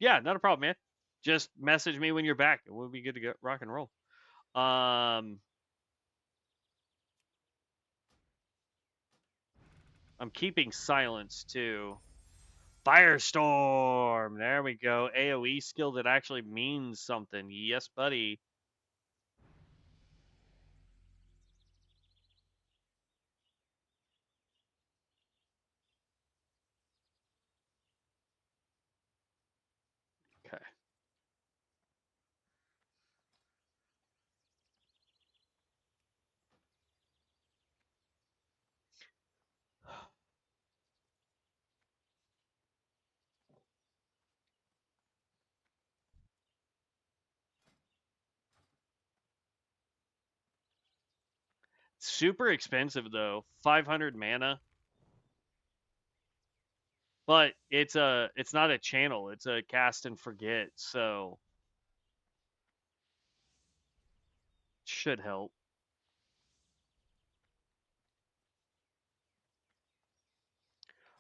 Yeah, not a problem, man. Just message me when you're back, and we'll be good to go rock and roll. I'm keeping silence too. Firestorm. There we go. AoE skill that actually means something. Yes, buddy. Okay. Super expensive though. 500 mana. But it's not a channel. It's a cast and forget, so should help.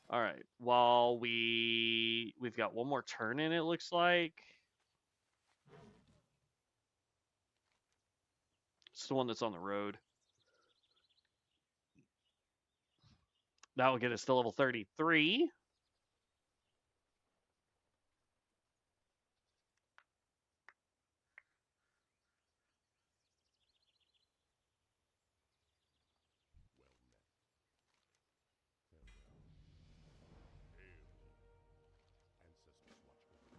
All right. While we've got one more turn in, it looks like. It's the one that's on the road. That will get us to level 33. Ancestors watch over you.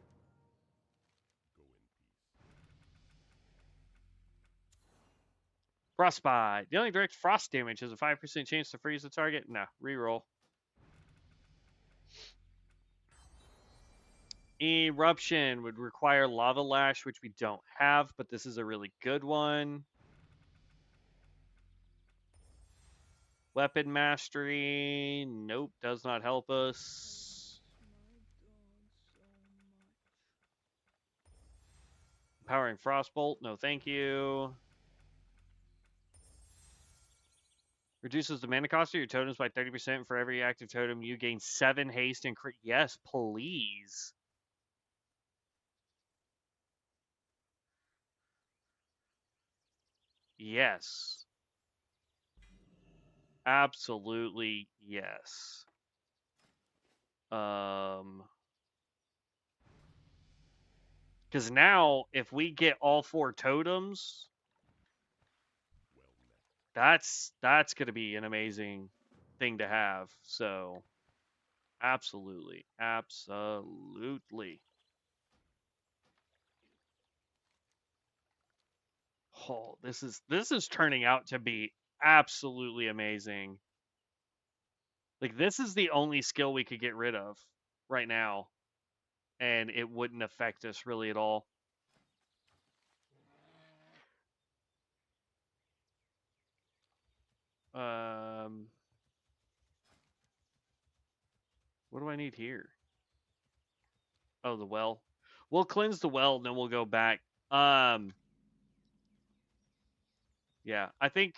Go in peace. Frostbite. Dealing direct frost damage has a 5% chance to freeze the target. No, reroll. Eruption would require Lava Lash, which we don't have, but this is a really good one. Weapon Mastery. Nope, does not help us. Powering Frostbolt. No, thank you. Reduces the mana cost of your totems by 30%. For every active totem, you gain 7 haste and crit. Yes, please. Yes. Absolutely yes. Because now, if we get all 4 totems, that's going to be an amazing thing to have. So, absolutely. Oh, this is turning out to be absolutely amazing. Like, this is the only skill we could get rid of right now, and it wouldn't affect us really at all. What do I need here? Oh, the well. We'll cleanse the well, and then we'll go back. Yeah, I think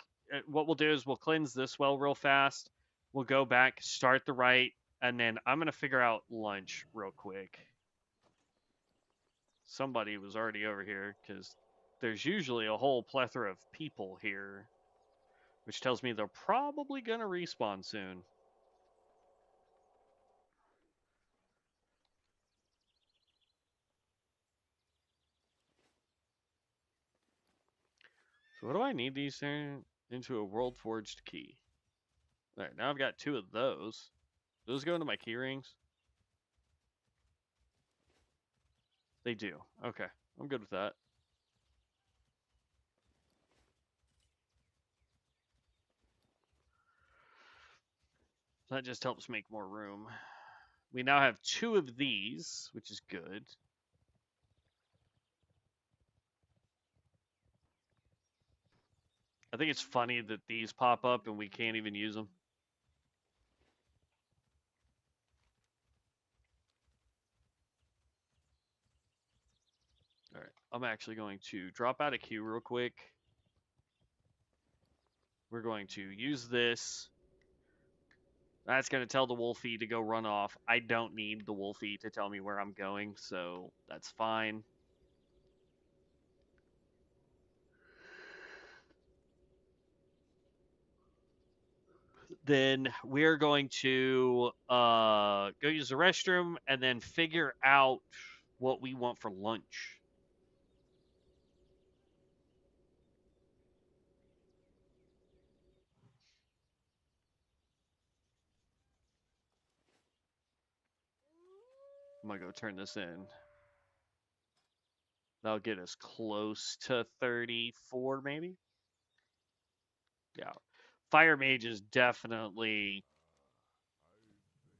what we'll do is we'll cleanse this well real fast. We'll go back, start the right, and then I'm going to figure out lunch real quick. Somebody was already over here, because there's usually a whole plethora of people here, which tells me they're probably going to respawn soon. So what do I need these into a world forged key? All right, now I've got 2 of those. Those go into my key rings? They do. Okay, I'm good with that. That just helps make more room. We now have 2 of these, which is good. I think it's funny that these pop up and we can't even use them. All right, I'm actually going to drop out a queue real quick. We're going to use this. That's going to tell the Wolfie to go run off. I don't need the Wolfie to tell me where I'm going, so that's fine. Then we're going to go use the restroom and then figure out what we want for lunch. I'm going to go turn this in. That'll get us close to 34, maybe? Yeah. Fire Mage is definitely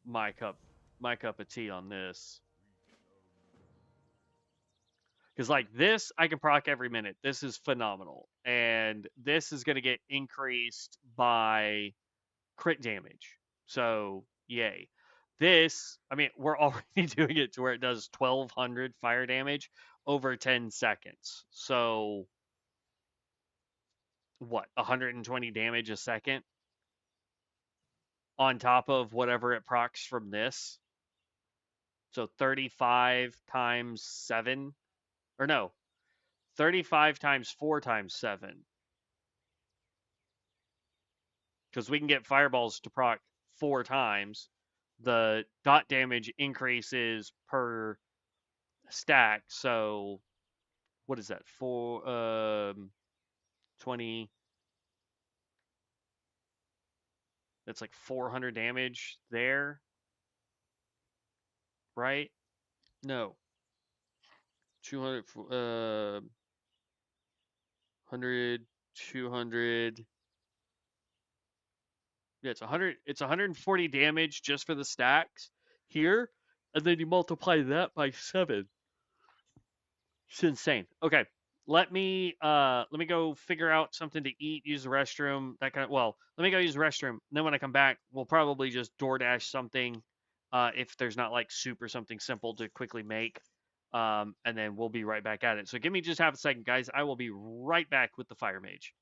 my cup of tea on this. Because, like, this, I can proc every minute. This is phenomenal. And this is going to get increased by crit damage. So, yay. This, I mean, we're already doing it to where it does 1,200 fire damage over 10 seconds. So, what, 120 damage a second? On top of whatever it procs from this. So 35 times 7. Or no, 35 times 4 times 7 because we can get fireballs to proc 4 times. The dot damage increases per stack. So what is that? 20. That's like 400 damage there, right? No. 200 100 200. Yeah, it's 100. It's 140 damage just for the stacks here, and then you multiply that by 7. It's insane. Okay, let me go figure out something to eat, use the restroom, that kind of. Well, let me go use the restroom. And then when I come back, we'll probably just DoorDash something, if there's not like soup or something simple to quickly make. And then we'll be right back at it. So give me just half a second, guys. I will be right back with the fire mage.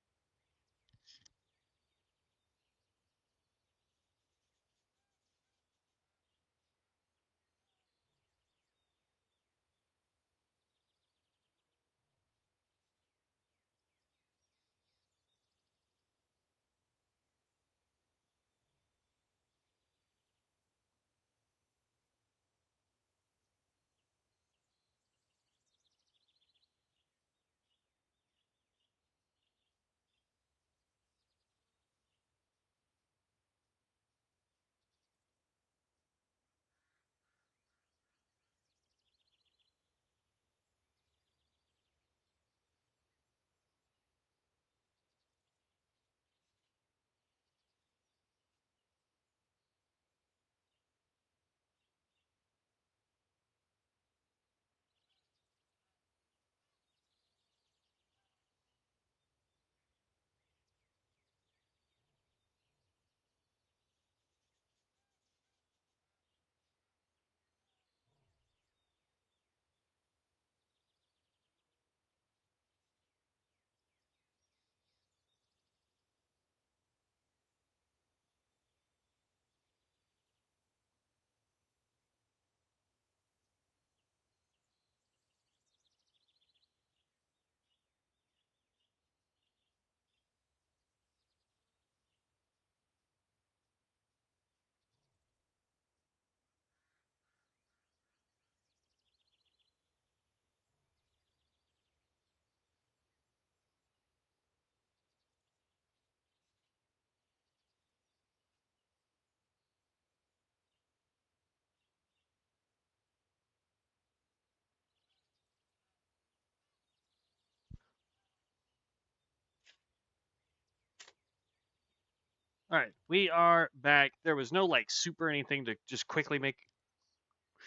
All right, we are back. There was no like soup or anything to just quickly make.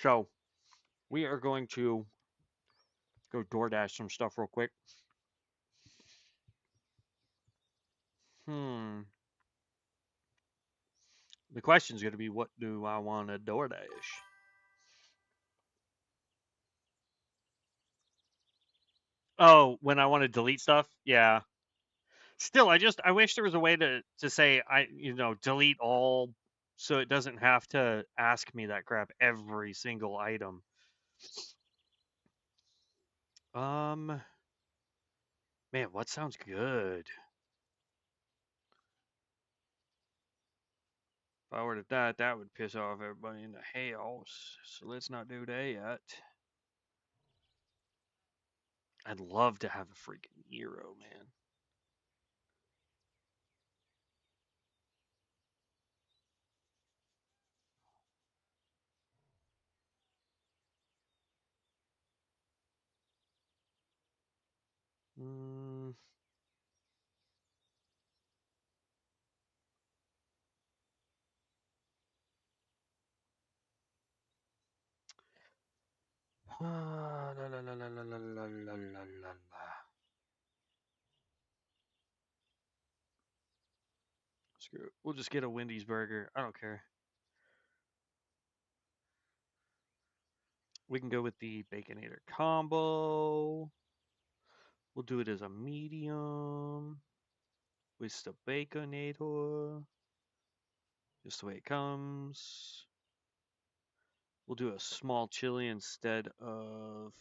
So we are going to go DoorDash some stuff real quick. The question's going to be, what do I want to DoorDash? Oh, when I want to delete stuff? Yeah. Still, I wish there was a way to say delete all, so it doesn't have to ask me that crap every single item. Man, what sounds good? If I ordered that, that would piss off everybody in the house. So let's not do that yet. I'd love to have a freaking hero, man. La, la, la, la, la, la, la, la, la, la. Screw it. We'll just get a Wendy's burger. I don't care. We can go with the Baconator combo. We'll do it as a medium with the Baconator. Just the way it comes. We'll do a small chili instead of...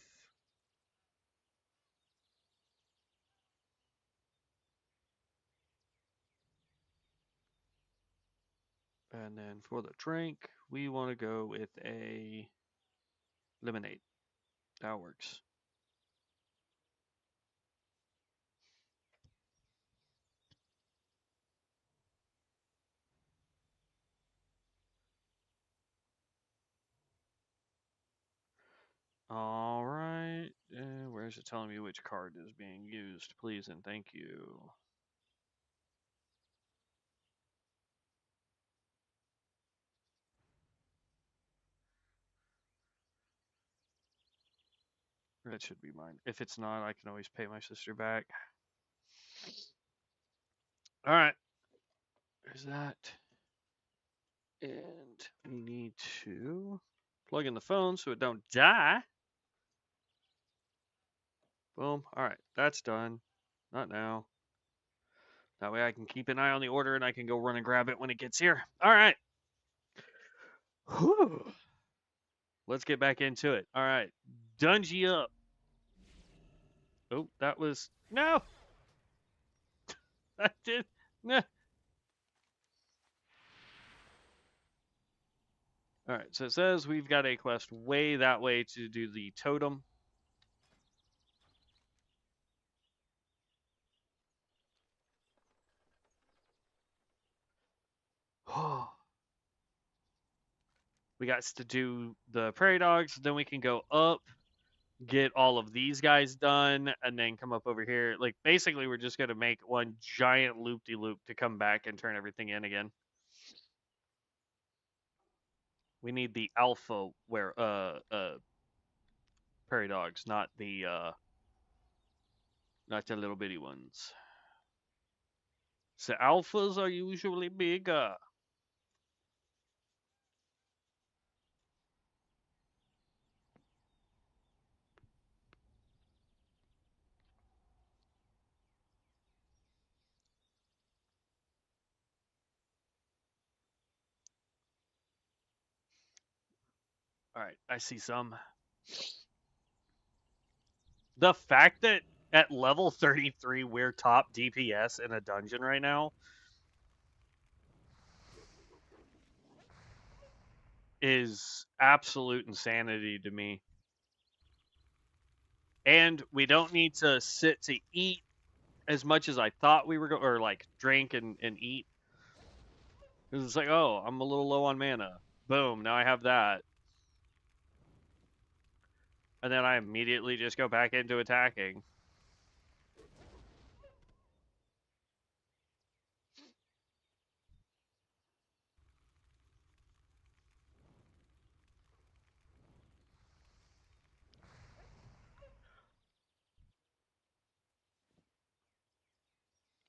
And then for the drink, we want to go with a lemonade. That works. All right. Where is it telling me which card is being used? Please and thank you. That should be mine. If it's not, I can always pay my sister back. All right. There's that. And we need to plug in the phone so it don't die. Boom. All right. That's done. Not now. That way I can keep an eye on the order and I can go run and grab it when it gets here. All right. Whew. Let's get back into it. All right. Dungy up. Oh, that was... No! I did... No. All right. So it says we've got a quest way that way to do the totem. We got to do the prairie dogs. Then we can go up, get all of these guys done, and then come up over here. Like, basically, we're just going to make one giant loop-de-loop to come back and turn everything in again. We need the alpha prairie dogs, not the little bitty ones. So alphas are usually bigger. All right, I see some. The fact that at level 33 we're top DPS in a dungeon right now is absolute insanity to me. And we don't need to sit to eat as much as I thought we were going, or like drink and eat. It's like, oh, I'm a little low on mana. Boom, now I have that. And then I immediately just go back into attacking.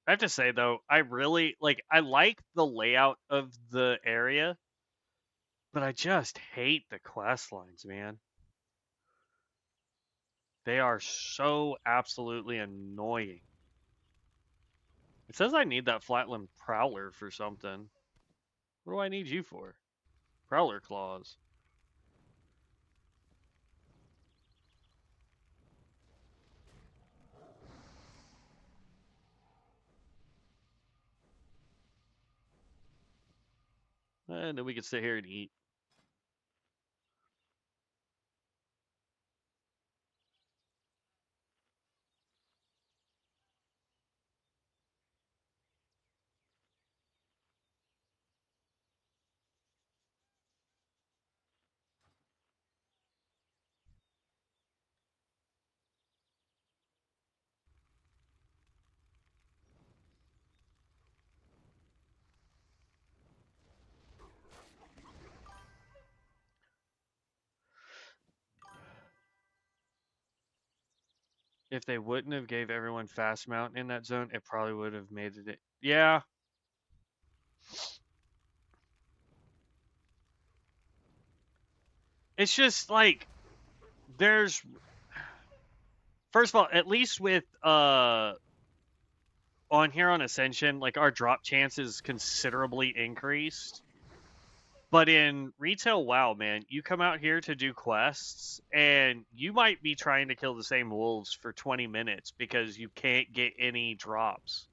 I have to say though, I really I like the layout of the area, but I just hate the quest lines, man. They are so absolutely annoying. It says I need that flatland prowler for something. What do I need you for? Prowler claws. And then we can sit here and eat. If they wouldn't have gave everyone fast mount in that zone, it probably would have made it. Yeah. It's just like there's first of all, at least with on here on Ascension, like our drop chance is considerably increased. But in retail WoW, man, you come out here to do quests, and you might be trying to kill the same wolves for 20 minutes because you can't get any drops.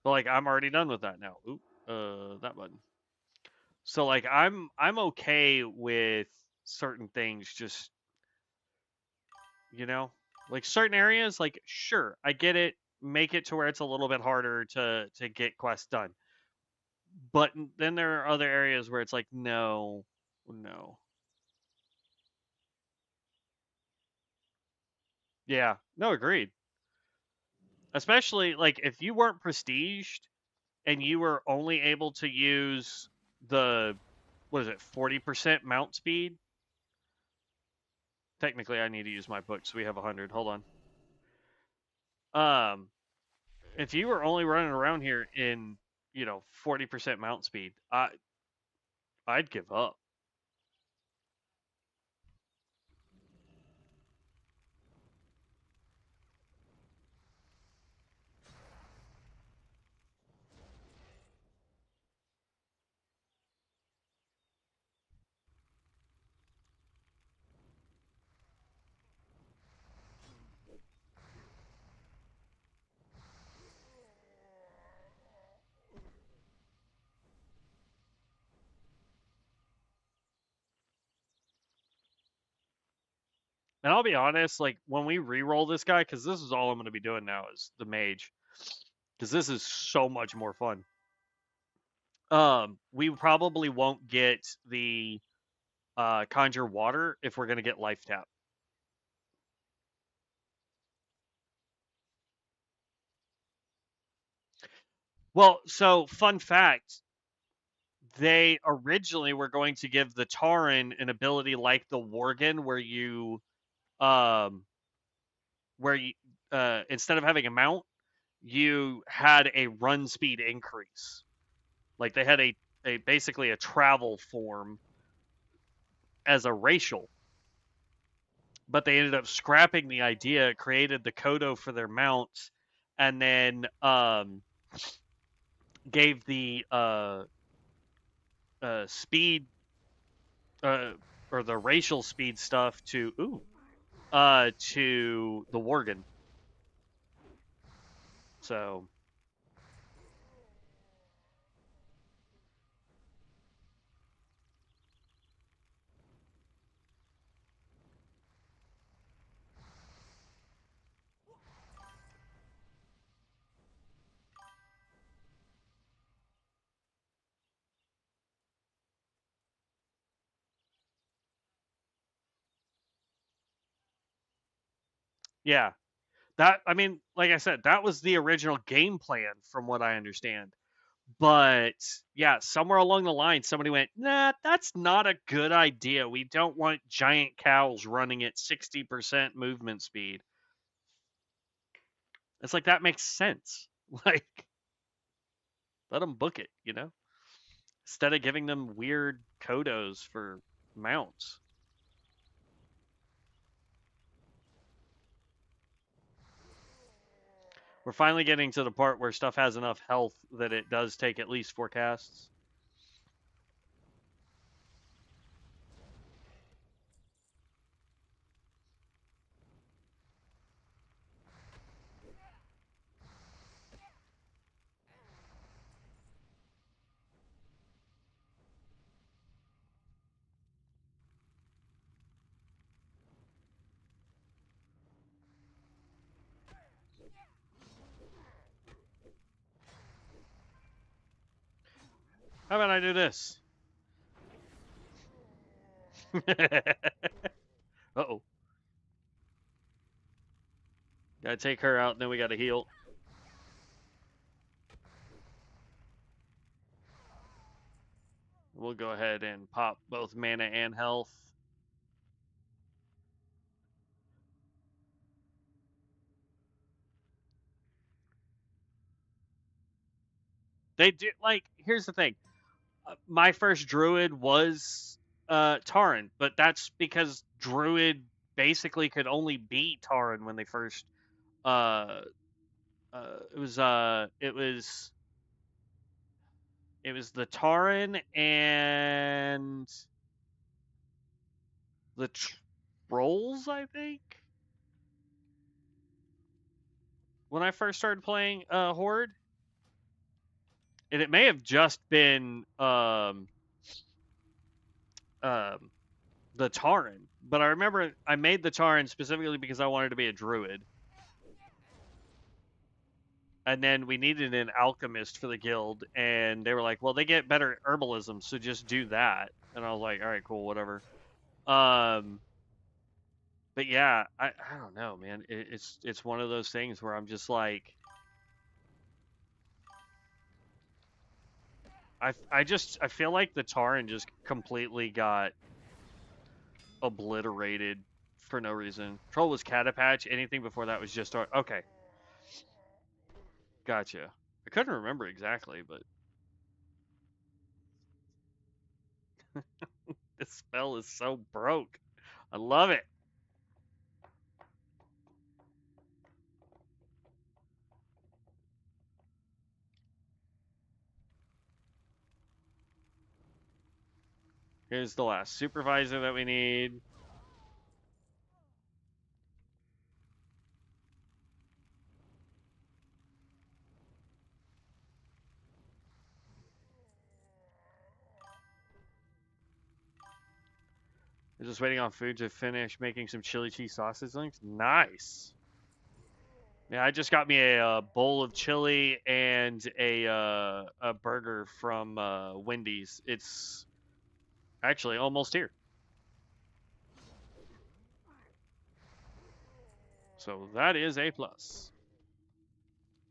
But like I'm already done with that now. Oop, that button. So like I'm okay with certain things just like certain areas like sure, I get it, make it to where it's a little bit harder to get quests done. But then there are other areas where it's like no. No. Yeah. No, agreed. Especially like if you weren't prestiged and you were only able to use the what is it, 40% mount speed? Technically, I need to use my book, so we have 100. Hold on. If you were only running around here in 40% mount speed, I'd give up. And I'll be honest, like when we re-roll this guy, because this is all I'm going to be doing now is the mage, because this is so much more fun. We probably won't get the conjure water if we're going to get life tap. Well, so fun fact, they originally were going to give the Tauren an ability like the Worgen um where you instead of having a mount, you had a run speed increase. Like they had a basically a travel form as a racial. But they ended up scrapping the idea, created the Kodo for their mounts, and then gave the speed or the racial speed stuff to the Worgen. So yeah, that I mean, like I said, that was the original game plan from what I understand. But yeah, somewhere along the line, somebody went, nah, that's not a good idea. We don't want giant cows running at 60% movement speed. It's like, that makes sense. Like, let them book it, Instead of giving them weird kodos for mounts. We're finally getting to the part where stuff has enough health that it does take at least 4 casts. How about I do this? Uh-oh. Gotta take her out, and then we gotta heal. We'll go ahead and pop both mana and health. They do, like, here's the thing. My first druid was Tauren, but that's because druid basically could only be Tauren when they first it was the Tauren and the trolls, I think. When I first started playing Horde, and it may have just been the Tauren, but I remember I made the Tauren specifically because I wanted to be a druid. And then we needed an alchemist for the guild, and they were like, well, they get better herbalism, so just do that. And I was like, all right, cool, whatever. But yeah, I don't know, man. It's one of those things where I'm just like, I feel like the Tauren just completely got obliterated for no reason. Troll was Catapatch. Anything before that was just okay. Gotcha. I couldn't remember exactly, but this spell is so broke. I love it. Here's the last supervisor that we need. We're just waiting on food to finish making some chili cheese sausage links. Nice. Yeah, I just got me a bowl of chili and a burger from Wendy's. It's actually almost here. So that is a plus.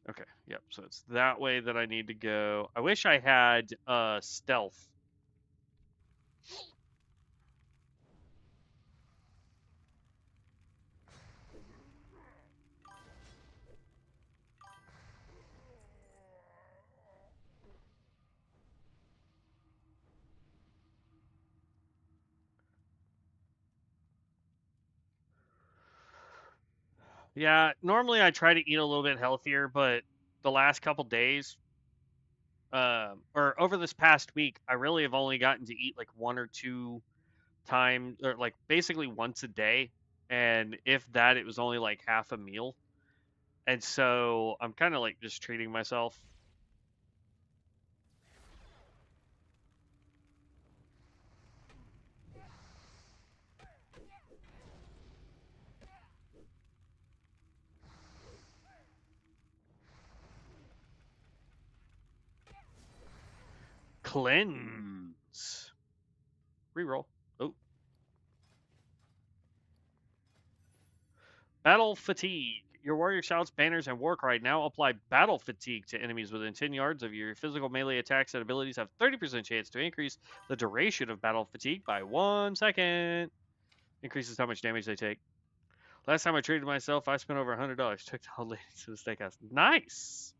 Okay, yep. So it's that way that I need to go. I wish I had stealth. Yeah, normally I try to eat a little bit healthier, but the last couple days, or over this past week, I really have only gotten to eat like 1 or 2 times, or like basically once a day, and if that, it was only like half a meal, and so I'm kind of like just treating myself. Cleanse. Reroll. Oh. Battle fatigue. Your warrior shouts, banners, and war cry now apply battle fatigue to enemies within 10 yards of you. Your physical melee attacks and abilities have 30% chance to increase the duration of battle fatigue by 1 second. Increases how much damage they take. Last time I treated myself, I spent over $100. Took the old lady to the steakhouse. Nice.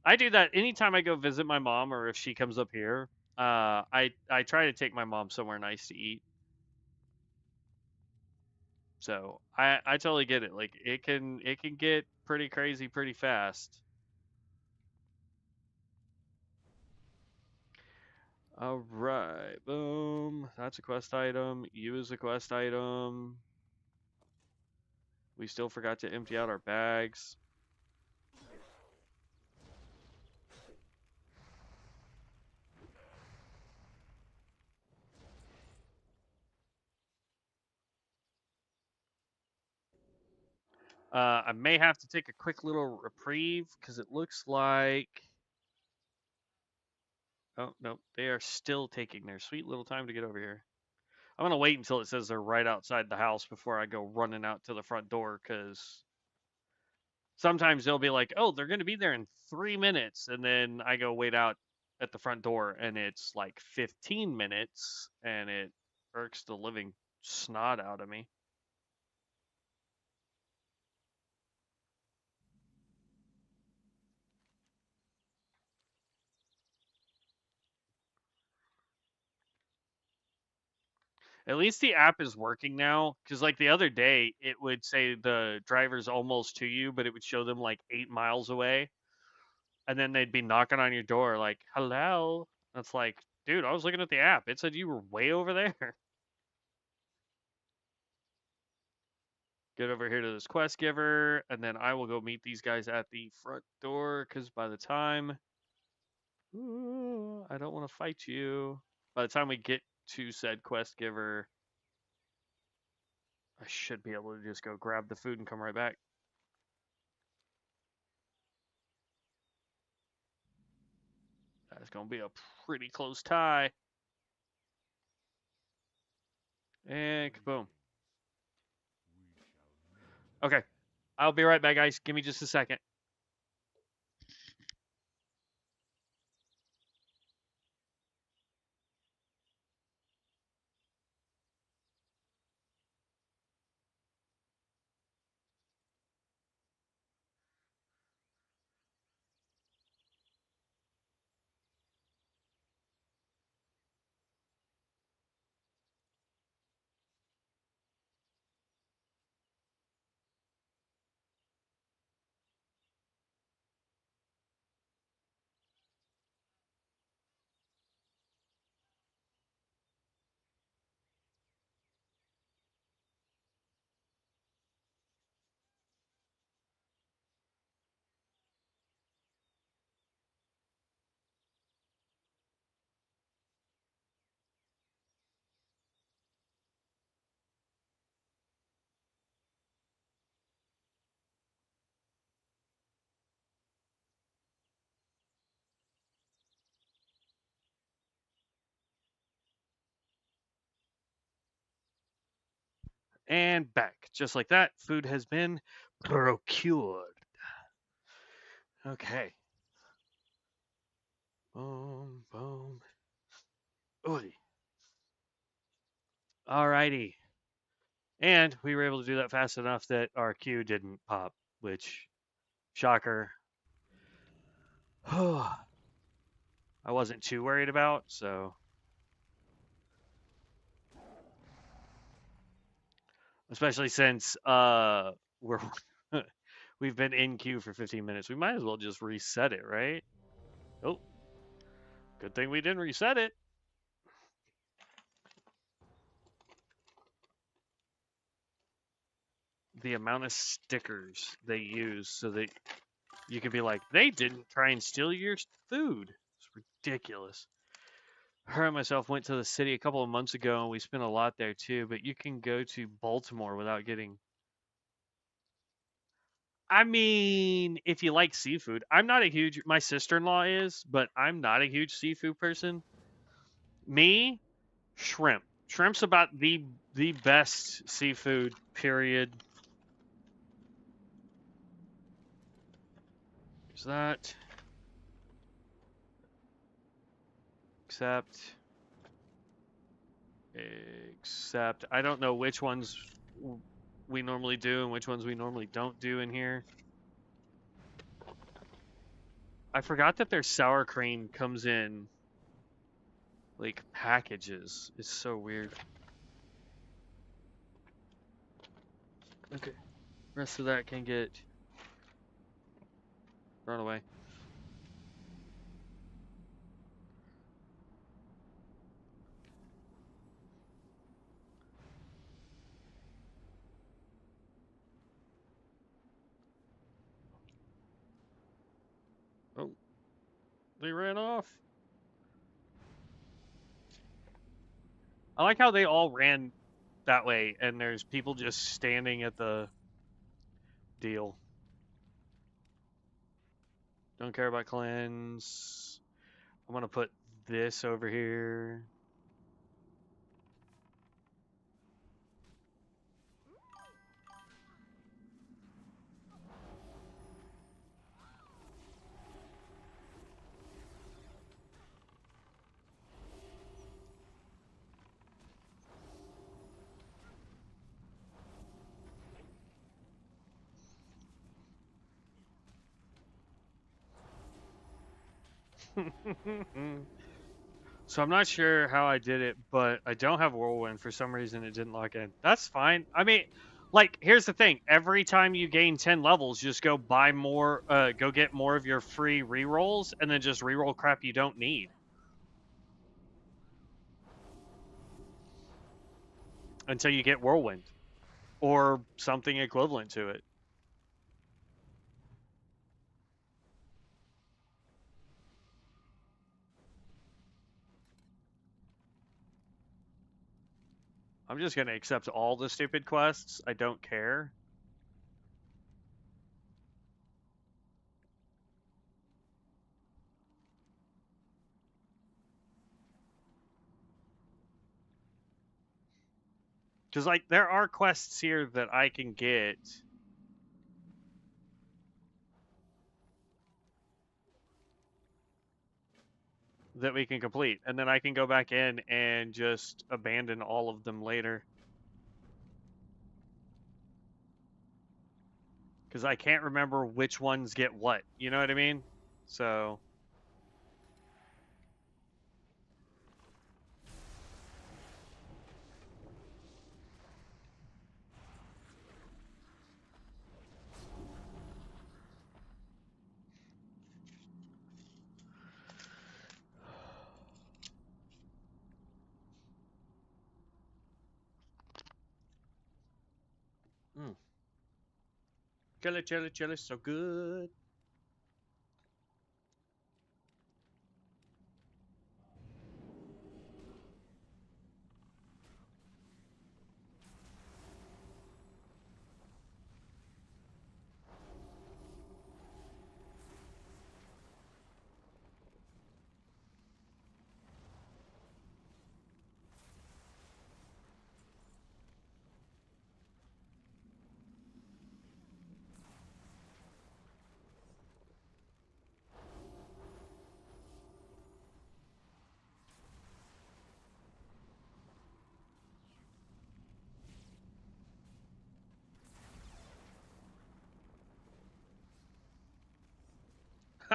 I do that anytime I go visit my mom, or if she comes up here. I try to take my mom somewhere nice to eat. So I totally get it. Like it can get pretty crazy pretty fast. All right, boom. That's a quest item. You is a quest item. We still forgot to empty out our bags. I may have to take a quick little reprieve because it looks like. Oh, no, they are still taking their sweet little time to get over here. I'm going to wait until it says they're right outside the house before I go running out to the front door, because sometimes they'll be like, oh, they're going to be there in 3 minutes. And then I go wait out at the front door and it's like 15 minutes, and it irks the living snot out of me. At least the app is working now, because like the other day, it would say the driver's almost to you, but it would show them like 8 miles away. And then they'd be knocking on your door like, hello. That's like, dude, I was looking at the app. It said you were way over there. Get over here to this quest giver, and then I will go meet these guys at the front door, because by the time Ooh, I don't want to fight you. By the time we get to said quest giver, I should be able to just go grab the food and come right back. That's going to be a pretty close tie. And kaboom. Okay. I'll be right back, guys. Give me just a second. And back. Just like that, food has been procured. Okay. Boom, boom. Oy. Alrighty. And we were able to do that fast enough that our queue didn't pop, which, shocker. I wasn't too worried about, so. Especially since we're we've been in queue for 15 minutes. We might as well just reset it, right? Oh, good thing we didn't reset it. The amount of stickers they use so that you can be like, they didn't try and steal your food. It's ridiculous. Her and myself went to the city a couple of months ago and we spent a lot there too, but you can go to Baltimore without getting. I mean, if you like seafood, I'm not a huge, my sister-in-law is, but I'm not a huge seafood person. Me, shrimp. Shrimp's about the best seafood, period. There's that. Except I don't know which ones we normally do and which ones we normally don't do in here. I forgot that their sour cream comes in like packages. It's so weird. Okay. Rest of that can get thrown away. Oh, they ran off. I like how they all ran that way and there's people just standing at the deal. Don't care about cleanse. I'm gonna put this over here. So I'm not sure how I did it, but I don't have Whirlwind. For some reason, it didn't lock in. That's fine. I mean, like, here's the thing. Every time you gain 10 levels, just go buy more, go get more of your free rerolls, and then just reroll crap you don't need. Until you get Whirlwind. Or something equivalent to it. I'm just gonna accept all the stupid quests. I don't care. Because, like, there are quests here that I can get that we can complete. And then I can go back in and just abandon all of them later. Because I can't remember which ones get what. You know what I mean? So... Chili, chili, chili, so good.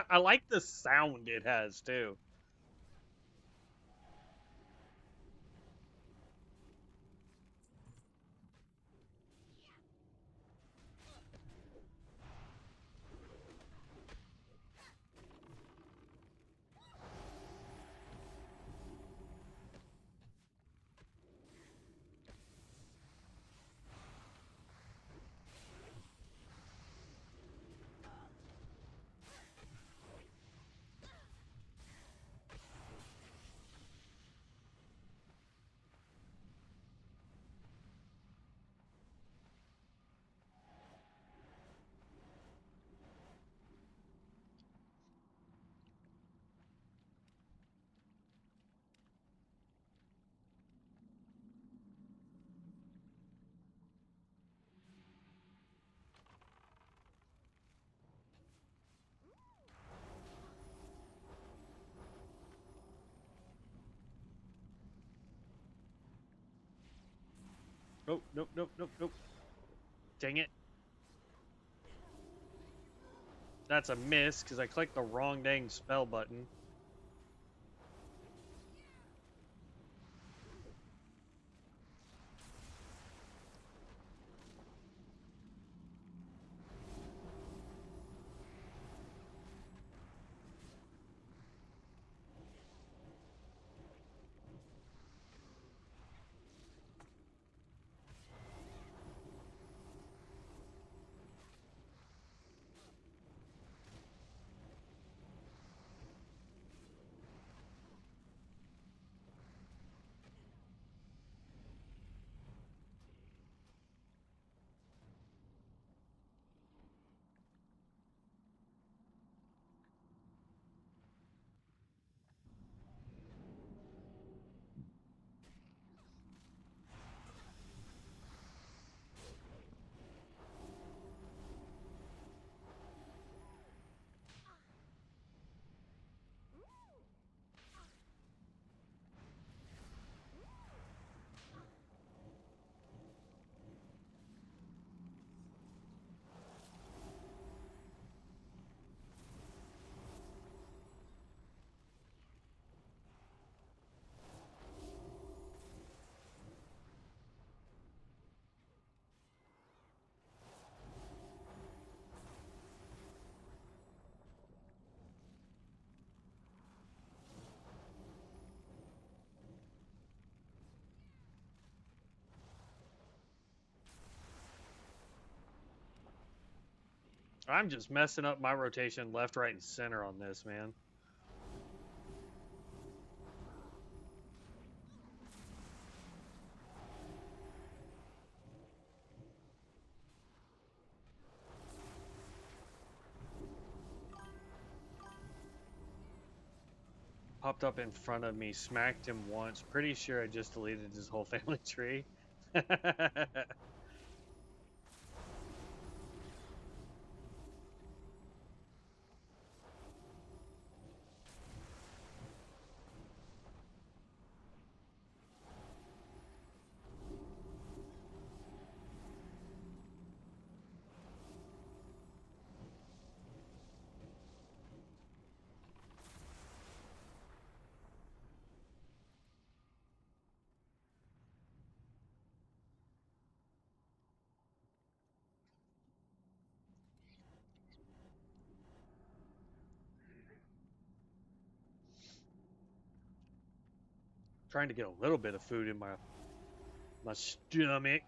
I like the sound it has, too. Oh, nope, nope, nope, nope. Dang it. That's a miss, because I clicked the wrong dang spell button. I'm just messing up my rotation left, right, and center on this, man. popped up in front of me, smacked him once. Pretty sure I just deleted his whole family tree. Trying to get a little bit of food in my stomach.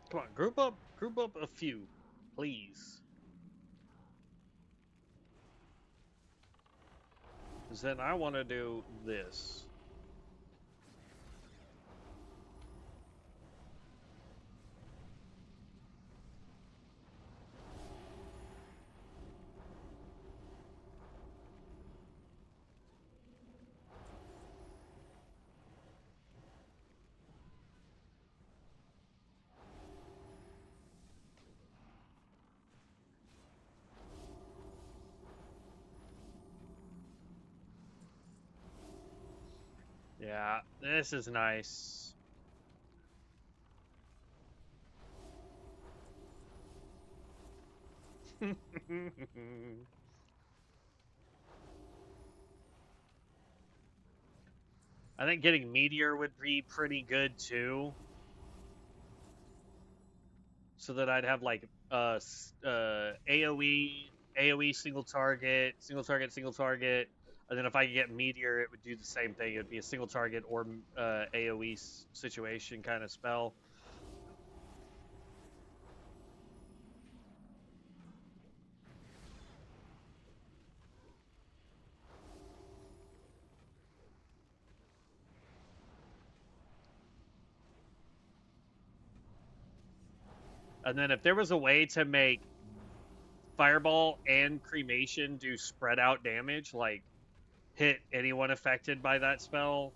Come on, group up a few, please. Because then I want to do this. Yeah, this is nice. I think getting Meteor would be pretty good too. So that I'd have like AoE single target, and then if I could get Meteor, it would do the same thing. It would be a single target or AoE situation kind of spell. And then if there was a way to make Fireball and Cremation do spread out damage, like hit anyone affected by that spell.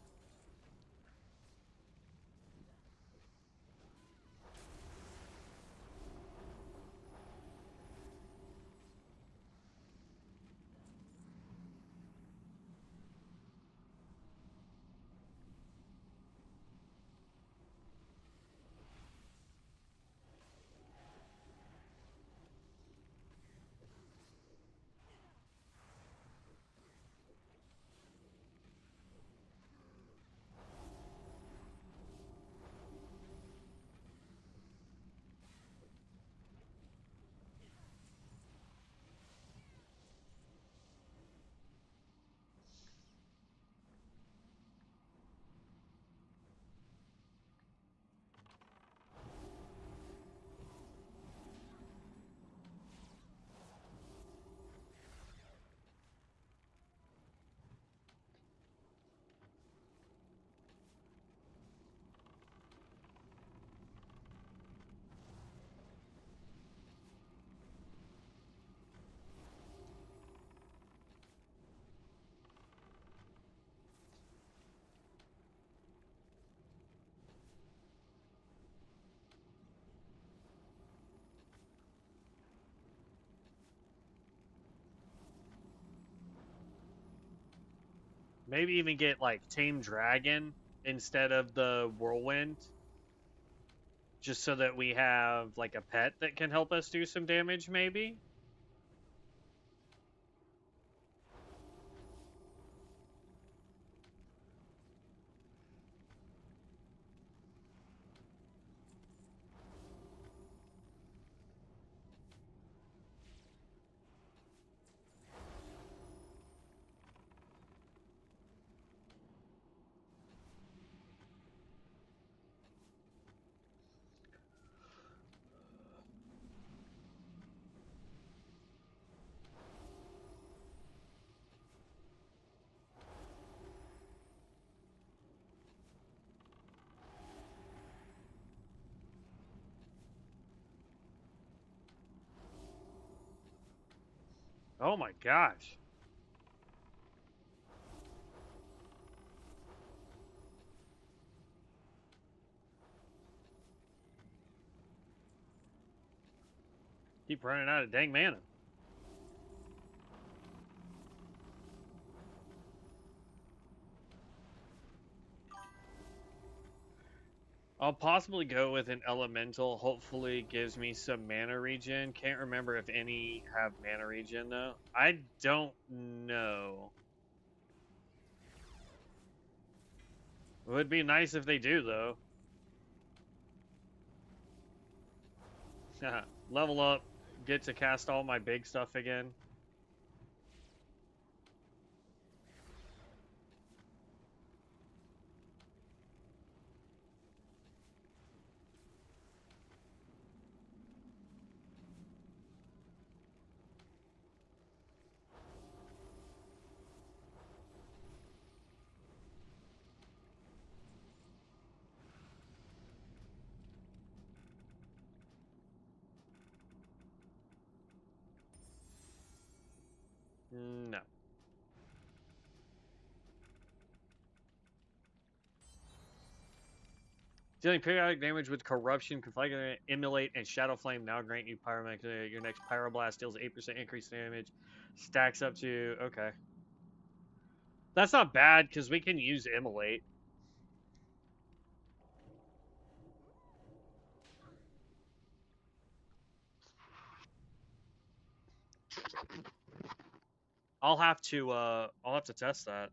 Maybe even get like Tame Dragon instead of the Whirlwind. Just so that we have like a pet that can help us do some damage, maybe? Oh my gosh. Keep running out of dang mana. I'll possibly go with an elemental. Hopefully gives me some mana regen. Can't remember if any have mana regen though. I don't know. It would be nice if they do though. Level up, get to cast all my big stuff again. No. Dealing periodic damage with corruption, conflict, emulate, and shadow flame now grant you pyromancy. Your next pyroblast deals 8% increased damage. Stacks up to okay. That's not bad because we can use emulate. I'll have to test that.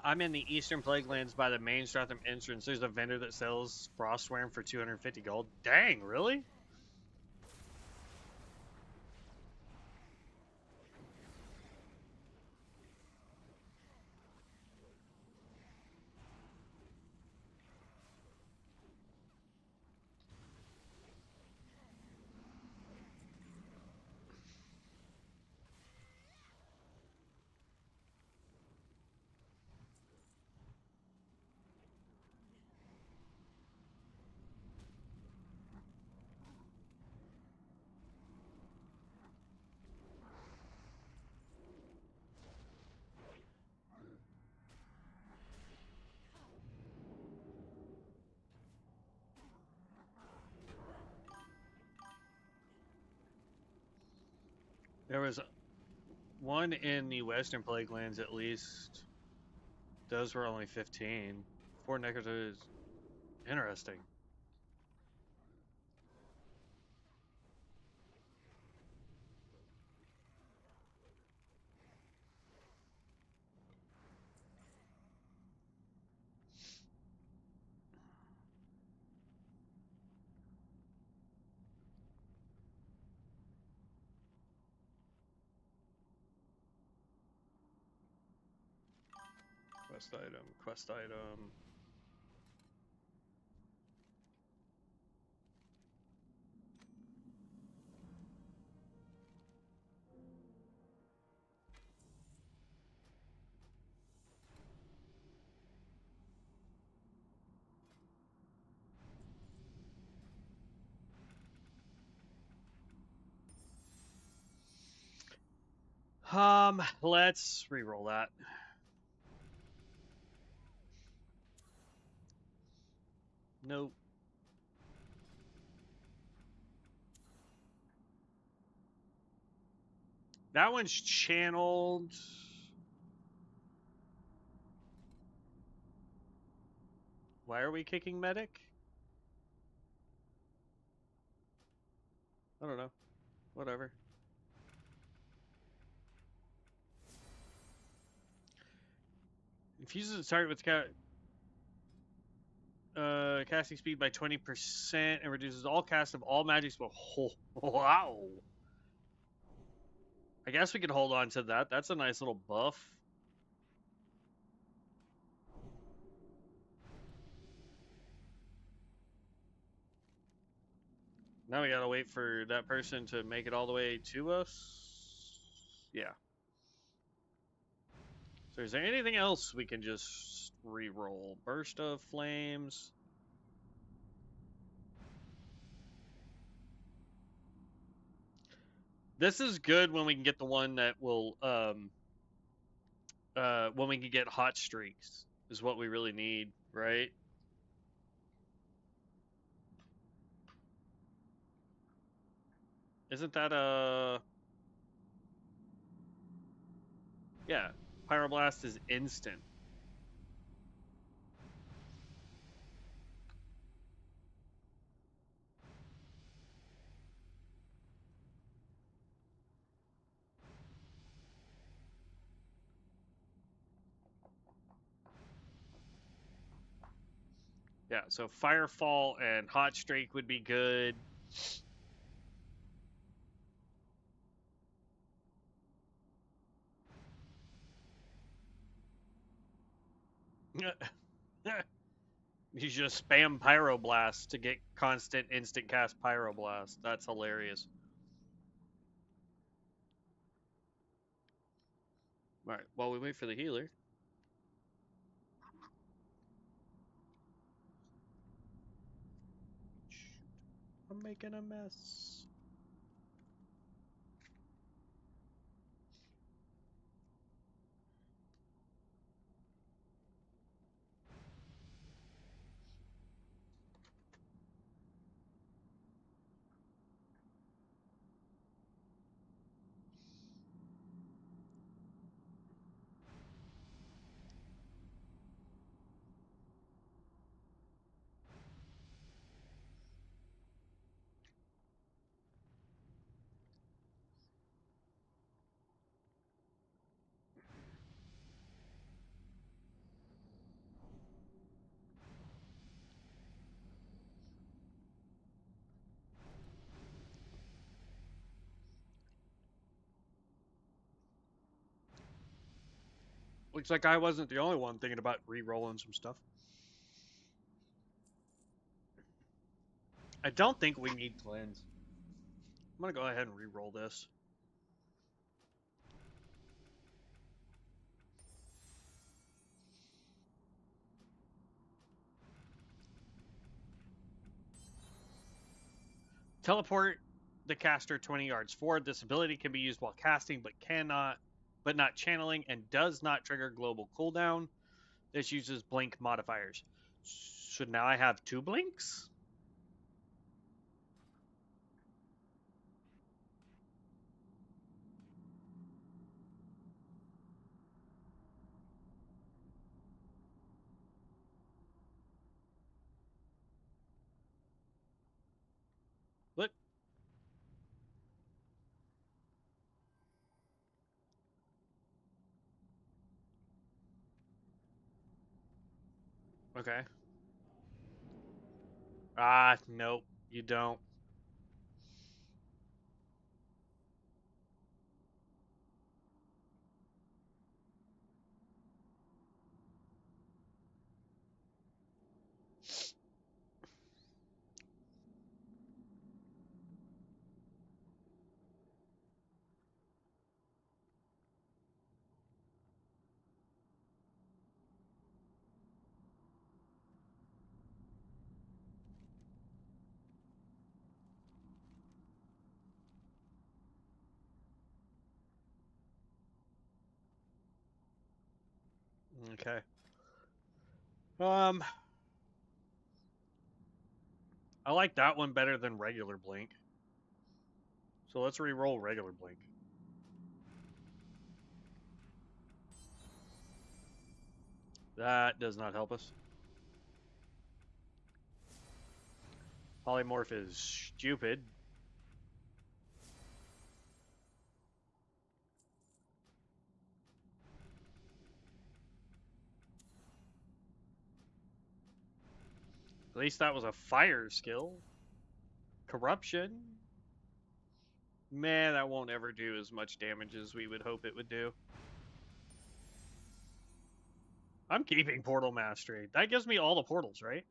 I'm in the Eastern Plaguelands by the main Stratham entrance. There's a vendor that sells Frostworm for 250 gold. Dang, really? There was one in the Western Plaguelands, at least, Those were only 15. 4 negatives. Interesting. Quest item, quest item. Let's re-roll that. Nope. That one's channeled. Why are we kicking medic? I don't know. Whatever. Infuses its target with casting speed by 20% and reduces all cast of all magic spells. Oh, wow. I guess we could hold on to that. That's a nice little buff. Now we gotta wait for that person to make it all the way to us. Yeah. So is there anything else we can just re-roll? Burst of Flames. This is good when we can get the one that will, when we can get hot streaks, is what we really need, right? Isn't that yeah, Pyroblast is instant. Yeah, so Firefall and Hot Streak would be good. You just spam Pyroblast to get constant instant cast Pyroblast. That's hilarious. Alright, while we wait for the healer. Shoot, I'm making a mess. Looks like I wasn't the only one thinking about re-rolling some stuff. I don't think we need cleanse. I'm gonna go ahead and re-roll this. Teleport the caster 20 yards forward. This ability can be used while casting, but not channeling, and does not trigger global cooldown. This uses blink modifiers. So now I have 2 blinks? What? Okay. Ah, nope, you don't. Okay. I like that one better than regular blink. So let's re-roll regular blink. That does not help us. Polymorph is stupid. At least that was a fire skill. Corruption. Man, that won't ever do as much damage as we would hope it would do. I'm keeping Portal Mastery. That gives me all the portals, right?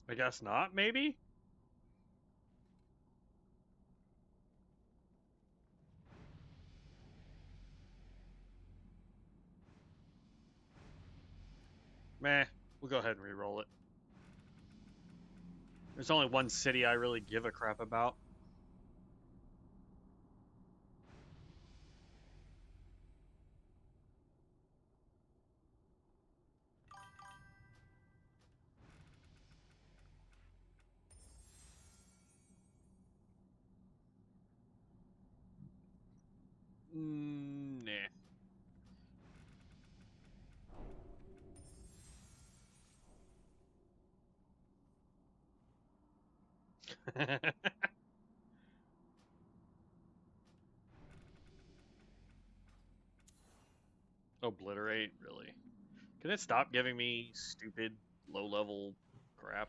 I guess not, maybe? Meh, we'll go ahead and re-roll it. There's only one city I really give a crap about. Nah. Obliterate, really? Can it stop giving me stupid, low-level crap?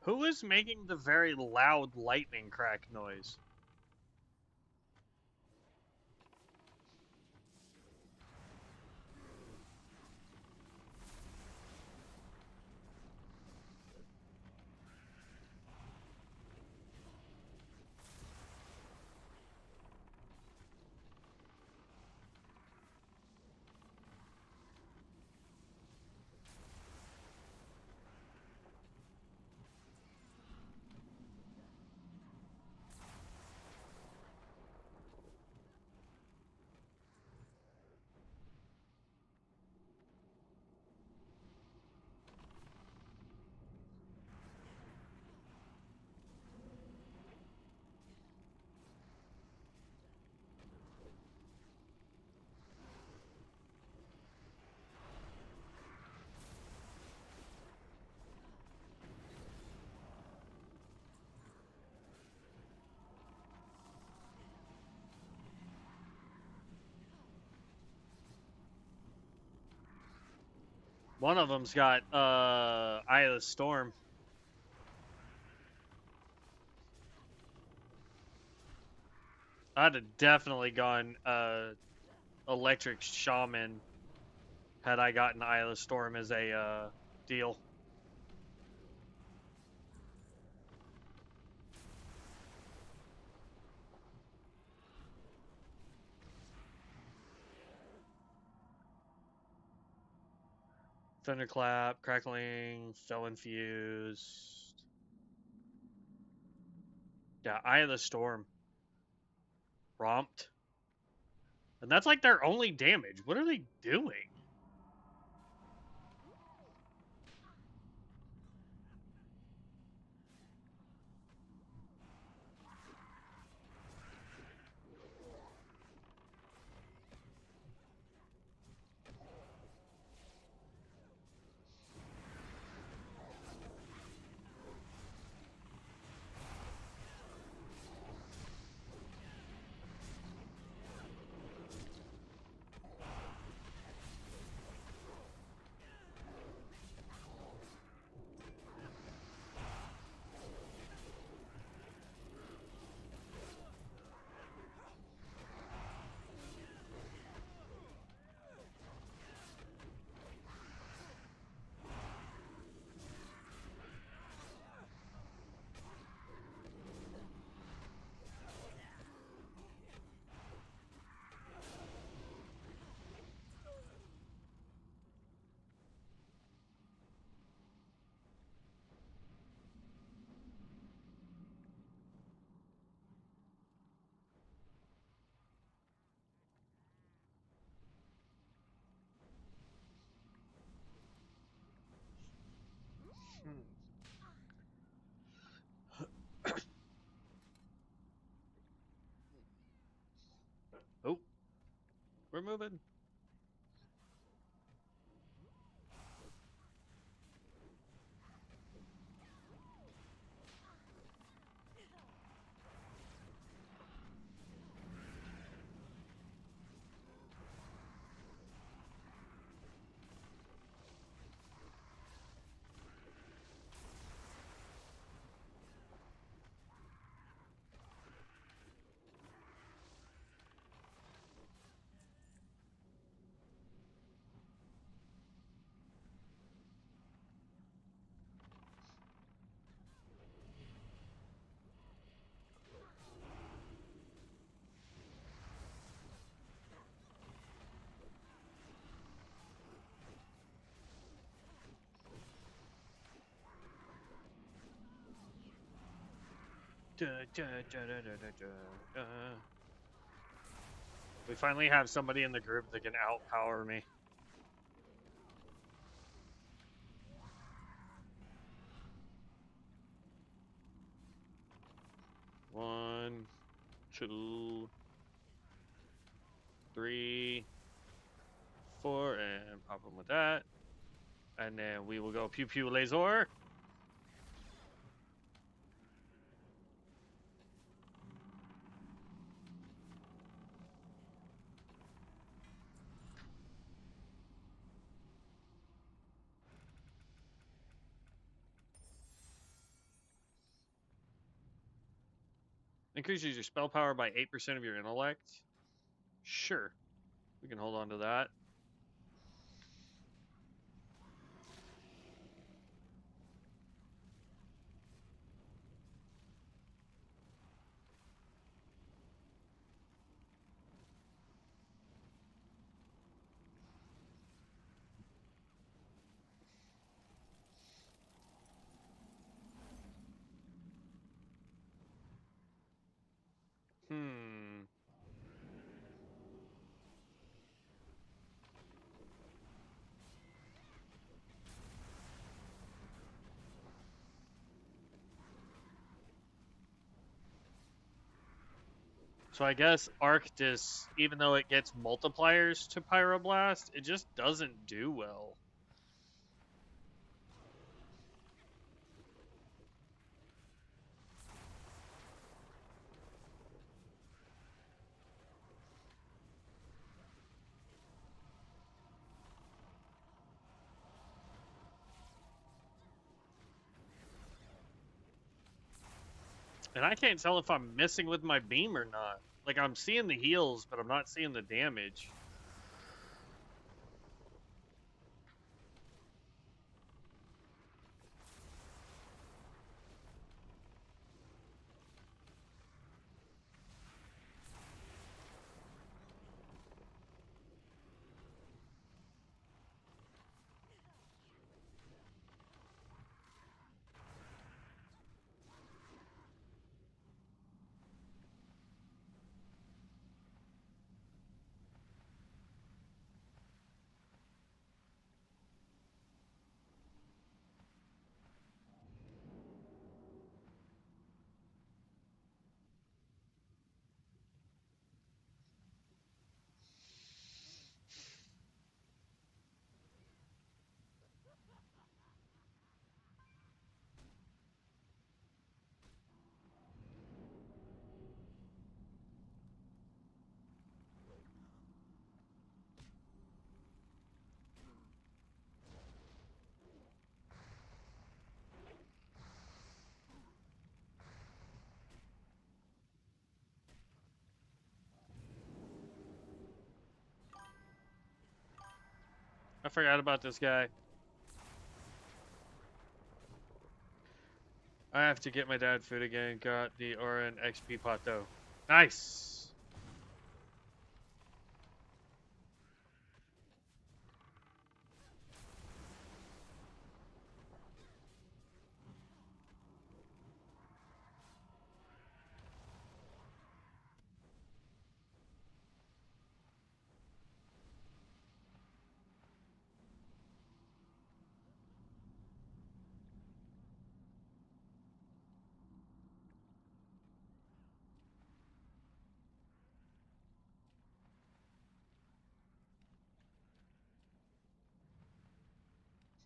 Who is making the very loud lightning crack noise? One of them's got Eye of the Storm. I'd have definitely gone electric shaman had I gotten Eye of the Storm as a deal. Thunderclap, Crackling, Fell Infused. Yeah, Eye of the Storm. Romped. And that's like their only damage. What are they doing? Oh, we're moving. We finally have somebody in the group that can outpower me. One, two, three, four, and pop him with that. And then we will go pew pew laser. Increases your spell power by 8% of your intellect. Sure. We can hold on to that. Hmm. So I guess Arctis, even though it gets multipliers to Pyroblast, it just doesn't do well. And I can't tell if I'm missing with my beam or not. Like, I'm seeing the heals, but I'm not seeing the damage. I forgot about this guy. I have to get my dad food again. Got the Oran XP pot though. Nice.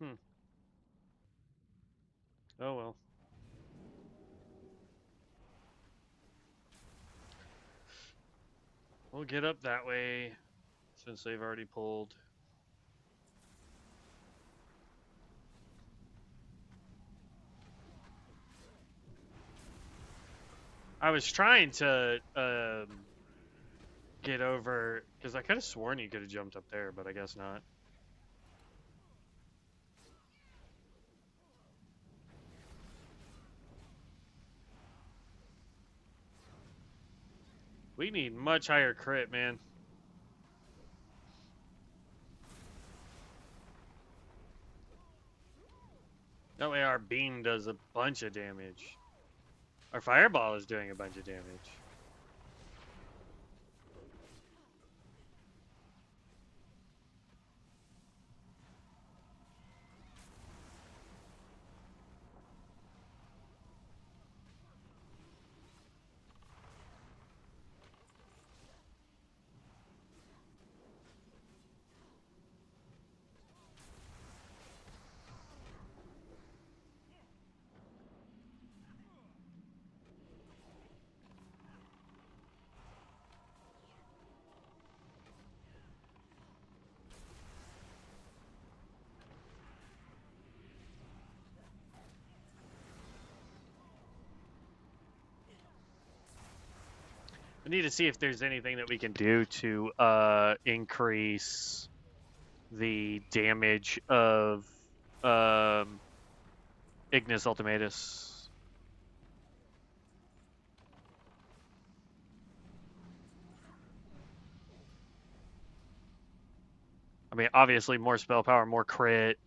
Hmm. Oh well. We'll get up that way since they've already pulled. I was trying to get over because I could have sworn you could have jumped up there, but I guess not. We need much higher crit, man. That way our beam does a bunch of damage. Our fireball is doing a bunch of damage. We need to see if there's anything that we can do to increase the damage of Ignis Ultimatus. I mean, obviously more spell power, more crit.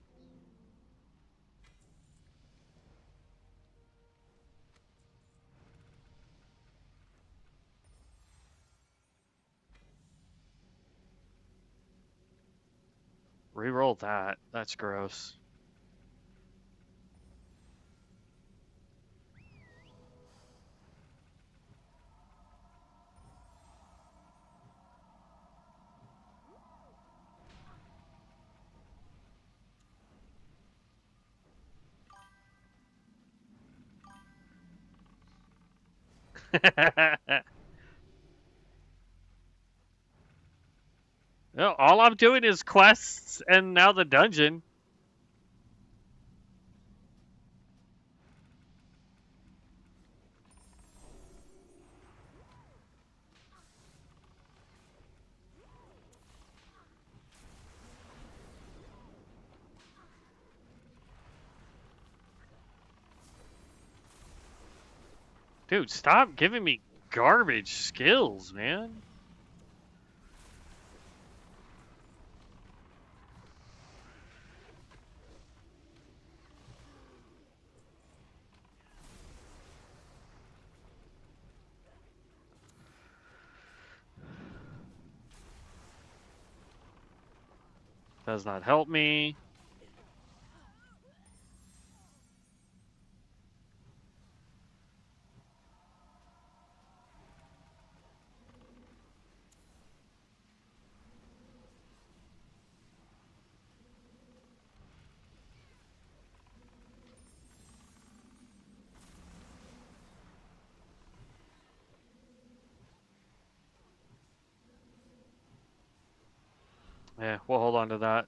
Reroll that. That's gross. No, all I'm doing is quests and now the dungeon. Dude, stop giving me garbage skills, man. Does not help me. Yeah, we'll hold on to that.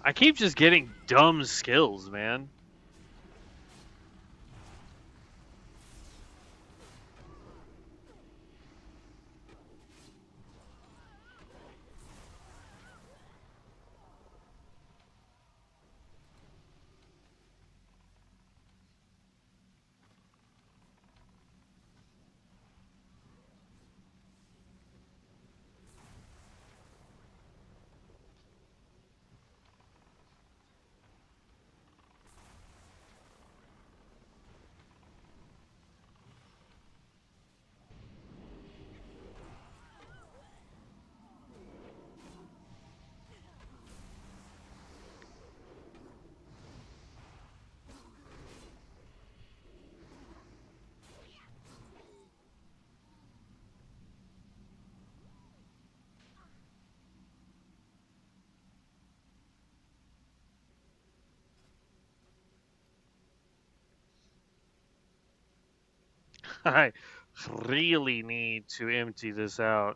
I keep just getting dumb skills, man. I really need to empty this out.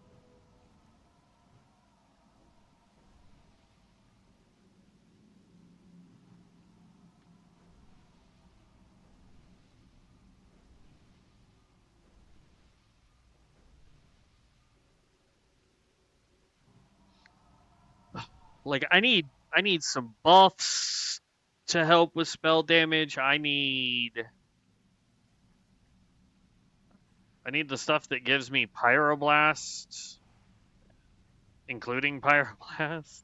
Like I need some buffs to help with spell damage. I need the stuff that gives me pyroblast, including pyroblast.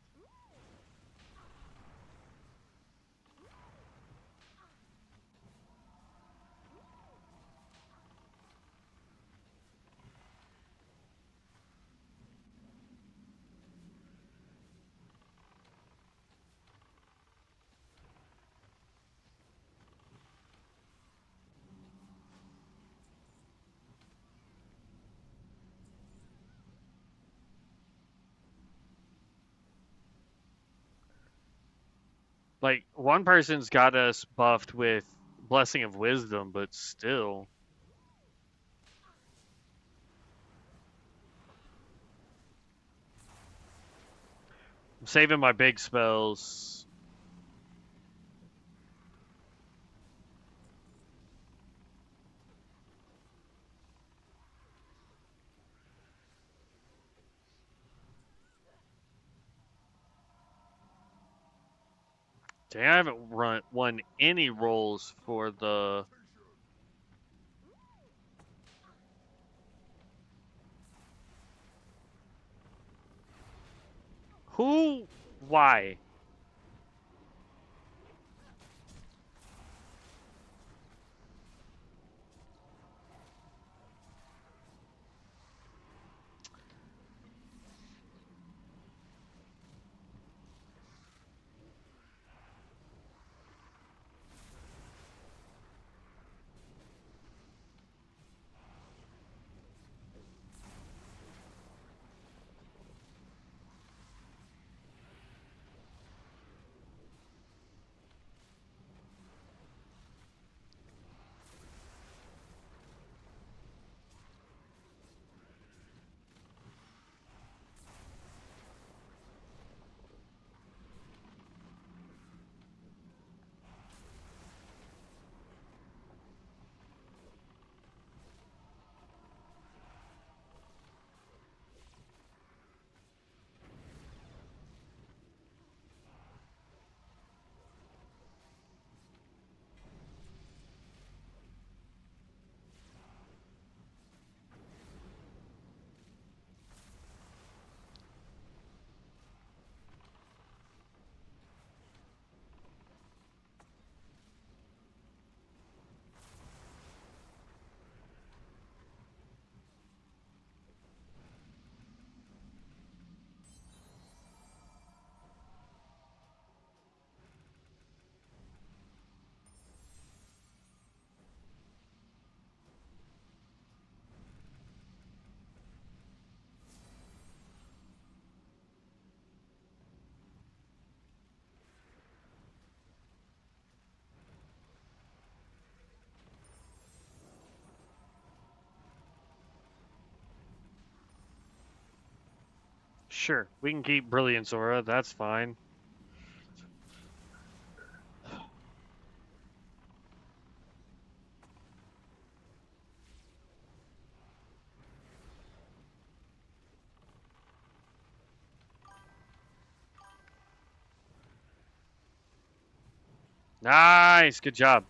Like one person's got us buffed with Blessing of Wisdom, but still. I'm saving my big spells. Dang, I haven't won any rolls for the. Who? Why? Sure, we can keep Brilliance Aura. That's fine. Nice, good job.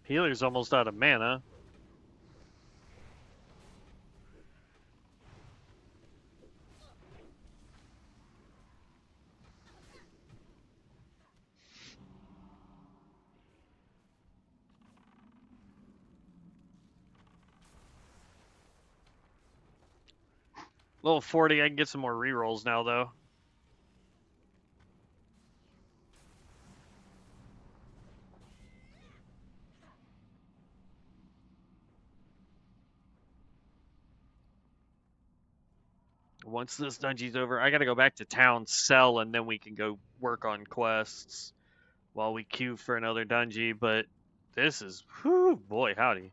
Healer's almost out of mana. Level 40, I can get some more rerolls now, though. Once this dungeon's over, I gotta go back to town, sell, and then we can go work on quests while we queue for another dungeon. But this is, whew, boy, howdy.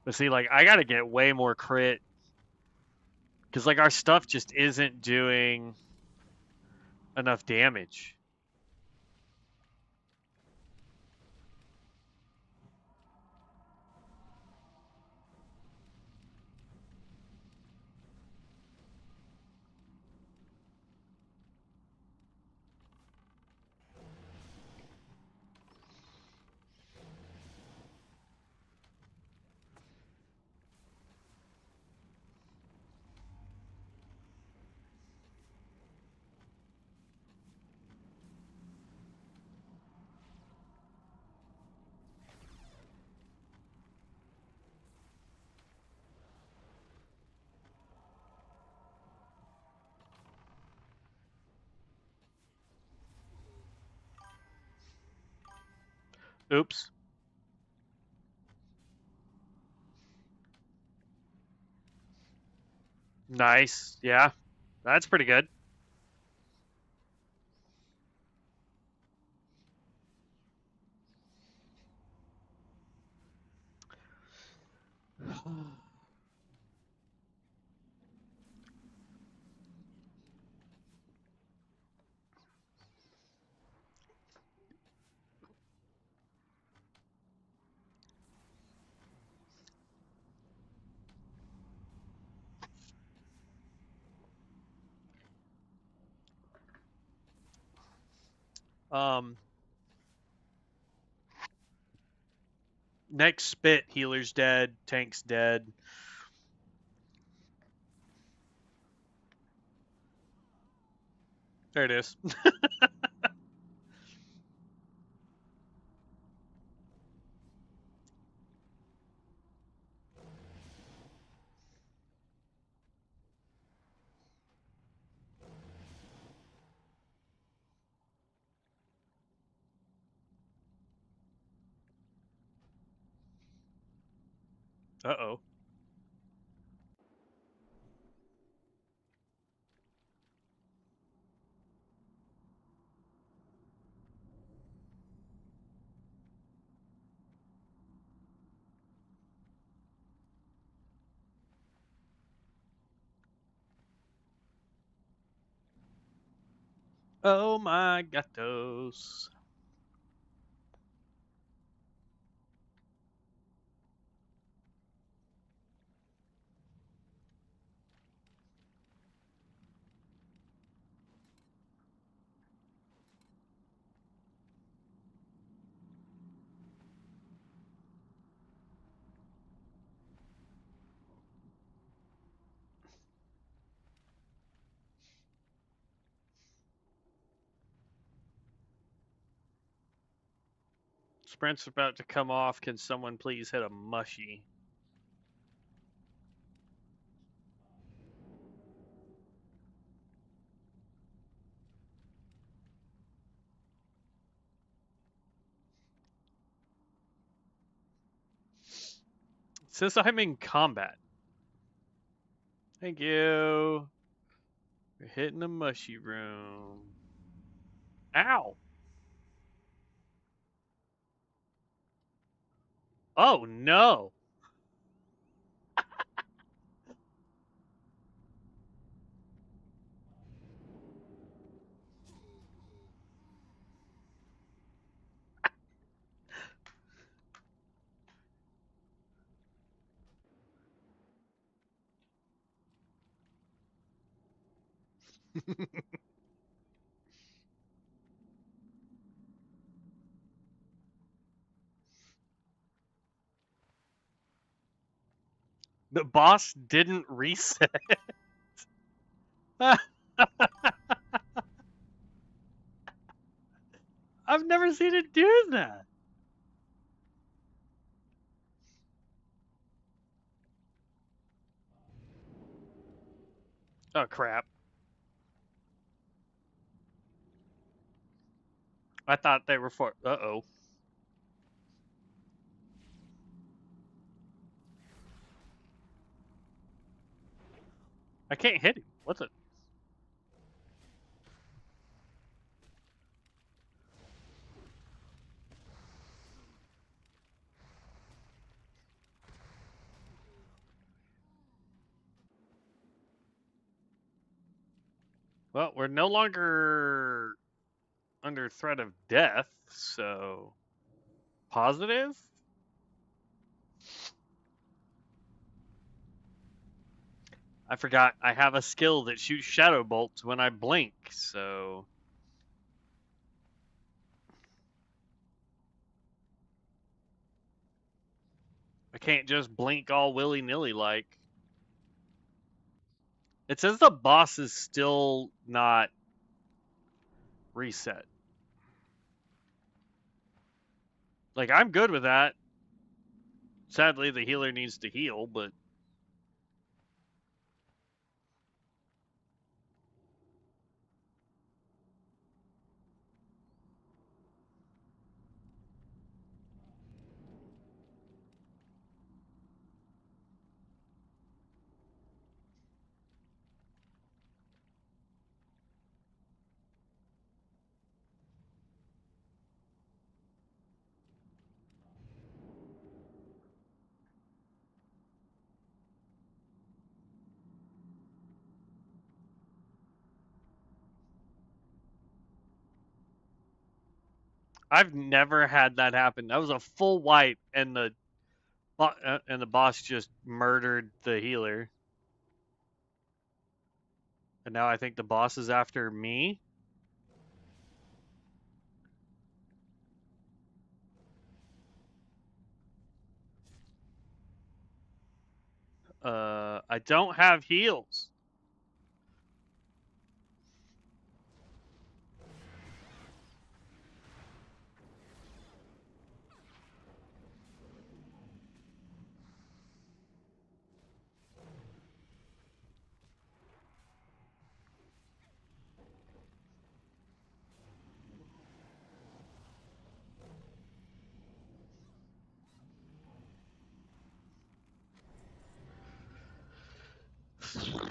But see, like, I gotta get way more crit. Because, like, our stuff just isn't doing enough damage. Oops. Nice. Yeah. That's pretty good. Next spit, healer's dead, tank's dead. There it is. Uh-oh. Oh my gatos. Sprint's about to come off. Can someone please hit a mushy? It says I'm in combat. Thank you. We're hitting a mushy room. Ow. Oh no. The boss didn't reset. I've never seen it do that. Oh crap. I thought they were for. Uh-oh. I can't hit him. What's it? Well, we're no longer under threat of death, so positive? I forgot I have a skill that shoots shadow bolts when I blink, so I can't just blink all willy-nilly like. It says the boss is still not reset. Like, I'm good with that. Sadly, the healer needs to heal, but I've never had that happen. That was a full wipe, and the boss just murdered the healer. And now I think the boss is after me. I don't have heals.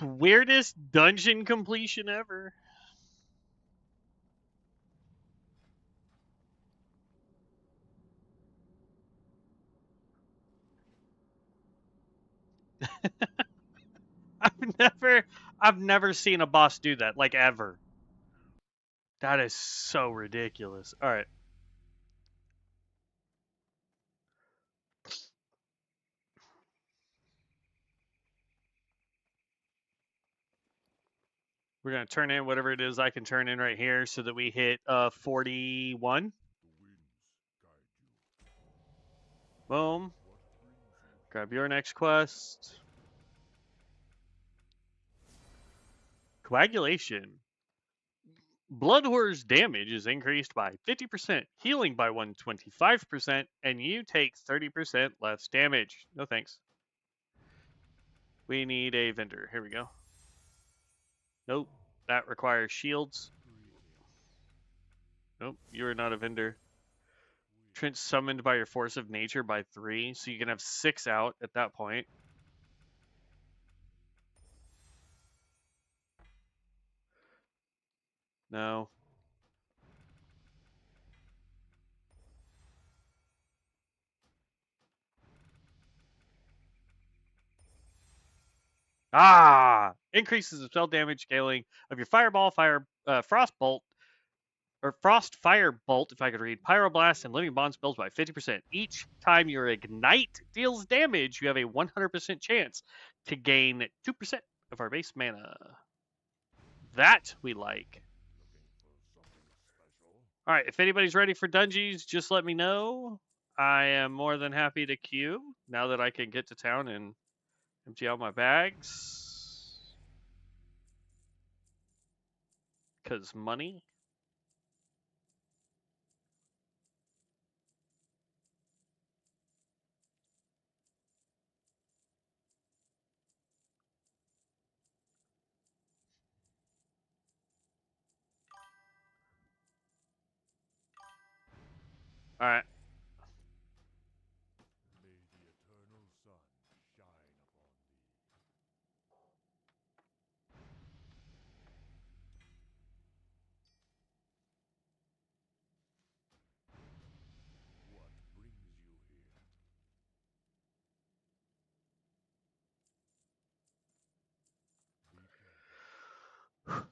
Weirdest dungeon completion ever. I've never seen a boss do that, like ever. That is so ridiculous. All right. We're going to turn in whatever it is I can turn in right here so that we hit 41. The winds guide you. Boom. What brings you? Grab your next quest. Coagulation. Blood Horror's damage is increased by 50%, healing by 125%, and you take 30% less damage. No thanks. We need a vendor. Here we go. Nope. That requires shields. Nope. You are not a vendor. Trent summoned by your force of nature by 3, so you can have 6 out at that point. No. Ah! Increases the spell damage scaling of your fireball, frost bolt, or frost fire bolt, if I could read, pyroblast, and living bond spells by 50%. Each time your ignite deals damage, you have a 100% chance to gain 2% of our base mana. That we like. Looking for something special? All right, if anybody's ready for dungeons, just let me know. I am more than happy to queue now that I can get to town and empty out my bags. Because money. All right. May the eternal sun shine upon thee. What brings you here? Be careful.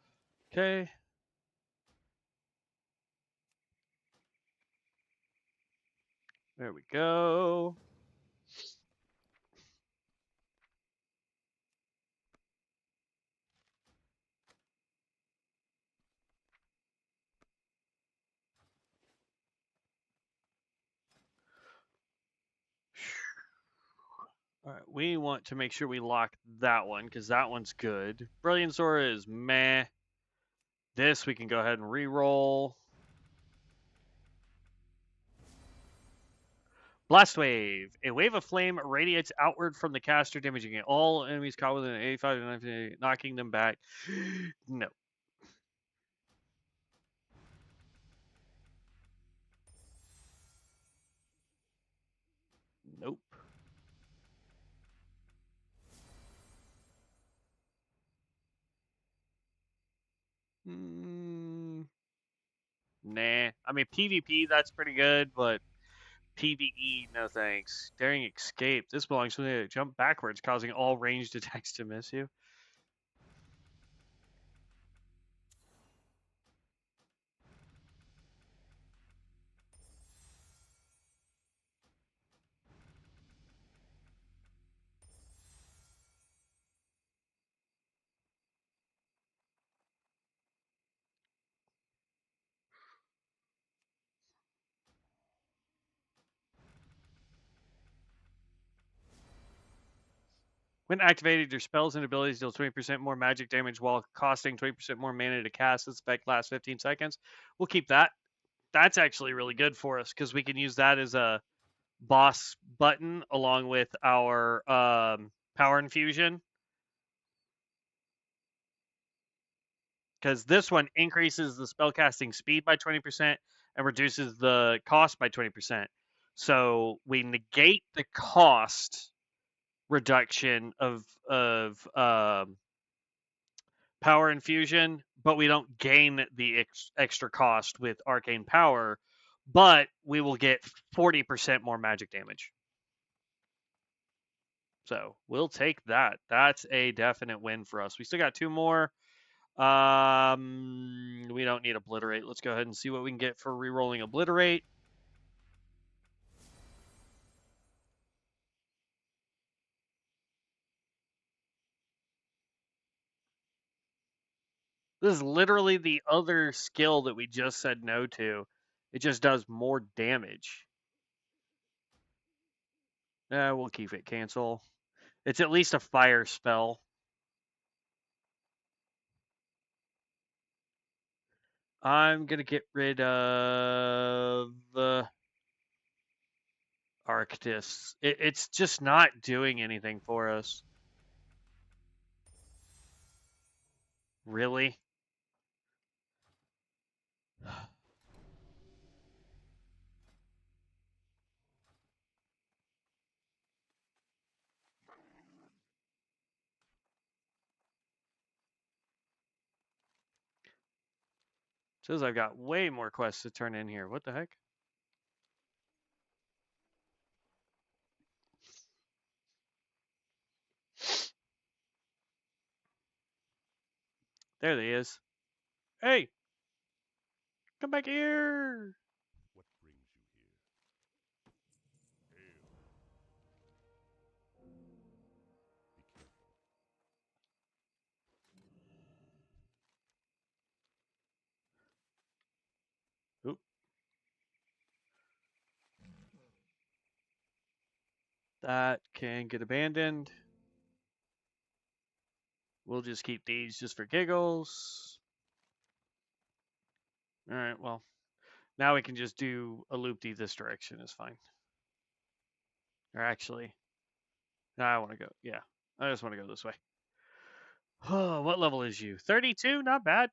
Okay. There we go. All right, we want to make sure we lock that one because that one's good. Brilliant Zora is meh. This we can go ahead and re-roll. Blast Wave. A wave of flame radiates outward from the caster, damaging all enemies caught within 85 to 90, knocking them back. No. Nope. Nah. I mean, PvP, that's pretty good, but PvE, no thanks. Daring Escape. This belongs to the jump backwards, causing all ranged attacks to miss you. When activated, your spells and abilities deal 20% more magic damage while costing 20% more mana to cast. This effect lasts 15 seconds. We'll keep that. That's actually really good for us because we can use that as a boss button along with our power infusion. Because this one increases the spellcasting speed by 20% and reduces the cost by 20%. So we negate the cost reduction of power infusion, but we don't gain the extra cost with arcane power, but we will get 40% more magic damage. So we'll take that. That's a definite win for us. We still got 2 more. We don't need Obliterate. Let's go ahead and see what we can get for rerolling Obliterate. This is literally the other skill that we just said no to. It just does more damage. We'll keep it. Cancel. It's at least a fire spell. I'm going to get rid of the Arctis. It's just not doing anything for us. Really? Says I've got way more quests to turn in here. What the heck? There he is. Hey! Come back here! What brings you here? Hail. Be careful. Oop. That can get abandoned. We'll just keep these just for giggles. Alright, well. Now we can just do a loop-de this direction. Is fine. Or actually, I want to go. Yeah, I just want to go this way. Oh, what level is you? 32? Not bad.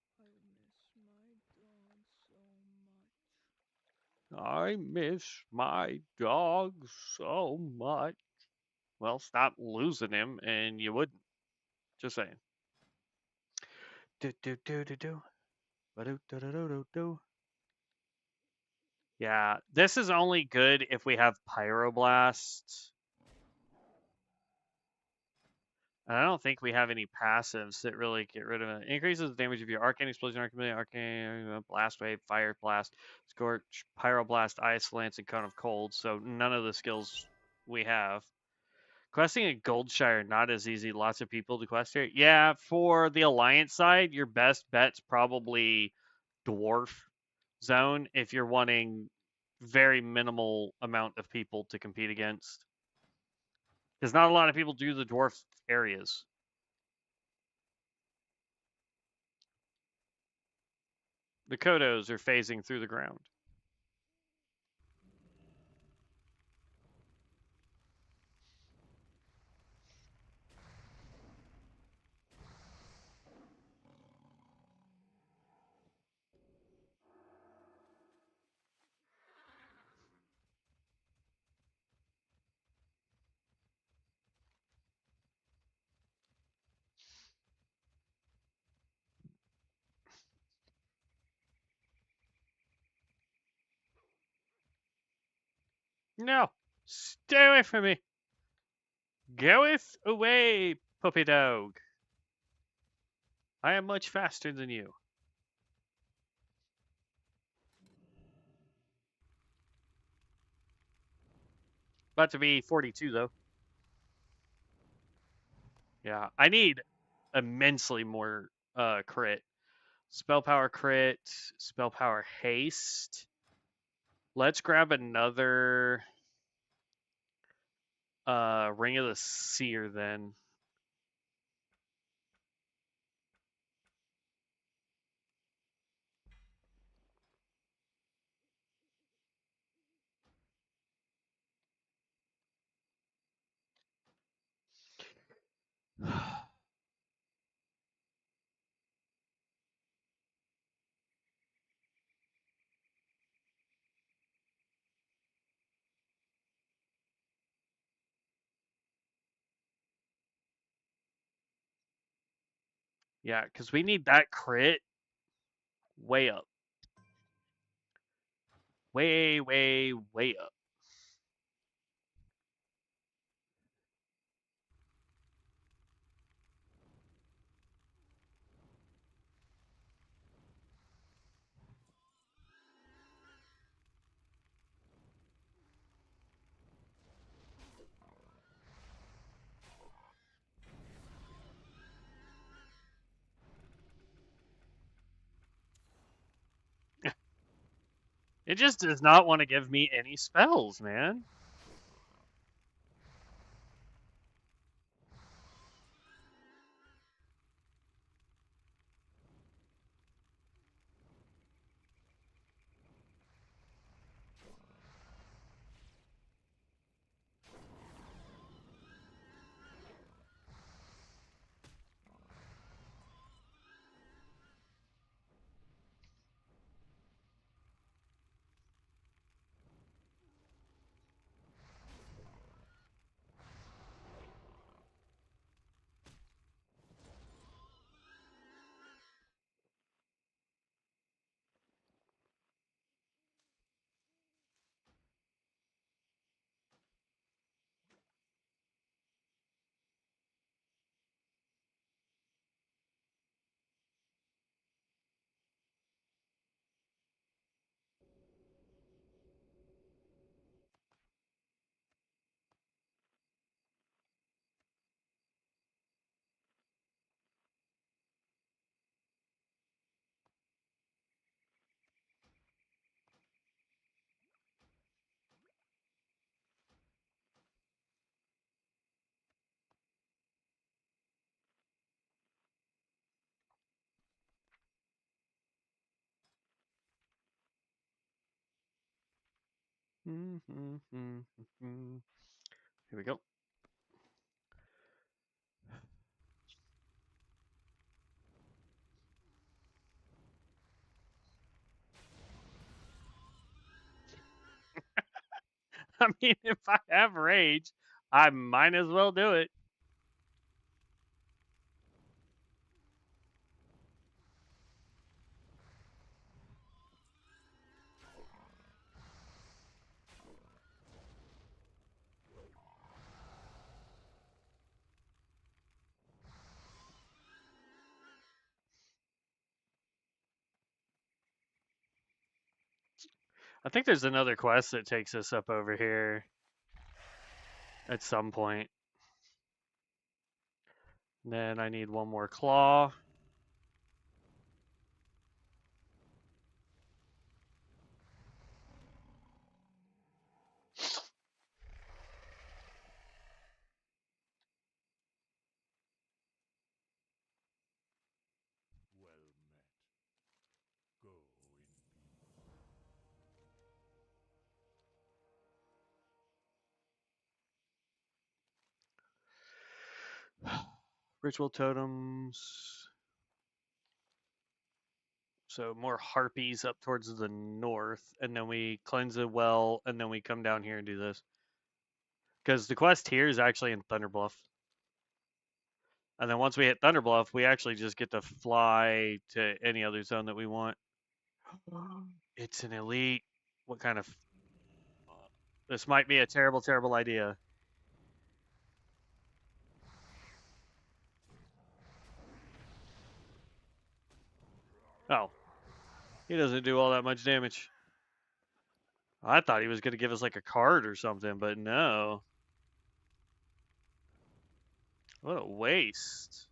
I miss my dog so much. I miss my dog so much. Well, stop losing him, and you wouldn't. Just saying. Do do do do do. Ba-do, do do do do do. Yeah, this is only good if we have Pyroblast. And I don't think we have any passives that really get rid of it. Increases the damage of your Arcane Explosion, Arcane Blast Wave, Fire Blast, Scorch, Pyroblast, Ice Lance, and Cone of Cold. So none of the skills we have. Questing a Goldshire, not as easy. Lots of people to quest here. Yeah, for the Alliance side, your best bet's probably Dwarf Zone if you're wanting very minimal amount of people to compete against. Because not a lot of people do the Dwarf areas. The Kodos are phasing through the ground. No! Stay away from me! Goeth away, puppy dog! I am much faster than you. About to be 42, though. Yeah, I need immensely more crit. Spell power crit, spell power haste. Let's grab another Ring of the Seer then. Yeah, because we need that crit way up. Way, way, way up. It just does not want to give me any spells, man. Here we go. I mean, if I have rage, I might as well do it. I think there's another quest that takes us up over here at some point. Then I need one more claw. Well met. Go in peace. Ritual totems. So more harpies up towards the north, and then we cleanse a well, and then we come down here and do this. Because the quest here is actually in Thunderbluff. And then once we hit Thunderbluff, we actually just get to fly to any other zone that we want. It's an elite. What kind of... This might be a terrible, terrible idea. Oh. He doesn't do all that much damage. I thought he was going to give us like a card or something, but no. What a waste.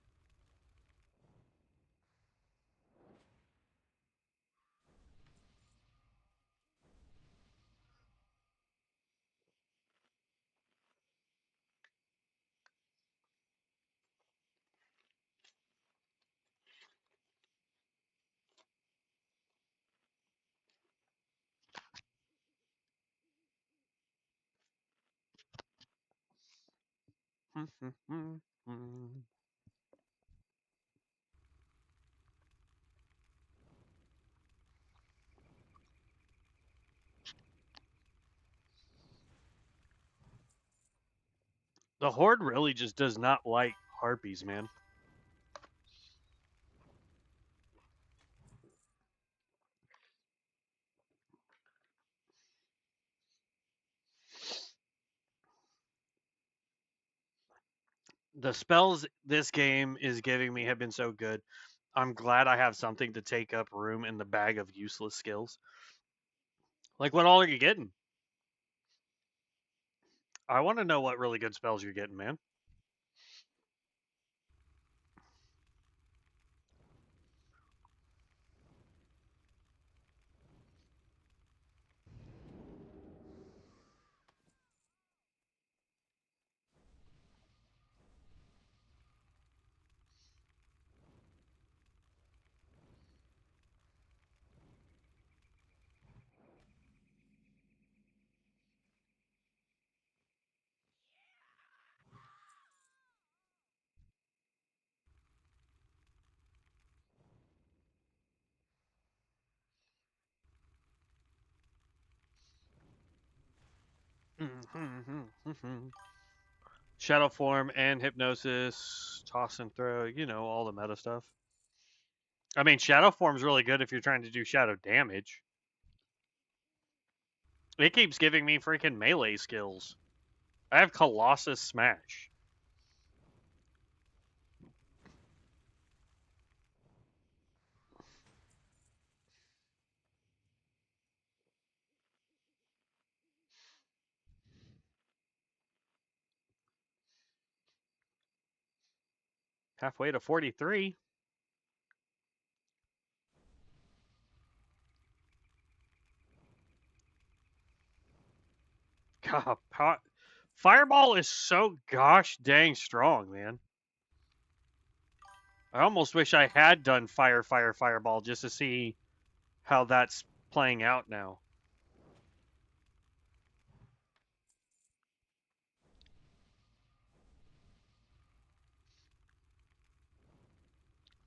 The Horde really just does not like harpies, man. The spells this game is giving me have been so good. I'm glad I have something to take up room in the bag of useless skills. Like, what all are you getting? I want to know what really good spells you're getting, man. Shadow form and hypnosis, toss and throw, you know, all the meta stuff. I mean, shadow form's really good if you're trying to do shadow damage. It keeps giving me freaking melee skills. I have Colossus Smash. Halfway to 43. God, Fireball is so gosh dang strong, man. I almost wish I had done Fireball just to see how that's playing out now.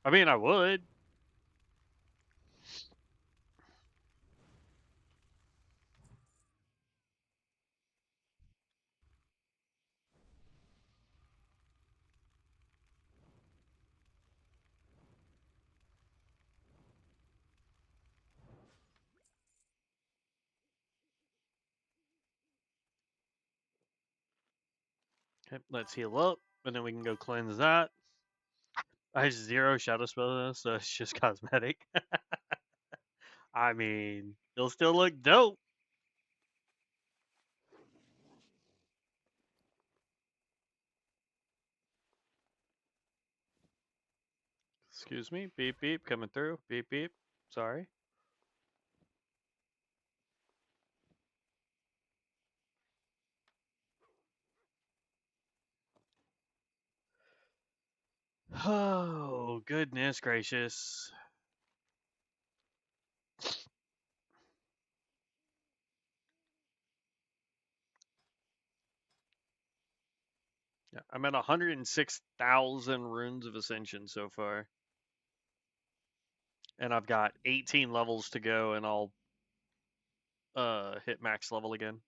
I mean, I would. Okay, let's heal up, and then we can go cleanse that. I have 0 shadow spells, so it's just cosmetic. I mean, it'll still look dope. Excuse me. Beep, beep. Coming through. Beep, beep. Sorry. Oh, goodness gracious. Yeah, I'm at 106,000 runes of Ascension so far. And I've got 18 levels to go, and I'll hit max level again.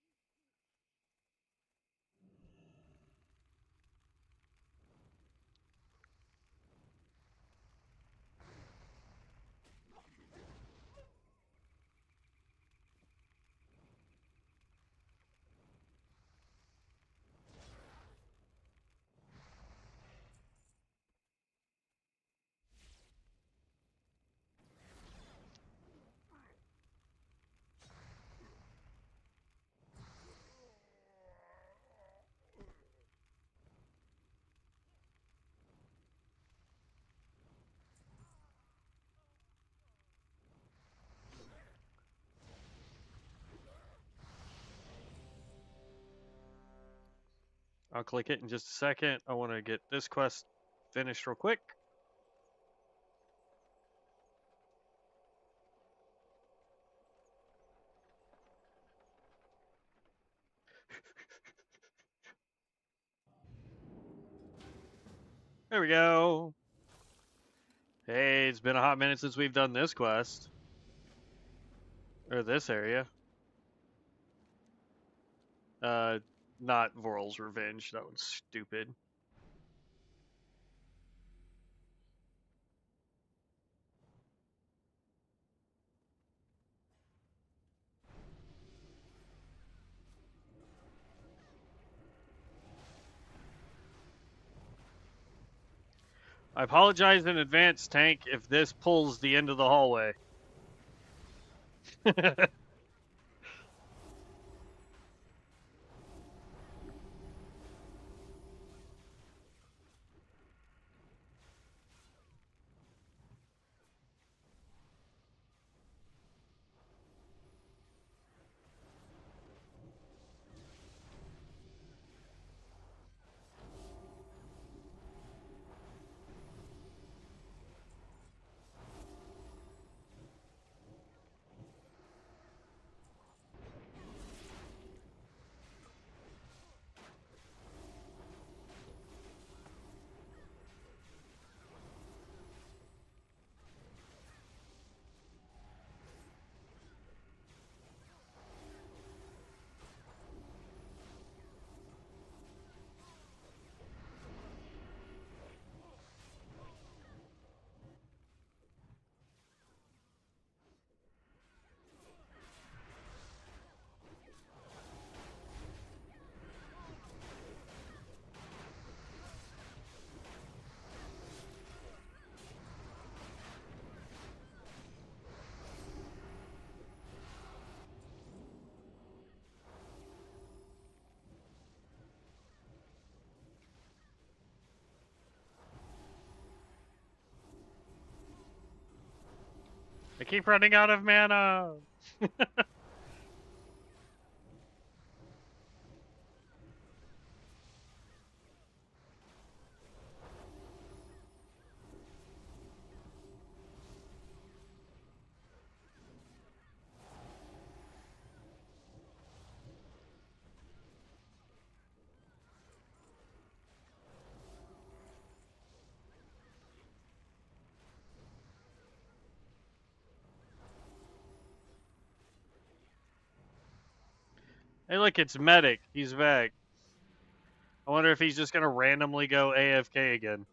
I'll click it in just a second. I want to get this quest finished real quick. There we go. Hey, it's been a hot minute since we've done this quest. Or this area. Not Voral's Revenge. That one's stupid. I apologize in advance, Tank, if this pulls the end of the hallway. I keep running out of mana. Hey, look, it's Medic. He's back. I wonder if he's just gonna randomly go AFK again.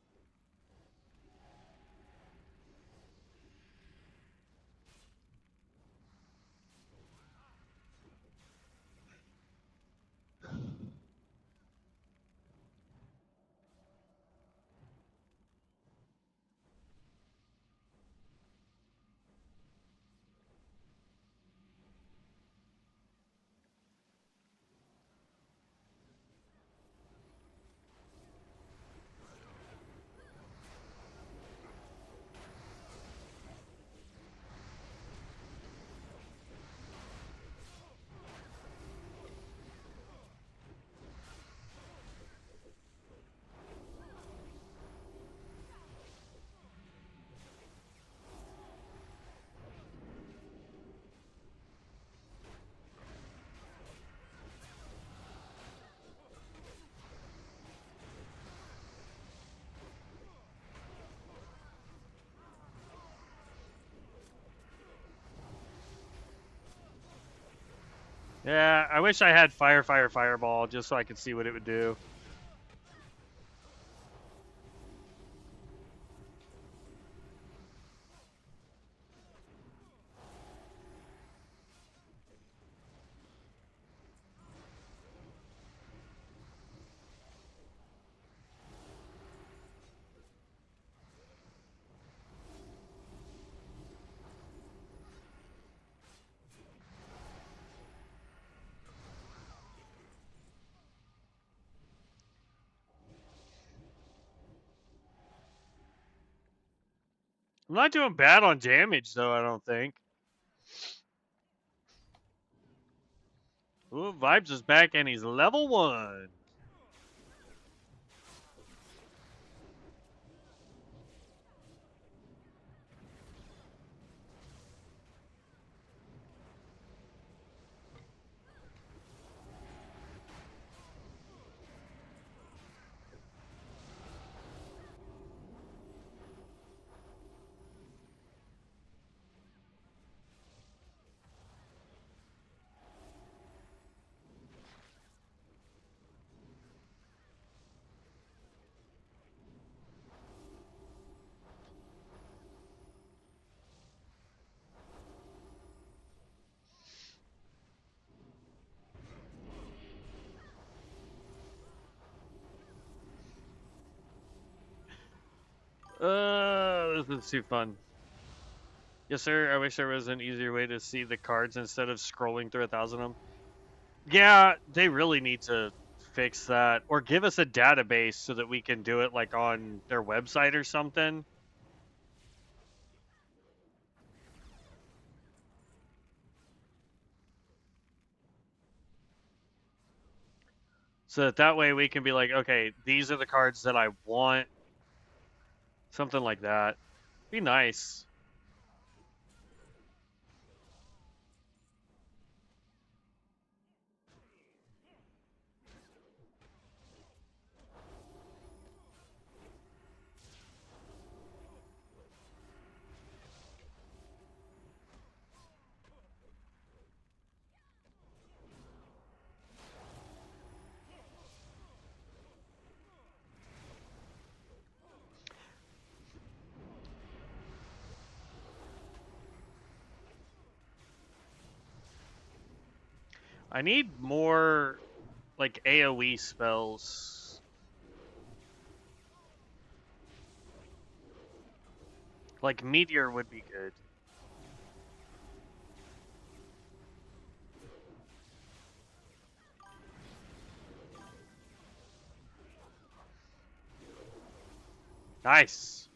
Yeah, I wish I had Fireball just so I could see what it would do. I'm not doing bad on damage, though, I don't think. Ooh, Vibes is back and he's level 1. This is too fun. Yes, sir. I wish there was an easier way to see the cards instead of scrolling through 1,000 of them. Yeah, they really need to fix that, or give us a database so that we can do it like on their website or something. So that way we can be like, okay, these are the cards that I want. Something like that. Be nice. I need more, like, AoE spells. Like, Meteor would be good. Nice.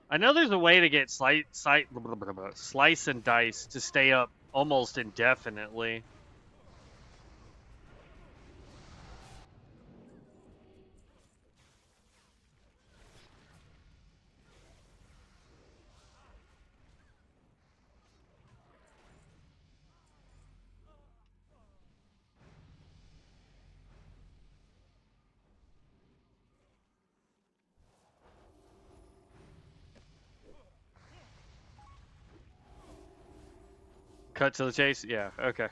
I know there's a way to get slice and dice to stay up almost indefinitely. Cut to the chase? Yeah, okay.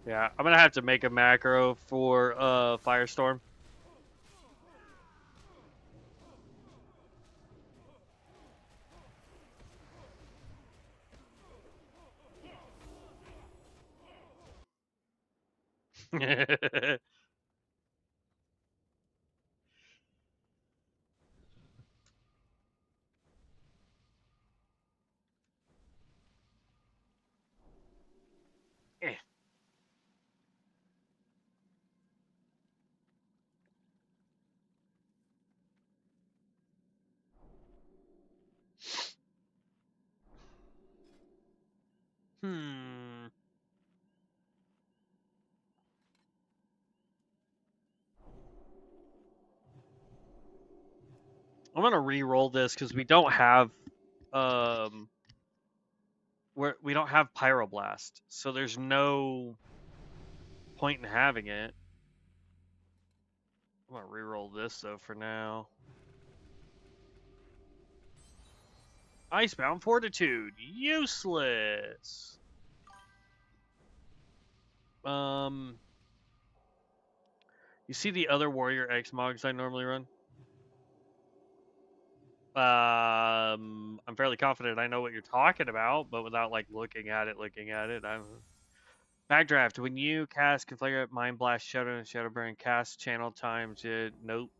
Yeah, I'm gonna have to make a macro for Firestorm. Eh. Hmm. I'm gonna re-roll this because we don't have we don't have Pyroblast, so there's no point in having it. I'm gonna re-roll this though for now. Icebound Fortitude, useless. You see the other Warrior X Mogs I normally run? I'm fairly confident I know what you're talking about, but without like looking at it, I'm Backdraft. When you cast Conflagrate, Mind Blast, Shadow, and Shadowburn, cast channel times it. Nope.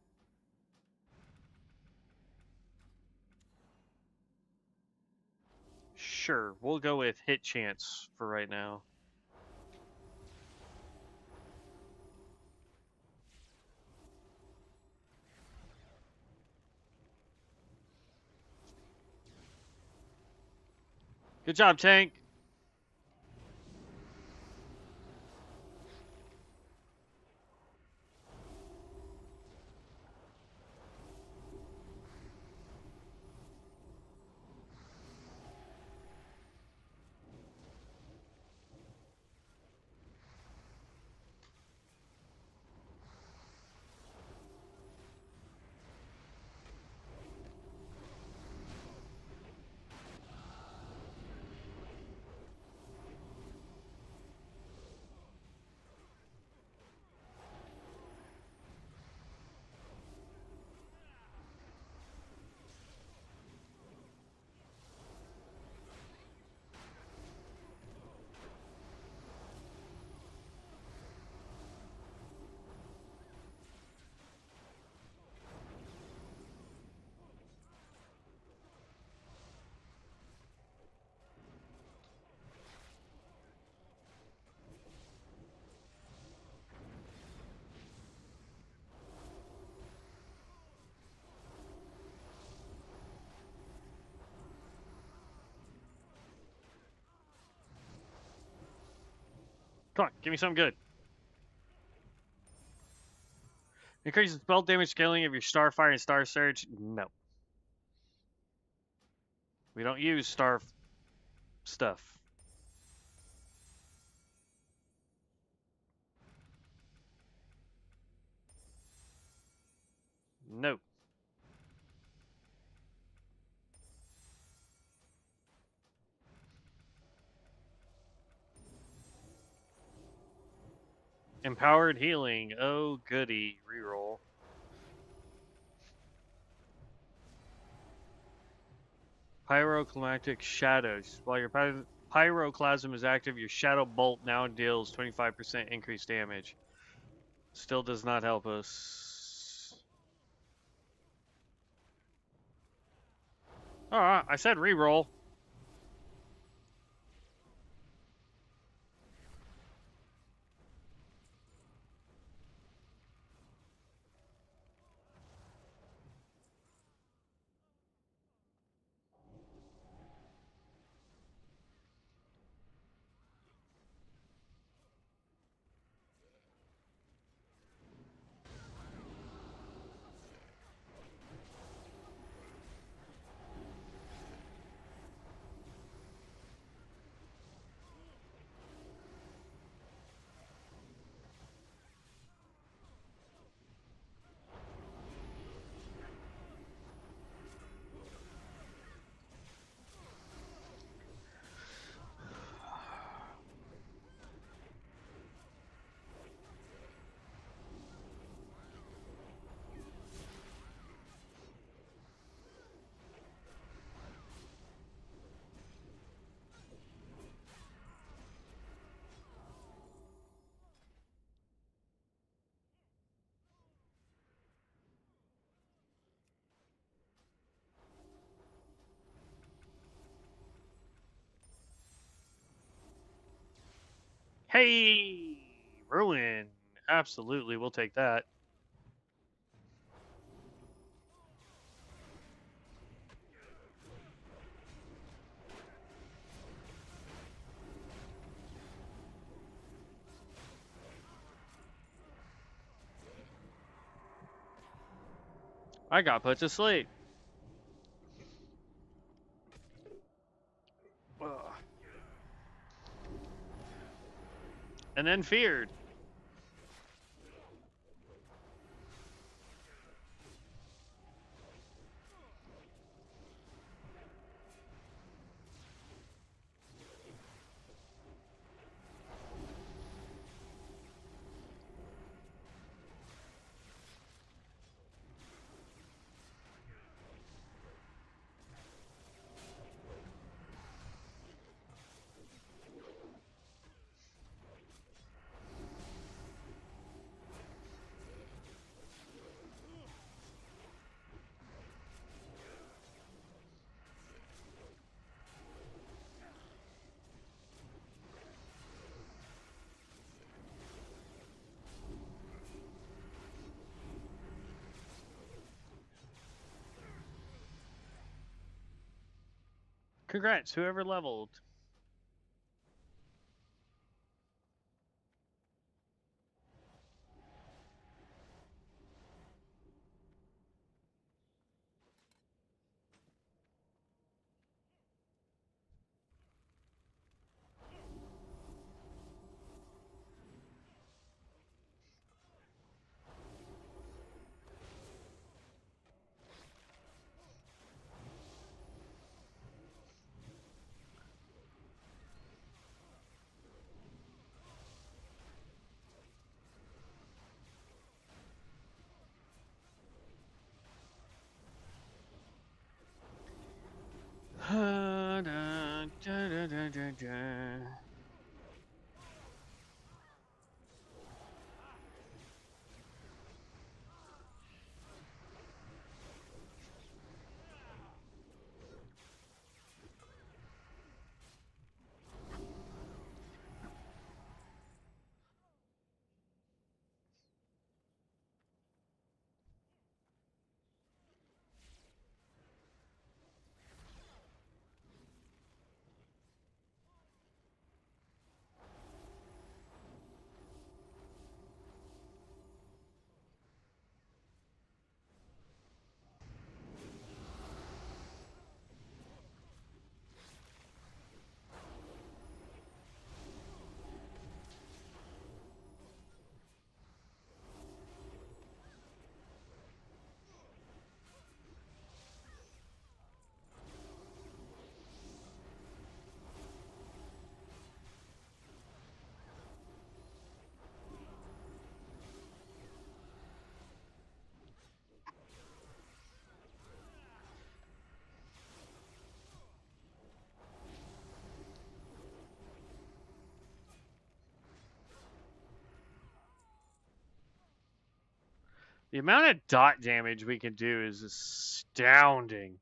Sure, we'll go with hit chance for right now. Good job, Tank. Come on, give me something good. Increases spell damage scaling of your Starfire and Star Surge. No. We don't use star stuff. No. Empowered healing. Oh, goody. Reroll. Pyroclastic shadows. While your pyroclasm is active, your shadow bolt now deals 25% increased damage. Still does not help us. Alright, I said reroll. Hey! Ruin. Absolutely, we'll take that. I got put to sleep. Ugh. And then feared. Congrats, whoever leveled. The amount of dot damage we can do is astounding.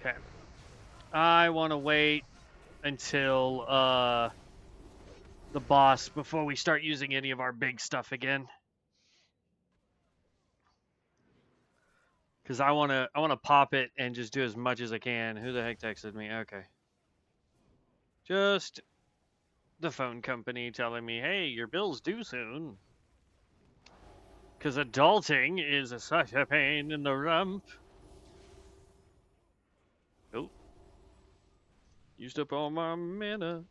Okay. I want to wait until the boss before we start using any of our big stuff again. Cause I wanna pop it and just do as much as I can. Who the heck texted me? Okay. Just the phone company telling me, hey, your bill's due soon. Cause adulting is such a pain in the rump. Oh. Used up all my mana.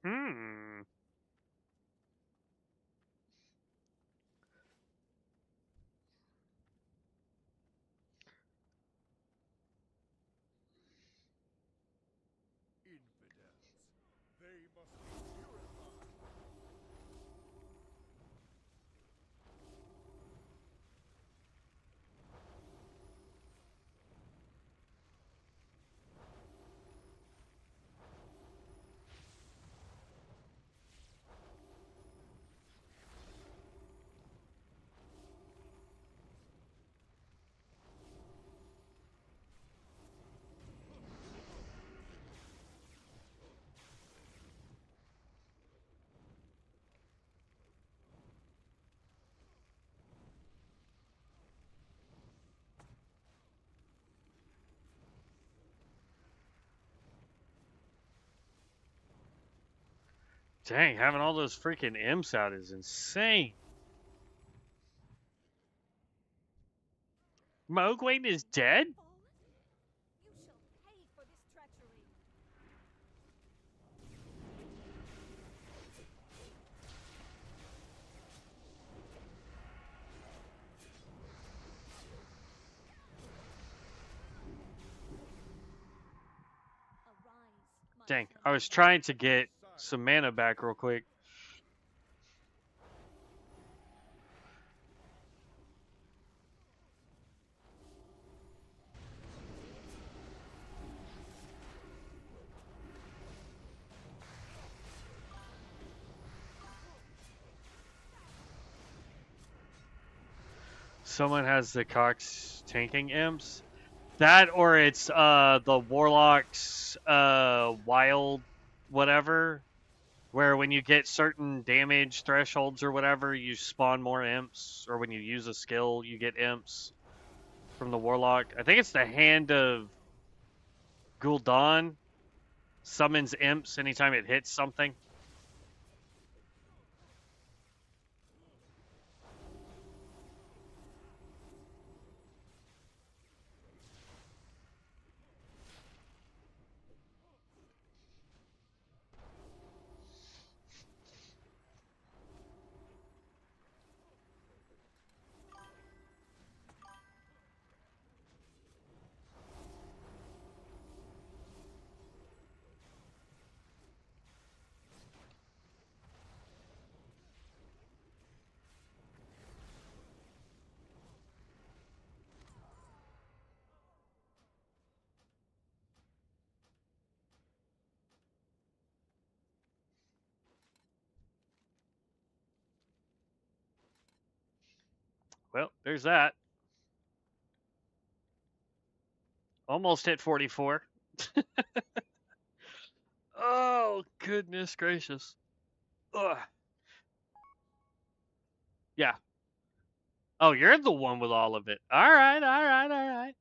Hmm. Infidels. They must be purified. Dang, having all those freaking imps out is insane. Mogwait is dead? You shall pay for this treachery. Arise, my Dang, I son. was trying to get some mana back real quick. Someone has the Cox tanking imps. That or it's the Warlock's wild whatever. Where when you get certain damage thresholds or whatever, you spawn more imps. Or when you use a skill, you get imps from the Warlock. I think it's the Hand of Gul'dan summons imps anytime it hits something. Well, there's that. Almost hit 44. Oh, goodness gracious. Ugh. Yeah. Oh, you're the one with all of it. All right.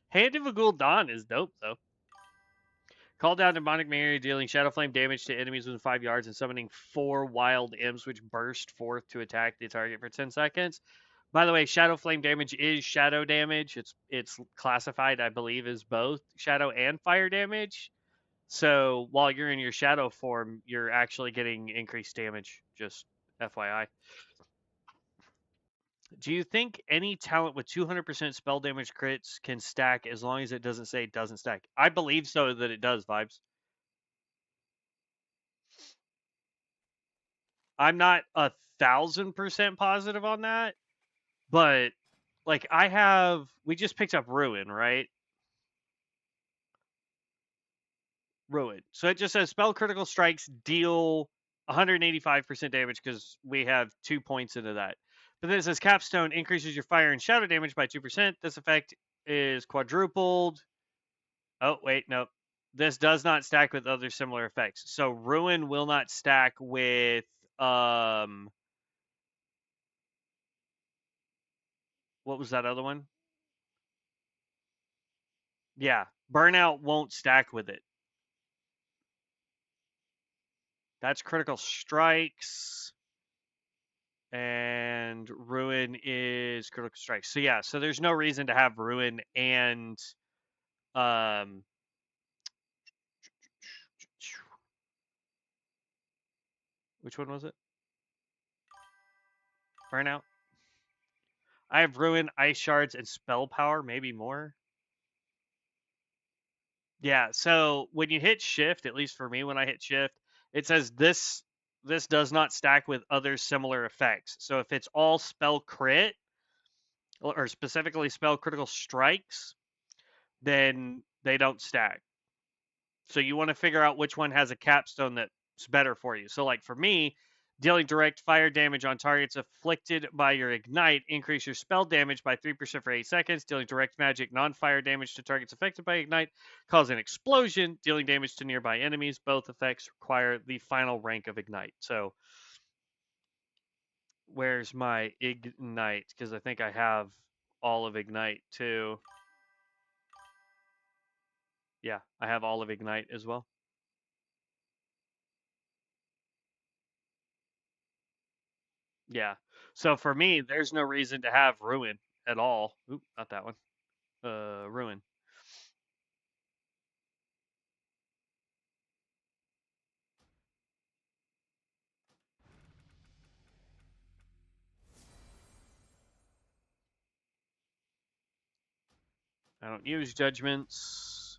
Hand of a Ghoul Dawn is dope, though. Call down demonic Mary, dealing Shadow Flame damage to enemies within 5 yards and summoning 4 wild imps which burst forth to attack the target for 10 seconds. By the way, Shadow Flame damage is shadow damage. It's classified, I believe, as both shadow and fire damage. So while you're in your shadow form, you're actually getting increased damage. Just FYI. Do you think any talent with 200% spell damage crits can stack as long as it doesn't say it doesn't stack? I believe so that it does, Vibes. I'm not 1,000% positive on that, but like we just picked up Ruin, right? Ruin. So it just says spell critical strikes deal 185% damage because we have 2 points into that. But then it says Capstone increases your fire and shadow damage by 2%. This effect is quadrupled. Oh, wait, no. This does not stack with other similar effects. So Ruin will not stack with what was that other one? Yeah, Burnout won't stack with it. That's critical strikes. And Ruin is critical strikes. So yeah, so there's no reason to have Ruin and which one was it? Burnout. I have Ruin, Ice Shards, and Spell Power, maybe more. Yeah, so when you hit Shift, at least for me, when I hit Shift, it says this does not stack with other similar effects. So if it's all spell crit, or specifically spell critical strikes, then they don't stack. So you want to figure out which one has a capstone that's better for you. So like for me, dealing direct fire damage on targets afflicted by your ignite, increase your spell damage by 3% for 8 seconds. Dealing direct magic non-fire damage to targets affected by ignite, cause an explosion, dealing damage to nearby enemies. Both effects require the final rank of ignite. So where's my ignite? Because I think I have all of ignite too. Yeah, I have all of ignite as well. Yeah. So for me, there's no reason to have Ruin at all. Oop, not that one. Ruin. I don't use judgments.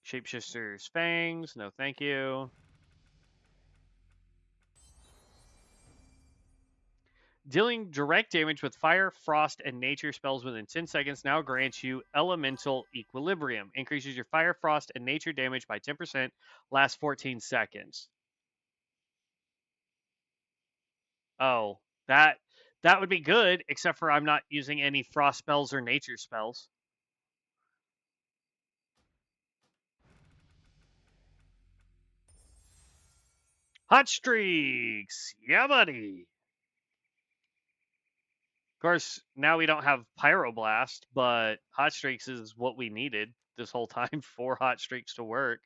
Shapeshifter's Fangs. No, thank you. Dealing direct damage with fire, frost, and nature spells within 10 seconds now grants you elemental equilibrium. Increases your fire, frost, and nature damage by 10%. Lasts 14 seconds. Oh, that would be good, except for I'm not using any frost spells or nature spells. Hot streaks! Yeah, buddy! Of course, now we don't have Pyroblast, but Hot Streaks is what we needed this whole time for Hot Streaks to work.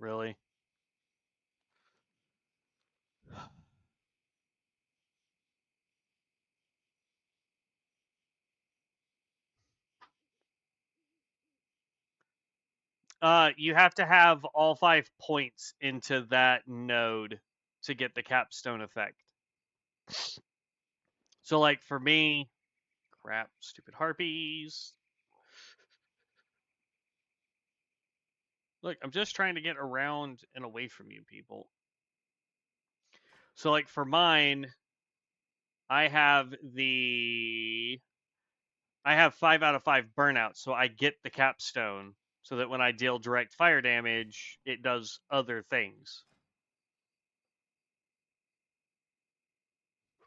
Really? You have to have all 5 points into that node to get the capstone effect. So, like, for me, Crap, stupid harpies. Look, I'm just trying to get around and away from you people. So, like, for mine, I have 5 out of 5 burnout, so I get the capstone, so that when I deal direct fire damage, it does other things.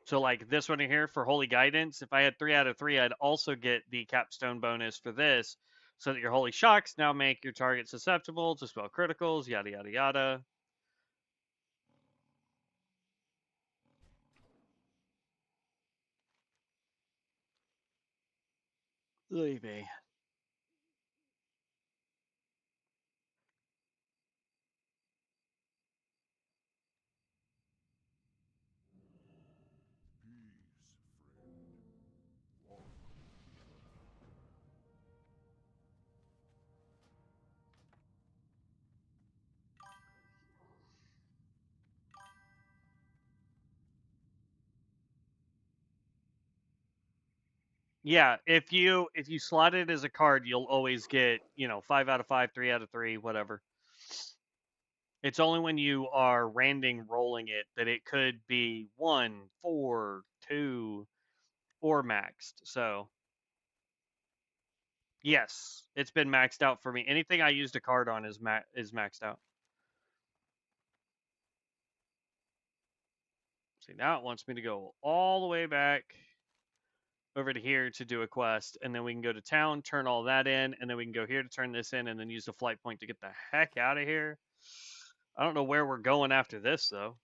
So, like, this one here for Holy Guidance, if I had 3 out of 3, I'd also get the capstone bonus for this, so that your Holy Shocks now make your target susceptible to spell criticals, yada, yada, yada. Leave me. Peace, friend. Walk. Yeah, if you slot it as a card, you'll always get, 5 out of 5, 3 out of 3, whatever. It's only when you are randing rolling it that it could be 1, 4, 2, or maxed. So, yes, it's been maxed out for me. Anything I used a card on is maxed out. See, now it wants me to go all the way back over to here to do a quest, and then we can go to town, turn all that in, and then we can go here to turn this in, and then use the flight point to get the heck out of here. I don't know where we're going after this, though.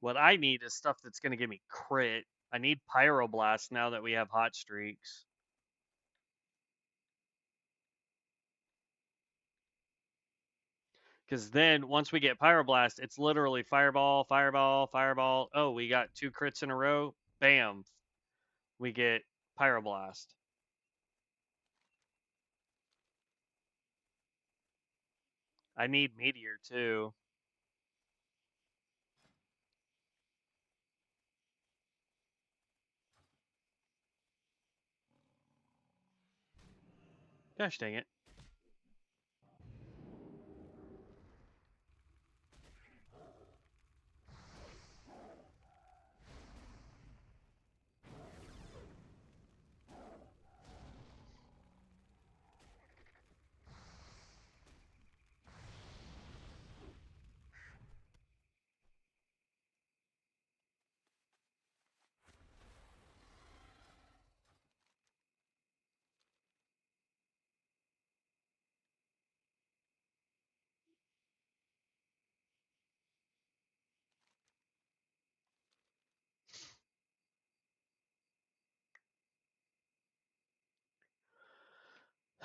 What I need is stuff that's going to give me crit. I need Pyroblast now that we have hot streaks. Because then once we get Pyroblast, it's literally Fireball, Fireball, Fireball. Oh, we got 2 crits in a row. Bam. We get Pyroblast. I need Meteor too. Gosh dang it.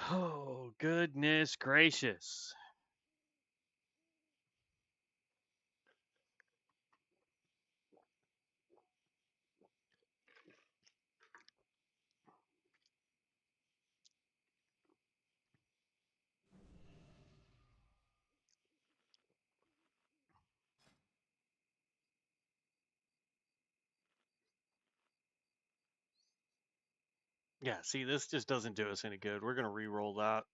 Oh, goodness gracious. Yeah, see, this just doesn't do us any good. We're going to re-roll that.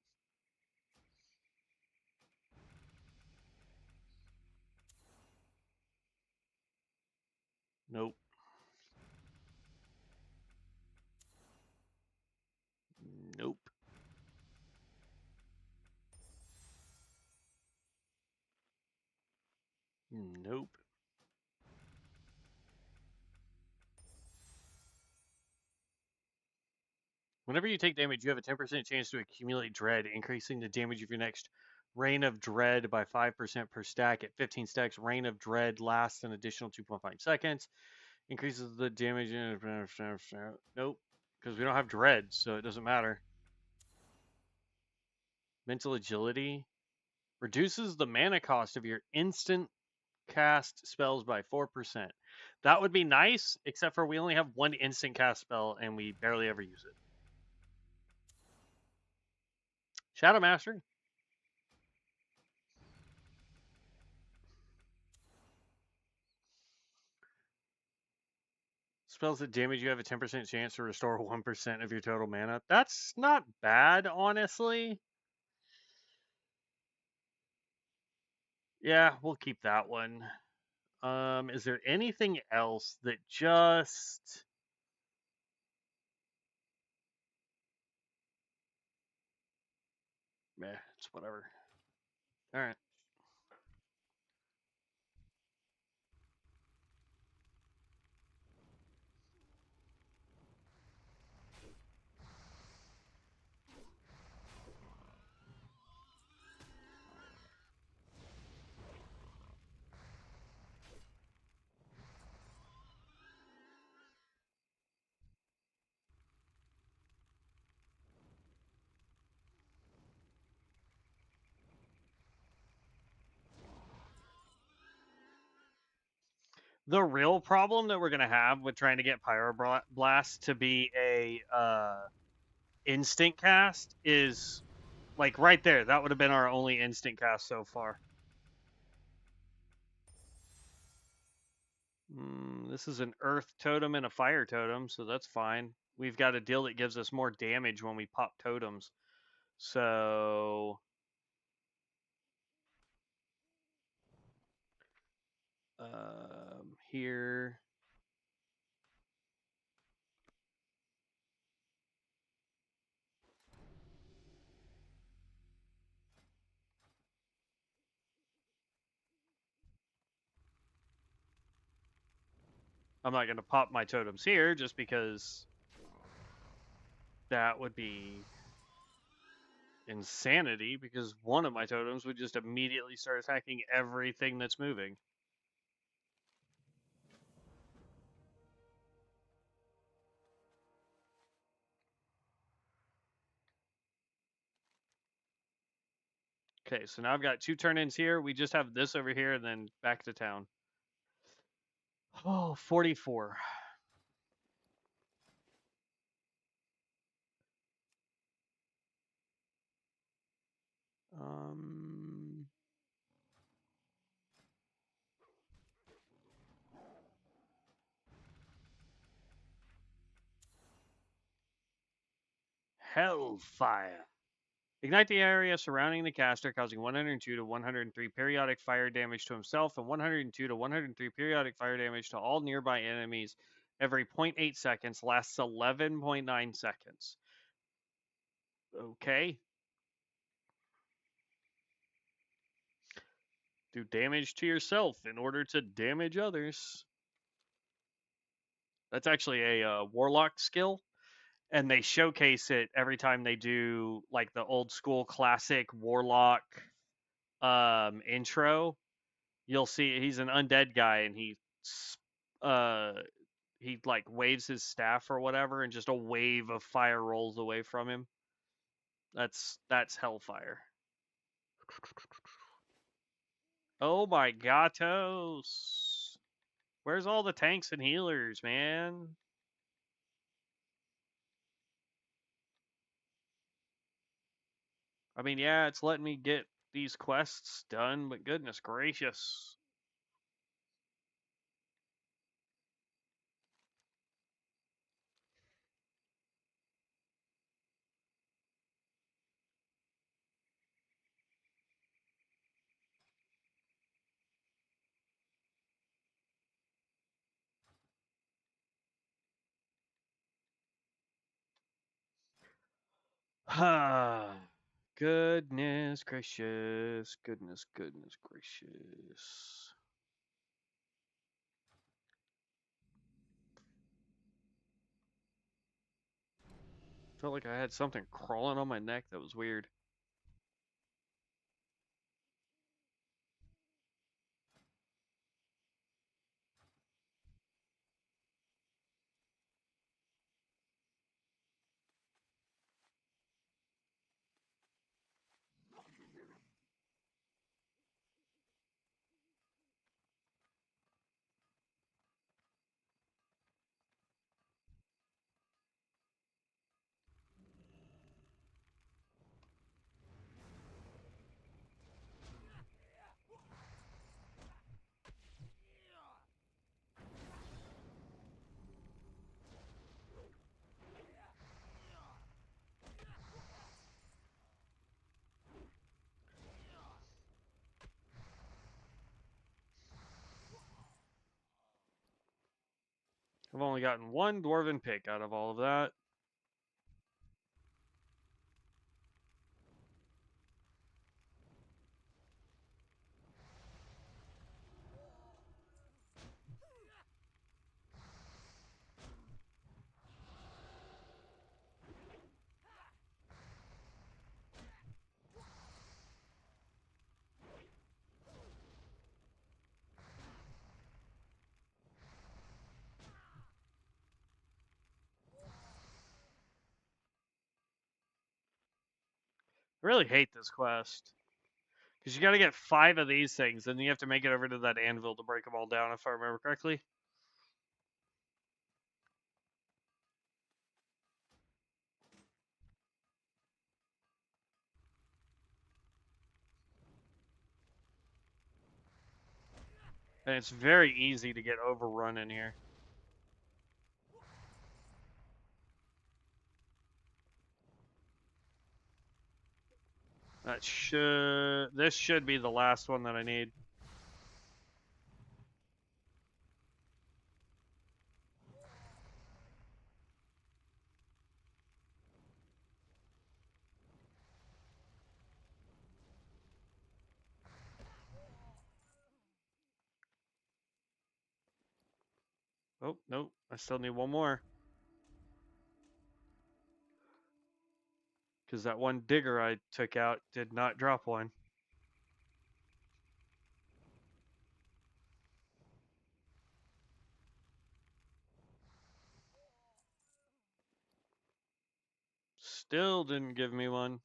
Nope. Nope. Nope. Whenever you take damage, you have a 10% chance to accumulate dread, increasing the damage of your next Reign of Dread by 5% per stack. At 15 stacks, Reign of Dread lasts an additional 2.5 seconds. Increases the damage. Nope. Because we don't have Dread, so it doesn't matter. Mental agility reduces the mana cost of your instant cast spells by 4%. That would be nice, except for we only have one instant cast spell and we barely ever use it. Shadow Mastery. Spells that damage you have a 10% chance to restore 1% of your total mana. That's not bad, honestly. Yeah, we'll keep that one. Is there anything else that just... Meh, it's whatever. Alright. The real problem that we're going to have with trying to get Pyroblast to be a instant cast is, like, right there. That would have been our only instant cast so far. This is an earth totem and a fire totem, so that's fine. We've got a deal that gives us more damage when we pop totems. So... here... I'm not going to pop my totems here just because that would be insanity, because one of my totems would just immediately start attacking everything that's moving. Okay, so now I've got 2 turn-ins here. We just have this over here and then back to town. Oh, 44. Hellfire. Ignite the area surrounding the caster, causing 102 to 103 periodic fire damage to himself and 102 to 103 periodic fire damage to all nearby enemies every 0.8 seconds. Lasts 11.9 seconds. Okay. Do damage to yourself in order to damage others. That's actually a warlock skill, and they showcase it every time they do like the old school classic warlock intro. You'll see he's an undead guy, and he like waves his staff or whatever, and just a wave of fire rolls away from him. That's Hellfire. Oh my gatos. Where's all the tanks and healers, man? I mean, yeah, it's letting me get these quests done, but goodness gracious. Goodness gracious. Goodness gracious. Felt like I had something crawling on my neck that was weird. I've only gotten one dwarven pick out of all of that. I really hate this quest. Because you gotta get 5 of these things, and you have to make it over to that anvil to break them all down, if I remember correctly. And it's very easy to get overrun in here. This should be the last one that I need. Oh, nope. I still need one more. Because that one digger I took out did not drop one. Still didn't give me one.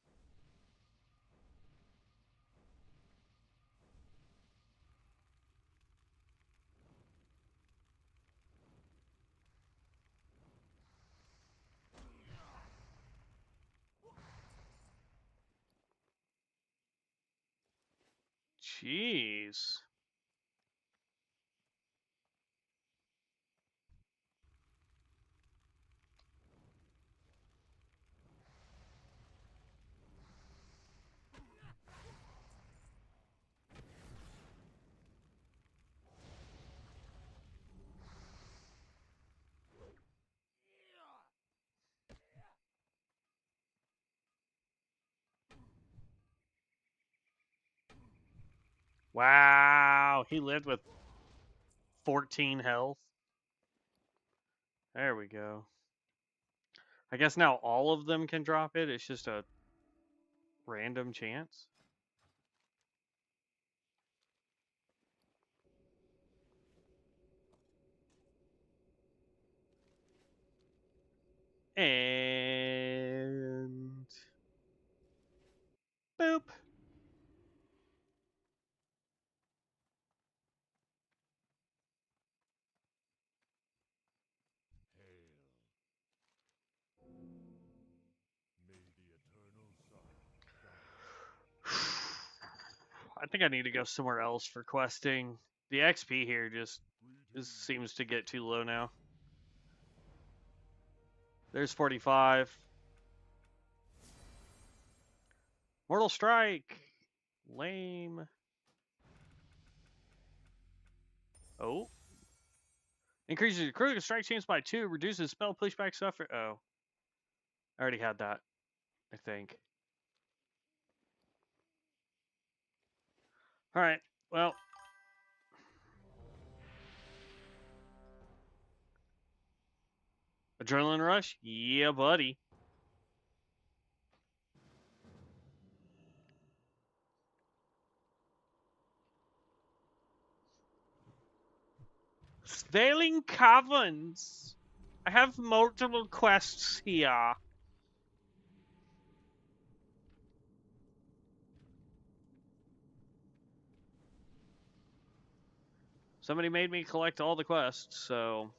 Jeez. Wow, he lived with 14 health. There we go. I guess now all of them can drop it. It's just a random chance. And boop. Hail. May the eternal sun guide I think I need to go somewhere else for questing. The XP here just seems to get too low now. There's 45. Mortal Strike. Lame. Oh. Increases your critical strike chance by 2. Reduces spell pushback suffer. Oh. I already had that, I think. Alright. Well. Adrenaline rush? Yeah, buddy. Sailing Caverns. I have multiple quests here. Somebody made me collect all the quests, so...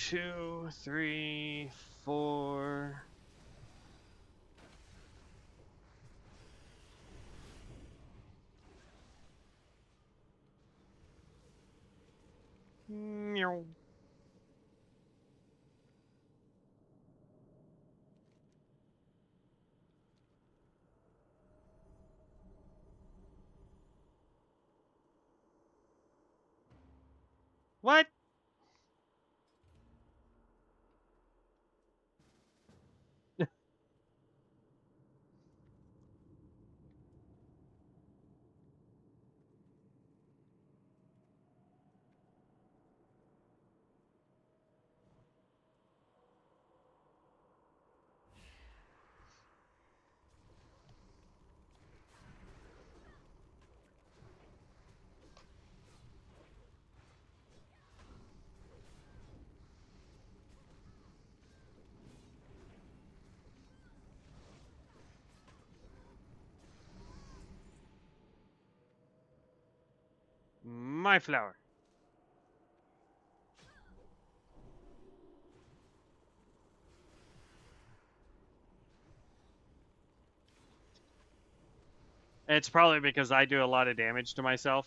2, 3, 4. Meow. What? My flower. It's probably because I do a lot of damage to myself.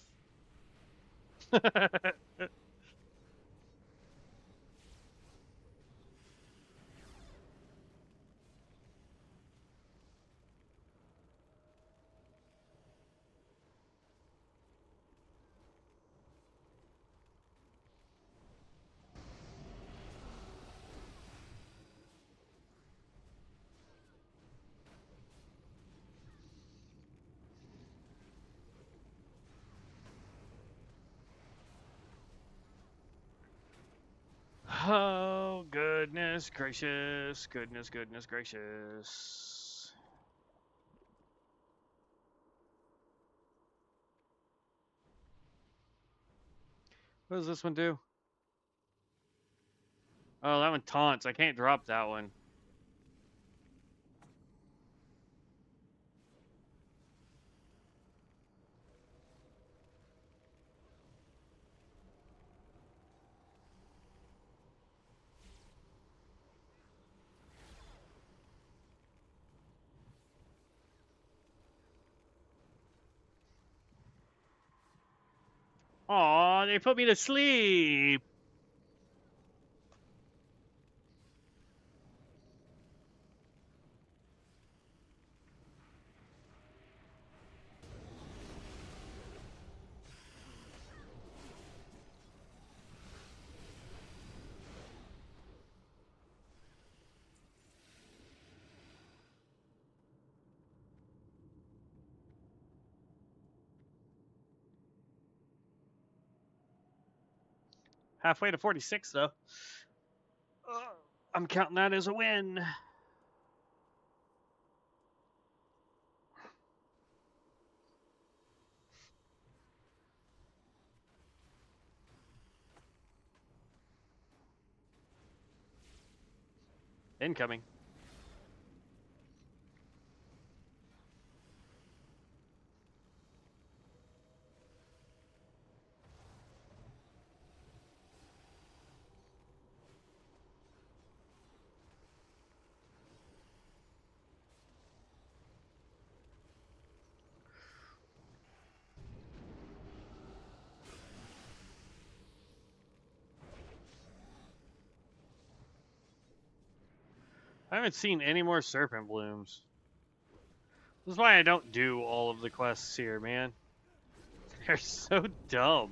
Oh, goodness gracious. Goodness gracious. What does this one do? Oh, that one taunts. I can't drop that one. Aw, they put me to sleep. Halfway to 46, though. I'm counting that as a win. Incoming. I haven't seen any more serpent blooms. This is why I don't do all of the quests here, man. They're so dumb.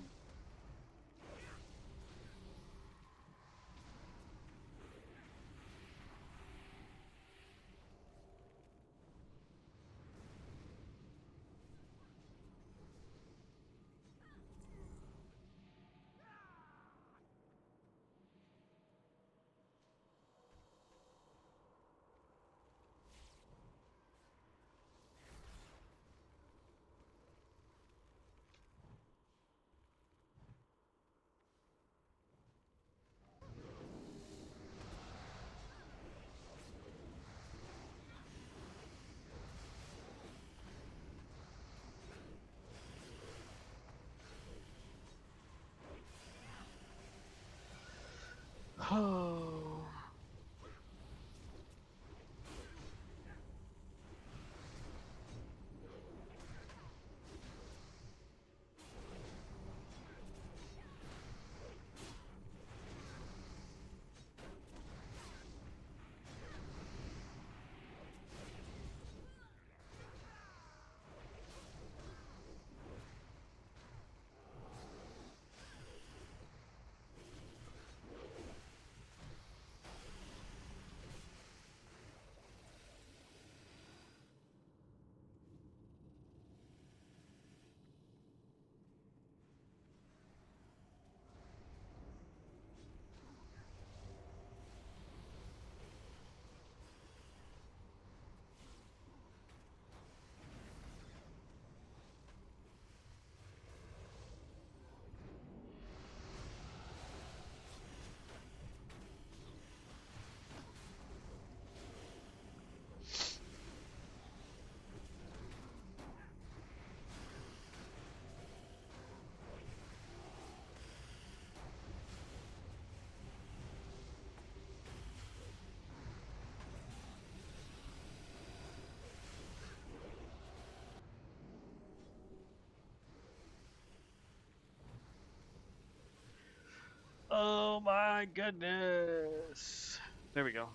Oh my goodness. There we go.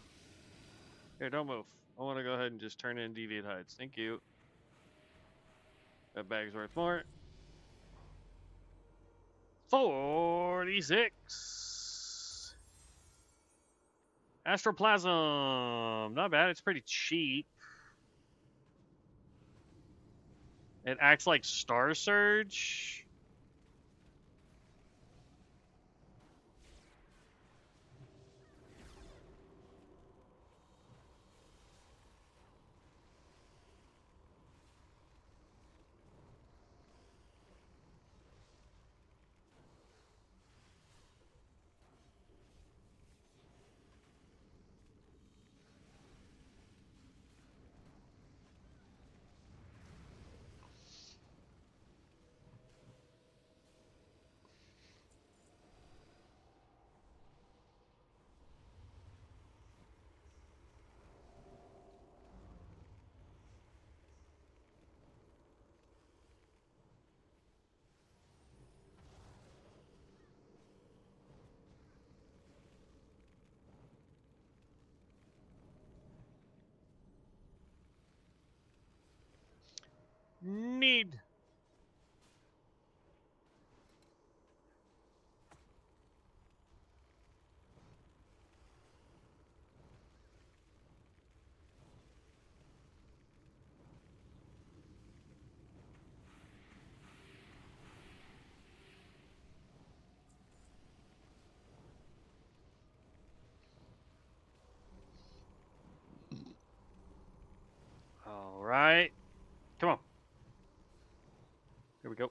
Here, don't move. I want to go ahead and just turn in deviant hides. Thank you. That bag's worth more. 46. Astroplasm. Not bad. It's pretty cheap. It acts like Star Surge. Need. All right. Come on. Here we go.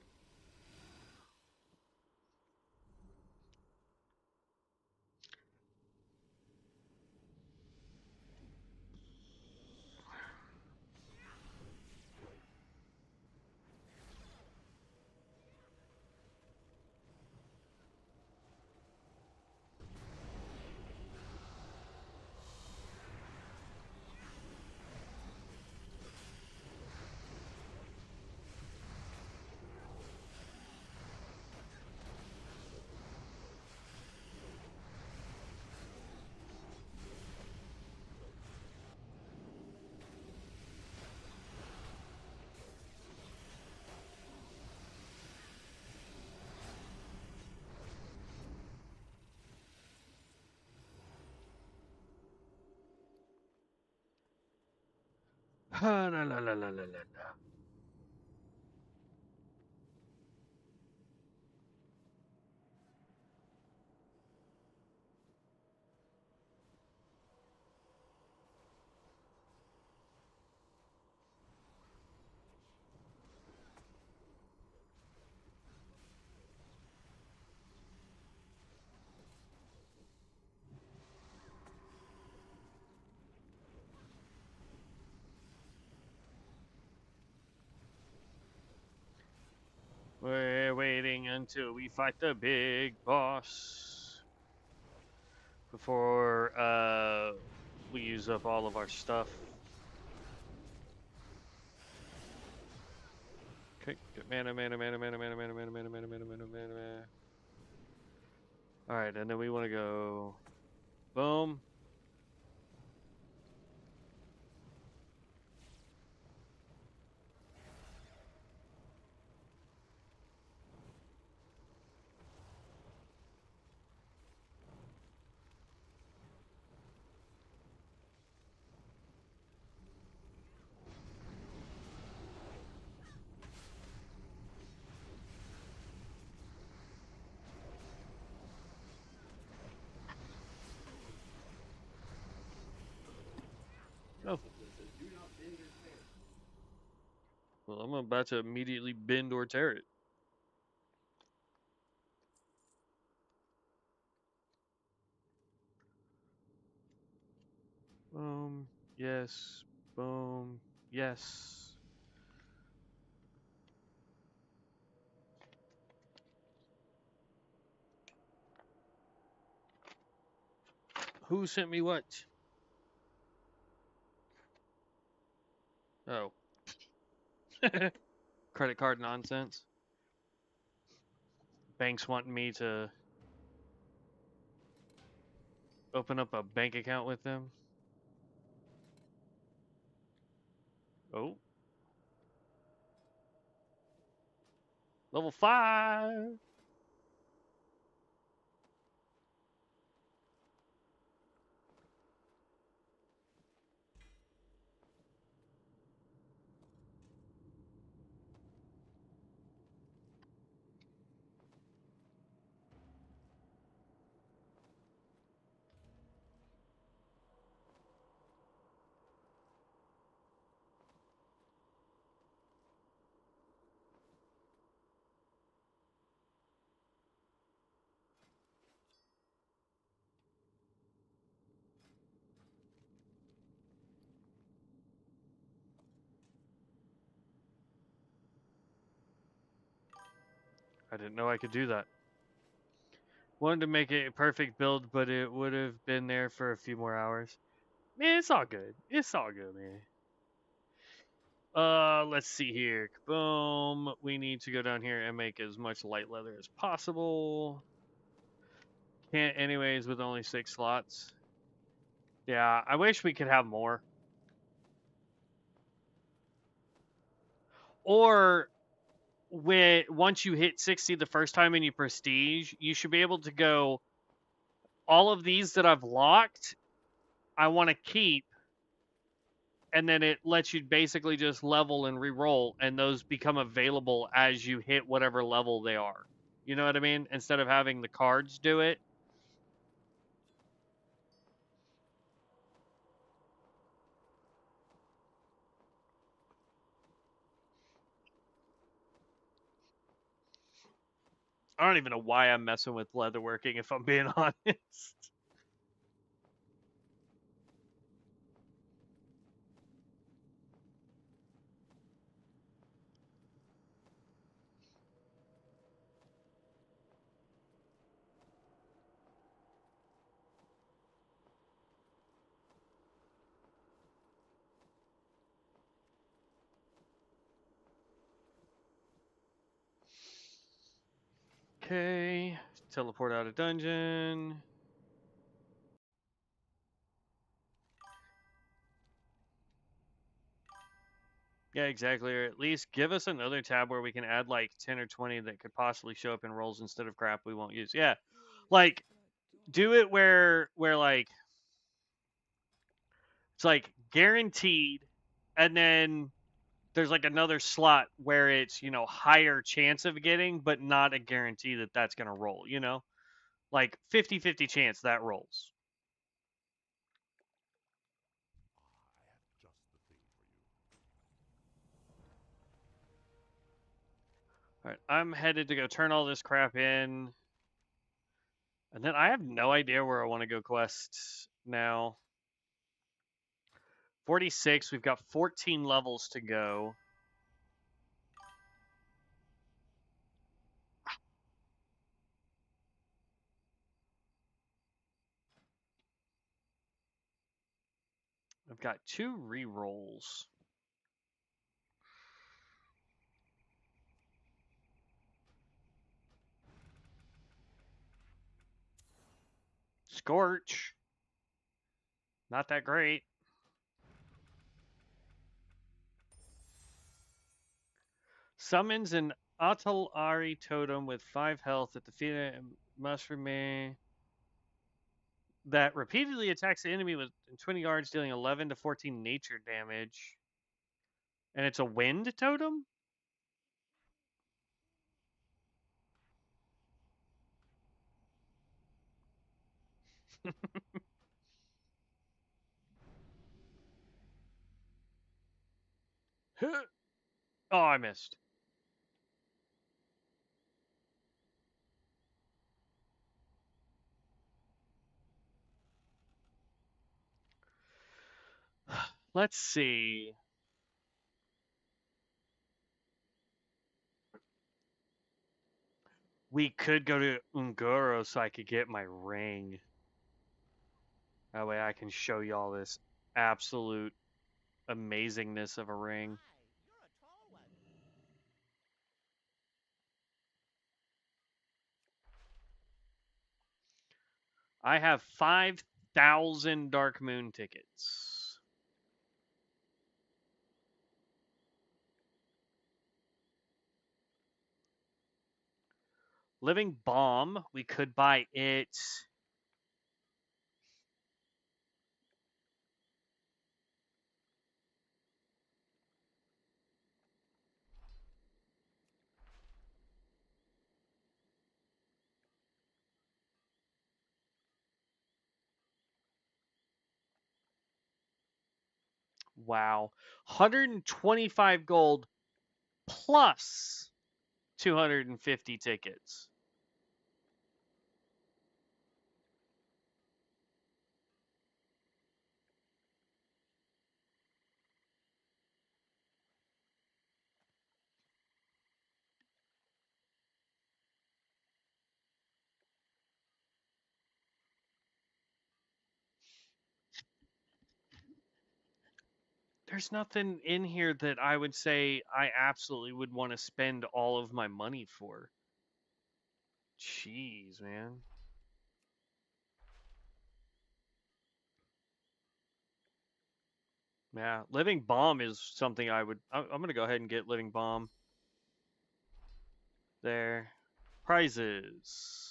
La la la la la la la. We're waiting until we fight the big boss before we use up all of our stuff. Okay, get mana. All right, and then we want to go boom. Oh. Well, I'm about to immediately bend or tear it. Boom. Yes. Boom. Yes. Who sent me what? Oh. Credit card nonsense. Banks wanting me to open up a bank account with them. Oh. Level 5. I didn't know I could do that. Wanted to make it a perfect build, but it would have been there for a few more hours. Man, it's all good. It's all good, man. Let's see here. Boom. We need to go down here and make as much light leather as possible. Can't anyways with only 6 slots. Yeah, I wish we could have more. Or once you hit 60 the first time and you prestige, you should be able to go, all of these that I've locked, I want to keep, and then it lets you basically just level and re-roll, and those become available as you hit whatever level they are. You know what I mean? Instead of having the cards do it. I don't even know why I'm messing with leatherworking, if I'm being honest. Okay, teleport out of dungeon. Yeah, exactly. Or at least give us another tab where we can add like 10 or 20 that could possibly show up in rolls instead of crap we won't use. Yeah, like do it where like it's like guaranteed, and then there's like another slot where it's, you know, higher chance of getting, but not a guarantee that that's going to roll, you know? Like 50-50 chance that rolls. I have just the thing for you. All right, I'm headed to go turn all this crap in. And then I have no idea where I want to go quest now. 46, we've got 14 levels to go. I've got 2 re-rolls. Scorch. Not that great. Summons an Atalari totem with 5 health at the feet and must remain. That repeatedly attacks the enemy with 20 yards, dealing 11 to 14 nature damage. And it's a wind totem? Oh, I missed. Let's see. We could go to Ungoro so I could get my ring. That way I can show y'all this absolute amazingness of a ring. I have 5 1,000 Darkmoon tickets. Living Bomb, we could buy it. Wow. 125 gold plus 250 tickets. There's nothing in here that I would say I absolutely would want to spend all of my money for. Jeez, man. Yeah, Living Bomb is something I would. I'm going to go ahead and get Living Bomb. There. Prizes.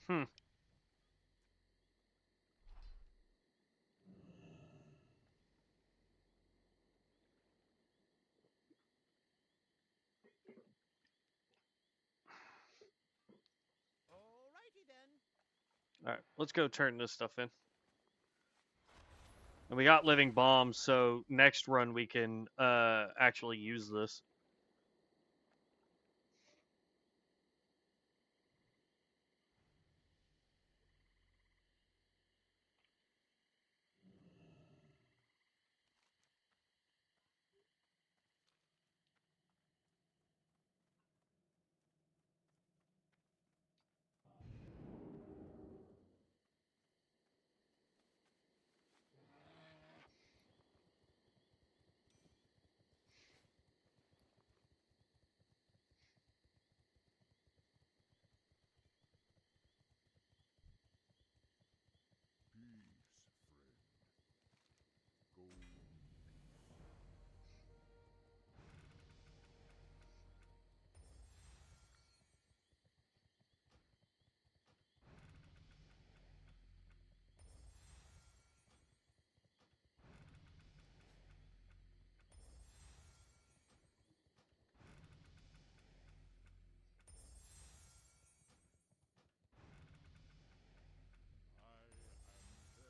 Hmm. Alrighty then. All right, let's go turn this stuff in. And we got Living Bomb, so next run we can actually use this. Peace, friend. Go in peace. I am Ter,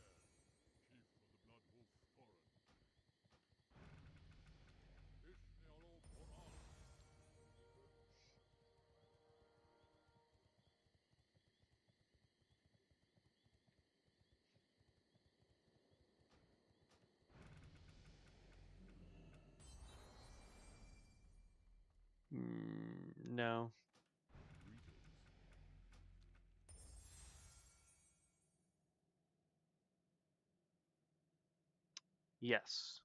chief of the Blood Wolf Torrent. Ishnealo Poral. No. Greetings. Yes.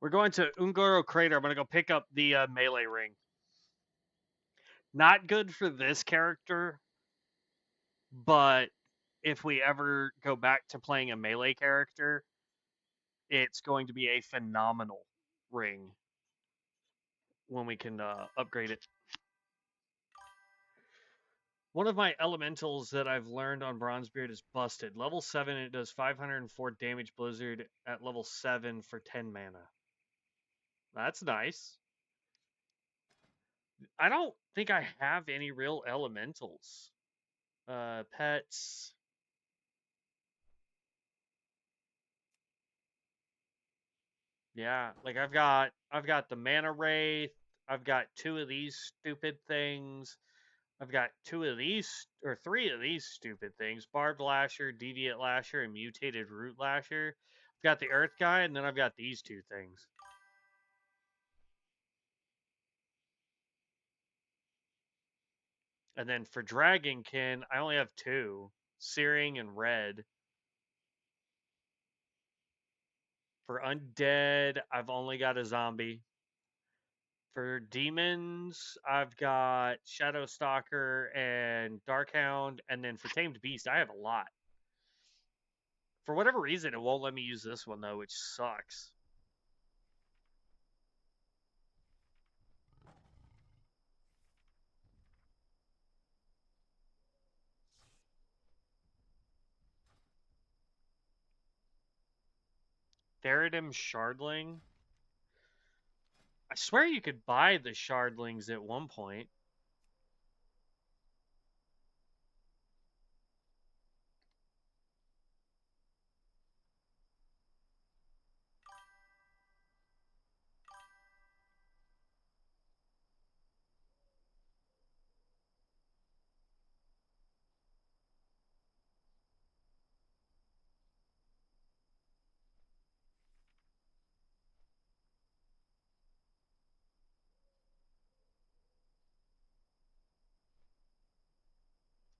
We're going to Ungoro Crater. I'm going to go pick up the melee ring. Not good for this character, but if we ever go back to playing a melee character, it's going to be a phenomenal ring when we can upgrade it. One of my elementals that I've learned on Bronzebeard is Busted. Level 7, it does 504 damage Blizzard at level 7 for 10 mana. That's nice. I don't think I have any real elementals. Pets. Yeah, like I've got the mana wraith. I've got 2 of these stupid things. I've got 2 of these or 3 of these stupid things: barbed lasher, deviant lasher, and mutated root lasher. I've got the earth guy, and then I've got these 2 things. And then for Dragonkin, I only have 2: Searing and Red. For Undead, I've only got a zombie. For demons, I've got Shadow Stalker and Darkhound, and then for Tamed Beast, I have a lot. For whatever reason, it won't let me use this one though, which sucks. Theridim Shardling. I swear you could buy the Shardlings at one point.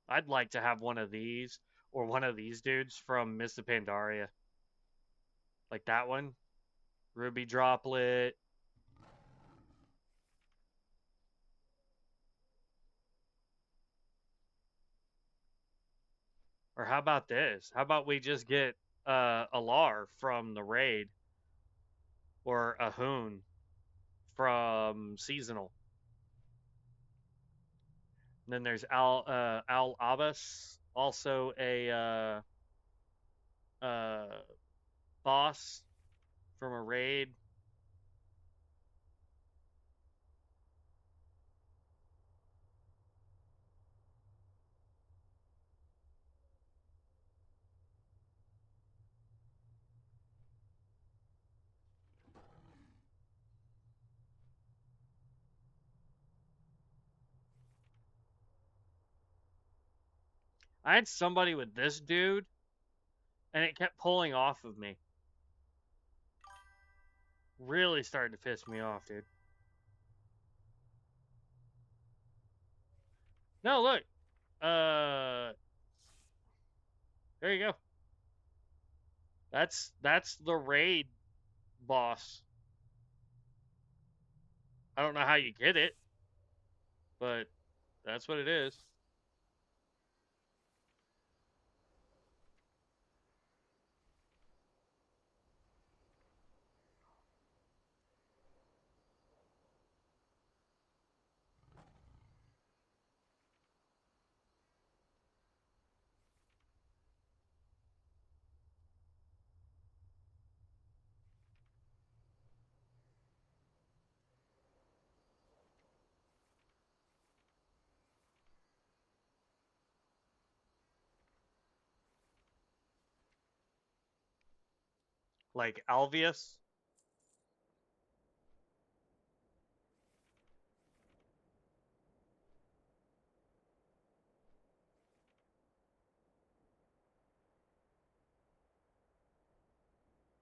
I'd like to have one of these or one of these dudes from Mists of Pandaria. Like that one. Ruby Droplet. Or how about this? How about we just get Alar from the raid? Or a Hoon from Seasonal. And then there's Al Abbas, also a boss from a raid. I had somebody with this dude, and it kept pulling off of me. Really started to piss me off, dude. No, look. There you go. That's the raid boss. I don't know how you get it, but that's what it is. Like Alvius.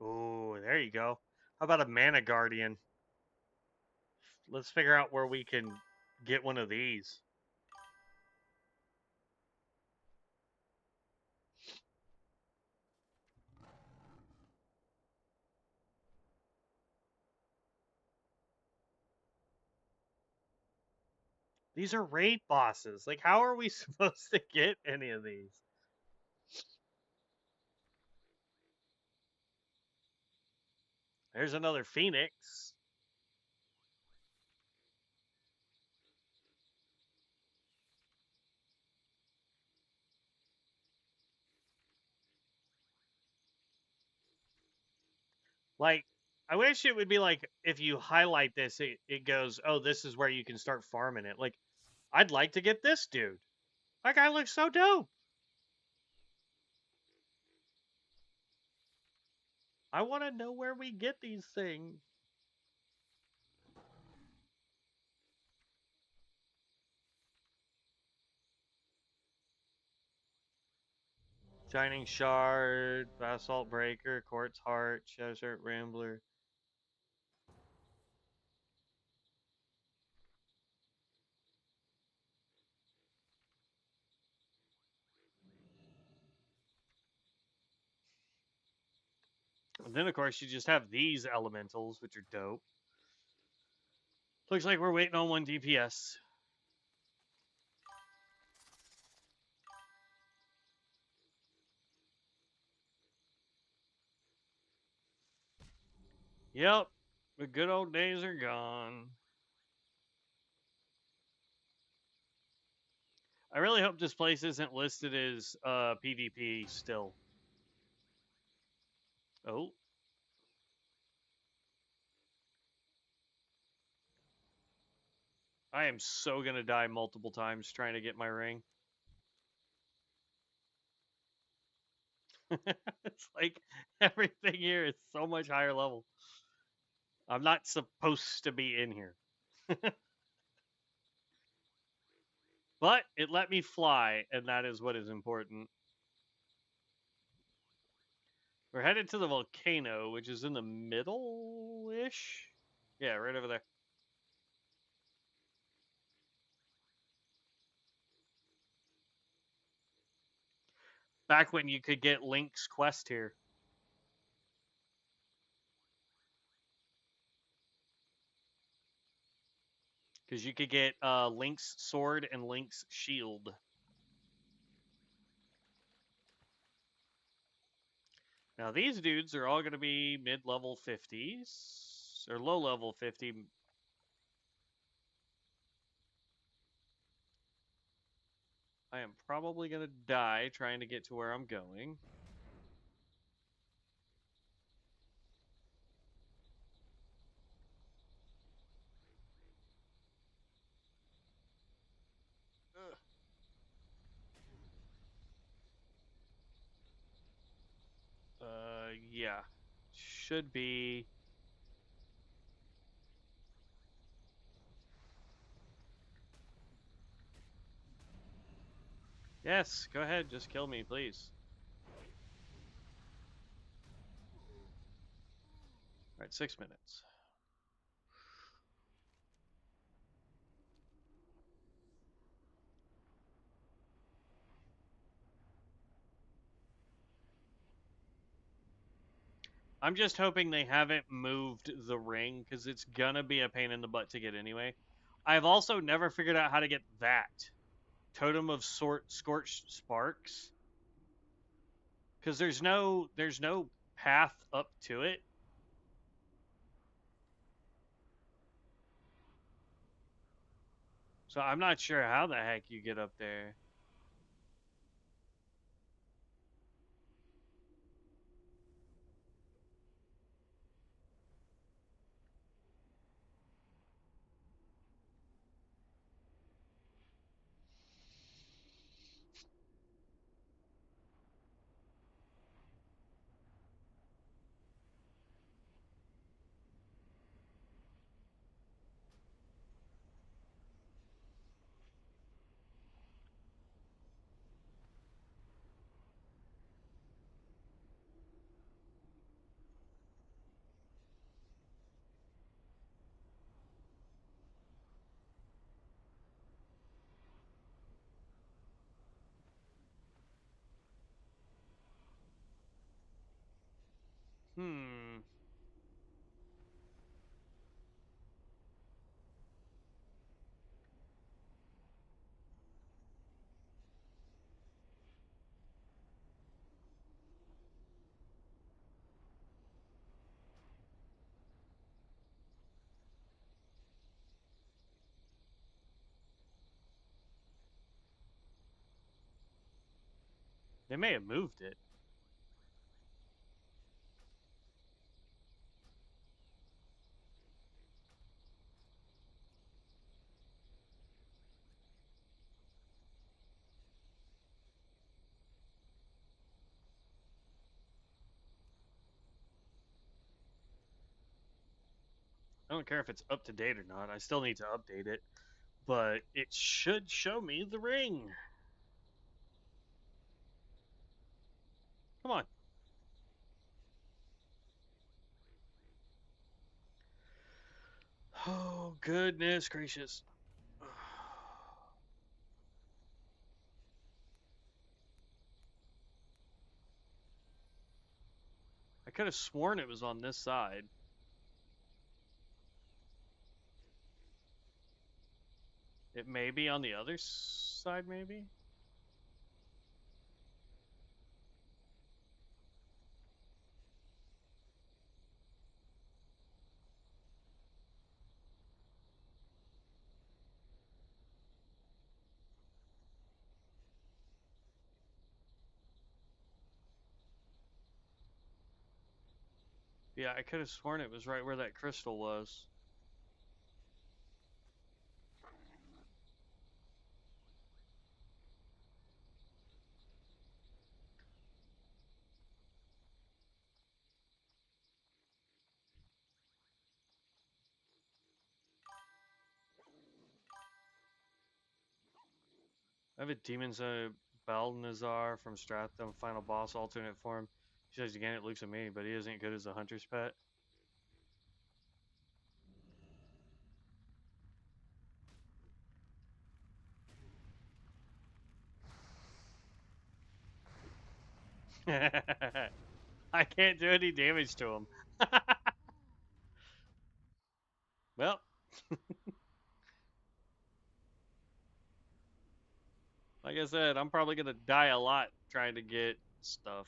Ooh, there you go. How about a Mana Guardian? Let's figure out where we can get one of these. These are raid bosses. Like, how are we supposed to get any of these? There's another Phoenix. Like, I wish it would be like if you highlight this, it goes, oh, this is where you can start farming it. Like, I'd like to get this dude. That guy looks so dope. I want to know where we get these things. Shining Shard, Basalt Breaker, Quartz Heart, Desert Rambler. And then, of course, you just have these elementals, which are dope. Looks like we're waiting on one DPS. Yep, the good old days are gone. I really hope this place isn't listed as PvP still. Oh. I am so gonna die multiple times trying to get my ring. It's like everything here is so much higher level. I'm not supposed to be in here. But it let me fly, and that is what is important. We're headed to the volcano, which is in the middle-ish. Yeah, right over there. Back when you could get Link's quest here. Because you could get Link's sword and Link's shield. Now these dudes are all going to be mid-level 50s. Or low-level 50. I am probably going to die trying to get to where I'm going. Yeah. Should be... Yes, go ahead, just kill me, please. Alright, 6 minutes. I'm just hoping they haven't moved the ring, because it's gonna be a pain in the butt to get anyway. I've also never figured out how to get that. Totem of Scorched Sparks. Because there's no path up to it. So I'm not sure how the heck you get up there. Hmm. They may have moved it. I don't care if it's up to date or not. I still need to update it. But it should show me the ring. Come on. Oh, goodness gracious. I could have sworn it was on this side. It may be on the other side, maybe? Yeah, I could have sworn it was right where that crystal was. I have a Demon's Balnazar from Stratham, final boss, alternate form. He says again, it looks at me, but he isn't good as a hunter's pet. I can't do any damage to him. Well, like I said, I'm probably gonna die a lot trying to get stuff.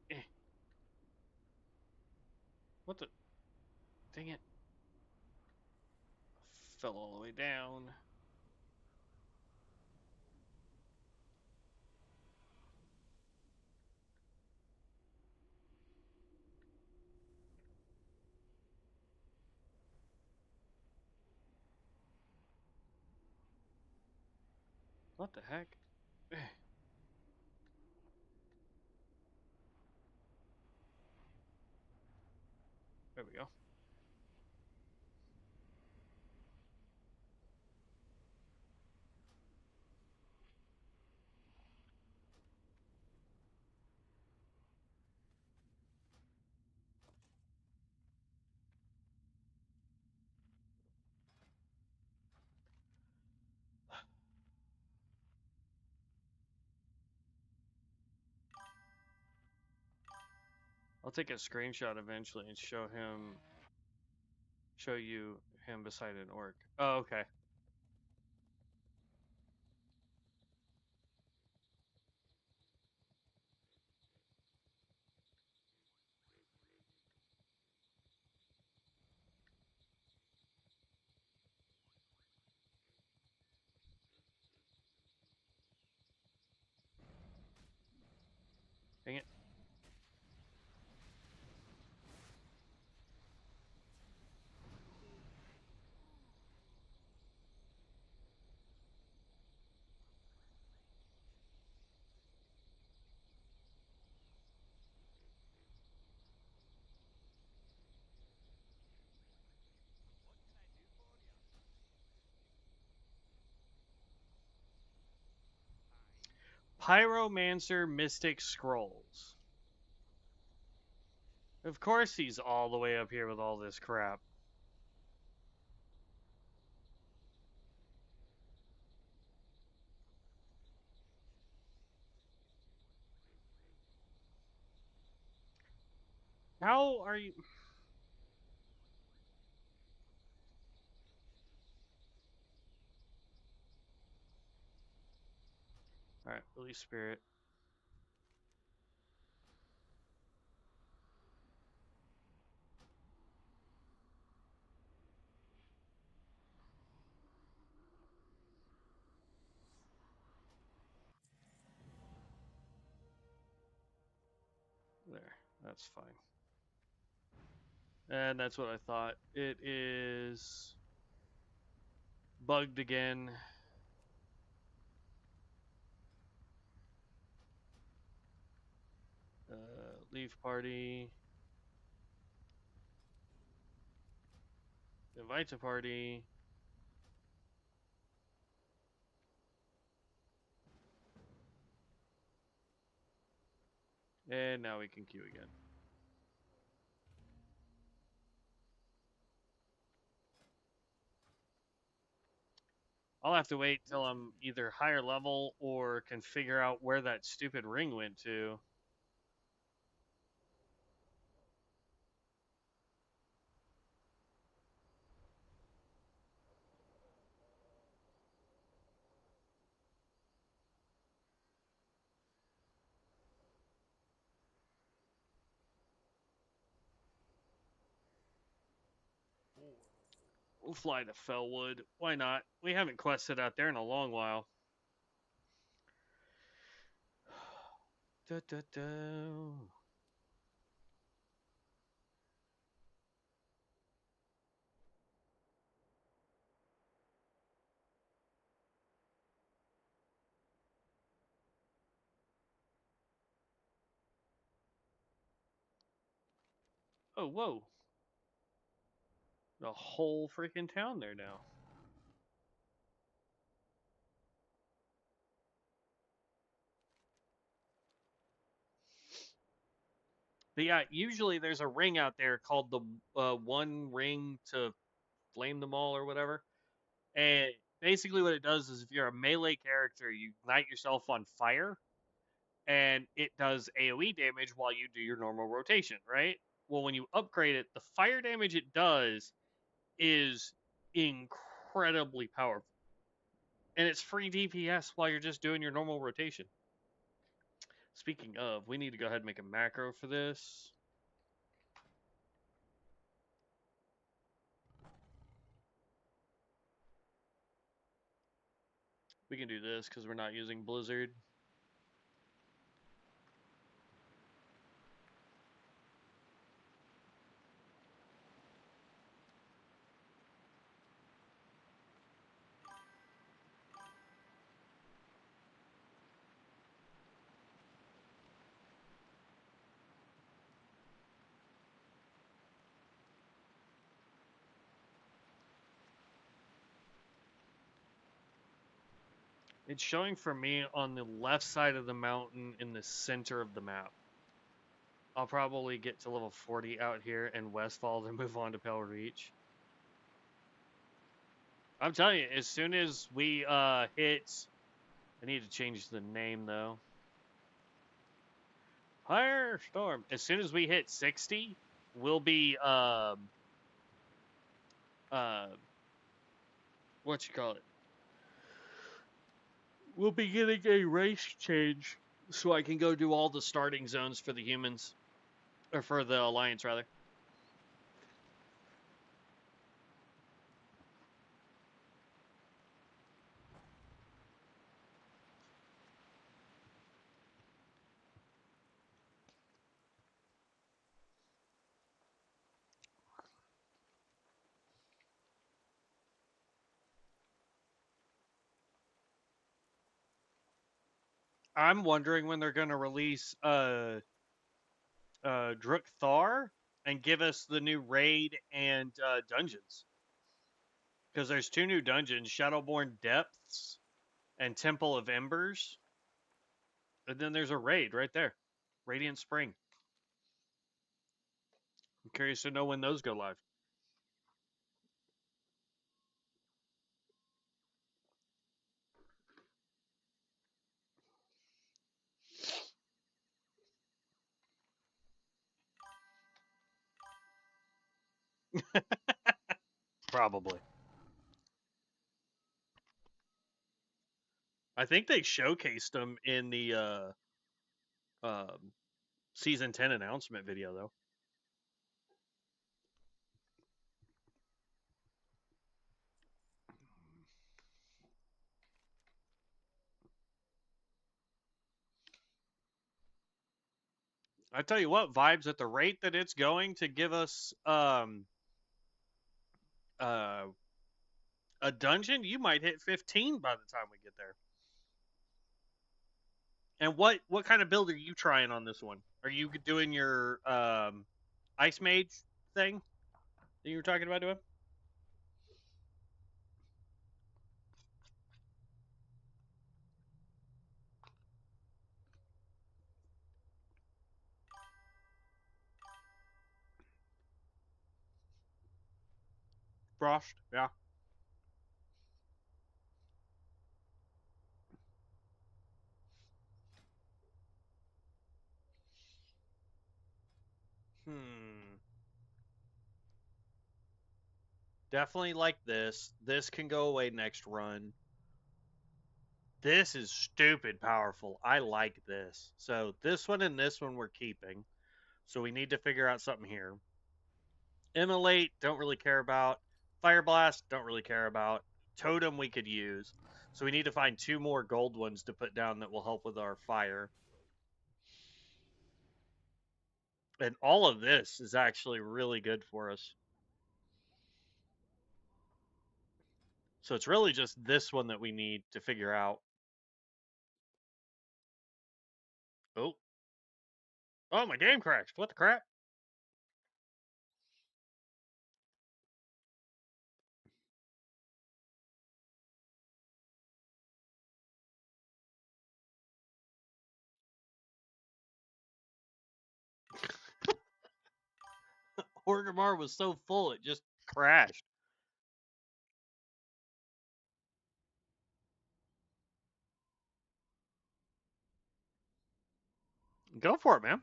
Eh. What the? Dang it. Fell all the way down. What the heck? Eh. There we go. I'll take a screenshot eventually and show you him beside an orc. Oh, okay. Dang it. Pyromancer Mystic Scrolls. Of course he's all the way up here with all this crap. How are you? Alright, release spirit. There, that's fine. And that's what I thought. It is bugged again. Leave party. Invite to party. And now we can queue again. I'll have to wait till I'm either higher level or can figure out where that stupid ring went to. We'll fly to Fellwood. Why not? We haven't quested out there in a long while. Da, da, da. Oh, whoa. The whole freaking town there now. But yeah, usually there's a ring out there called the one ring to flame them all or whatever. And basically what it does is if you're a melee character, you ignite yourself on fire and it does AoE damage while you do your normal rotation, right? Well, when you upgrade it, the fire damage it does is incredibly powerful. And it's free DPS while you're just doing your normal rotation. Speaking of, we need to go ahead and make a macro for this. We can do this because we're not using Blizzard. It's showing for me on the left side of the mountain in the center of the map. I'll probably get to level 40 out here in Westfall and move on to Pale Reach. I'm telling you, as soon as we hit... I need to change the name, though. Firestorm. As soon as we hit 60, we'll be... what you call it? We'll be getting a race change so I can go do all the starting zones for the humans. Or for the Alliance, rather. I'm wondering when they're going to release Druk Thar and give us the new raid and dungeons. Because there's 2 new dungeons, Shadowborn Depths and Temple of Embers. And then there's a raid right there. Radiant Spring. I'm curious to know when those go live. Probably. I think they showcased them in the Season 10 announcement video, though. I tell you what, Vibes, at the rate that it's going to give us a dungeon, you might hit 15 by the time we get there. And what kind of build are you trying on this one? Are you doing your Ice Mage thing that you were talking about doing? Frost, yeah. Definitely like this. This can go away next run. This is stupid powerful. I like this. So this one and this one we're keeping. So we need to figure out something here. Immolate, don't really care about. Fire Blast, don't really care about. Totem we could use. So we need to find 2 more gold ones to put down that will help with our fire. And all of this is actually really good for us. So it's really just this one that we need to figure out. Oh. Oh, my game crashed. What the crap? Orgrimmar was so full it just crashed. Go for it, man.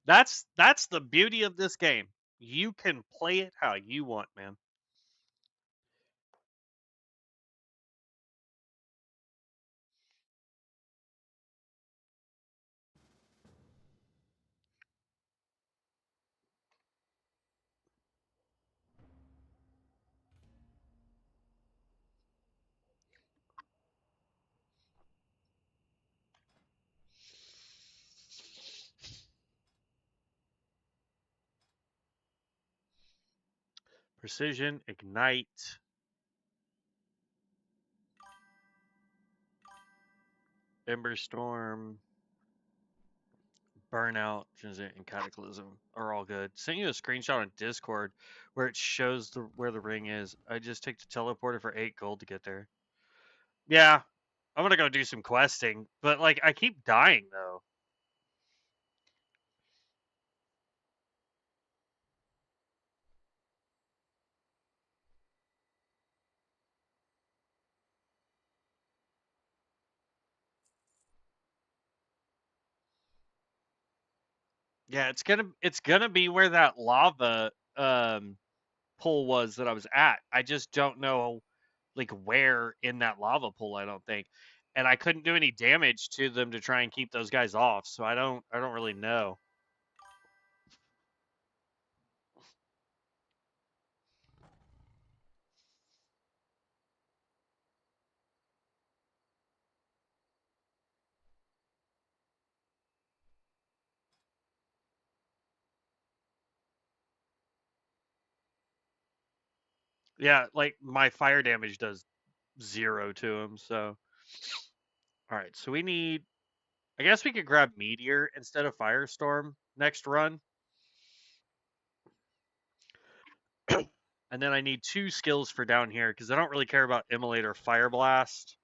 That's the beauty of this game. You can play it how you want, man. Precision, Ignite. Ember Storm, Burnout, Transient, and Cataclysm are all good. Sent you a screenshot on Discord where it shows where the ring is. I just take the teleporter for 8 gold to get there. Yeah, I'm gonna go do some questing, but like I keep dying though. Yeah, it's gonna be where that lava pool was that I was at. I just don't know like where in that lava pool, I don't think. And I couldn't do any damage to them to try and keep those guys off, so I don't really know. Yeah, like my fire damage does 0 to him, so all right, so we need I guess we could grab Meteor instead of Firestorm next run. And then I need 2 skills for down here because I don't really care about Immolate or Fire Blast.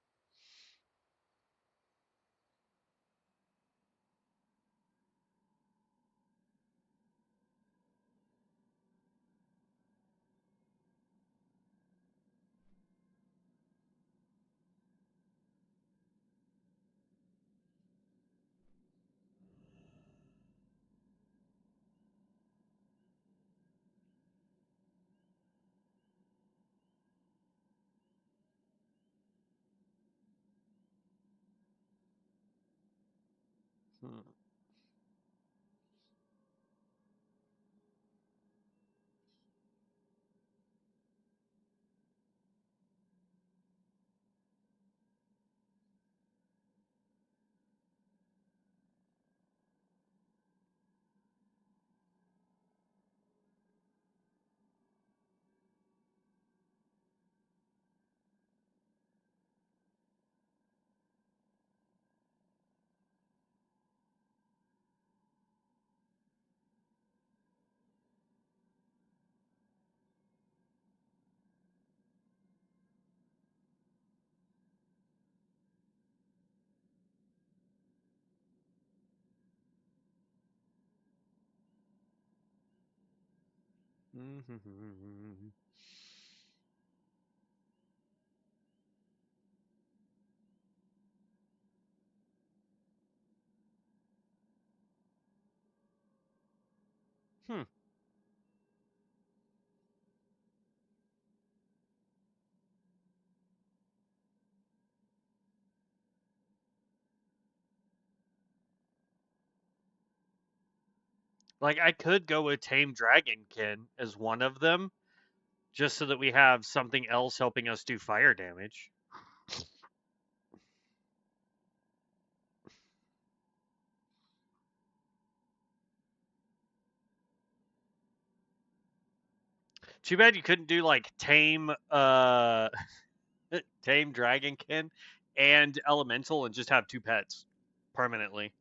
Hmm. Hmm. Like, I could go with Tame Dragonkin as one of them, just so that we have something else helping us do fire damage. Too bad you couldn't do like Tame Tame Dragonkin and Elemental and just have two pets permanently.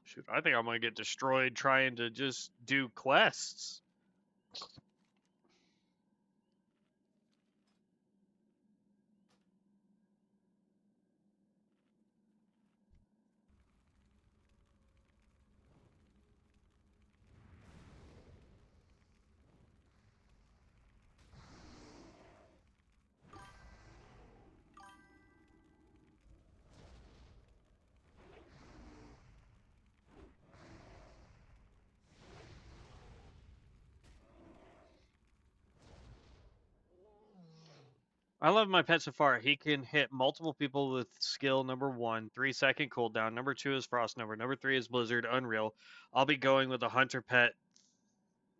Shoot, I think I'm gonna get destroyed trying to just do quests. I love my pet so far. He can hit multiple people with skill number 1, 3-second cooldown. Number 2 is Frost Nova. Number 3 is Blizzard Unreal. I'll be going with a Hunter pet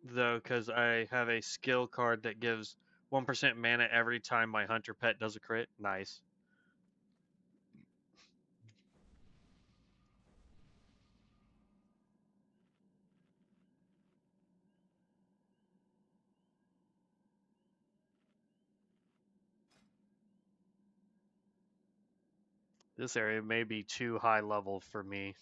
though, because I have a skill card that gives 1% mana every time my Hunter pet does a crit. Nice. This area may be too high level for me.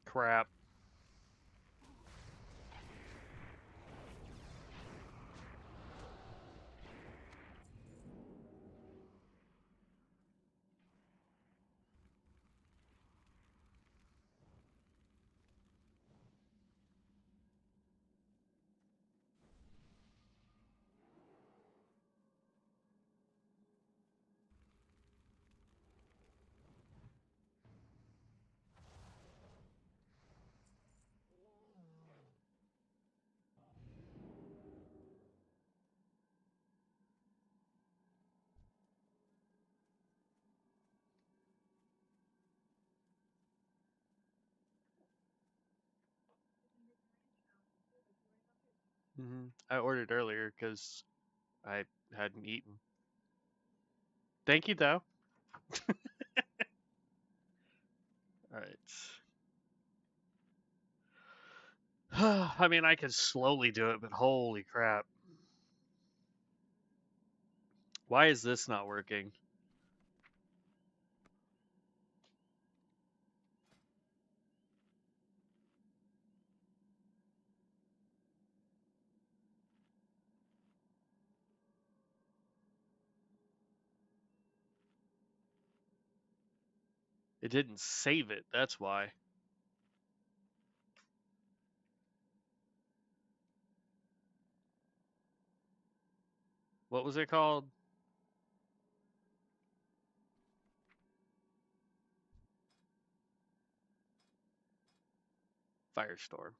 Crap. I ordered earlier because I hadn't eaten. Thank you, though. Alright. I mean, I could slowly do it, but holy crap. Why is this not working? It didn't save it, that's why. What was it called? Firestorm.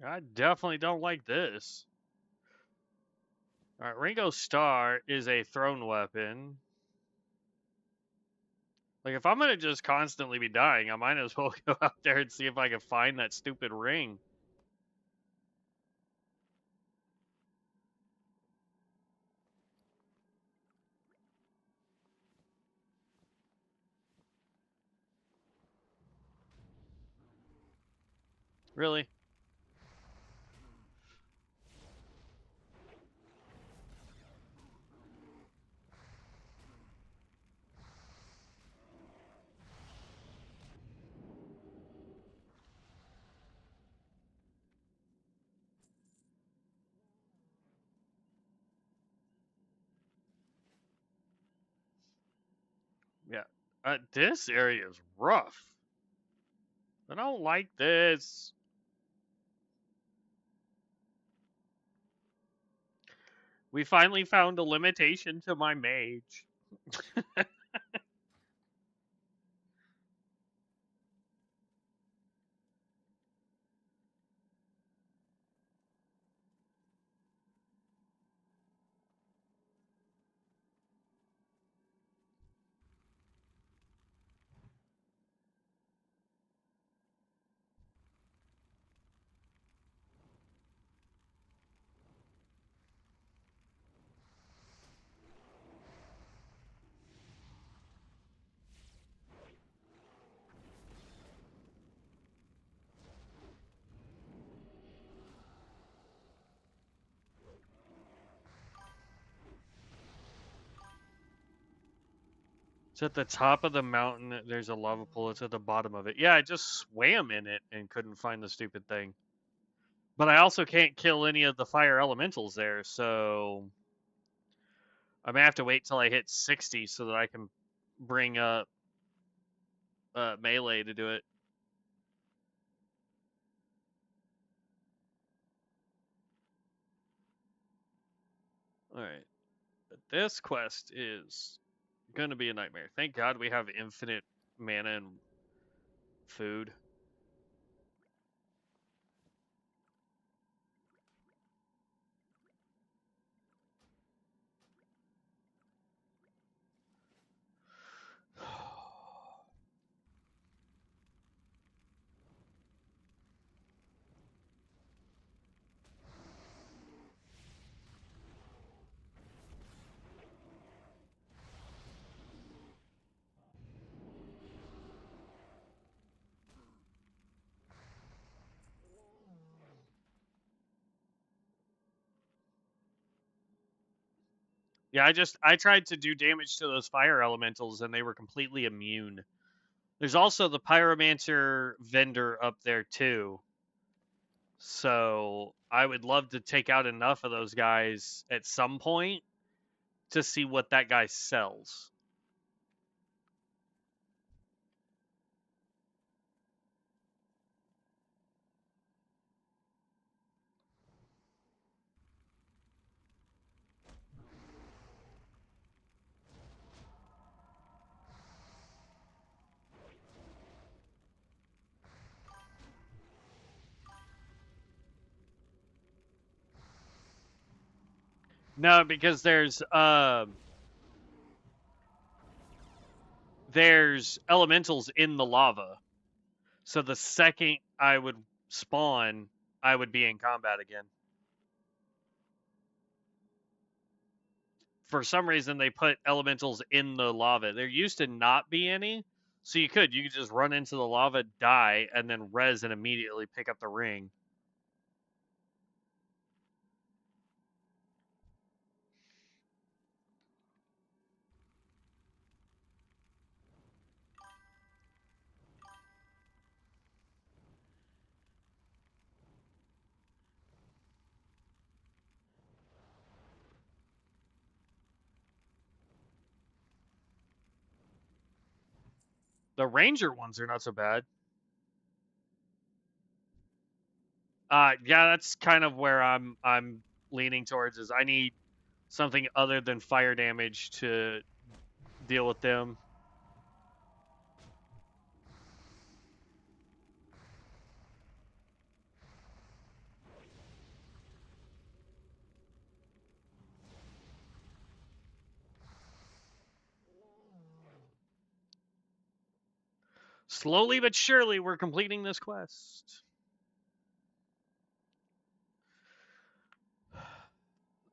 I definitely don't like this. Alright, Ringo Starr is a thrown weapon. Like, if I'm gonna just constantly be dying, I might as well go out there and see if I can find that stupid ring. Really? Yeah. This area is rough. I don't like this. We finally found a limitation to my mage. It's at the top of the mountain. There's a lava pool. It's at the bottom of it. Yeah, I just swam in it and couldn't find the stupid thing. But I also can't kill any of the fire elementals there, so I may have to wait till I hit 60 so that I can bring up melee to do it. Alright. But this quest is going to be a nightmare. Thank God we have infinite mana and food. Yeah, I tried to do damage to those fire elementals and they were completely immune. There's also the pyromancer vendor up there too. So I would love to take out enough of those guys at some point to see what that guy sells. No, because there's elementals in the lava. So the second I would spawn, I would be in combat again. For some reason, they put elementals in the lava. There used to not be any, so you could just run into the lava, die, and then res and immediately pick up the ring. The ranger ones are not so bad. Yeah, that's kind of where I'm leaning towards. Is I need something other than fire damage to deal with them. Slowly but surely, we're completing this quest.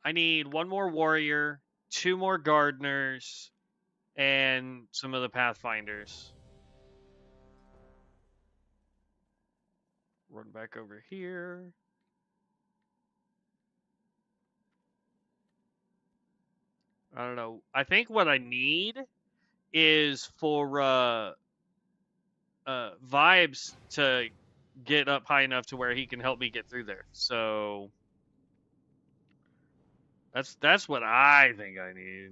I need one more warrior, 2 more gardeners, and some of the pathfinders. Run back over here. I don't know. I think what I need is for Vibes to get up high enough to where he can help me get through there. So that's what I think I need.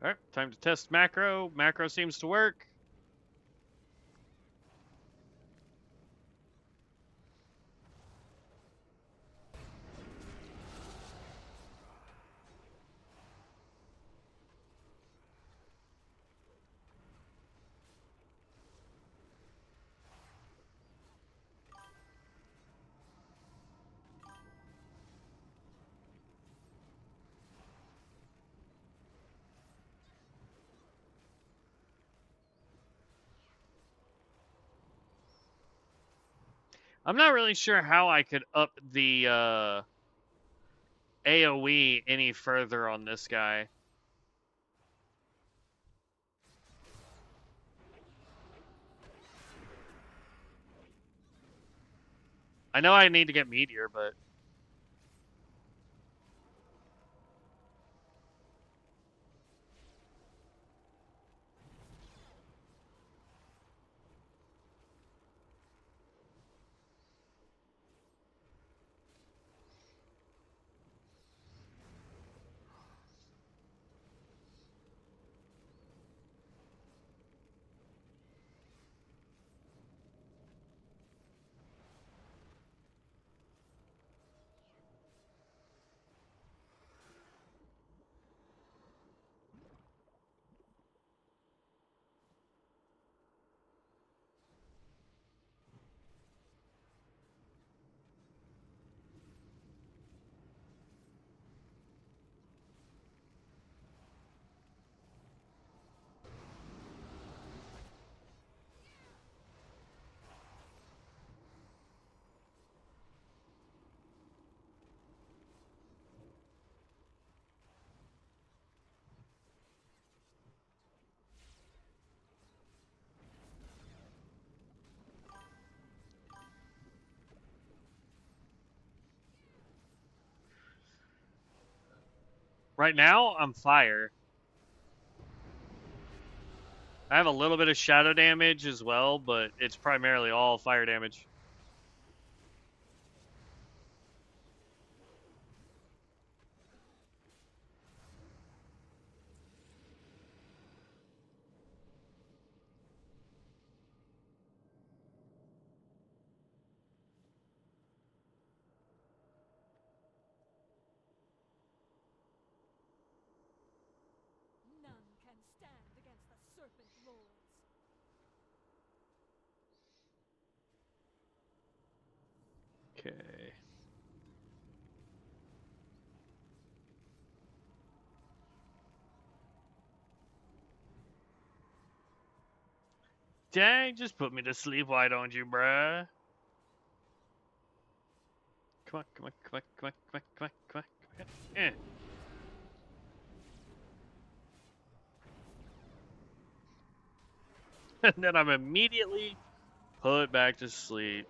Alright, time to test macro. Macro seems to work. I'm not really sure how I could up the AoE any further on this guy. I know I need to get Meteor, but Right now, I'm fire. I have a little bit of shadow damage as well, but it's primarily all fire damage. None can stand against the serpent lords. Okay. Dang, just put me to sleep, why don't you, bruh? Come on, come on, come on, come on, come on, come on, come on, come on. And then I'm immediately put back to sleep.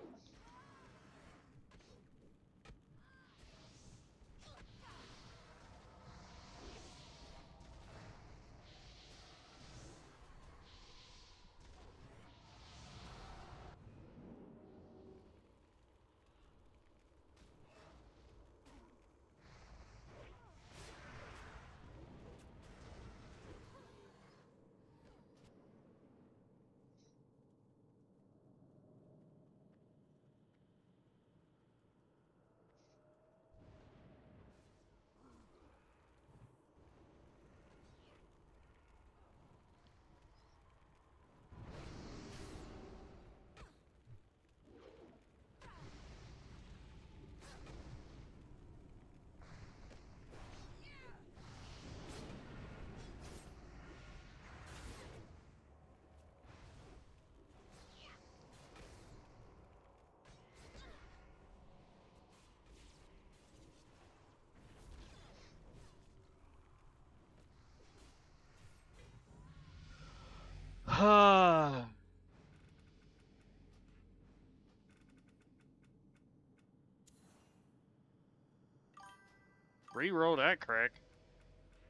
Reroll that crack.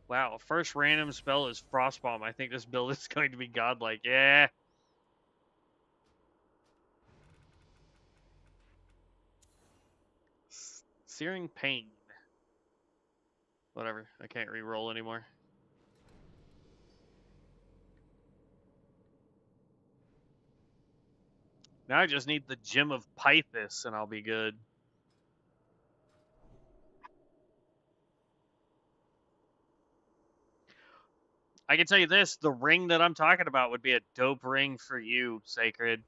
Wow, first random spell is Frostbomb. I think this build is going to be godlike. Yeah. Searing Pain. Whatever, I can't reroll anymore. Now I just need the Gem of Pythis and I'll be good. I can tell you this, the ring that I'm talking about would be a dope ring for you, Sacred.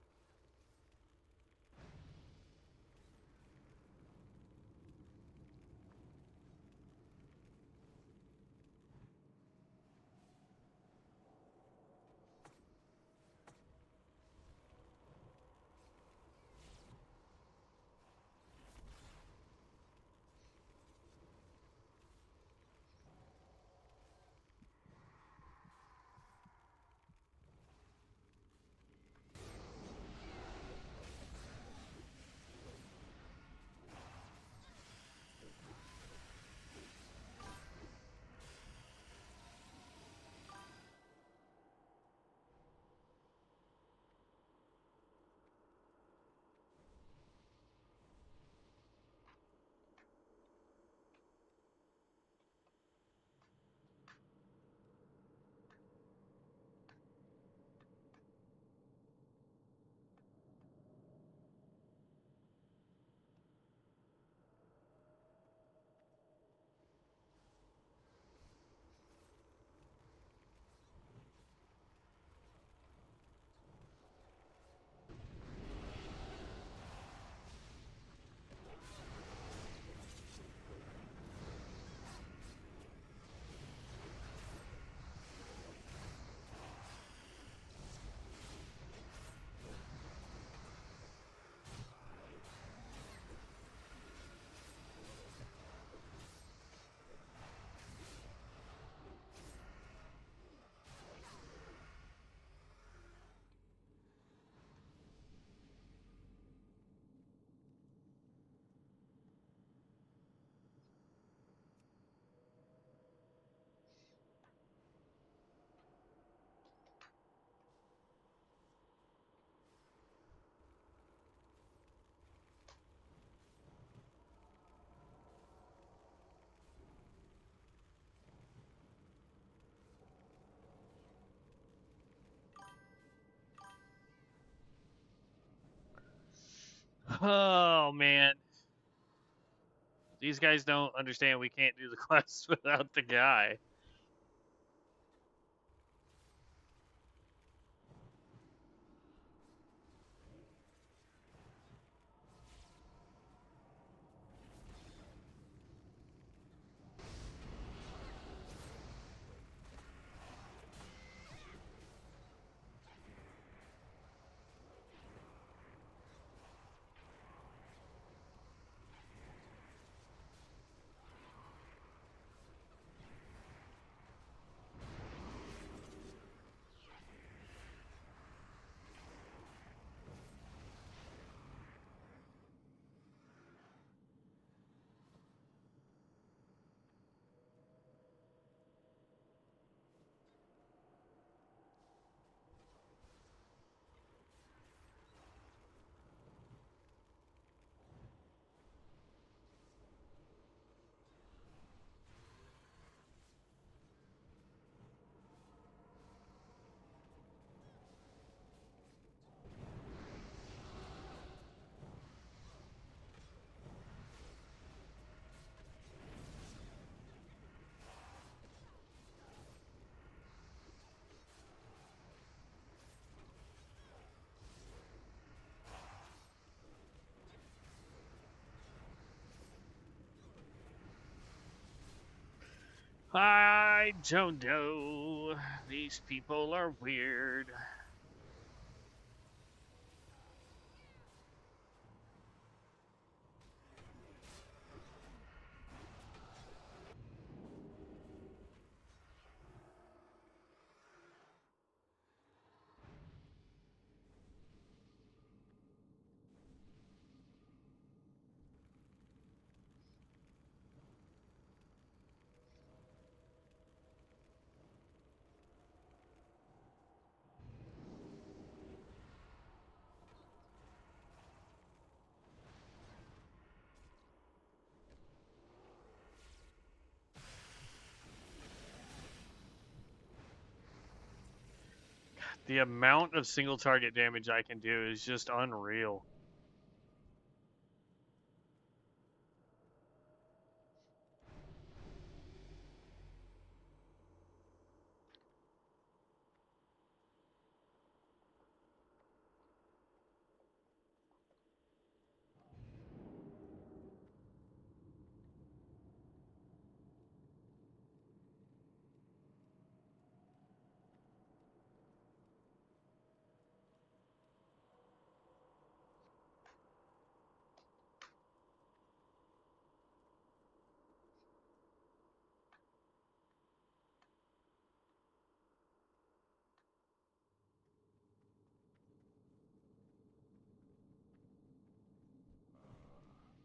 Oh man, these guys don't understand. We can't do the quest without the guy. I don't know. These people are weird. The amount of single target damage I can do is just unreal.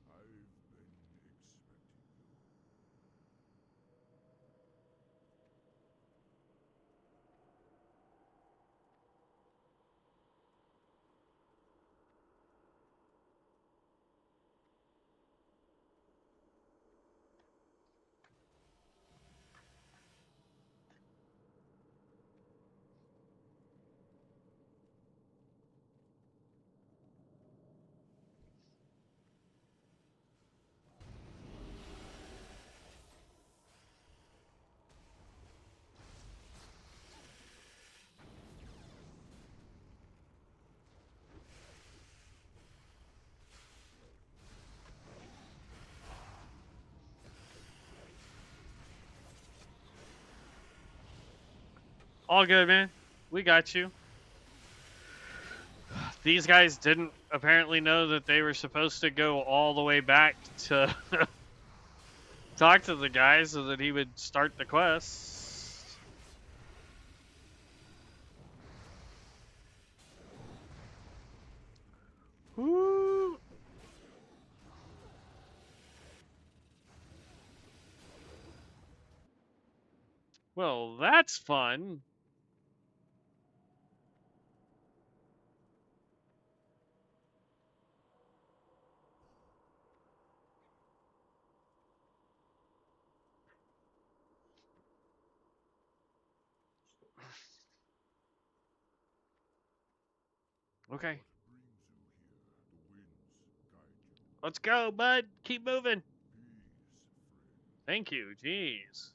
I've been expecting you. All good, man. We got you. These guys didn't apparently know that they were supposed to go all the way back to talk to the guy so that he would start the quest. Woo! Well, that's fun. Okay. What brings you here? The winds Let's go, bud. Keep moving. Thank you. Jeez.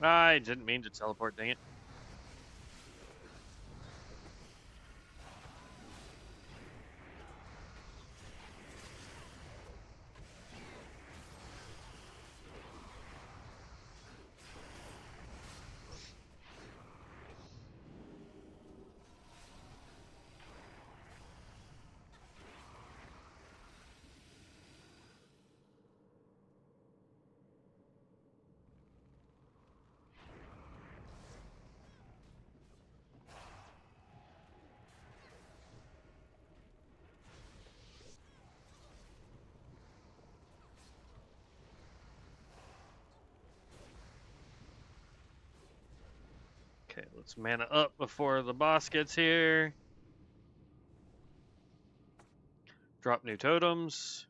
I didn't mean to teleport, dang it. Okay, let's mana up before the boss gets here. Drop new totems.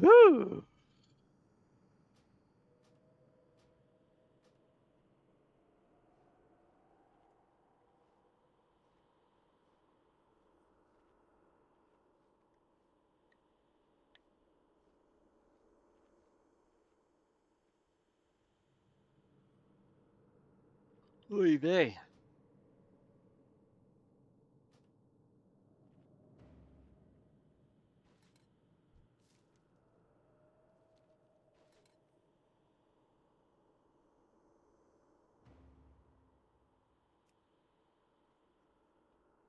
Whew. Oy vey.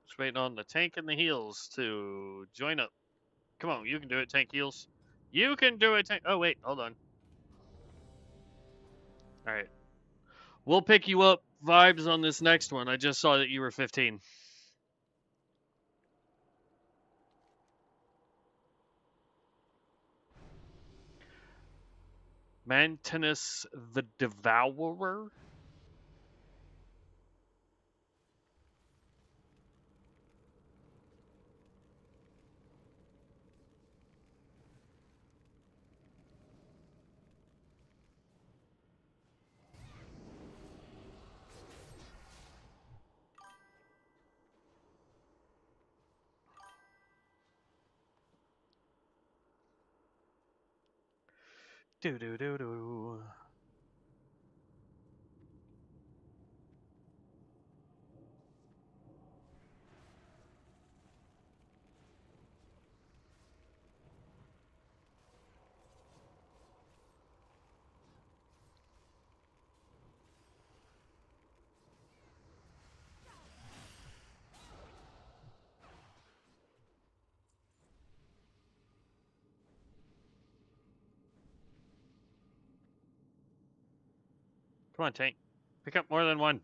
Just waiting on the tank and the heals to join up. Come on, you can do it, tank heals. You can do it, tank. Oh, wait, hold on. Alright. We'll pick you up vibes on this next one. I just saw that you were 15. Mantinus the Devourer? Do do do do. Come on, tank. Pick up more than one.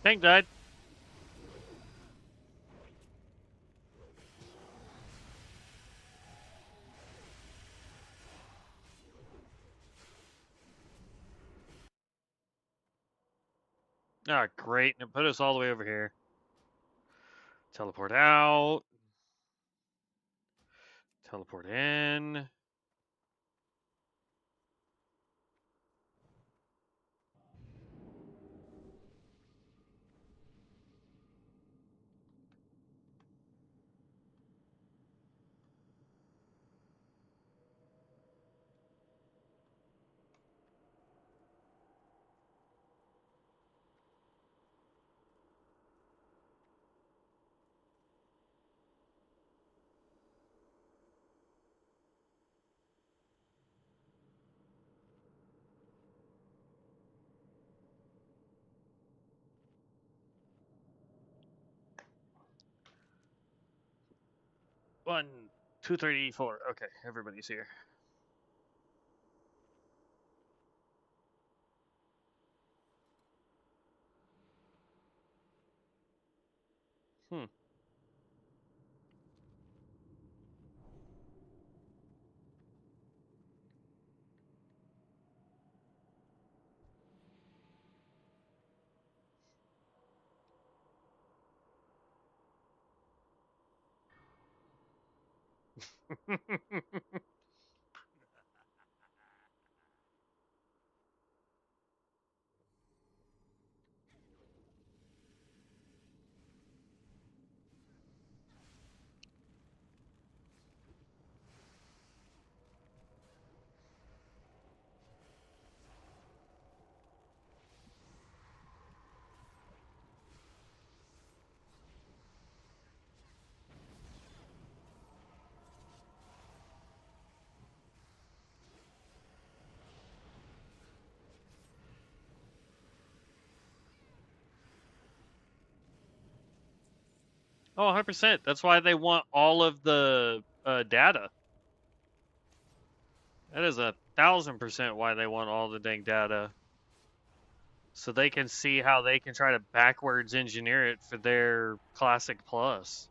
Tank died. Ah, great. And it put us all the way over here. Teleport out. Teleport in. One, 234. Okay, everybody's here. Hmm. Oh, 100%. That's why they want all of the data. That is 1,000% why they want all the dang data. So they can see how they can try to backwards engineer it for their Classic Plus.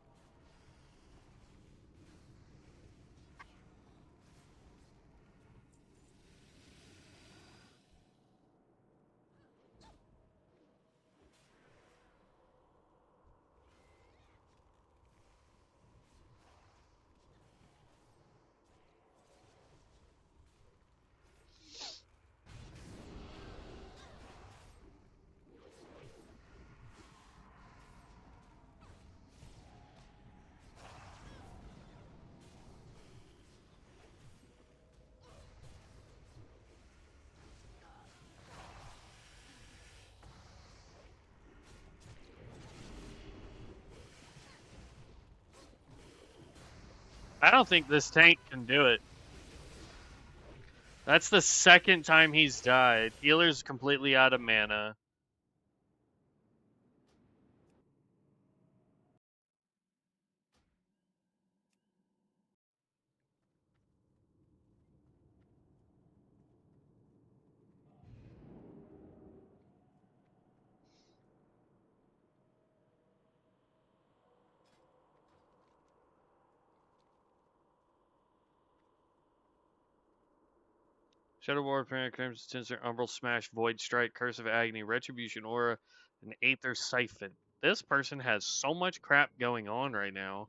I don't think this tank can do it. That's the second time he's died. Healer's completely out of mana. Shadow Ward, Parent Crimson Tensor, Umbral Smash, Void Strike, Curse of Agony, Retribution Aura, and Aether Siphon. This person has so much crap going on right now.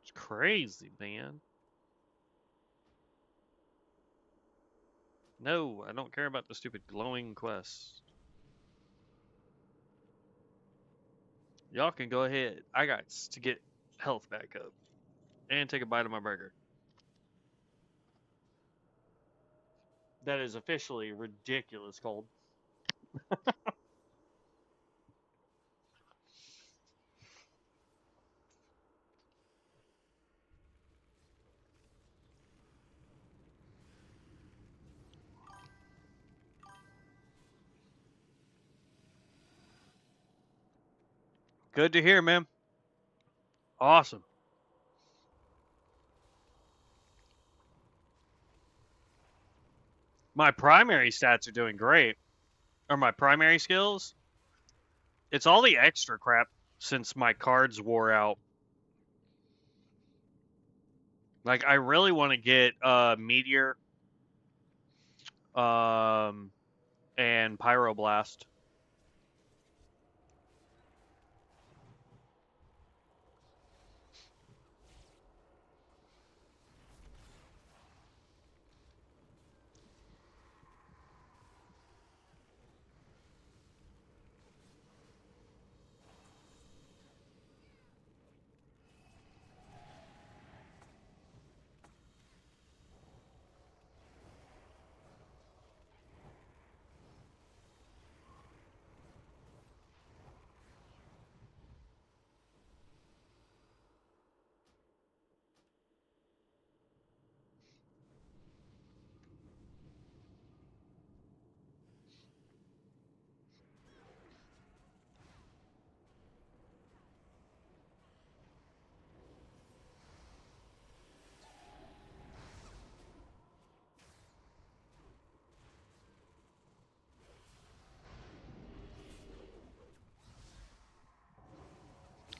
It's crazy, man. No, I don't care about the stupid glowing quest. Y'all can go ahead. I got to get health back up. And take a bite of my burger. that is officially ridiculous cold. Good to hear, man. Awesome. My primary stats are doing great. Or my primary skills. It's all the extra crap since my cards wore out. Like, I really want to get Meteor and Pyroblast.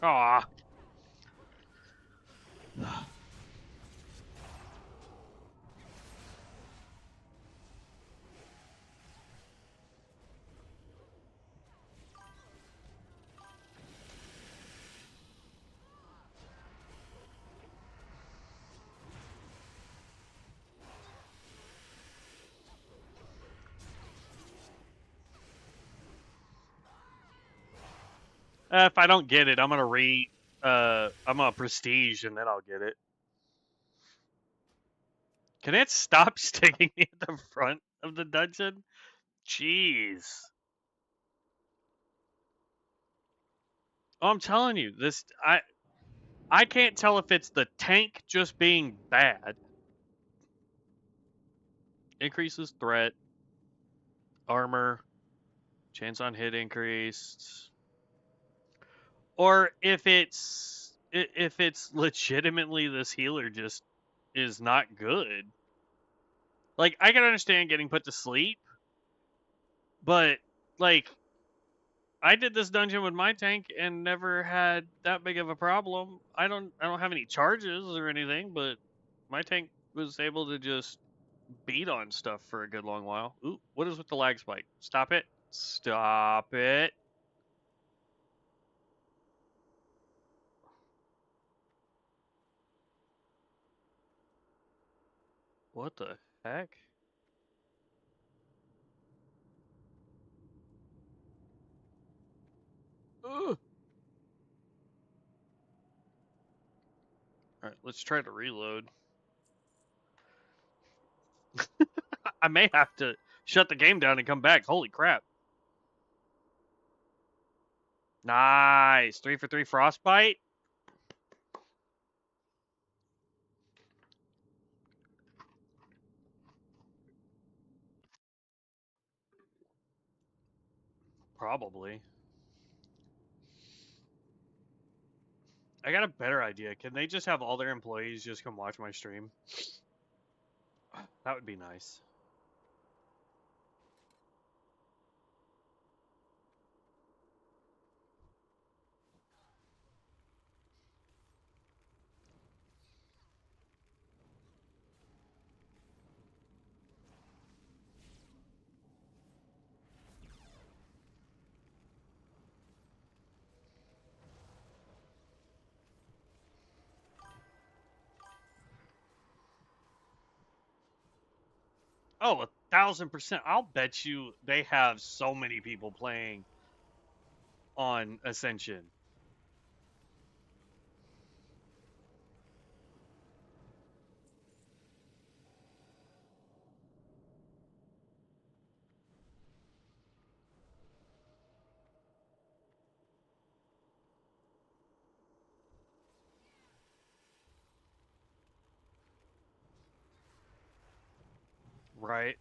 Aw. If I don't get it, I'm gonna prestige and then I'll get it. Can it stop sticking me at the front of the dungeon? Jeez. Oh, I'm telling you, I can't tell if it's the tank just being bad. Increases threat, armor, chance on hit increased. Or if it's legitimately this healer just is not good. Like, I can understand getting put to sleep, but like, I did this dungeon with my tank and never had that big of a problem. I don't have any charges or anything, but my tank was able to just beat on stuff for a good long while. Ooh, what is with the lag spike? Stop it. Stop it. What the heck? Ugh. Alright, let's try to reload. I may have to shut the game down and come back. Holy crap. Nice. 3 for 3 frostbite. Probably. I got a better idea. Can they just have all their employees just come watch my stream? That would be nice. Oh, 1,000%. I'll bet you they have so many people playing on Ascension. Right.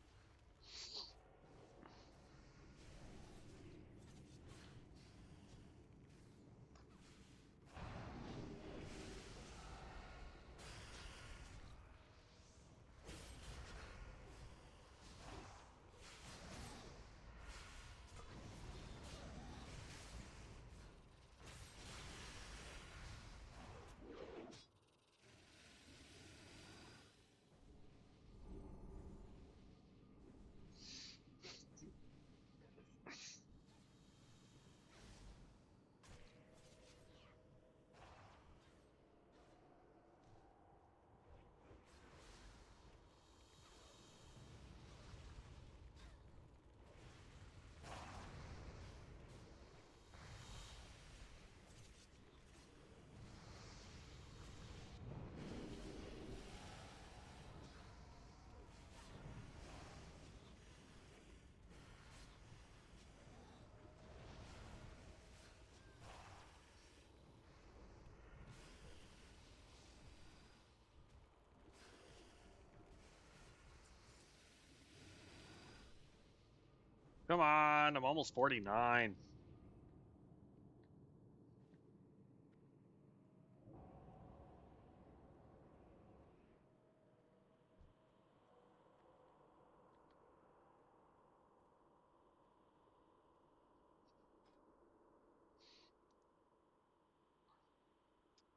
Come on, I'm almost 49.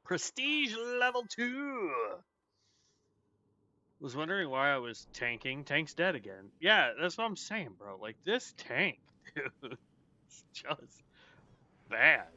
Prestige level 2. Was wondering why I was tanking. Tank's dead again. Yeah, that's what I'm saying, bro. Like, this tank, dude, it's just bad.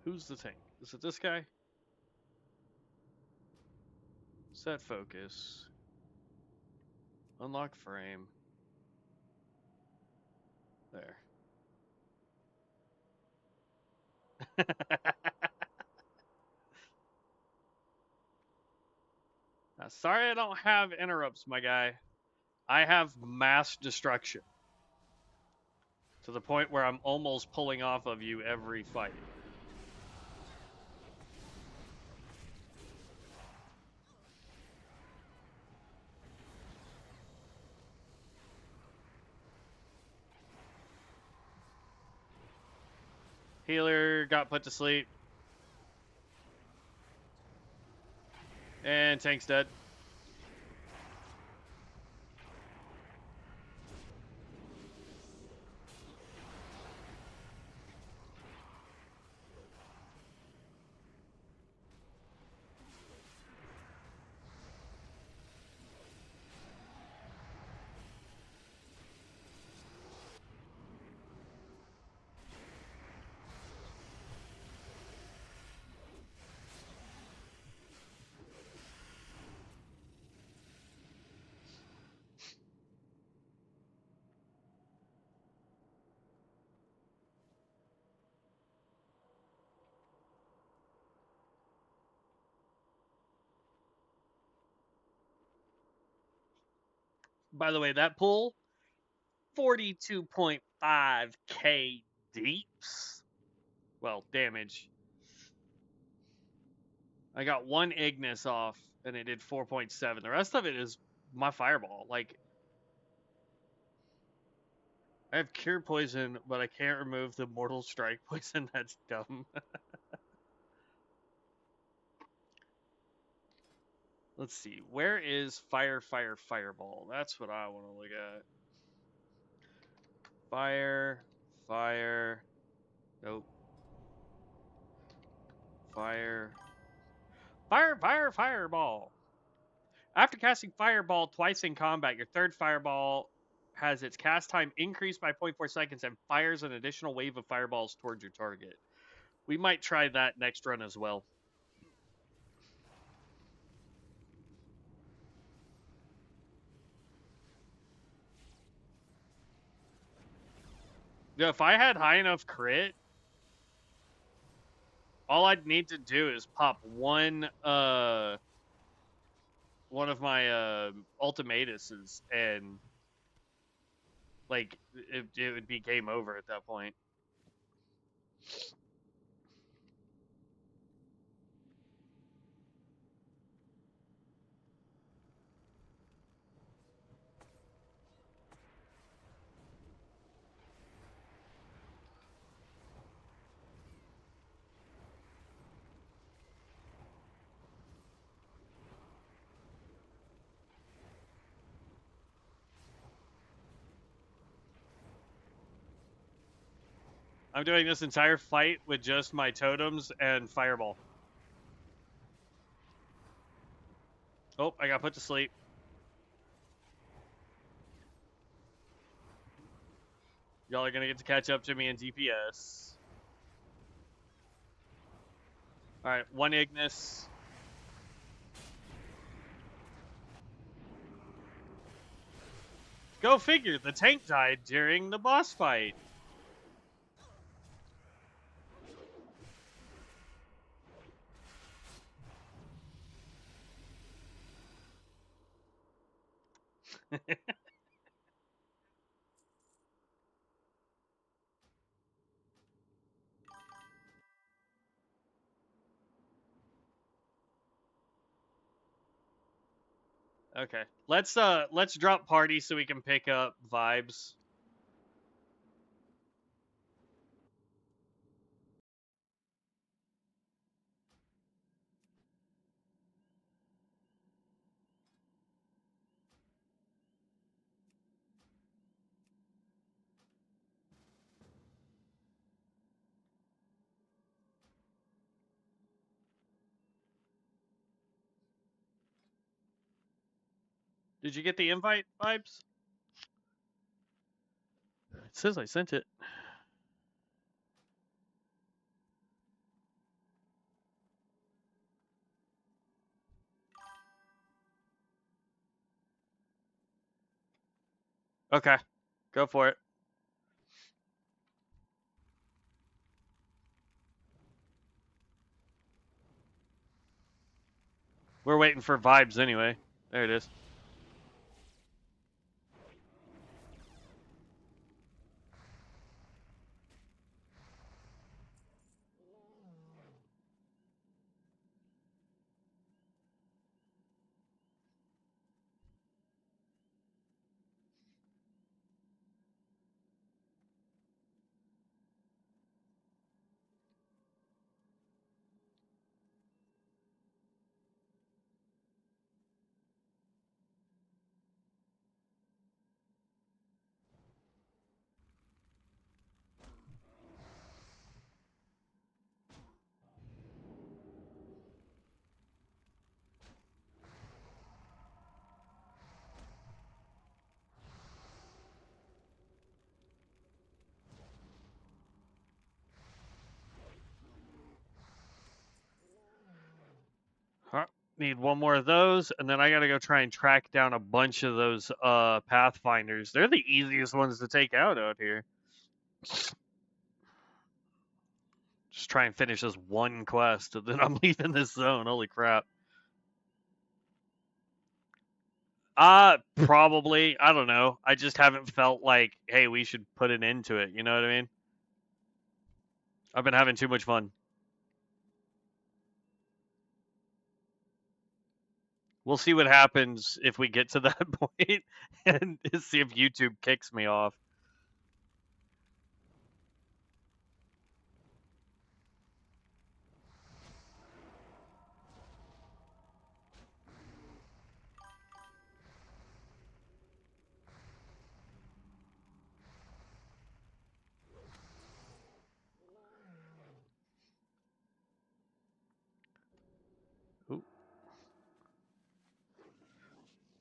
Who's the tank? Is it this guy? Set focus. Unlock frame. There. Now, sorry I don't have interrupts, my guy. I have mass destruction. To the point where I'm almost pulling off of you every fight. Healer got put to sleep. And tank's dead. By the way, that pull, 42.5k deeps. Well, damage. I got one Ignis off, and it did 4.7. The rest of it is my fireball. Like, I have Cure Poison, but I can't remove the Mortal Strike poison. That's dumb. Let's see. Where is Fireball? That's what I want to look at. Fire. Nope. Fireball. After casting Fireball twice in combat, your third Fireball has its cast time increased by 0.4 seconds and fires an additional wave of fireballs towards your target. We might try that next run as well. Yeah, if I had high enough crit, all I'd need to do is pop one of my ultimatuses, and like it would be game over at that point. I'm doing this entire fight with just my totems and fireball. Oh, I got put to sleep. Y'all are gonna get to catch up to me in DPS. Alright, one Ignis. Go figure, the tank died during the boss fight. Okay. Let's drop party so we can pick up vibes. Did you get the invite vibes? It says I sent it. Okay. Go for it. We're waiting for vibes anyway. There it is. Need one more of those, and then I gotta go try and track down a bunch of those Pathfinders. They're the easiest ones to take out here. Just try and finish this one quest, and then I'm leaving this zone. Holy crap. Probably. I don't know. I just haven't felt like, hey, we should put an end to it. You know what I mean? I've been having too much fun. We'll see what happens if we get to that point and see if YouTube kicks me off.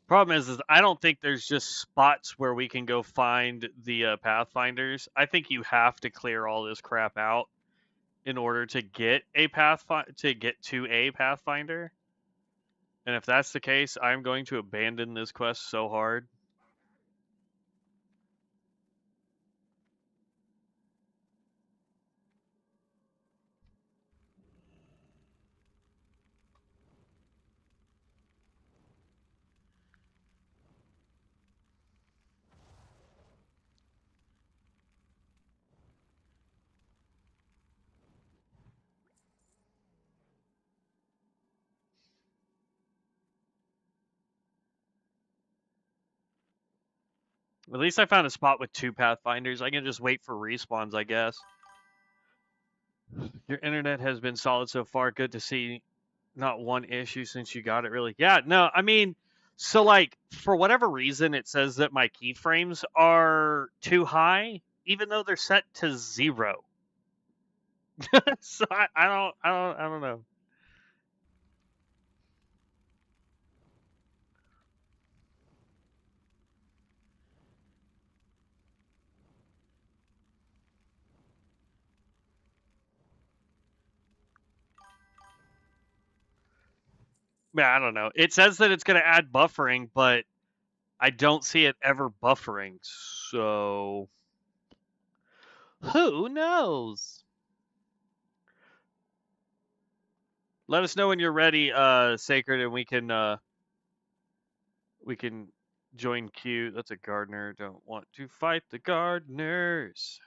Problem is I don't think there's just spots where we can go find the Pathfinders. I think you have to clear all this crap out in order to get a Pathfinder. And if that's the case, I'm going to abandon this quest so hard. At least I found a spot with 2 Pathfinders. I can just wait for respawns, I guess. Your internet has been solid so far. Good to see. Not one issue since you got it, really. Yeah, no, I mean, so like, for whatever reason, it says that my keyframes are too high, even though they're set to 0. So I don't know. Yeah, I don't know. It says that it's going to add buffering, but I don't see it ever buffering. So who knows? Let us know when you're ready, Sacred, and we can join queue. That's a gardener. Don't want to fight the gardeners.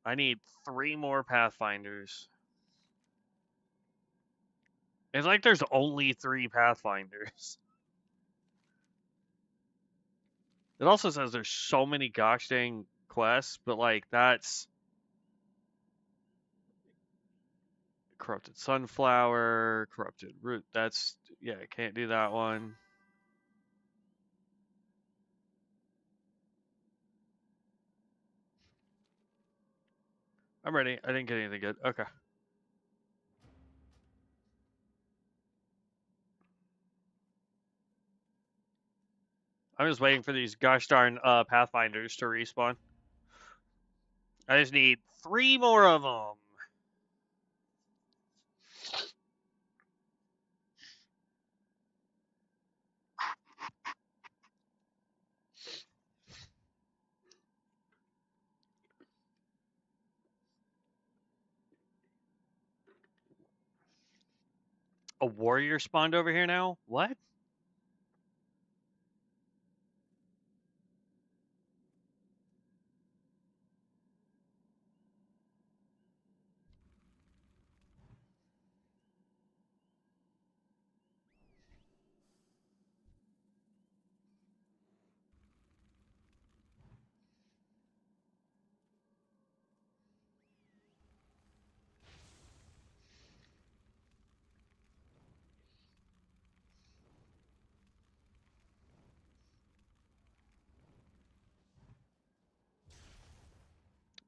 I need 3 more Pathfinders. It's like there's only 3 Pathfinders. It also says there's so many gosh dang quests, but like that's corrupted sunflower, corrupted root. That's yeah, I can't do that one. I'm ready. I didn't get anything good. Okay. I'm just waiting for these gosh darn Pathfinders to respawn. I just need 3 more of them. A warrior spawned over here now? What?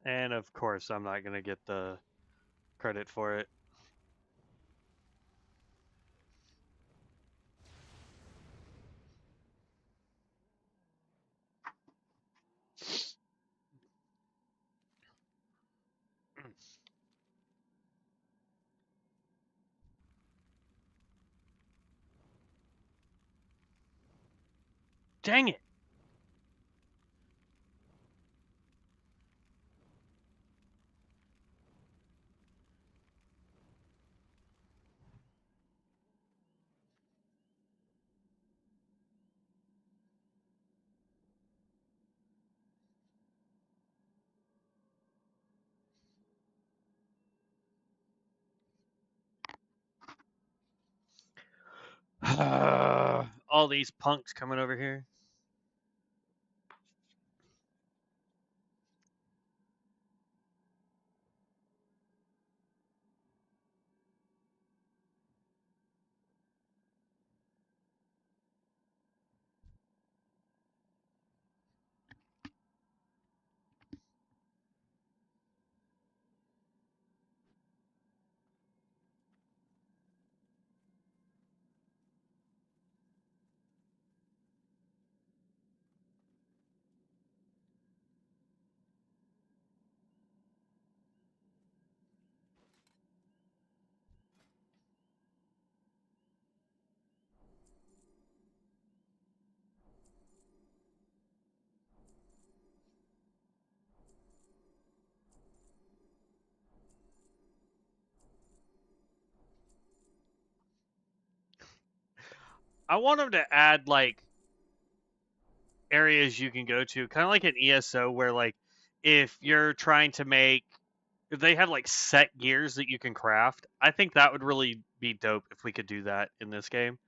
And of course, I'm not going to get the credit for it. Dang it. All these punks coming over here. I want them to add like areas you can go to, kind of like an ESO, where like if you're trying to make, if they have like set gears that you can craft, I think that would really be dope if we could do that in this game.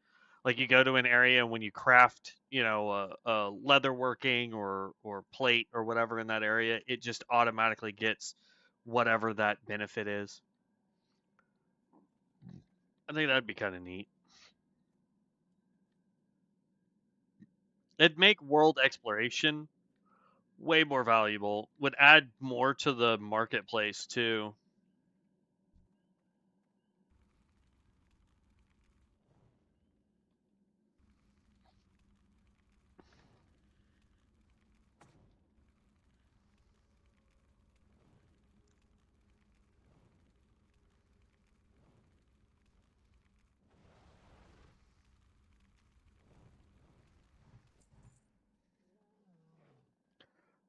Like you go to an area and when you craft, you know, a leatherworking or plate or whatever in that area, it just automatically gets whatever that benefit is. I think that'd be kind of neat. It'd make world exploration way more valuable. Would add more to the marketplace too.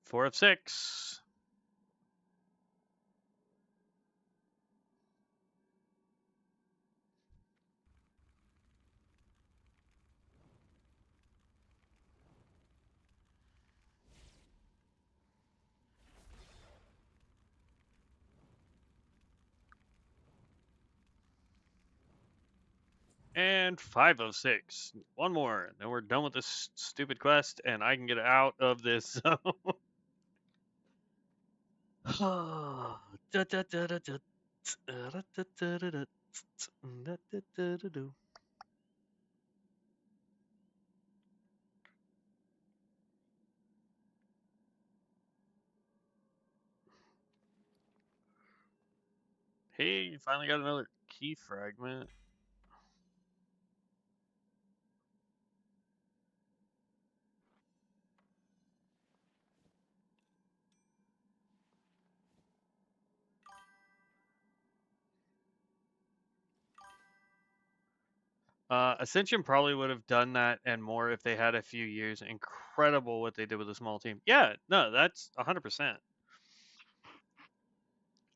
Four of six. And 5 of 6. One more. Then we're done with this stupid quest, and I can get out of this zone. Hey, you finally got another key fragment. Ascension probably would have done that and more if they had a few years. Incredible what they did with a small team. Yeah, no, that's 100%.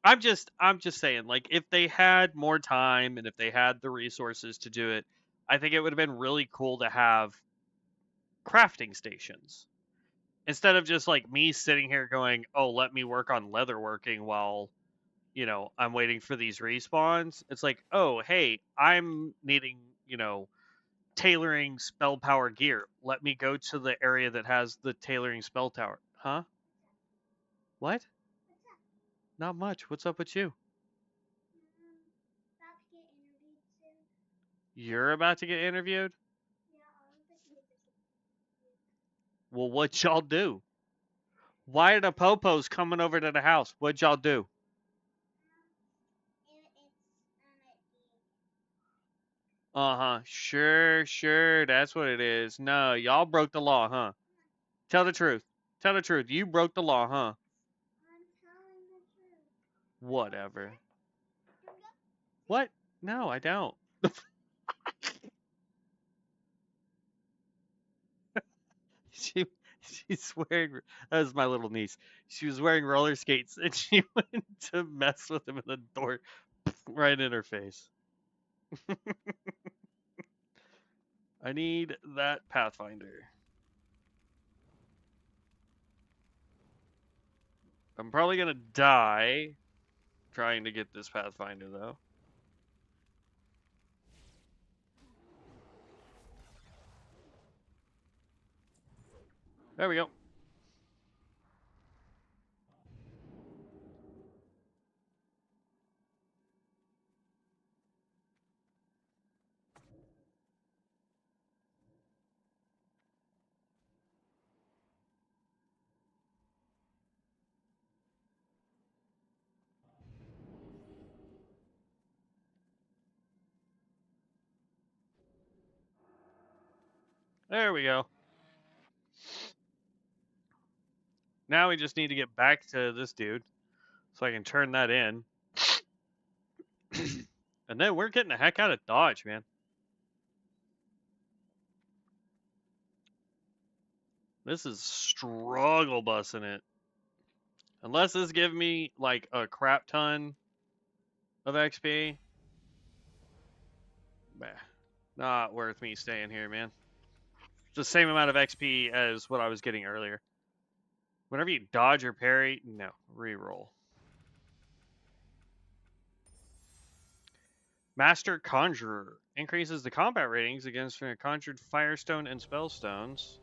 I'm just saying, like, if they had more time and if they had the resources to do it, I think it would have been really cool to have crafting stations instead of just like me sitting here going, "Oh, let me work on leatherworking while, you know, I'm waiting for these respawns." It's like, "Oh, hey, I'm needing, you know, tailoring spell power gear. Let me go to the area that has the tailoring spell tower." Huh? What? Not much. What's up with you? You're about to get interviewed? Well, what y'all do? Why are the popos coming over to the house? What'd y'all do? Uh-huh. Sure. That's what it is. No, y'all broke the law, huh? Tell the truth. Tell the truth. You broke the law, huh? Whatever. What? No, I don't. She she's wearing, that was my little niece. She was wearing roller skates and she went to mess with him and the door right in her face. I need that Pathfinder. I'm probably gonna die trying to get this Pathfinder though. There we go. There we go. Now we just need to get back to this dude so I can turn that in. And then we're getting the heck out of Dodge, man. This is struggle bussing it. Unless this give me like a crap ton of XP. Bah. Not worth me staying here, man. It's the same amount of XP as what I was getting earlier. Whenever you dodge or parry, no, reroll. Master Conjurer increases the combat ratings against conjured firestone and spellstones.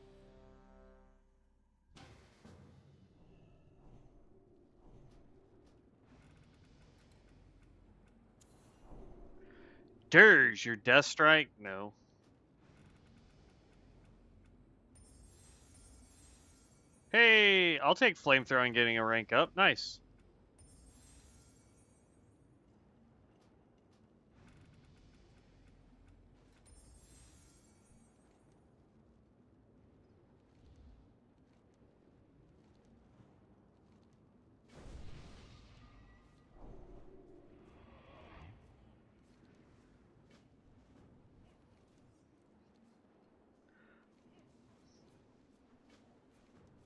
Dirge, your death strike? No. Hey, I'll take flamethrower and getting a rank up. Nice.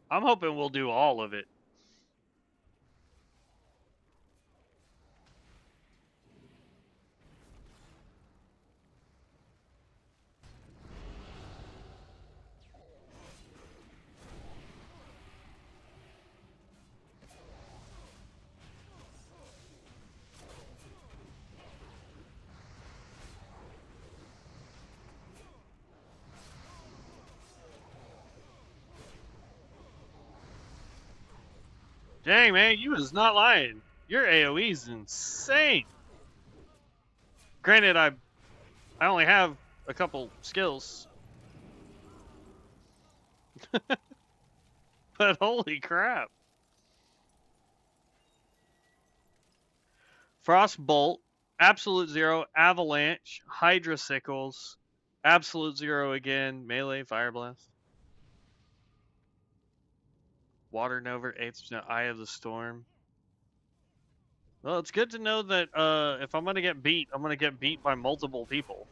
I'm hoping we'll do all of it. Dang, man, you was not lying. Your AoE's insane. Granted, I only have a couple skills. But holy crap. Frostbolt, Absolute Zero, Avalanche, Hydra Sickles, Absolute Zero again, Melee, Fire Blast. Water Nova, 8%, Eye of the Storm. Well, it's good to know that if I'm going to get beat, I'm going to get beat by multiple people.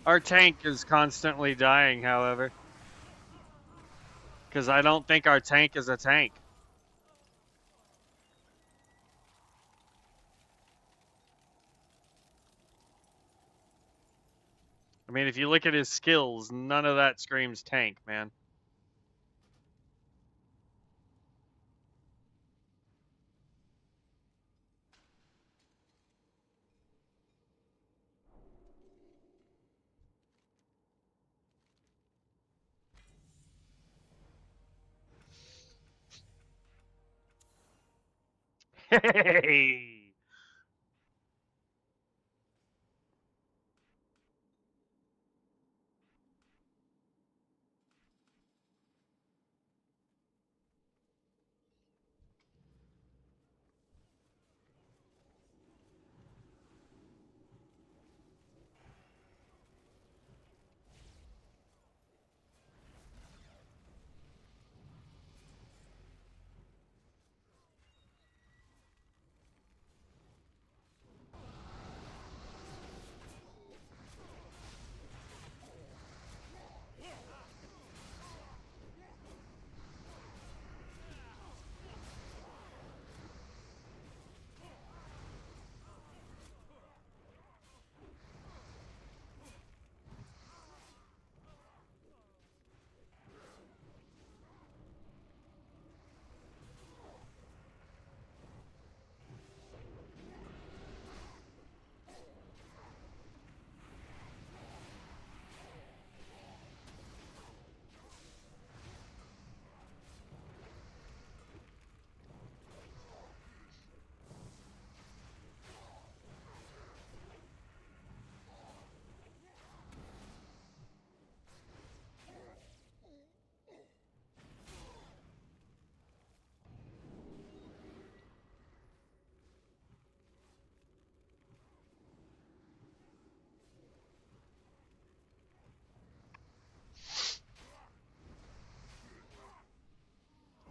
Our tank is constantly dying, however. Because I don't think our tank is a tank. I mean, if you look at his skills, none of that screams tank, man. Hey!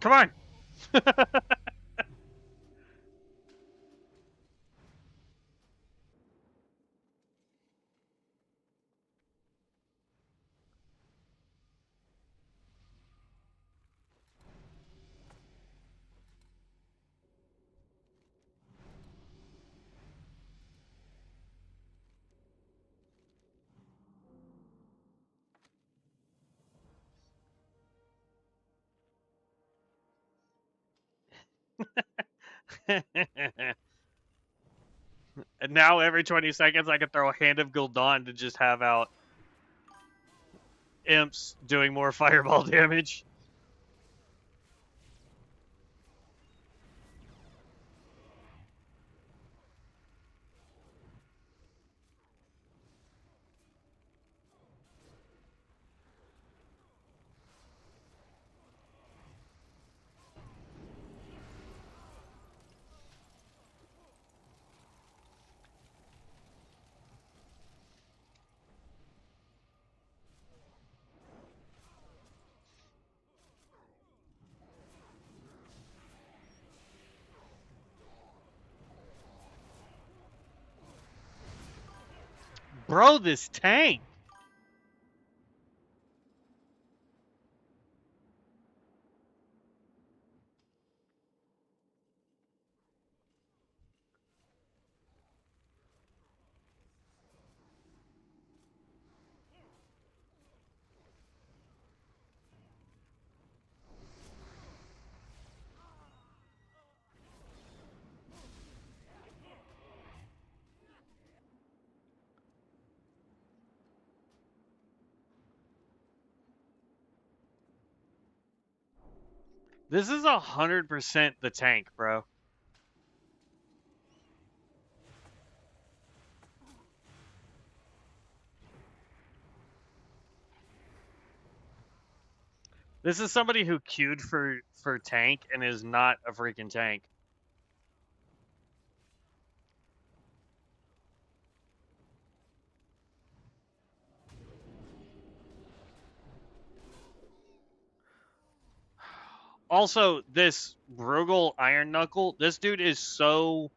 Come on. And now every 20 seconds I can throw a Hand of Gul'dan to just have out imps doing more fireball damage. Bro, this tank. This is 100% the tank, bro. This is somebody who queued for tank and is not a freaking tank. Also, this Brugel Iron Knuckle, this dude is so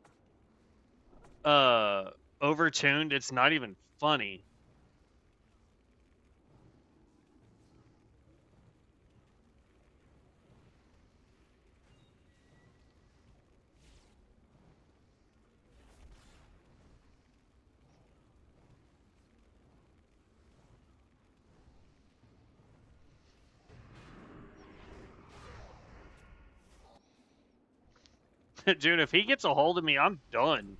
overtuned, it's not even funny. Dude, if he gets a hold of me, I'm done.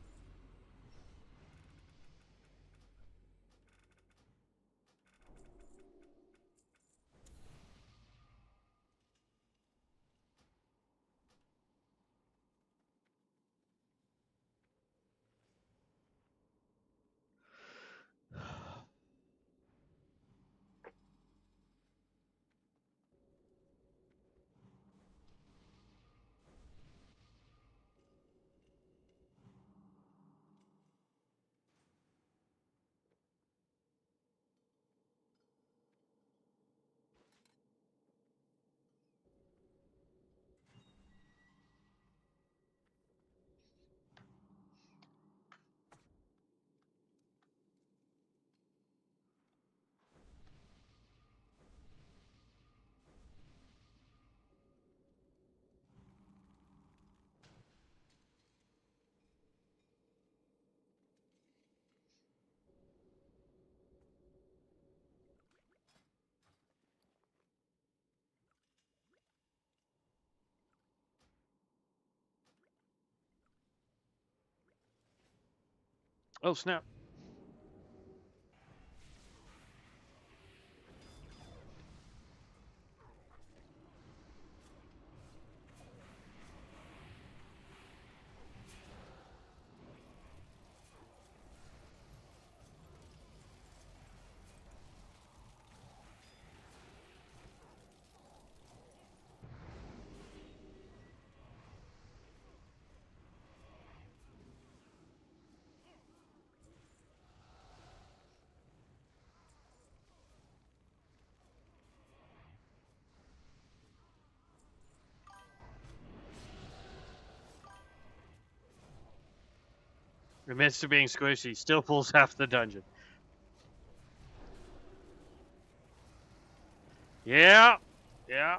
Oh, snap. Admits to being squishy, still pulls half the dungeon. Yeah. Yeah.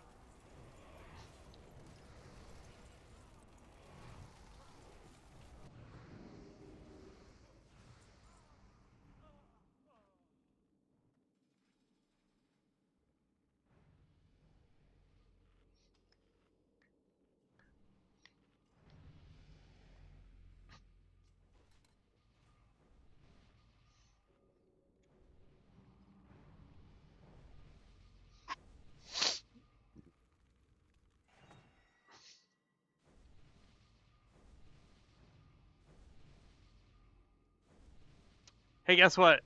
Hey, guess what?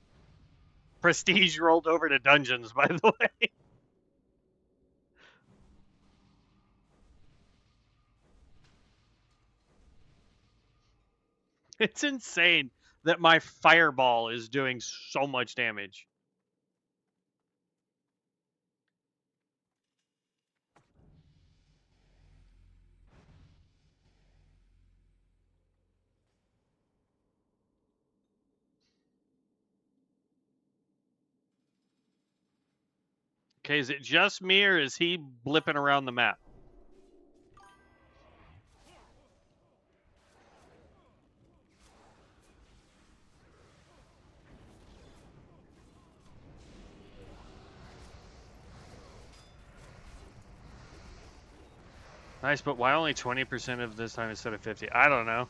Prestige rolled over to dungeons, by the way. It's insane that my fireball is doing so much damage. Okay, is it just me or is he blipping around the map? Nice, but why only 20% of this time instead of 50? I don't know.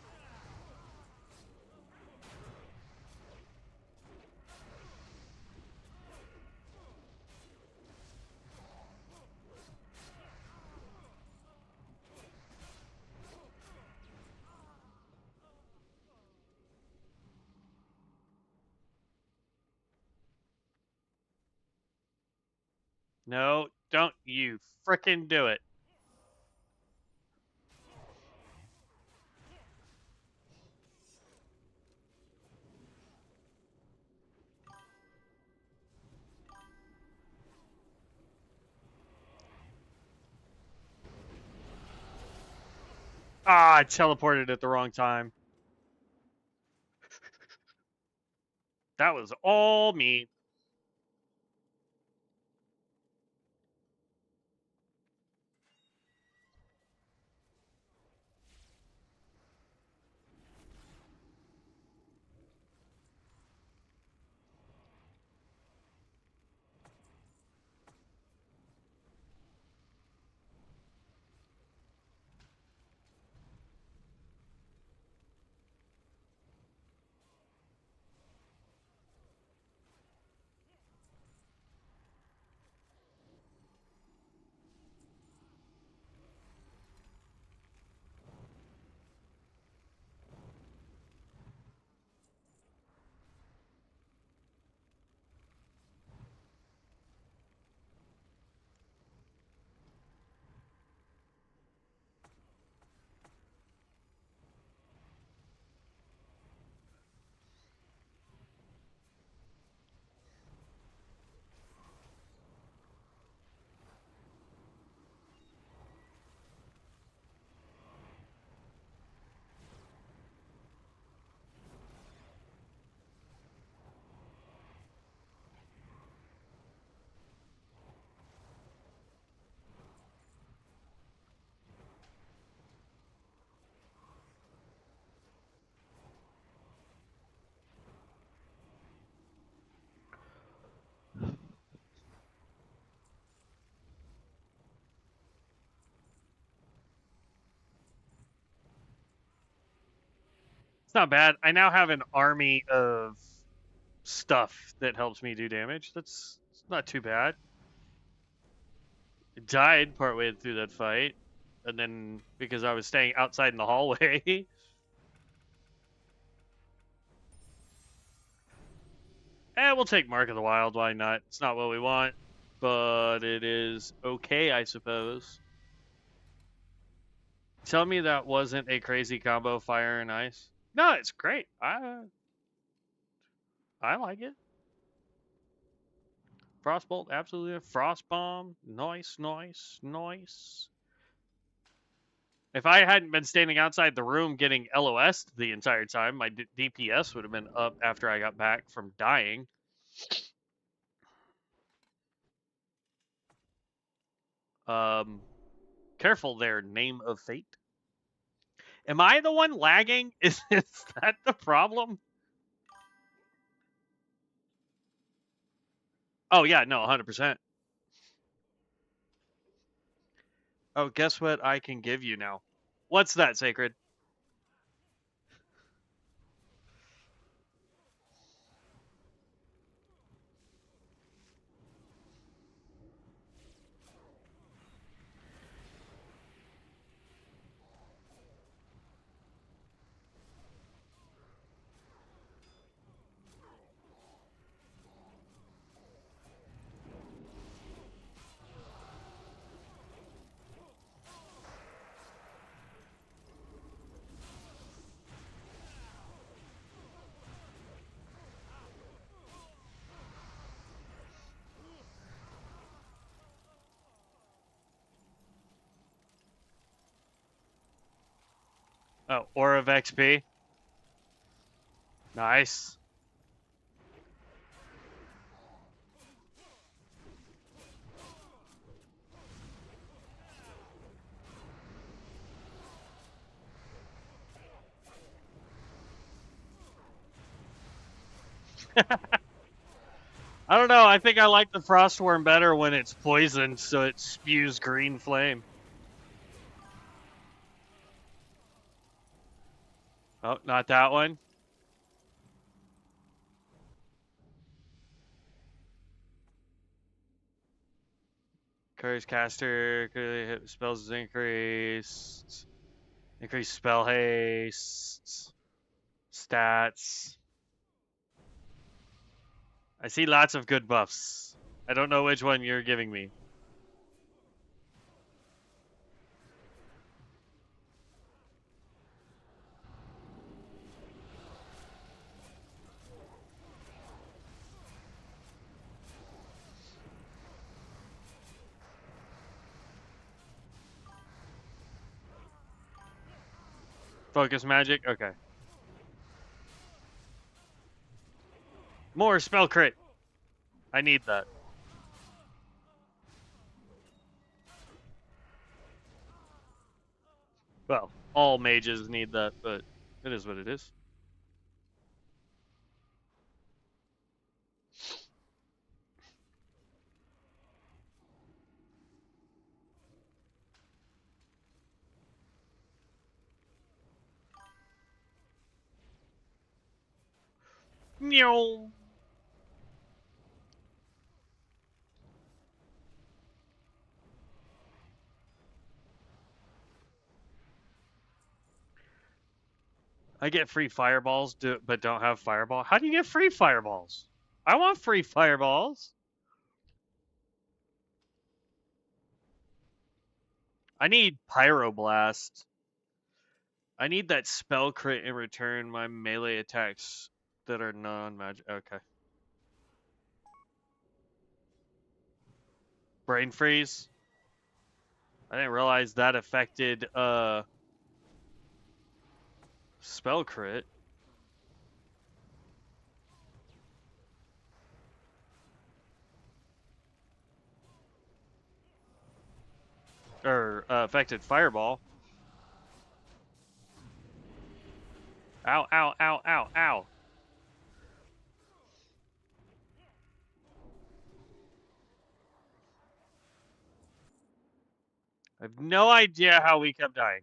No, don't you frickin' do it. Ah, I teleported at the wrong time. That was all me. It's not bad. I now have an army of stuff that helps me do damage. That's not too bad. I died partway through that fight, and then because I was staying outside in the hallway. We'll take Mark of the Wild. Why not? It's not what we want, but it is okay, I suppose. Tell me that wasn't a crazy combo, fire and ice. No, it's great. I like it. Frostbolt, absolutely. Frost bomb, nice, nice, nice. If I hadn't been standing outside the room getting LOS'd the entire time, my DPS would have been up after I got back from dying. Careful there, Name of Fate. Am I the one lagging? Is that the problem? Oh, yeah, no, 100%. Oh, guess what I can give you now? What's that, Sacred? Oh, Aura of XP. Nice. I don't know. I think I like the Frostworm better when it's poisoned, so it spews green flame. Oh, not that one. Curse caster, hit spells is increased. Increased spell haste. Stats. I see lots of good buffs. I don't know which one you're giving me. Focus magic? Okay. More spell crit. I need that. Well, all mages need that, but it is what it is. Meow. I get free fireballs, but don't have fireball. How do you get free fireballs? I want free fireballs. I need pyroblast. I need that spell crit in return my melee attacks that are non-magic. Okay. Brain freeze. I didn't realize that affected spell crit. Or affected fireball. Ow, ow, ow, ow, ow. I have no idea how we kept dying.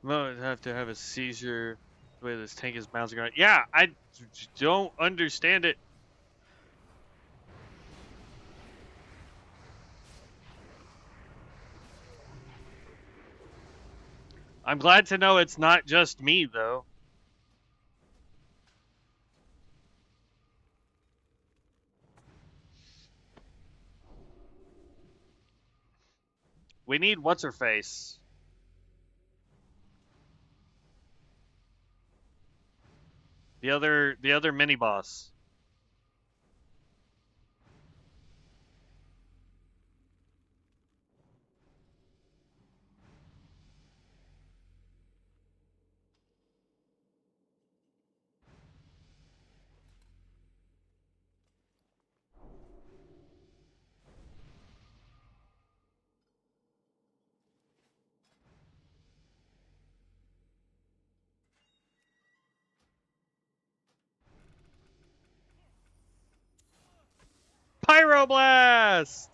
Well, I have to have a seizure the way this tank is bouncing around. Yeah, I don't understand it. I'm glad to know it's not just me, though. We need what's her face. The other mini boss. Pyroblast!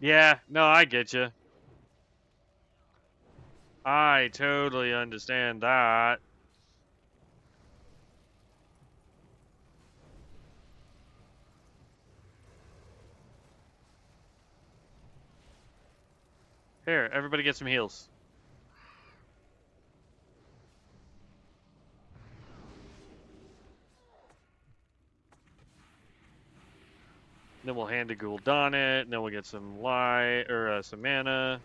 Yeah, no, I get you. I totally understand that. Here, everybody get some heals. Then we'll hand to Gul'dan it, and then we'll get some light or some mana.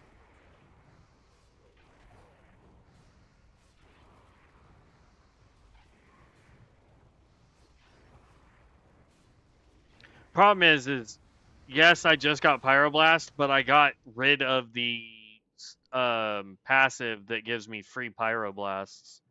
Problem is yes, I just got Pyroblast, but I got rid of the passive that gives me free Pyroblasts.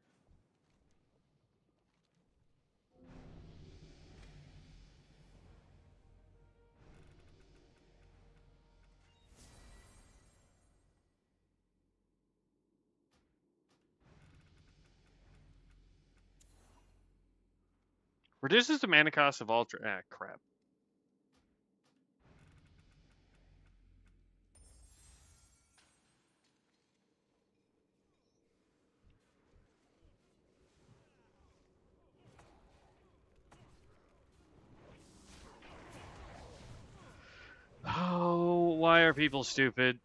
Reduces the mana cost of Ultra. Ah, crap. Oh, why are people stupid?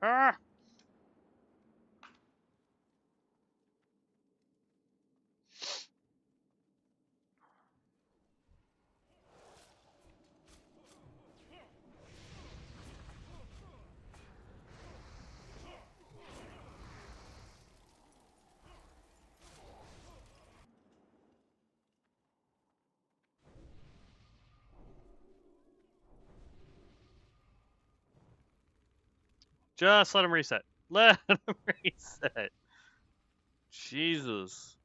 Ah! Just let him reset. Let him reset. Jesus.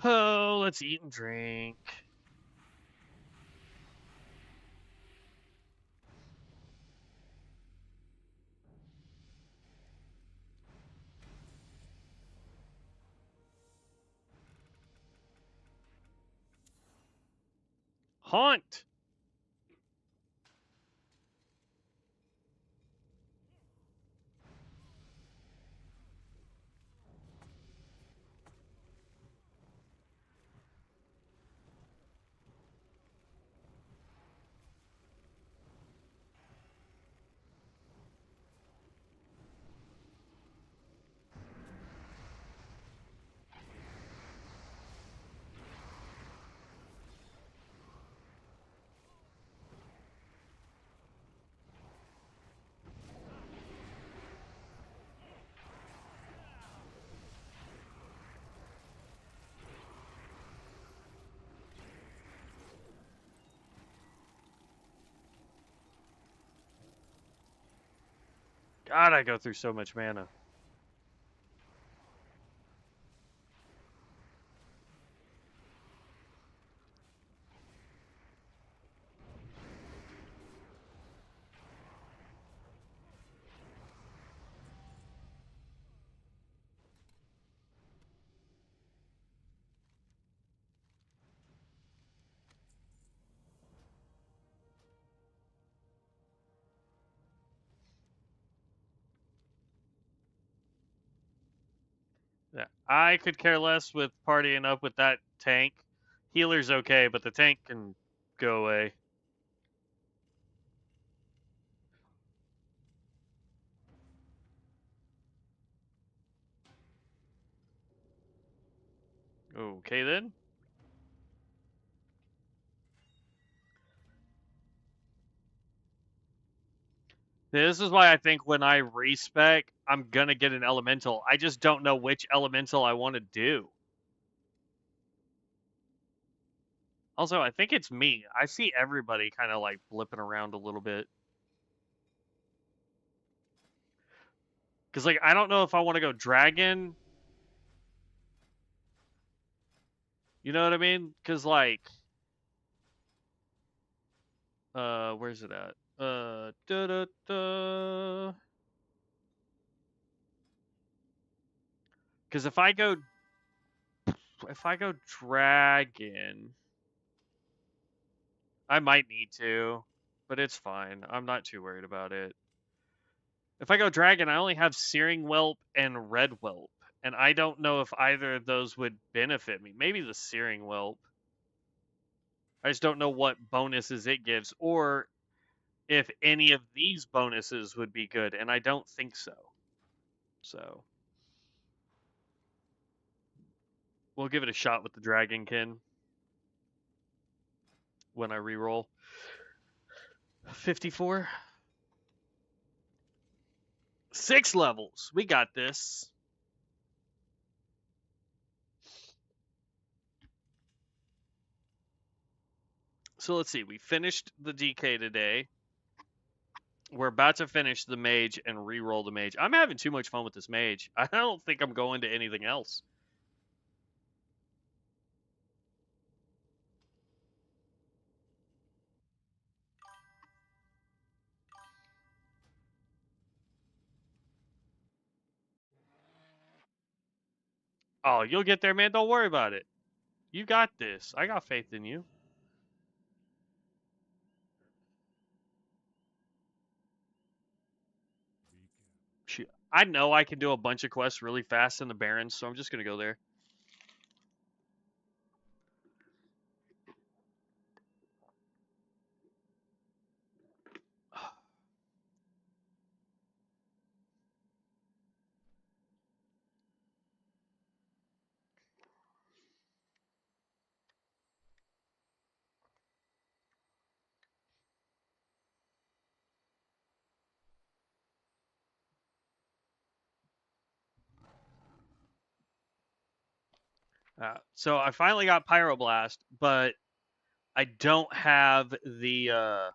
Oh, let's eat and drink. Haunt. God, I go through so much mana. Yeah, I could care less with partying up with that tank. Healer's okay, but the tank can go away. Okay then. This is why I think when I respec, I'm gonna get an elemental. I just don't know which elemental I want to do. Also, I think it's me. I see everybody kind of like blipping around a little bit. Because, like, I don't know if I want to go dragon. You know what I mean? Because, like, where's it at? Da da da. Because if I go dragon, I might need to, but it's fine. I'm not too worried about it. If I go dragon, I only have Searing Whelp and Red Whelp, and I don't know if either of those would benefit me. Maybe the Searing Whelp. I just don't know what bonuses it gives, or if any of these bonuses would be good, and I don't think so. So we'll give it a shot with the Dragonkin when I reroll. 54. 6 levels. We got this. So let's see. We finished the DK today. We're about to finish the mage and re-roll the mage. I'm having too much fun with this mage. I don't think I'm going to anything else. Oh, you'll get there, man. Don't worry about it. You got this. I got faith in you. I know I can do a bunch of quests really fast in the Barrens, so I'm just going to go there. So I finally got Pyroblast, but I don't have the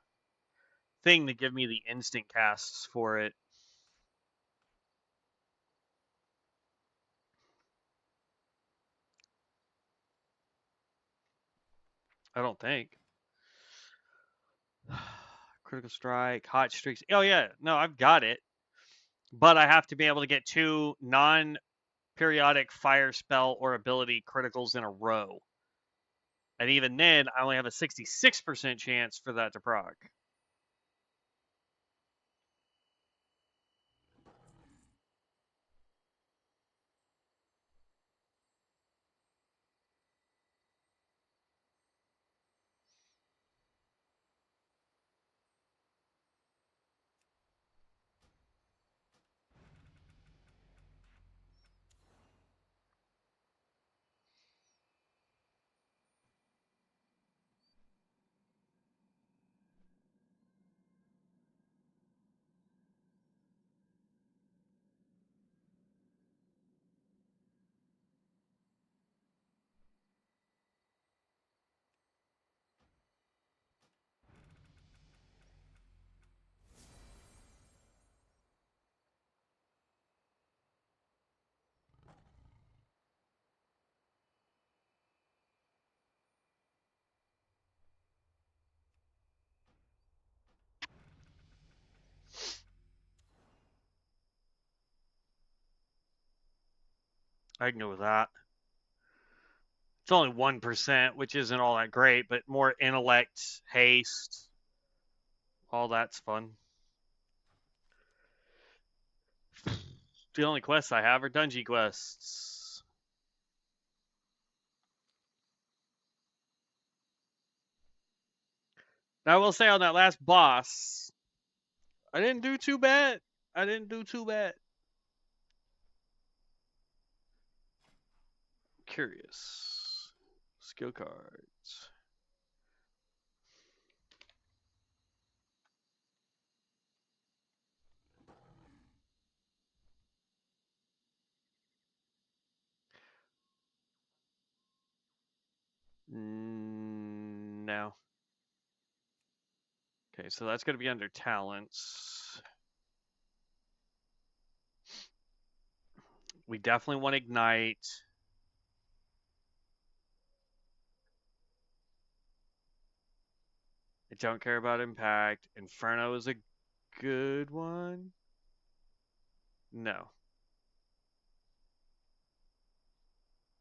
thing to give me the instant casts for it. I don't think. Critical strike, hot streaks. Oh yeah, no, I've got it. But I have to be able to get 2 non-periodic fire spell or ability criticals in a row. And even then, I only have a 66% chance for that to proc. I can go with that. It's only 1%, which isn't all that great, but more intellect, haste, all that's fun. The only quests I have are dungeon quests. Now, I will say on that last boss, I didn't do too bad. Curious. Skill cards. No. Okay, so that's going to be under talents. We definitely want Ignite. I don't care about Impact. Inferno is a good one. No.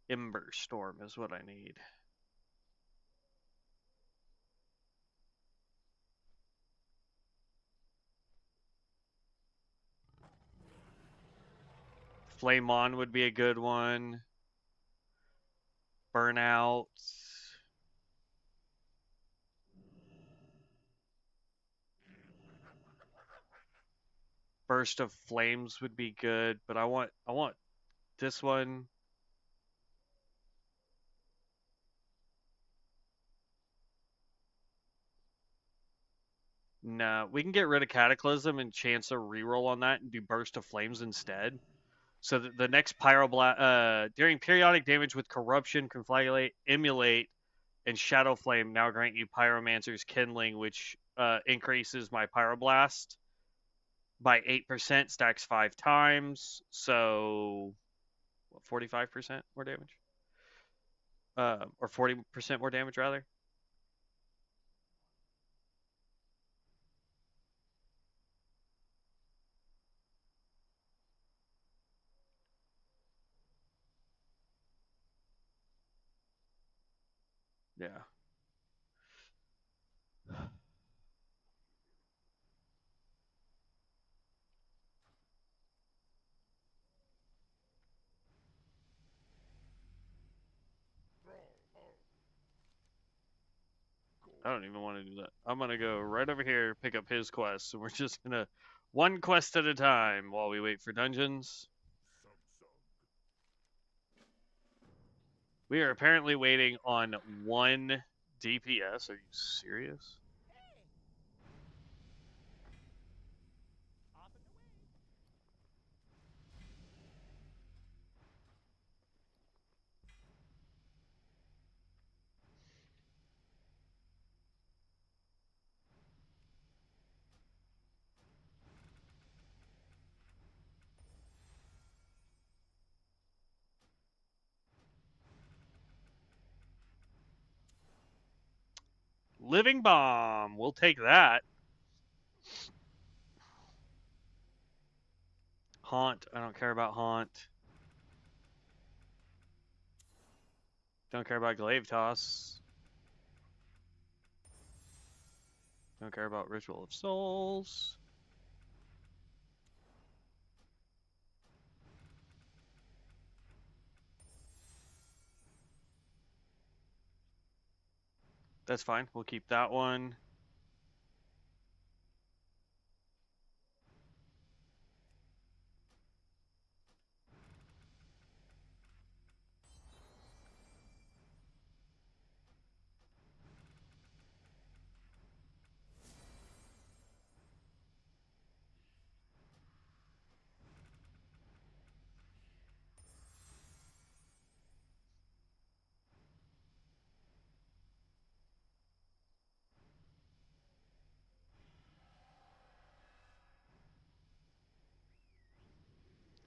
Ember Storm is what I need. Flame On would be a good one. Burnout. Burst of Flames would be good, but I want this one. No, we can get rid of Cataclysm and chance a reroll on that and do Burst of Flames instead. So the next Pyroblast, during periodic damage with Corruption, Conflagellate, Emulate, and Shadow Flame now grant you Pyromancer's Kindling, which increases my Pyroblast by 8%, stacks 5 times. So, what, 45% more damage? Or 40% more damage, rather? Yeah. I don't even want to do that. I'm going to go right over here, pick up his quest, and we're just going to one quest at a time while we wait for dungeons. We are apparently waiting on 1 DPS. Are you serious? Off and away. Living bomb. We'll take that. Haunt. I don't care about haunt. Don't care about glaive toss. Don't care about ritual of souls. That's fine. We'll keep that one.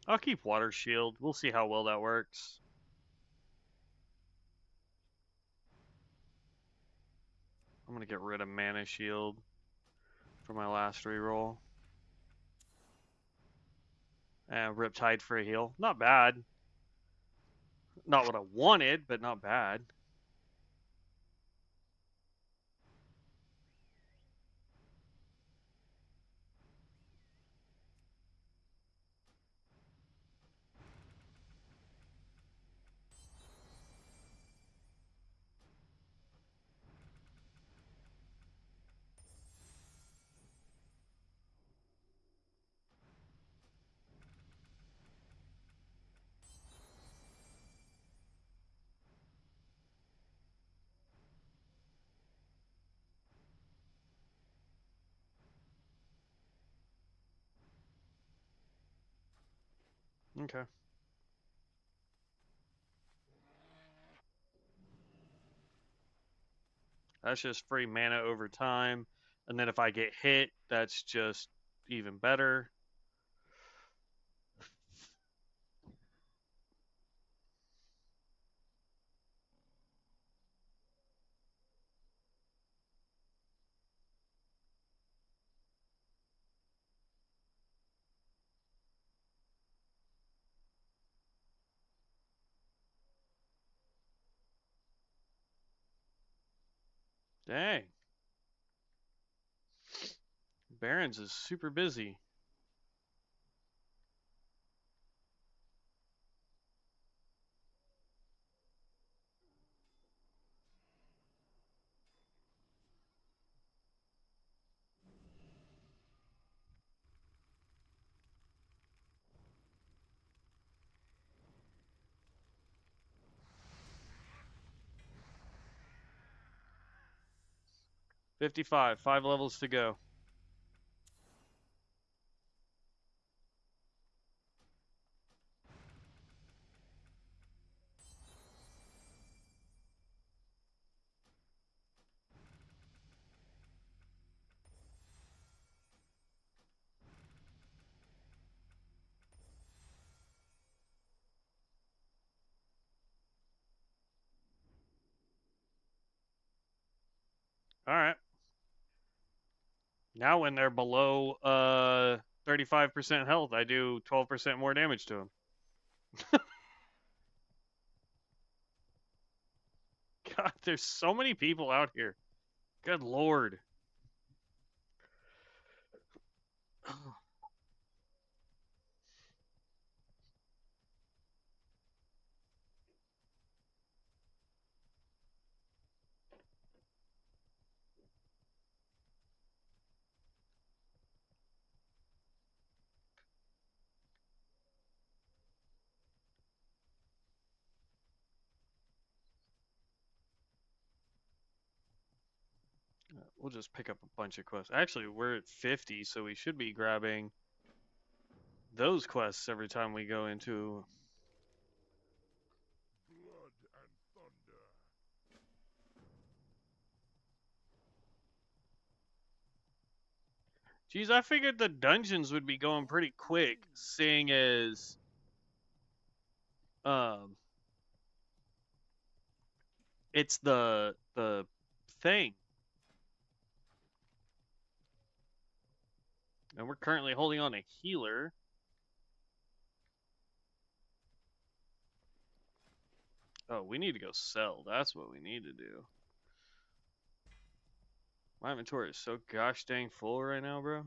I'll keep water shield. We'll see how well that works. I'm gonna get rid of mana shield for my last reroll. Riptide for a heal. Not bad. Not what I wanted, but not bad. Okay. That's just free mana over time. And then if I get hit, that's just even better. Dang. Barons is super busy. $55. 5 levels to go. Alright. Now when they're below 35% health, I do 12% more damage to them. God, there's so many people out here. Good lord. We'll just pick up a bunch of quests. Actually, we're at 50, so we should be grabbing those quests every time we go into... Blood and thunder. Geez, I figured the dungeons would be going pretty quick, seeing as... it's the thing. And we're currently holding on a healer. Oh, we need to go sell. That's what we need to do. My inventory is so gosh dang full right now, bro.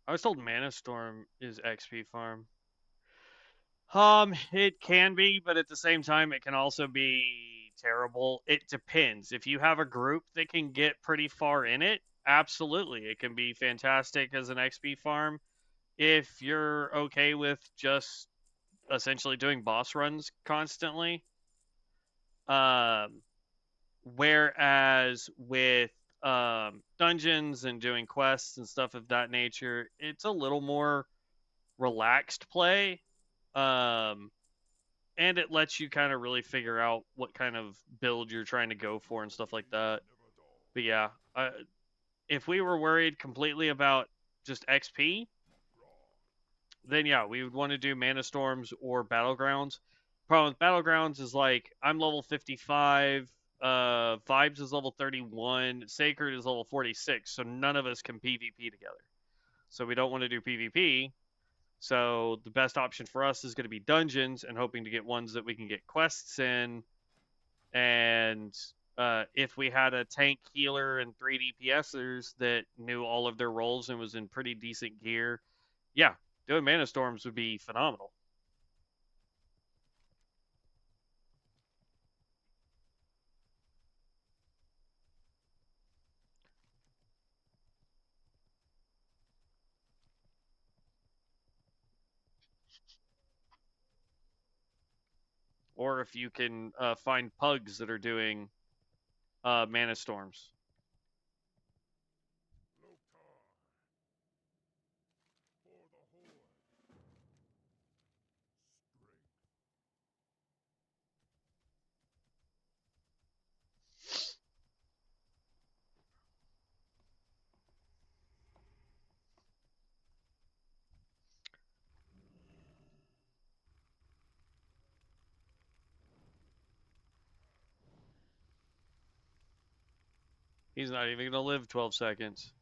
I was told Mana Storm is XP farm. It can be, but at the same time, it can also be terrible. It depends. If you have a group that can get pretty far in it, absolutely, it can be fantastic as an XP farm. If you're okay with just essentially doing boss runs constantly, whereas with dungeons and doing quests and stuff of that nature, it's a little more relaxed play. And it lets you kind of really figure out what kind of build you're trying to go for and stuff like that. But yeah, if we were worried completely about just XP, then yeah, we would want to do Mana Storms or Battlegrounds. Problem with Battlegrounds is like I'm level 55, Vibes is level 31, Sacred is level 46, so none of us can PvP together. So we don't want to do PvP. So the best option for us is going to be dungeons and hoping to get ones that we can get quests in. And if we had a tank, healer, and 3 DPSers that knew all of their roles and was in pretty decent gear, yeah, doing Mana Storms would be phenomenal. Or if you can find pugs that are doing Mana Storms. Lokar. For the Horde. Strength. He's not even going to live 12 seconds.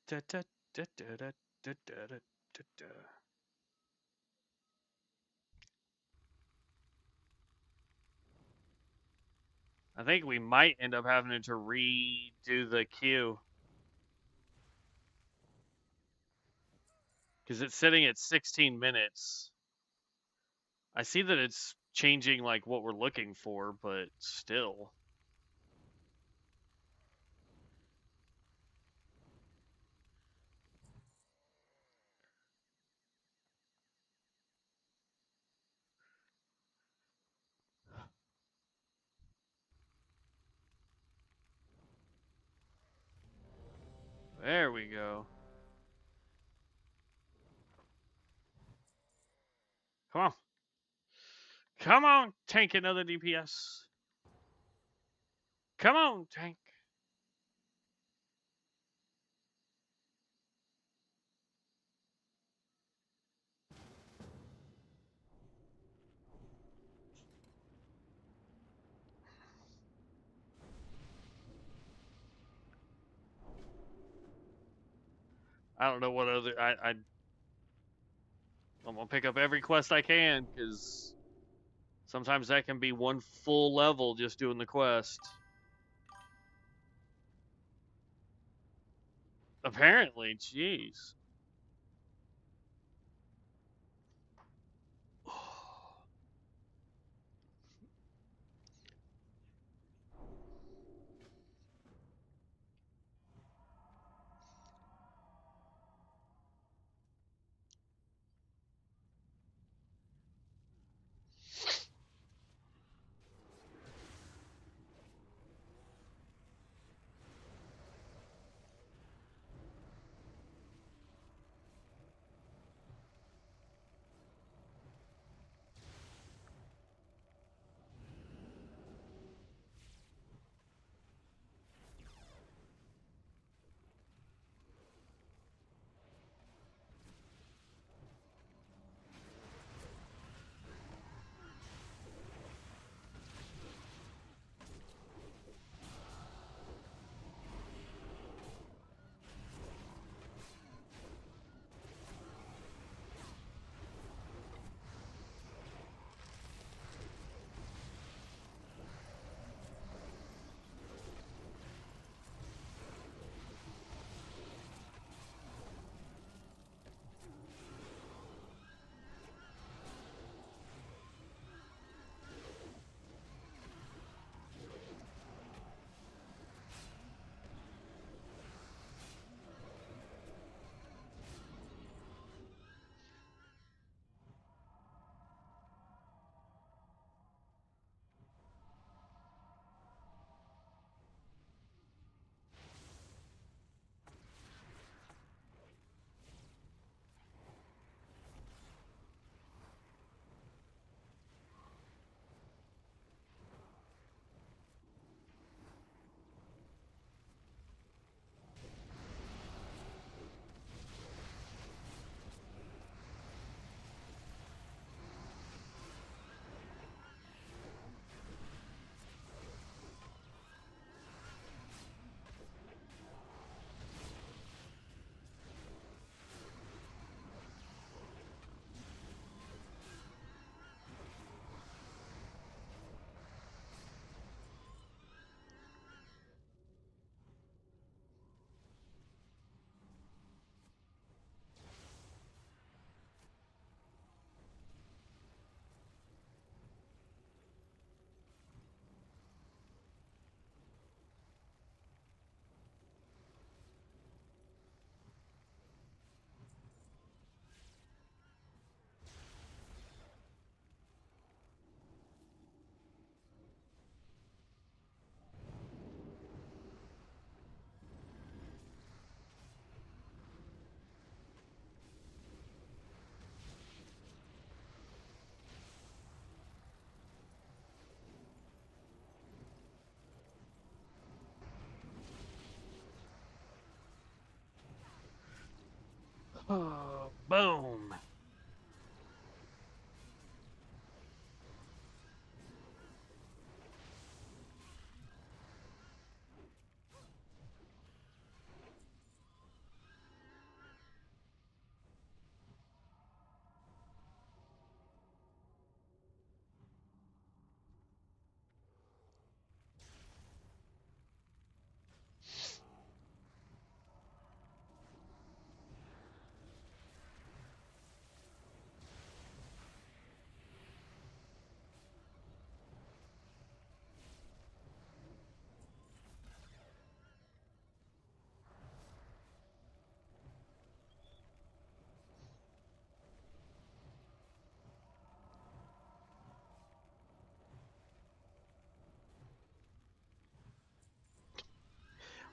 Da, da, da, da, da, da, da, da, da. I think we might end up having to redo the queue. Because it's sitting at 16 minutes. I see that it's changing like what we're looking for, but still. There we go. Come on. Come on, tank another DPS. Come on, tank. I don't know what other. I'm gonna pick up every quest I can because sometimes that can be one full level just doing the quest. Apparently, jeez. Boom.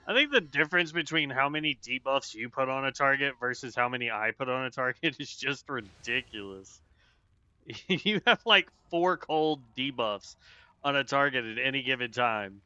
I think the difference between how many debuffs you put on a target versus how many I put on a target is just ridiculous. You have like 4 cold debuffs on a target at any given time.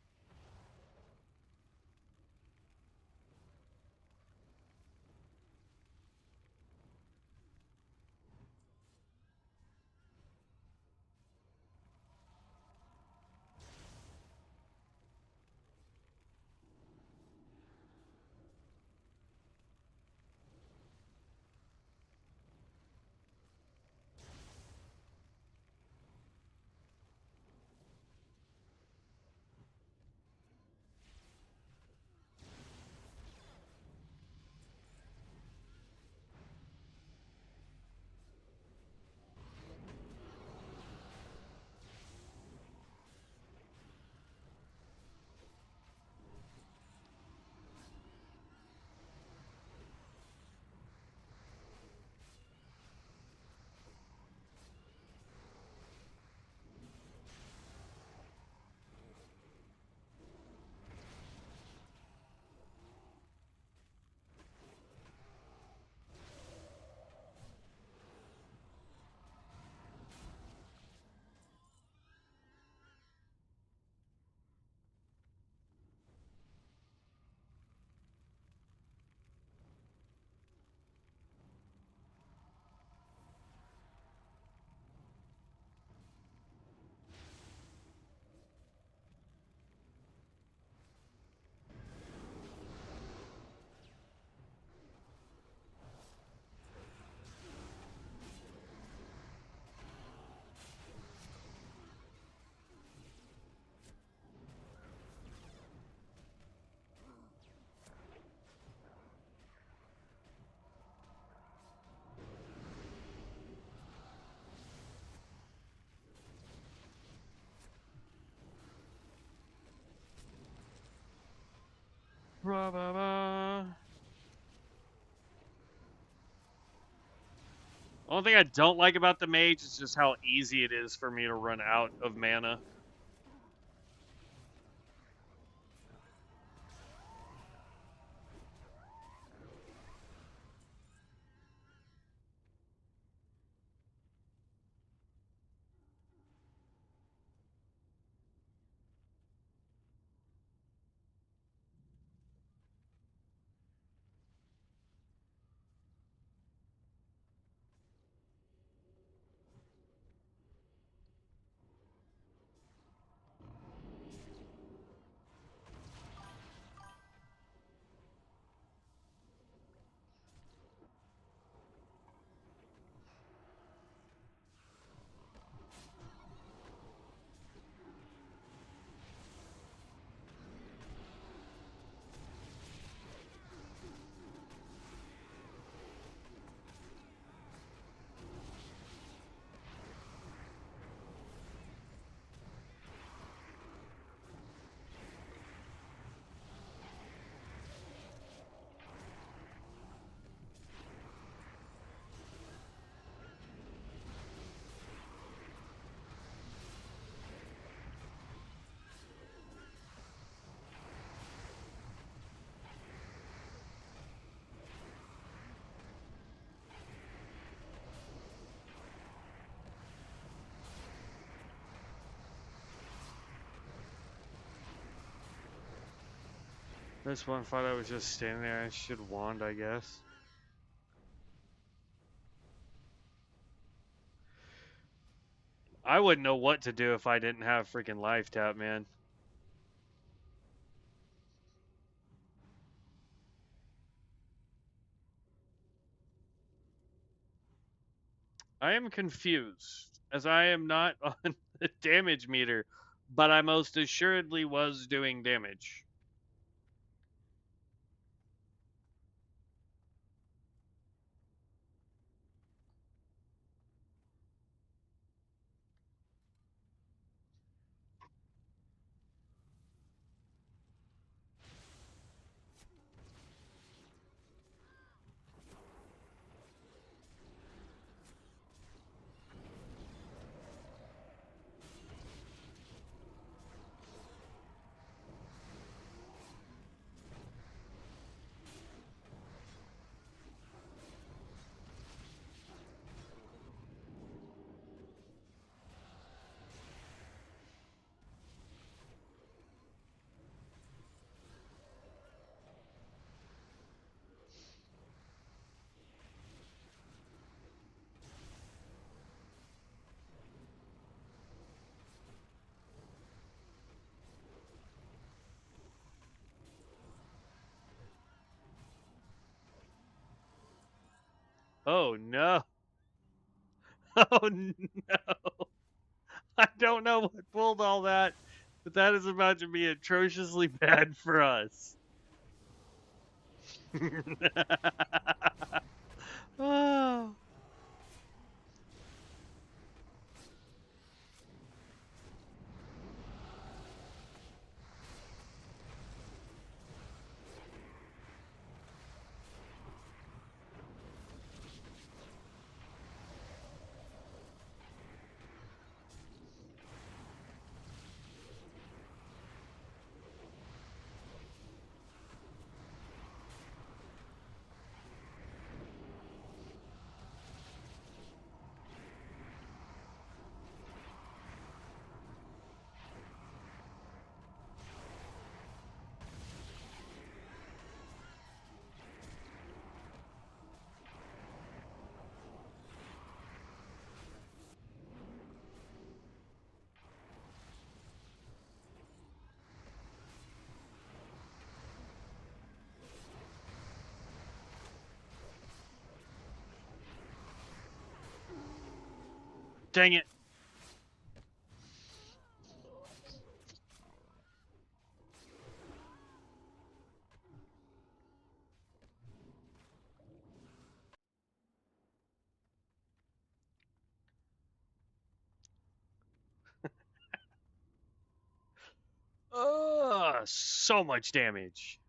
Only thing I don't like about the mage is just how easy it is for me to run out of mana. This one fight I was just standing there. I should wand, I guess. I wouldn't know what to do if I didn't have freaking life tap, man. I am confused, as I am not on the damage meter, but I most assuredly was doing damage. Oh no. Oh no. I don't know what pulled all that, but that is about to be atrociously bad for us. Oh. Dang it. So much damage.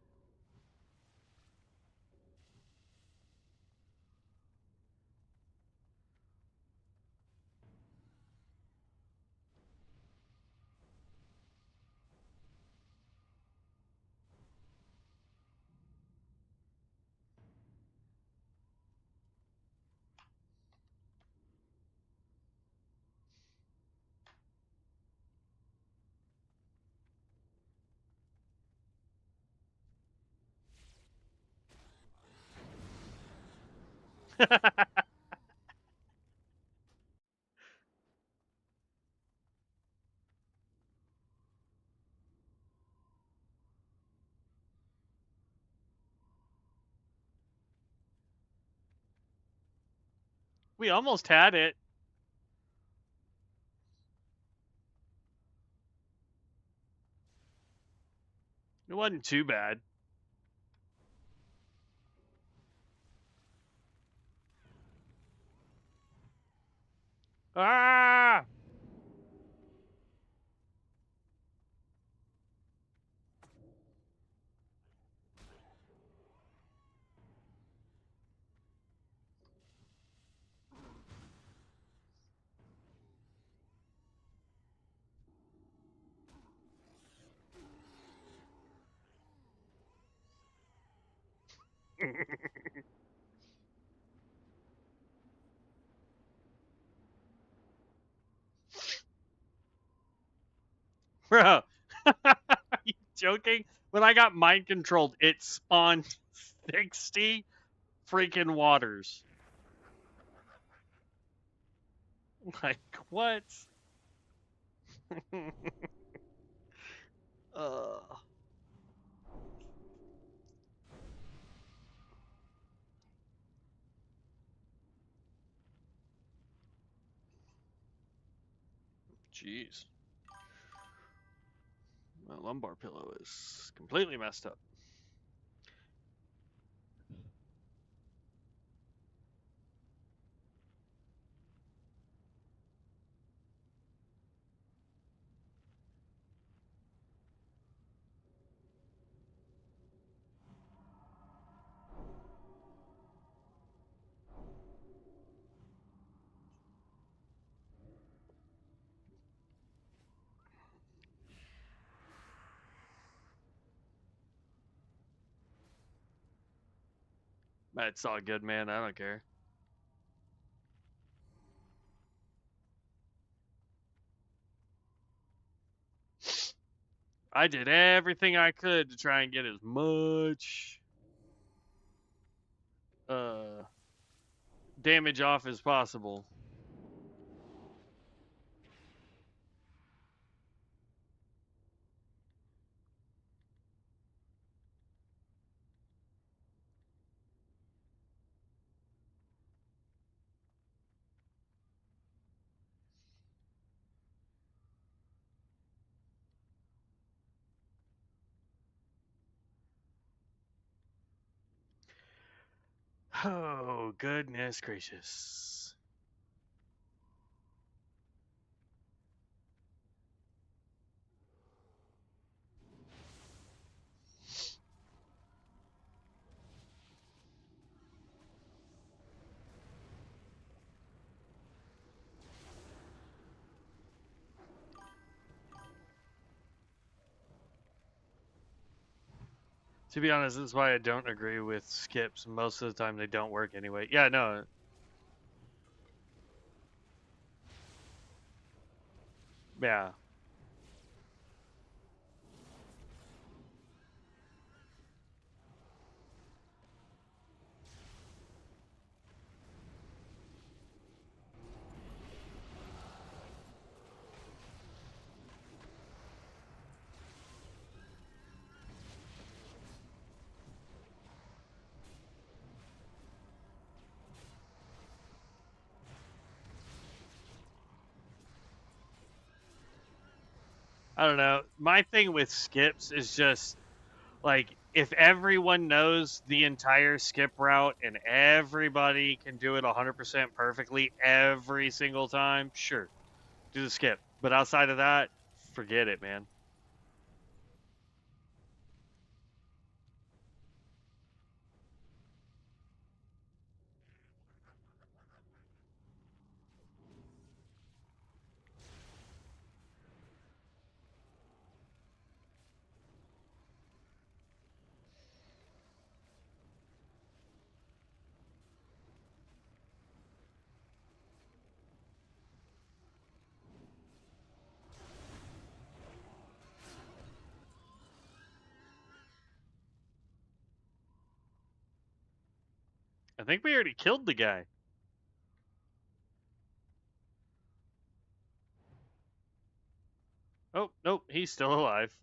We almost had it. It wasn't too bad. Ah! Bro, are you joking? When I got mind controlled, it spawned 60 freaking waters. Like, what? uh. Jeez. My lumbar pillow is completely messed up. It's all good, man. I don't care. I did everything I could to try and get as much damage off as possible. Oh, goodness gracious. To be honest, this is why I don't agree with skips. Most of the time, they don't work anyway. Yeah, no. Yeah. I don't know. My thing with skips is just like if everyone knows the entire skip route and everybody can do it 100% perfectly every single time, sure, do the skip. But outside of that, forget it, man. I think we already killed the guy. Oh, nope, he's still alive.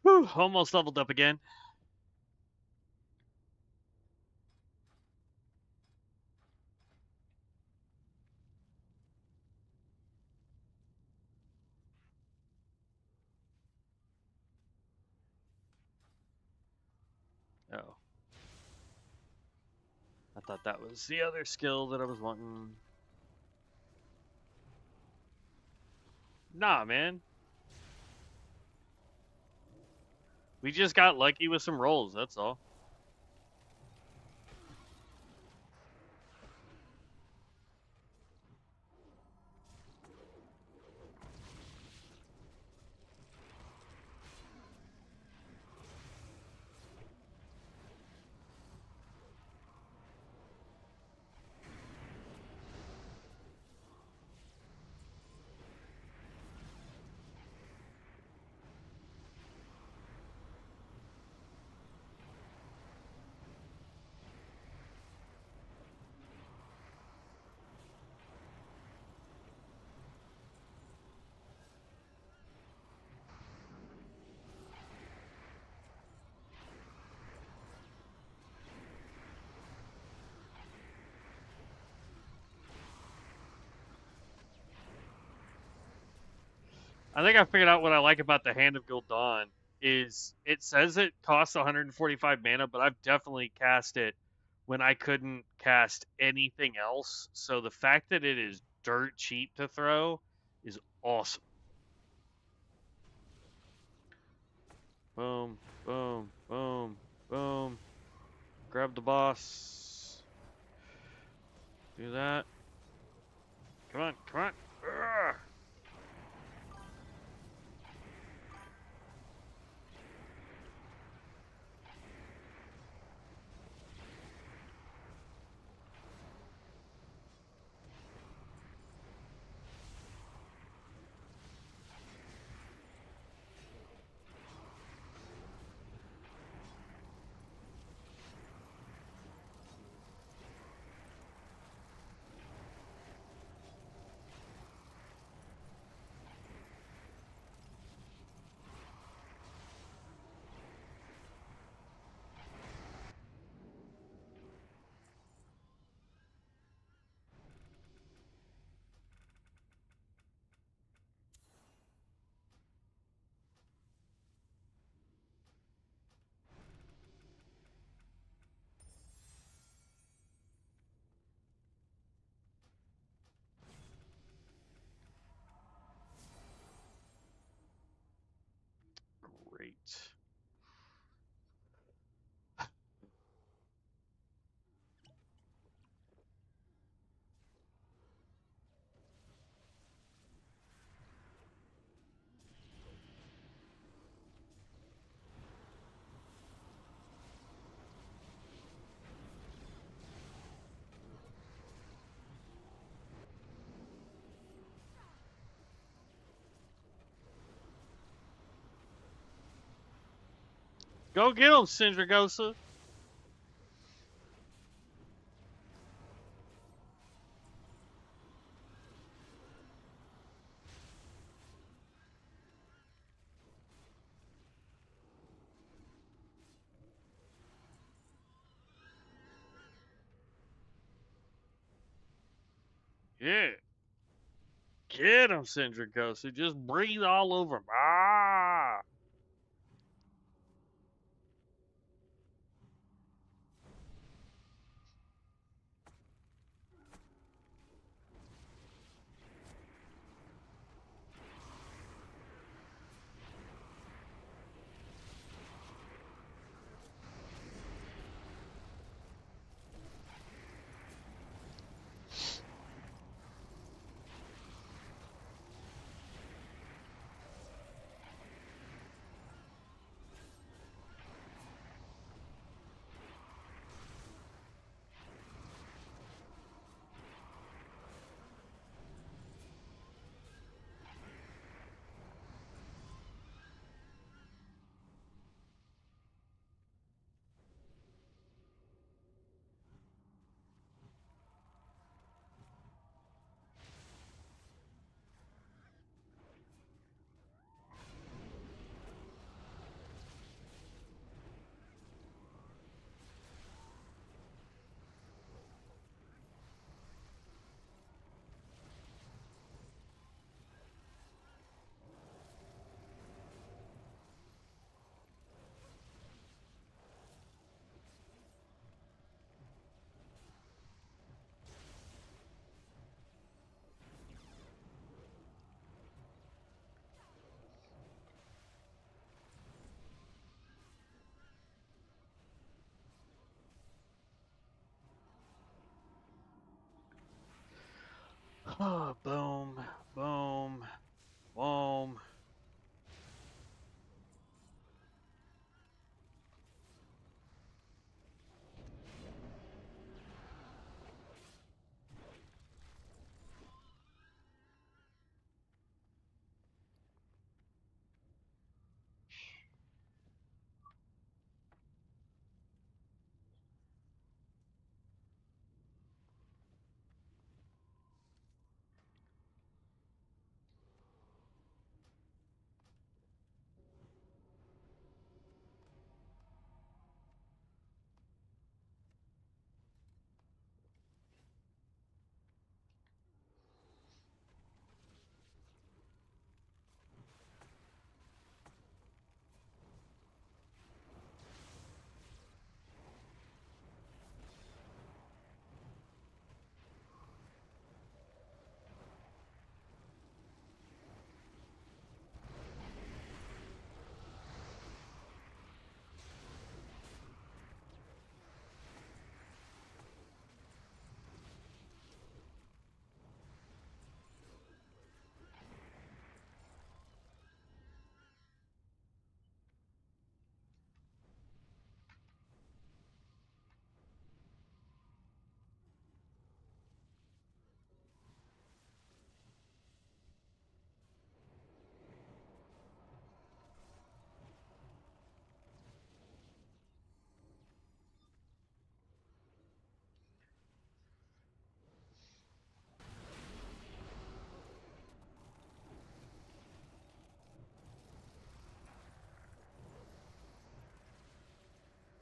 Whew, almost leveled up again. Oh. I thought that was the other skill that I was wanting. Nah, man. We just got lucky with some rolls, that's all. I think I figured out what I like about the Hand of Gul'dan is it says it costs 145 mana, but I've definitely cast it when I couldn't cast anything else. So the fact that it is dirt cheap to throw is awesome. Boom, boom, boom, boom. Grab the boss. Do that. Come on, come on. Urgh. Great. Go get him, Syndragosa. Get him, Syndricosa. Just breathe all over him. Ah! Boom, boom, boom.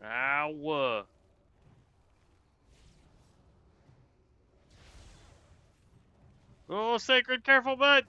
Ow. Oh, sacred, careful, bud.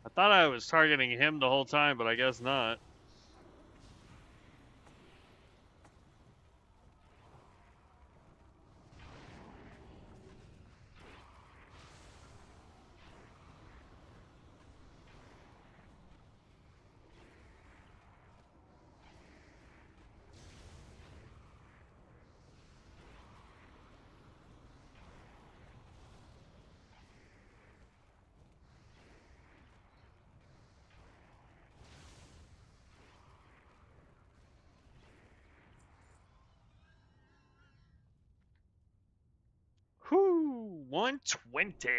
I thought I was targeting him the whole time, but I guess not. Whoo, 120.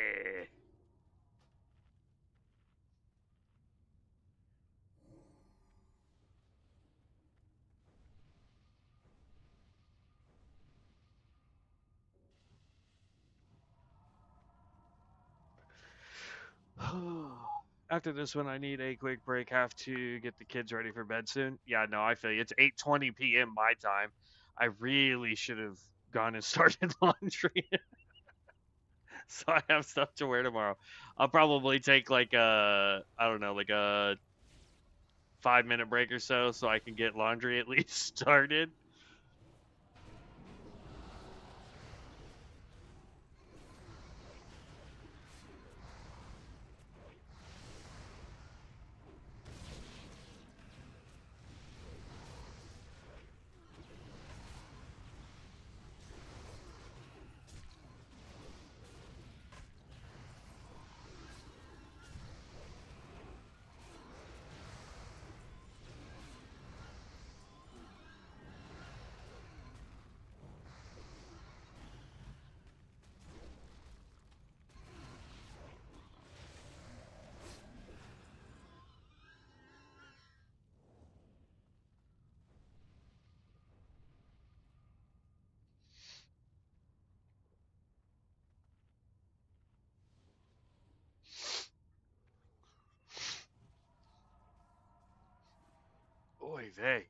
After this one, I need a quick break. Have to get the kids ready for bed soon. Yeah, no, I feel you. It's 8:20 p.m. my time. I really should have gone and started laundry. So I have stuff to wear tomorrow. I'll probably take like a, I don't know, like a 5-minute break or so I can get laundry at least started. Oy vey.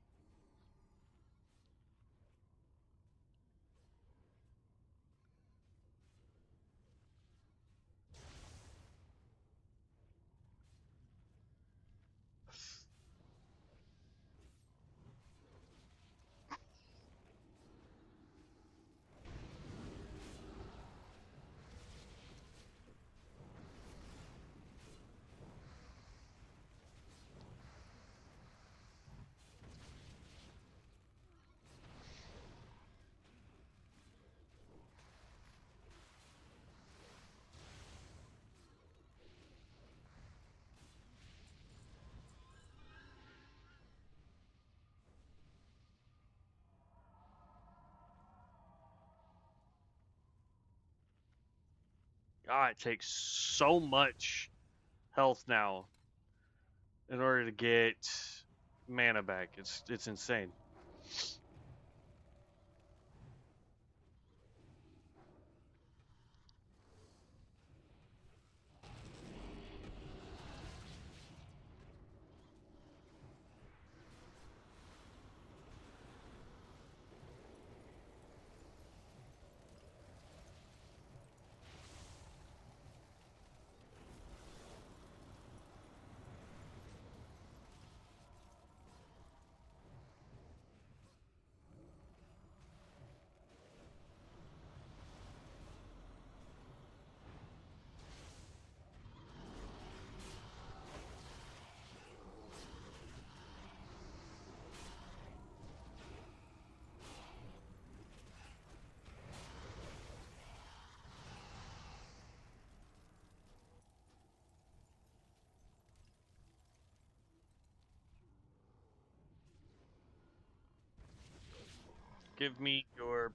God, it takes so much health now in order to get mana back. It's insane. Give me your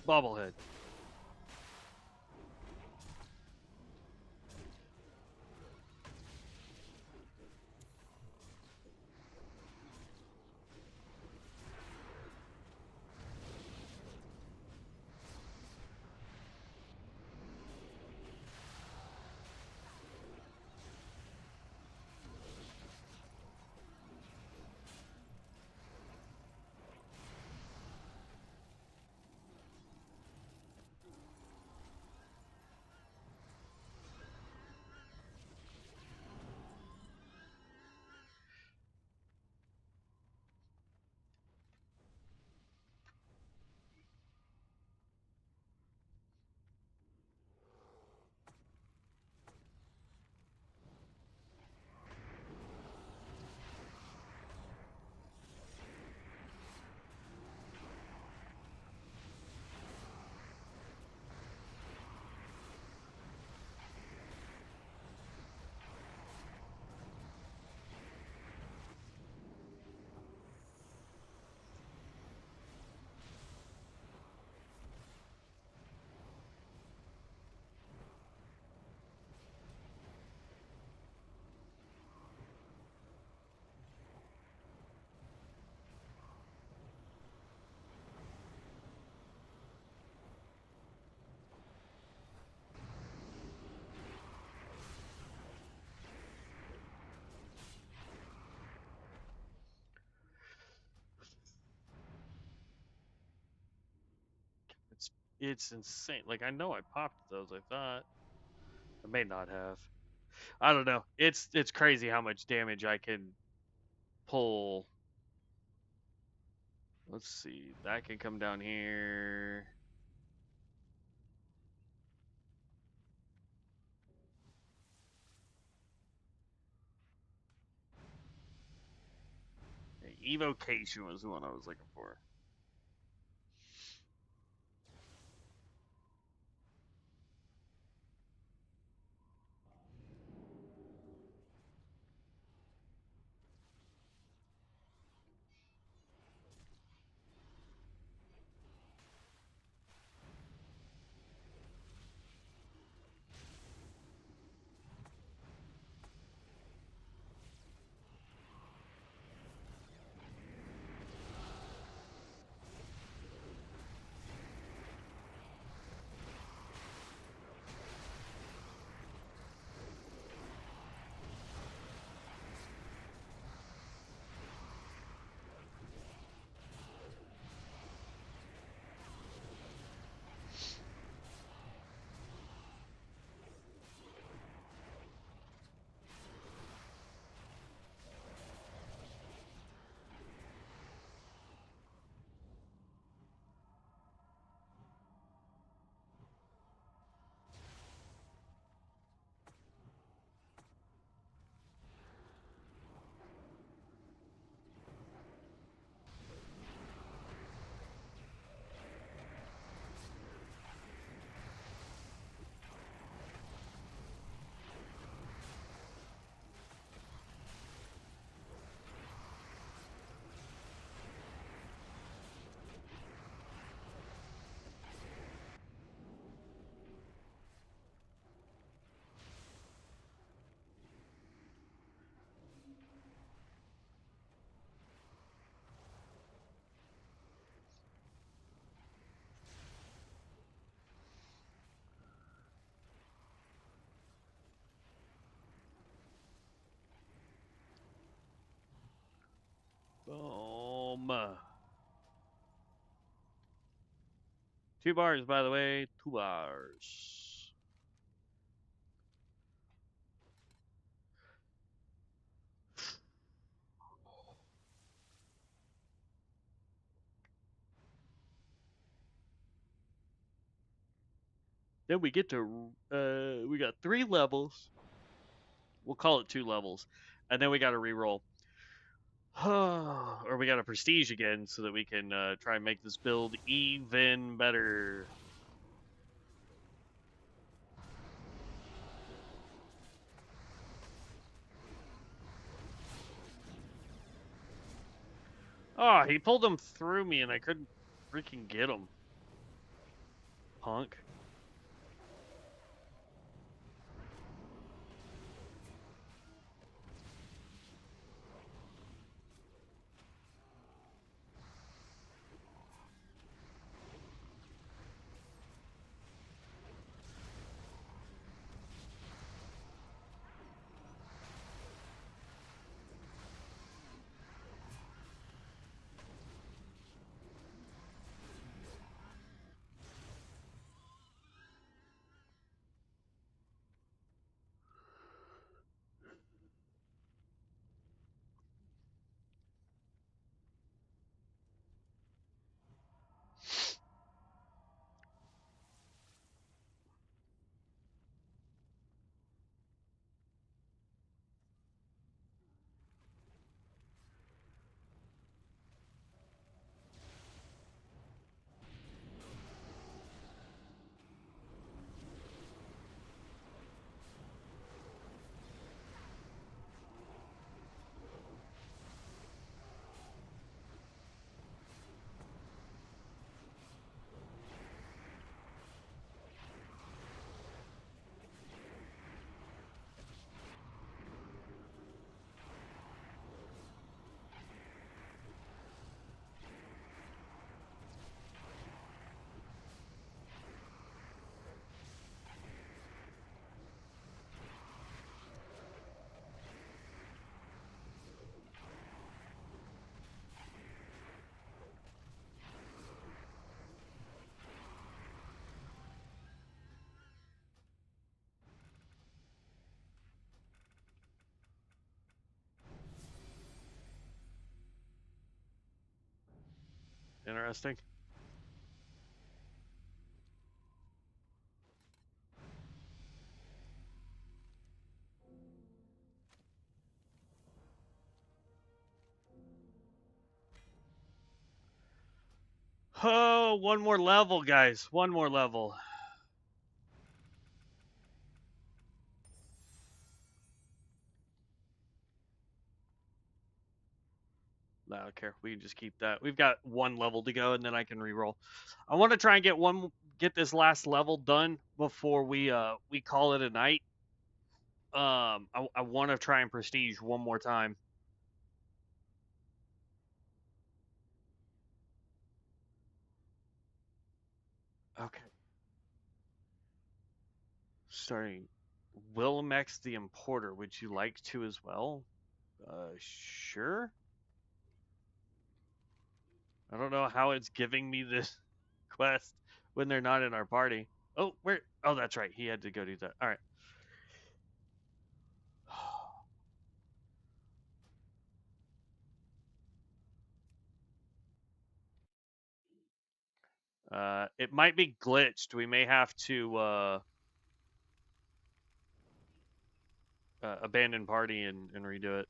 bobblehead. It's insane. Like, I know I popped those, I thought. I may not have. I don't know. It's crazy how much damage I can pull. Let's see. That can come down here. Evocation was the one I was looking for. Boom. 2 bars, by the way. 2 bars. Then we get to, we got 3 levels. We'll call it 2 levels. And then we got to reroll. Or we got to prestige again so that we can try and make this build even better. Oh, he pulled him through me and I couldn't freaking get him. Punk. Interesting. Oh, one more level, guys. One more level. No, I don't care. We can just keep that. We've got one level to go, and then I can reroll. I want to try and get this last level done before we call it a night. I want to try and prestige one more time. Okay. Starting Wilmex the Importer. Would you like to as well? Sure. I don't know how it's giving me this quest when they're not in our party. Oh, where? Oh, that's right. He had to go do that. All right. It might be glitched. We may have to abandon party and redo it.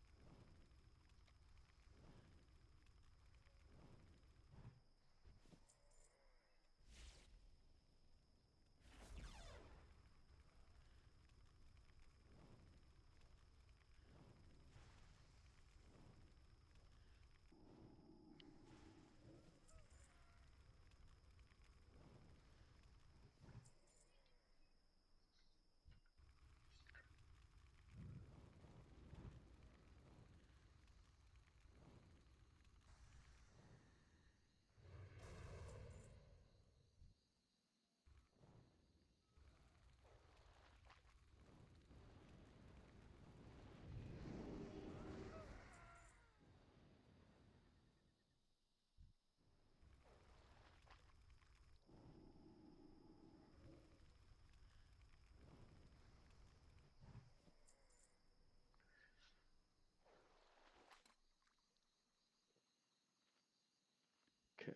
Okay.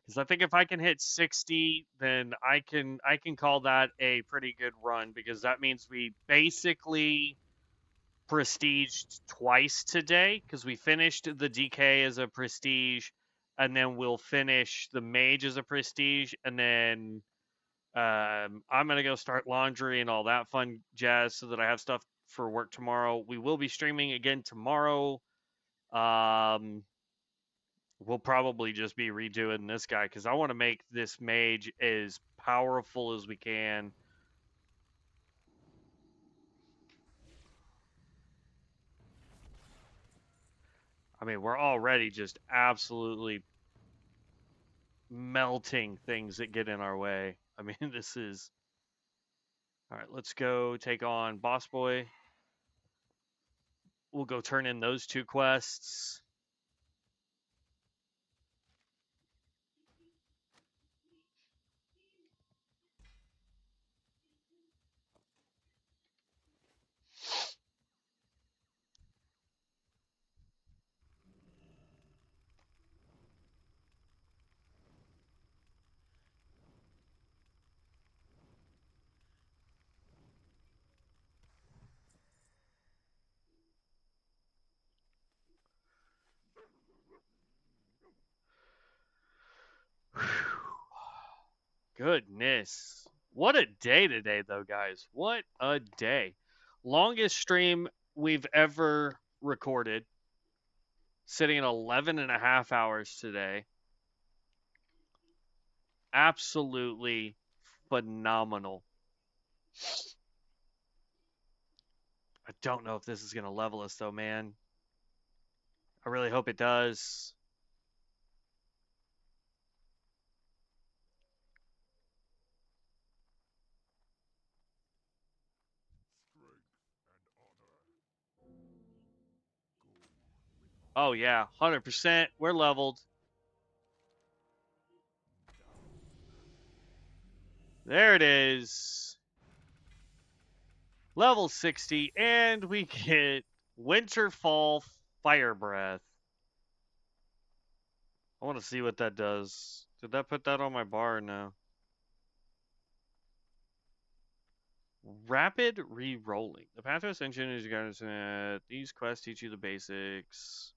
Because I think if I can hit 60, then I can call that a pretty good run, because that means we basically prestiged twice today, because we finished the DK as a prestige, and then we'll finish the mage as a prestige, and then I'm gonna go start laundry and all that fun jazz so that I have stuff for work tomorrow. We will be streaming again tomorrow. We'll probably just be redoing this guy, because I want to make this mage as powerful as we can. I mean, we're already just absolutely melting things that get in our way. I mean, this is... All right, let's go take on Boss Boy. We'll go turn in those 2 quests. Goodness. What a day today, though, guys. What a day. Longest stream we've ever recorded. Sitting at 11 and a half hours today. Absolutely phenomenal. I don't know if this is going to level us, though, man. I really hope it does. Oh, yeah, 100%. We're leveled. There it is. Level 60, and we get Winterfall Fire Breath. I want to see what that does. Did that put that on my bar? No. Rapid re-rolling. The path to Ascension is going to... These quests teach you the basics.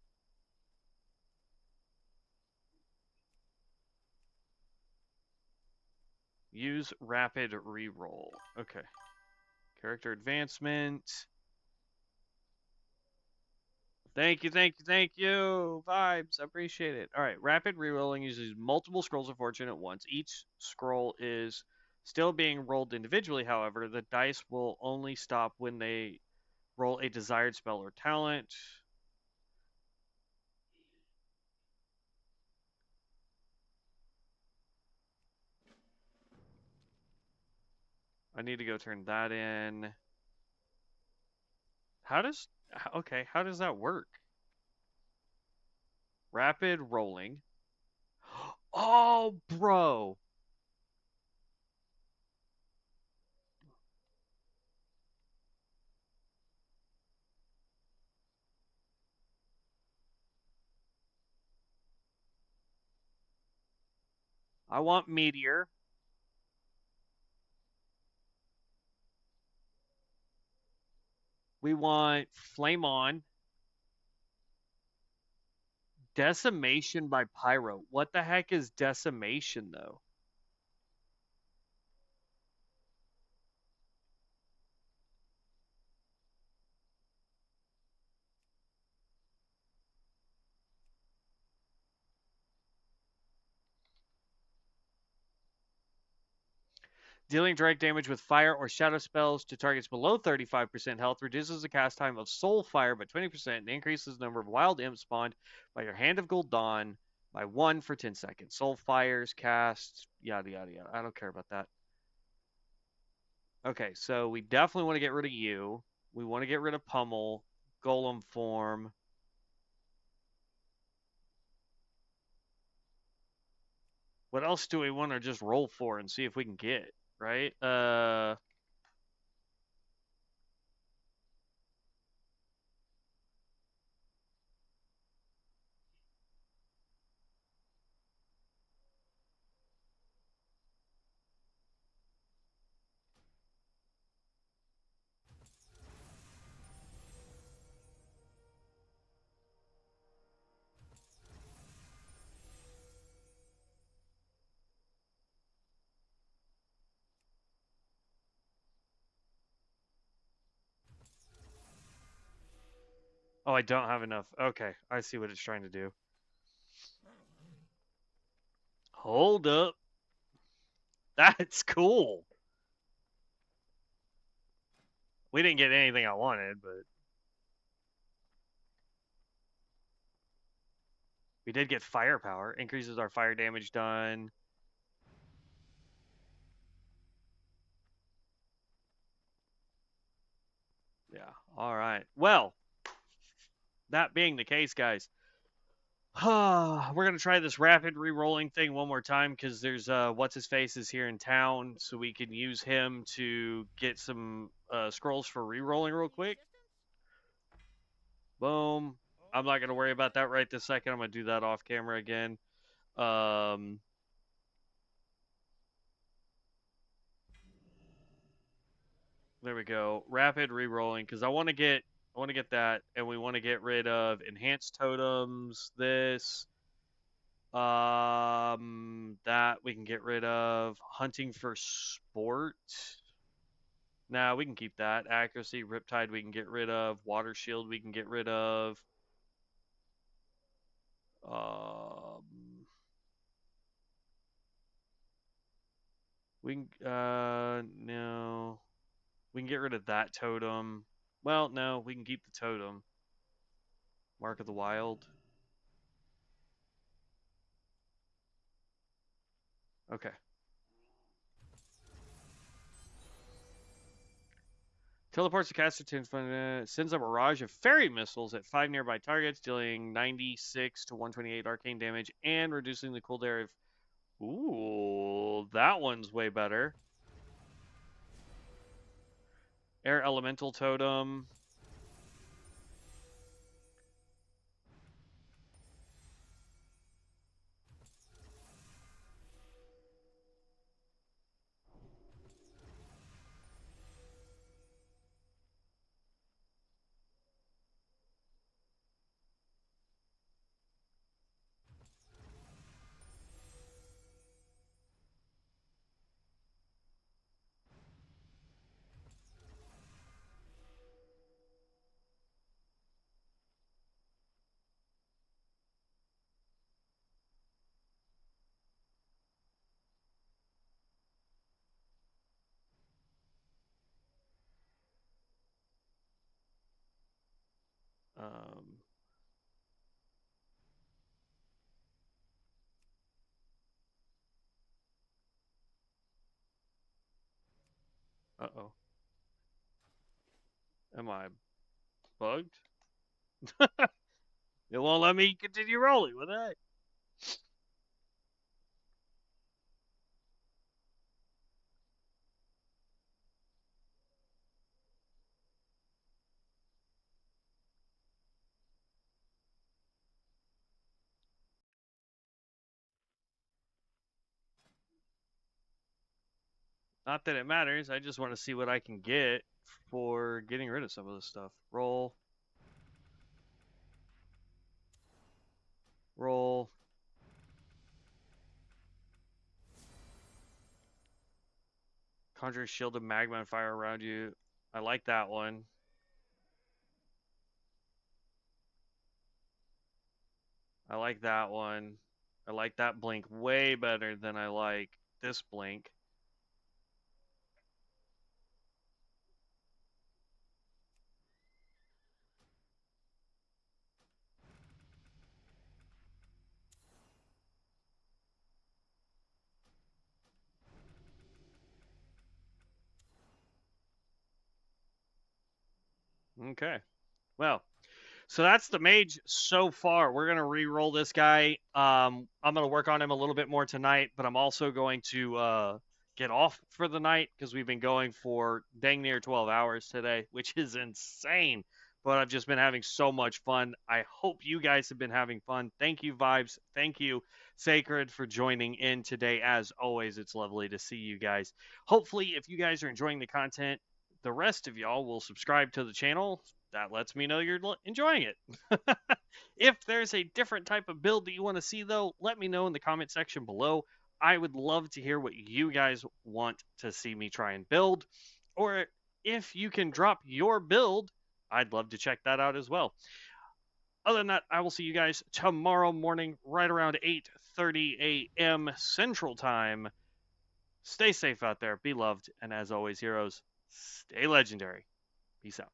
Use rapid re-roll. Okay. Character advancement. Thank you, thank you, thank you. Vibes, I appreciate it. All right, rapid rerolling uses multiple scrolls of fortune at once. Each scroll is still being rolled individually, however. The dice will only stop when they roll a desired spell or talent. I need to go turn that in. How does... Okay, how does that work? Rapid rolling. Oh, bro. I want Meteor. We want Flame On. Decimation by Pyro. What the heck is decimation, though? Dealing direct damage with fire or shadow spells to targets below 35% health reduces the cast time of Soul Fire by 20% and increases the number of wild imps spawned by your Hand of Gul'dan by 1 for 10 seconds. Soul Fires cast, yada, yada, yada. I don't care about that. Okay, so we definitely want to get rid of you. We want to get rid of Pummel, Golem Form. What else do we want to just roll for and see if we can get, right? Oh, I don't have enough. Okay, I see what it's trying to do. Hold up. That's cool. We didn't get anything I wanted, but we did get firepower. Increases our fire damage done. Yeah, all right. Well, that being the case, guys, we're going to try this rapid re-rolling thing one more time because there's what's-his-face is here in town, so we can use him to get some scrolls for re-rolling real quick. Boom. I'm not going to worry about that right this second. I'm going to do that off camera again. There we go. Rapid re-rolling because I want to get that, and we want to get rid of enhanced totems. This, that we can get rid of. Hunting for sport. Nah, we can keep that. Accuracy, Riptide, we can get rid of. Water Shield, we can get rid of. We can, no. We can get rid of that totem. Well, no, we can keep the totem. Mark of the Wild. Okay. Teleports the caster to sends a barrage of fairy missiles at 5 nearby targets, dealing 96 to 128 arcane damage and reducing the cooldown of... Ooh, that one's way better. Air Elemental Totem. Uh-oh. Am I bugged? It won't let me continue rolling. What the heck? Not that it matters. I just want to see what I can get for getting rid of some of this stuff. Roll. Roll. Conjure shield of magma and fire around you. I like that one. I like that one. I like that blink way better than I like this blink. Okay. Well, so that's the mage so far. We're going to re-roll this guy. I'm going to work on him a little bit more tonight, but I'm also going to get off for the night because we've been going for dang near 12 hours today, which is insane. But I've just been having so much fun. I hope you guys have been having fun. Thank you, Vibes. Thank you, Sacred, for joining in today. As always, it's lovely to see you guys. Hopefully, if you guys are enjoying the content, the rest of y'all will subscribe to the channel. That lets me know you're enjoying it. If there's a different type of build that you want to see, though, let me know in the comment section below. I would love to hear what you guys want to see me try and build. Or if you can drop your build, I'd love to check that out as well. Other than that, I will see you guys tomorrow morning right around 8:30 a.m. Central Time. Stay safe out there, be loved, and as always, heroes, stay legendary. Peace out.